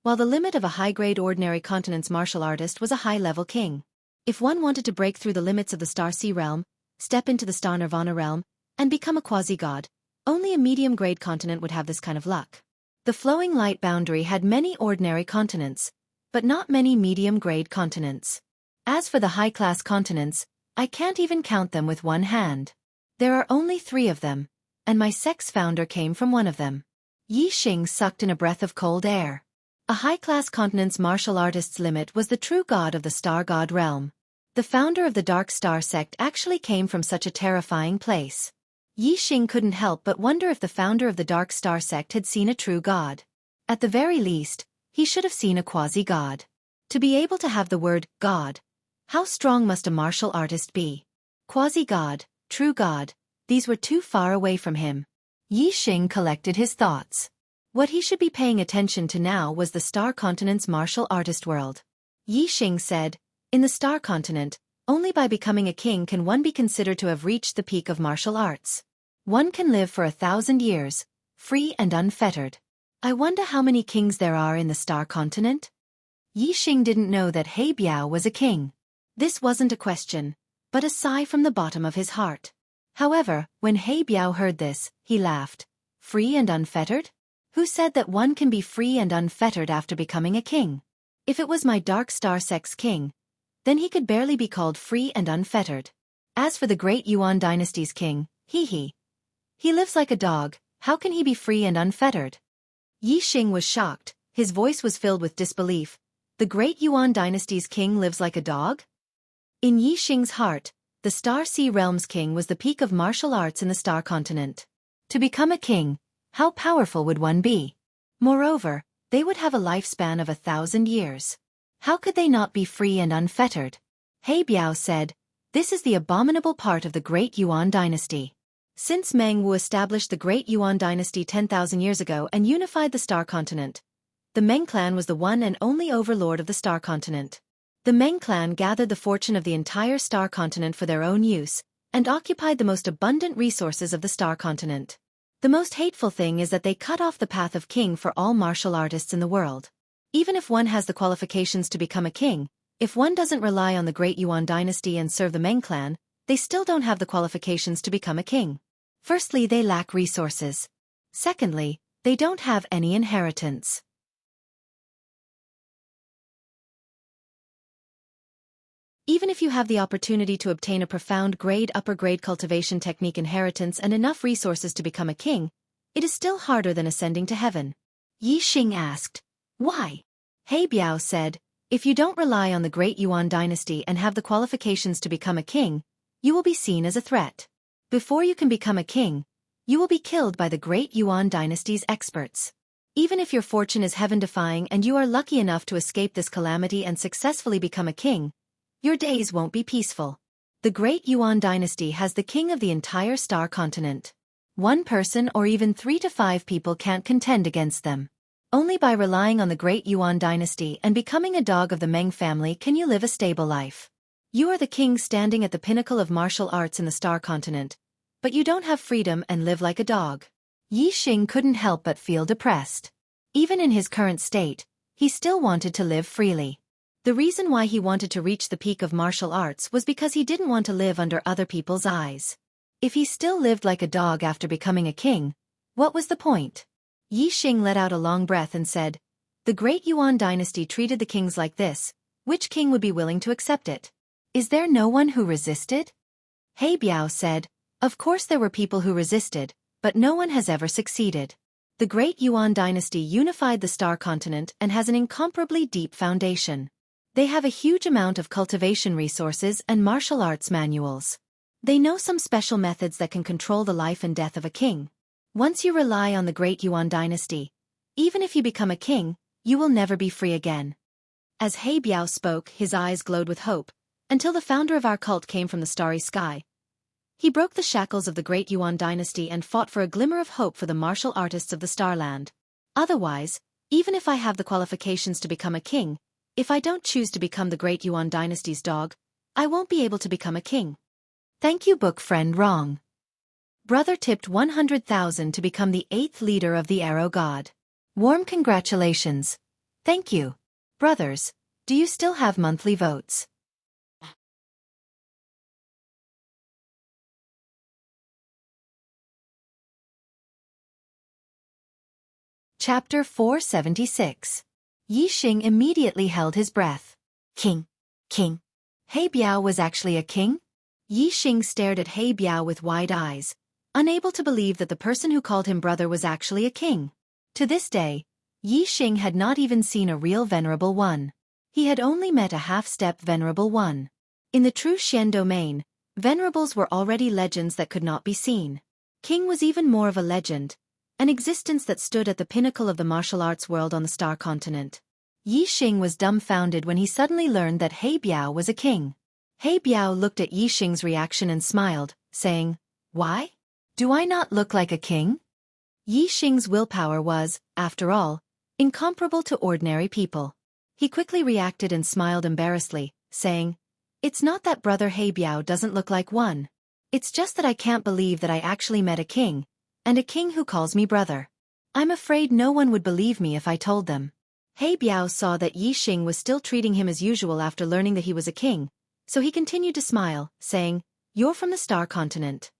while the limit of a high-grade ordinary continent's martial artist was a high-level king. If one wanted to break through the limits of the Star Sea realm, step into the Star Nirvana realm, and become a quasi-god, only a medium-grade continent would have this kind of luck. The flowing light boundary had many ordinary continents, but not many medium-grade continents. As for the high-class continents, I can't even count them with one hand. There are only 3 of them, and my sex founder came from one of them. Yixing sucked in a breath of cold air. A high-class continent's martial artist's limit was the true god of the star god realm. The founder of the Dark Star sect actually came from such a terrifying place. Yixing couldn't help but wonder if the founder of the Dark Star sect had seen a true god. At the very least, he should have seen a quasi-god. To be able to have the word god, how strong must a martial artist be? Quasi-god, true god, these were too far away from him. Yixing collected his thoughts. What he should be paying attention to now was the star continent's martial artist world. Yixing said, in the star continent, only by becoming a king can one be considered to have reached the peak of martial arts. One can live for 1,000 years, free and unfettered. I wonder how many kings there are in the star continent? Yixing didn't know that He Biao was a king. This wasn't a question, but a sigh from the bottom of his heart. However, when He Biao heard this, he laughed. Free and unfettered? Who said that one can be free and unfettered after becoming a king? If it was my Dark Star sect's king, then he could barely be called free and unfettered. As for the Great Yuan dynasty's king, he lives like a dog, how can he be free and unfettered? Yixing was shocked, his voice was filled with disbelief. The Great Yuan dynasty's king lives like a dog? In Yixing's heart, the Star Sea Realm's king was the peak of martial arts in the star continent. To become a king, how powerful would one be? Moreover, they would have a lifespan of 1,000 years. How could they not be free and unfettered? He Biao said, this is the abominable part of the Great Yuan dynasty. Since Meng Wu established the Great Yuan dynasty 10,000 years ago and unified the star continent, the Meng clan was the one and only overlord of the star continent. The Meng clan gathered the fortune of the entire star continent for their own use, and occupied the most abundant resources of the star continent. The most hateful thing is that they cut off the path of king for all martial artists in the world. Even if one has the qualifications to become a king, if one doesn't rely on the Great Yuan dynasty and serve the Meng clan, they still don't have the qualifications to become a king. Firstly, they lack resources. Secondly, they don't have any inheritance. Even if you have the opportunity to obtain a profound grade upper grade cultivation technique inheritance and enough resources to become a king, it is still harder than ascending to heaven. Yixing asked, why? He Biao said, if you don't rely on the Great Yuan dynasty and have the qualifications to become a king, you will be seen as a threat. Before you can become a king, you will be killed by the Great Yuan dynasty's experts. Even if your fortune is heaven-defying and you are lucky enough to escape this calamity and successfully become a king, your days won't be peaceful. The Great Yuan dynasty has the king of the entire star continent. One person or even 3 to 5 people can't contend against them. Only by relying on the Great Yuan dynasty and becoming a dog of the Meng family can you live a stable life. You are the king standing at the pinnacle of martial arts in the star continent, but you don't have freedom and live like a dog. Yixing couldn't help but feel depressed. Even in his current state, he still wanted to live freely. The reason why he wanted to reach the peak of martial arts was because he didn't want to live under other people's eyes. If he still lived like a dog after becoming a king, what was the point? Yixing let out a long breath and said, The Great Yuan dynasty treated the kings like this. Which king would be willing to accept it? Is there no one who resisted? He Biao said, of course there were people who resisted, but no one has ever succeeded. The Great Yuan dynasty unified the Star Continent and has an incomparably deep foundation. They have a huge amount of cultivation resources and martial arts manuals. They know some special methods that can control the life and death of a king. Once you rely on the Great Yuan dynasty, even if you become a king, you will never be free again. As He Biao spoke, his eyes glowed with hope, until the founder of our cult came from the starry sky. He broke the shackles of the Great Yuan dynasty and fought for a glimmer of hope for the martial artists of the Starland. Otherwise, even if I have the qualifications to become a king, if I don't choose to become the Great Yuan dynasty's dog, I won't be able to become a king. Thank you, book friend Wrong. Brother tipped 100,000 to become the 8th leader of the Arrow God. Warm congratulations. Thank you. Brothers, do you still have monthly votes? Chapter 476. Yi Xing immediately held his breath. King. He Biao was actually a king? Yi Xing stared at He Biao with wide eyes, unable to believe that the person who called him brother was actually a king. To this day, Yi Xing had not even seen a real venerable one. He had only met a half-step venerable one. In the true Xian domain, venerables were already legends that could not be seen. King was even more of a legend, an existence that stood at the pinnacle of the martial arts world on the Star Continent. Yi Xing was dumbfounded when he suddenly learned that He Biao was a king. He Biao looked at Yi Xing's reaction and smiled, saying, "Why? Do I not look like a king?" Yi Xing's willpower was, after all, incomparable to ordinary people. He quickly reacted and smiled embarrassedly, saying, "It's not that brother He Biao doesn't look like one. It's just that I can't believe that I actually met a king, and a king who calls me brother. I'm afraid no one would believe me if I told them." He Biao saw that Yi Xing was still treating him as usual after learning that he was a king, so he continued to smile, saying, "You're from the Star Continent.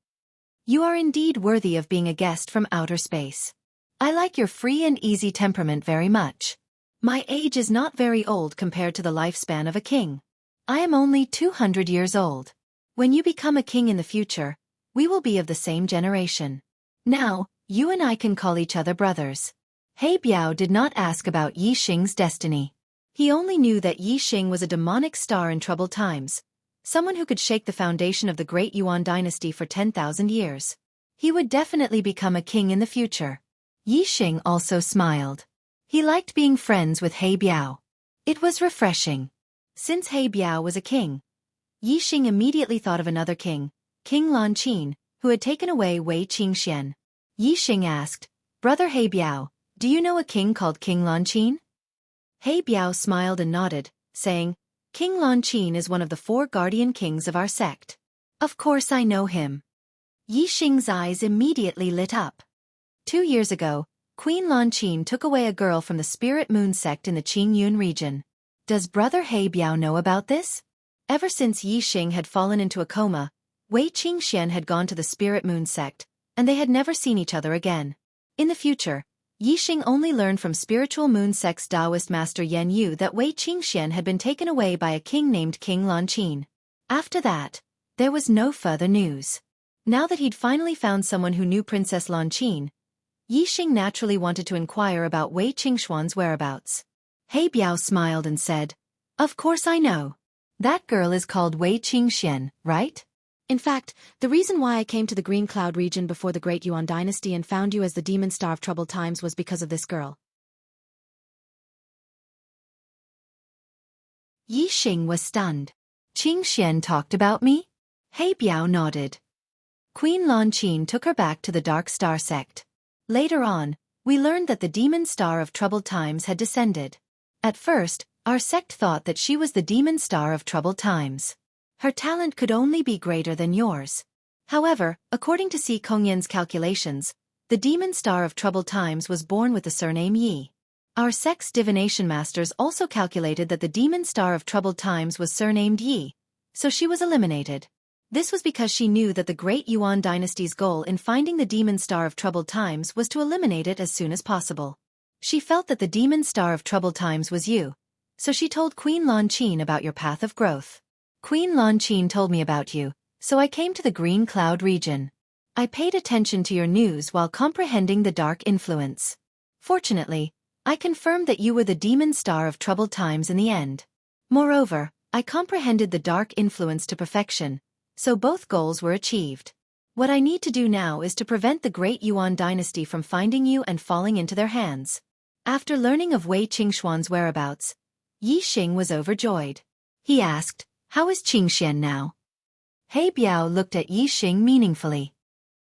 You are indeed worthy of being a guest from outer space. I like your free and easy temperament very much. My age is not very old compared to the lifespan of a king. I am only 200 years old. When you become a king in the future, we will be of the same generation. Now, you and I can call each other brothers." He Biao did not ask about Yi Xing's destiny. He only knew that Yi Xing was a demonic star in troubled times, someone who could shake the foundation of the Great Yuan dynasty for 10,000 years. He would definitely become a king in the future. Yi Xing also smiled. He liked being friends with He Biao. It was refreshing. Since He Biao was a king, Yi Xing immediately thought of another king, King Lan Qin, who had taken away Wei Qingxian. Yi Xing asked, "Brother He Biao, do you know a king called King Lan Qin?" He Biao smiled and nodded, saying, "King Lan Qin is one of the 4 guardian kings of our sect. Of course I know him." Yi Xing's eyes immediately lit up. 2 years ago, Queen Lan Qin took away a girl from the Spirit Moon sect in the Qingyun region. Does brother He Biao know about this? Ever since Yi Xing had fallen into a coma, Wei Qingxian had gone to the Spirit Moon sect, and they had never seen each other again. In the future, Yi Xing only learned from Spiritual Moon sect's Taoist master Yan Yu that Wei Qingxian had been taken away by a king named King Lan Qin. After that, there was no further news. Now that he'd finally found someone who knew Princess Lan Qin, Yi Xing naturally wanted to inquire about Wei Qingxuan's whereabouts. He Biao smiled and said, "Of course I know. That girl is called Wei Qingxian, right? In fact, the reason why I came to the Green Cloud region before the Great Yuan dynasty and found you as the demon star of troubled times was because of this girl." Yi Xing was stunned. "Qingxian talked about me?" He Biao nodded. Queen Lan Qin took her back to the Dark Star sect. Later on, we learned that the demon star of troubled times had descended. At first, our sect thought that she was the demon star of troubled times. Her talent could only be greater than yours. However, according to Si Kongyan's calculations, the demon star of troubled times was born with the surname Yi. Our sect's divination masters also calculated that the demon star of troubled times was surnamed Yi, so she was eliminated. This was because she knew that the Great Yuan dynasty's goal in finding the demon star of troubled times was to eliminate it as soon as possible. She felt that the demon star of troubled times was you, so she told Queen Lanqin about your path of growth. Queen Lanqin told me about you, so I came to the Green Cloud region. I paid attention to your news while comprehending the dark influence. Fortunately, I confirmed that you were the demon star of troubled times in the end. Moreover, I comprehended the dark influence to perfection, so both goals were achieved. What I need to do now is to prevent the great Yuan dynasty from finding you and falling into their hands. After learning of Wei Qingxuan's whereabouts, Yi Xing was overjoyed. He asked, "How is Qingxian now?" He Biao looked at Yi Xing meaningfully.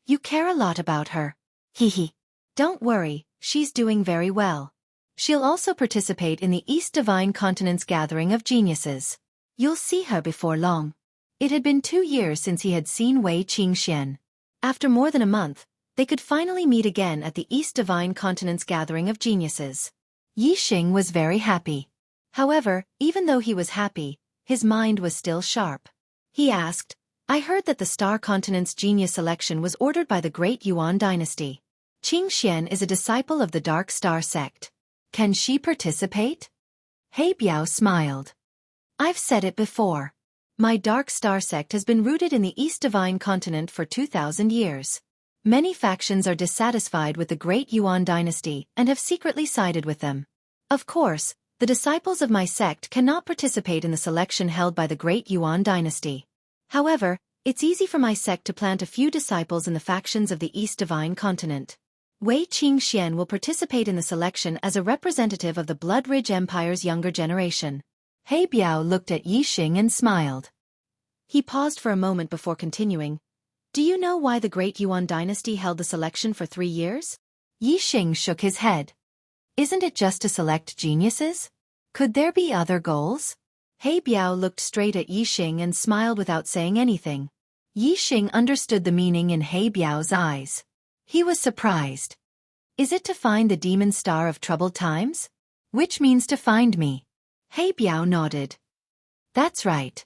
"You care a lot about her." Hee. "Don't worry, she's doing very well. She'll also participate in the East Divine Continent's gathering of geniuses. You'll see her before long." It had been 2 years since he had seen Wei Qingxian. After more than a month, they could finally meet again at the East Divine Continent's gathering of geniuses. Yi Xing was very happy. However, even though he was happy, his mind was still sharp. He asked, "I heard that the Star Continent's genius selection was ordered by the Great Yuan dynasty. Qingxian is a disciple of the Dark Star sect. Can she participate?" He Biao smiled. "I've said it before. My Dark Star sect has been rooted in the East Divine Continent for 2,000 years. Many factions are dissatisfied with the Great Yuan dynasty and have secretly sided with them. Of course, the disciples of my sect cannot participate in the selection held by the Great Yuan dynasty. However, it's easy for my sect to plant a few disciples in the factions of the East Divine Continent. Wei Qingxian will participate in the selection as a representative of the Blood Ridge Empire's younger generation." He Biao looked at Yi Xing and smiled. He paused for a moment before continuing. "Do you know why the Great Yuan dynasty held the selection for 3 years?" Yi Xing shook his head. "Isn't it just to select geniuses? Could there be other goals?" He Biao looked straight at Yi Xing and smiled without saying anything. Yi Xing understood the meaning in He Biao's eyes. He was surprised. "Is it to find the demon star of troubled times? Which means to find me?" He Biao nodded. "That's right.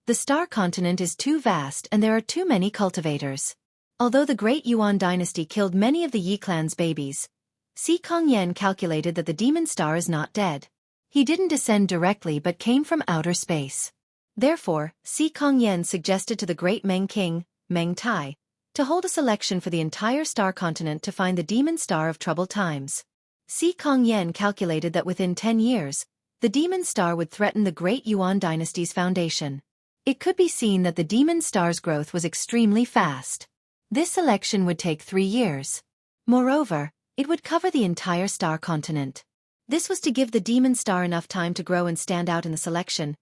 The Star Continent is too vast and there are too many cultivators. Although the Great Yuan dynasty killed many of the Yi clan's babies, Si Kongyan calculated that the demon star is not dead. He didn't descend directly but came from outer space. Therefore, Si Kongyan suggested to the great Meng King, Meng Tai, to hold a selection for the entire Star Continent to find the demon star of troubled times. Si Kongyan calculated that within 10 years, the demon star would threaten the Great Yuan dynasty's foundation. It could be seen that the demon star's growth was extremely fast. This selection would take 3 years. Moreover, it would cover the entire Star Continent. This was to give the demon star enough time to grow and stand out in the selection,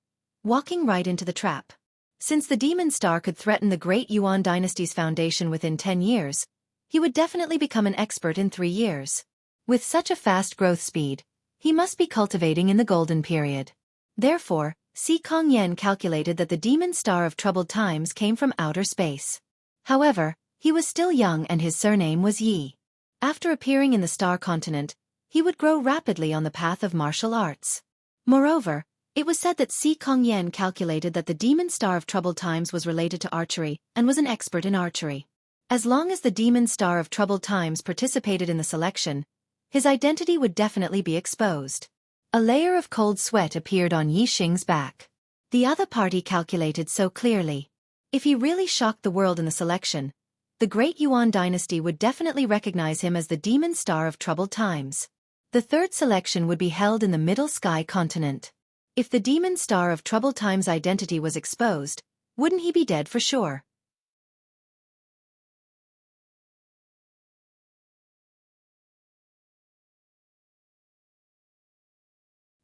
walking right into the trap. Since the demon star could threaten the Great Yuan dynasty's foundation within 10 years, he would definitely become an expert in 3 years. With such a fast growth speed, he must be cultivating in the golden period. Therefore, Si Kongyan calculated that the demon star of troubled times came from outer space. However, he was still young and his surname was Yi. After appearing in the Star Continent, he would grow rapidly on the path of martial arts. Moreover, it was said that Si Kongyan calculated that the demon star of troubled times was related to archery and was an expert in archery. As long as the demon star of troubled times participated in the selection, his identity would definitely be exposed. A layer of cold sweat appeared on Yi Xing's back. The other party calculated so clearly. If he really shocked the world in the selection, the Great Yuan dynasty would definitely recognize him as the demon star of troubled times. The third selection would be held in the Middle Sky Continent. If the demon star of troubled times' identity was exposed, wouldn't he be dead for sure?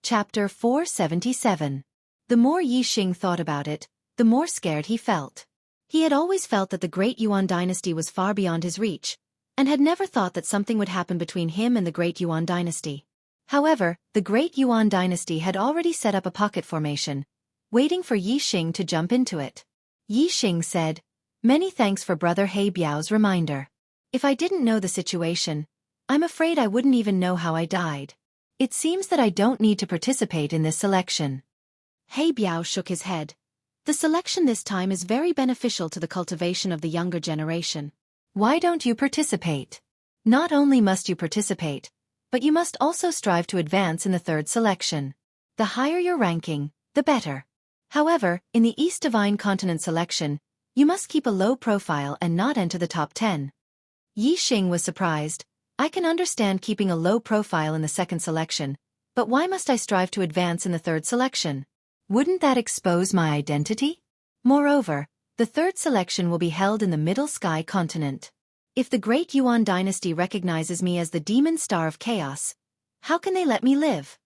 Chapter 477. The more Yi Xing thought about it, the more scared he felt. He had always felt that the Great Yuan dynasty was far beyond his reach, and had never thought that something would happen between him and the Great Yuan dynasty. However, the Great Yuan dynasty had already set up a pocket formation, waiting for Yi Xing to jump into it. Yi Xing said, "Many thanks for Brother He Biao's reminder. If I didn't know the situation, I'm afraid I wouldn't even know how I died. It seems that I don't need to participate in this selection." He Biao shook his head. The selection this time is very beneficial to the cultivation of the younger generation. Why don't you participate? Not only must you participate, but you must also strive to advance in the third selection. The higher your ranking, the better. However, in the East Divine Continent selection, you must keep a low profile and not enter the top 10. Yi Xing was surprised. I can understand keeping a low profile in the second selection, but why must I strive to advance in the third selection? Wouldn't that expose my identity? Moreover, the third selection will be held in the Middle Sky Continent. If the Great Yuan dynasty recognizes me as the demon star of chaos, how can they let me live?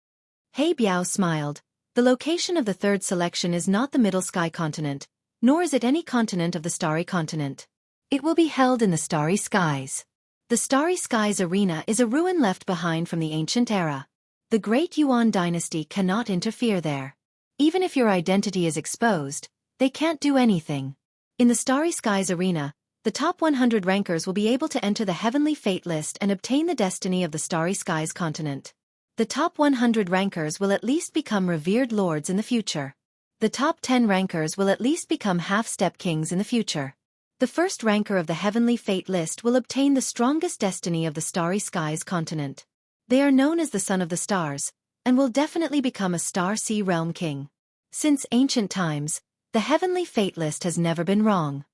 He Biao smiled. The location of the third selection is not the Middle Sky Continent, nor is it any continent of the Starry Continent. It will be held in the Starry Skies. The Starry Skies Arena is a ruin left behind from the ancient era. The Great Yuan dynasty cannot interfere there. Even if your identity is exposed, they can't do anything. In the Starry Skies Arena, the top 100 rankers will be able to enter the Heavenly Fate list and obtain the destiny of the Starry Skies continent. The top 100 rankers will at least become revered lords in the future. The top 10 rankers will at least become half-step kings in the future. The first ranker of the Heavenly Fate list will obtain the strongest destiny of the Starry Skies continent. They are known as the Son of the Stars, and will definitely become a Star Sea Realm king. Since ancient times, the Heavenly Fate list has never been wrong.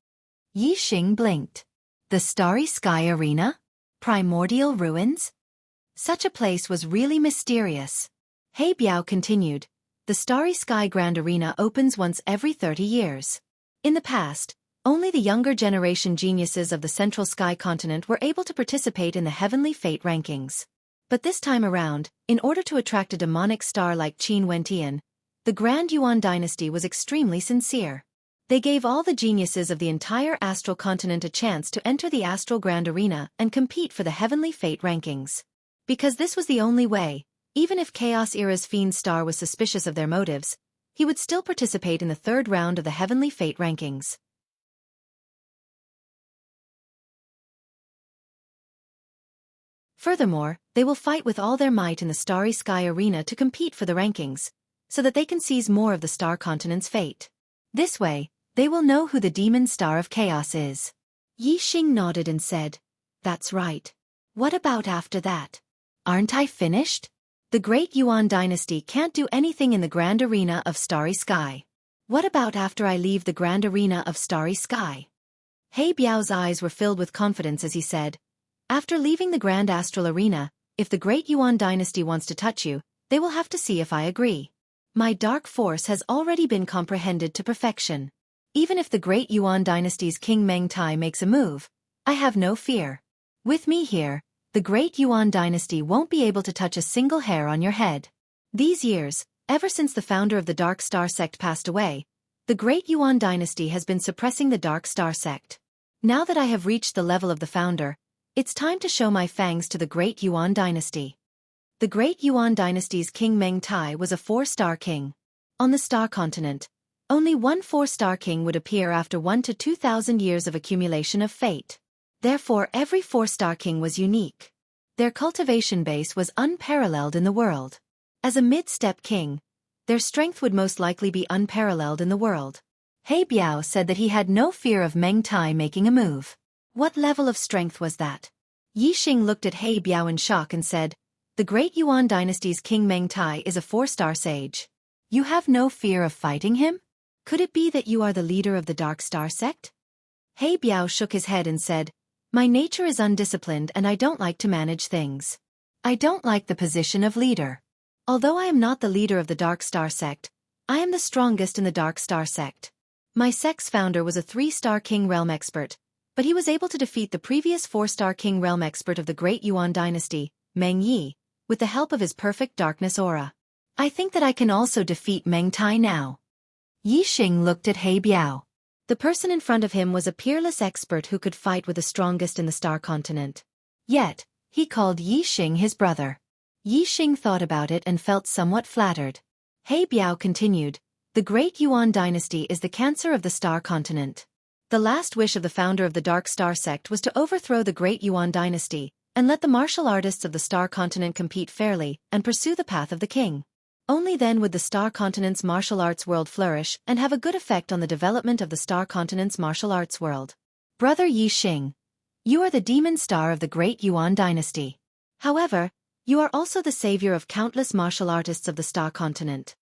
Yi Xing blinked. The Starry Sky Arena? Primordial ruins? Such a place was really mysterious. He Biao continued. The Starry Sky Grand Arena opens once every 30 years. In the past, only the younger generation geniuses of the Central Sky Continent were able to participate in the Heavenly Fate rankings. But this time around, in order to attract a demonic star like Qin Wentian, the Grand Yuan dynasty was extremely sincere. They gave all the geniuses of the entire astral continent a chance to enter the Astral Grand Arena and compete for the Heavenly Fate rankings. Because this was the only way, even if Chaos Era's Fiend Star was suspicious of their motives, he would still participate in the third round of the Heavenly Fate rankings. Furthermore, they will fight with all their might in the Starry Sky Arena to compete for the rankings, so that they can seize more of the Star Continent's fate. This way, they will know who the Demon Star of Chaos is. Yi Xing nodded and said, That's right. What about after that? Aren't I finished? The Great Yuan dynasty can't do anything in the Grand Arena of Starry Sky. What about after I leave the Grand Arena of Starry Sky? He Biao's eyes were filled with confidence as he said, After leaving the Grand Astral Arena, if the Great Yuan dynasty wants to touch you, they will have to see if I agree. My dark force has already been comprehended to perfection. Even if the Great Yuan dynasty's King Meng Tai makes a move, I have no fear. With me here, the Great Yuan dynasty won't be able to touch a single hair on your head. These years, ever since the founder of the Dark Star sect passed away, the Great Yuan dynasty has been suppressing the Dark Star sect. Now that I have reached the level of the founder, it's time to show my fangs to the Great Yuan dynasty. The Great Yuan dynasty's King Meng Tai was a 4-star king. On the Star Continent, only one 4-star king would appear after 1 to 2,000 years of accumulation of fate. Therefore every 4-star king was unique. Their cultivation base was unparalleled in the world. As a mid-step king, their strength would most likely be unparalleled in the world. He Biao said that he had no fear of Meng Tai making a move. What level of strength was that? Yi Xing looked at He Biao in shock and said, The Great Yuan dynasty's King Meng Tai is a 4-star sage. You have no fear of fighting him? Could it be that you are the leader of the Dark Star sect? He Biao shook his head and said, My nature is undisciplined and I don't like to manage things. I don't like the position of leader. Although I am not the leader of the Dark Star sect, I am the strongest in the Dark Star sect. My sect's founder was a 3-star King Realm expert, but he was able to defeat the previous 4-star King Realm expert of the Great Yuan dynasty, Meng Yi, with the help of his perfect darkness aura. I think that I can also defeat Meng Tai now. Yi Xing looked at He Biao. The person in front of him was a peerless expert who could fight with the strongest in the Star Continent. Yet, he called Yi Xing his brother. Yi Xing thought about it and felt somewhat flattered. He Biao continued, The Great Yuan dynasty is the cancer of the Star Continent. The last wish of the founder of the Dark Star sect was to overthrow the Great Yuan dynasty, and let the martial artists of the Star Continent compete fairly and pursue the path of the king. Only then would the Star Continent's martial arts world flourish and have a good effect on the development of the Star Continent's martial arts world. Brother Yi Xing, You are the demon star of the great Yuan dynasty. However, you are also the savior of countless martial artists of the Star Continent.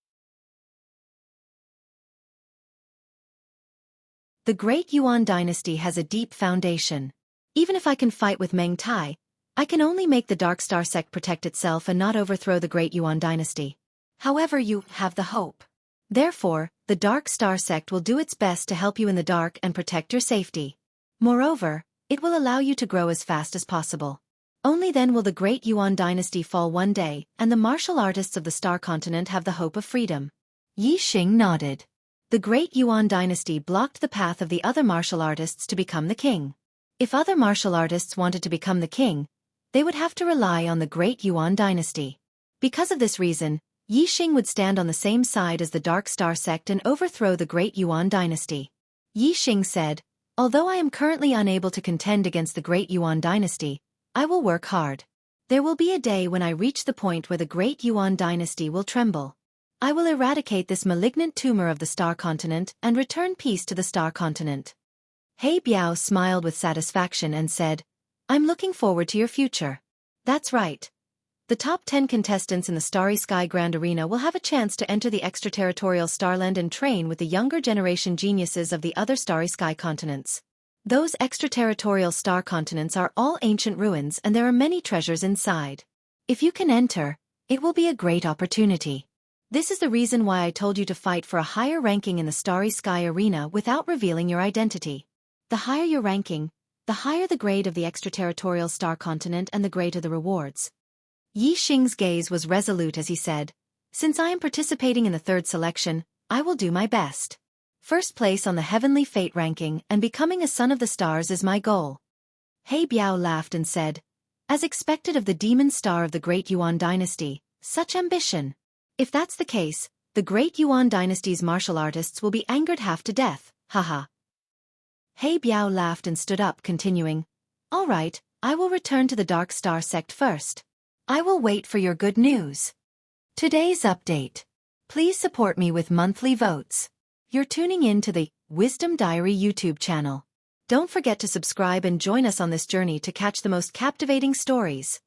The great Yuan dynasty has a deep foundation. Even if I can fight with Meng Tai, I can only make the Dark Star sect protect itself and not overthrow the great Yuan dynasty. However, you have the hope. Therefore, the Dark Star sect will do its best to help you in the dark and protect your safety. Moreover, it will allow you to grow as fast as possible. Only then will the great Yuan dynasty fall one day, and the martial artists of the Star Continent have the hope of freedom. Yi Xing nodded. The great Yuan dynasty blocked the path of the other martial artists to become the king. If other martial artists wanted to become the king, they would have to rely on the great Yuan dynasty. Because of this reason, Yi Xing would stand on the same side as the Dark Star sect and overthrow the great Yuan dynasty. Yi Xing said, "Although I am currently unable to contend against the great Yuan dynasty, I will work hard. There will be a day when I reach the point where the great Yuan dynasty will tremble. I will eradicate this malignant tumor of the Star Continent and return peace to the Star Continent." He Biao smiled with satisfaction and said, "I'm looking forward to your future." That's right. The top 10 contestants in the Starry Sky Grand Arena will have a chance to enter the extraterritorial Starland and train with the younger generation geniuses of the other Starry Sky continents. Those extraterritorial star continents are all ancient ruins and there are many treasures inside. If you can enter, it will be a great opportunity. This is the reason why I told you to fight for a higher ranking in the Starry Sky Arena without revealing your identity. The higher your ranking, the higher the grade of the extraterritorial star continent and the greater the rewards. Yi Xing's gaze was resolute as he said, "Since I am participating in the third selection, I will do my best. First place on the heavenly fate ranking and becoming a son of the stars is my goal." He Biao laughed and said, "As expected of the demon star of the great Yuan dynasty, such ambition. If that's the case, the great Yuan dynasty's martial artists will be angered half to death, haha." He Biao laughed and stood up, continuing, "All right, I will return to the Dark Star sect first. I will wait for your good news." Today's update. Please support me with monthly votes. You're tuning in to the Wisdom Diary YouTube channel. Don't forget to subscribe and join us on this journey to catch the most captivating stories.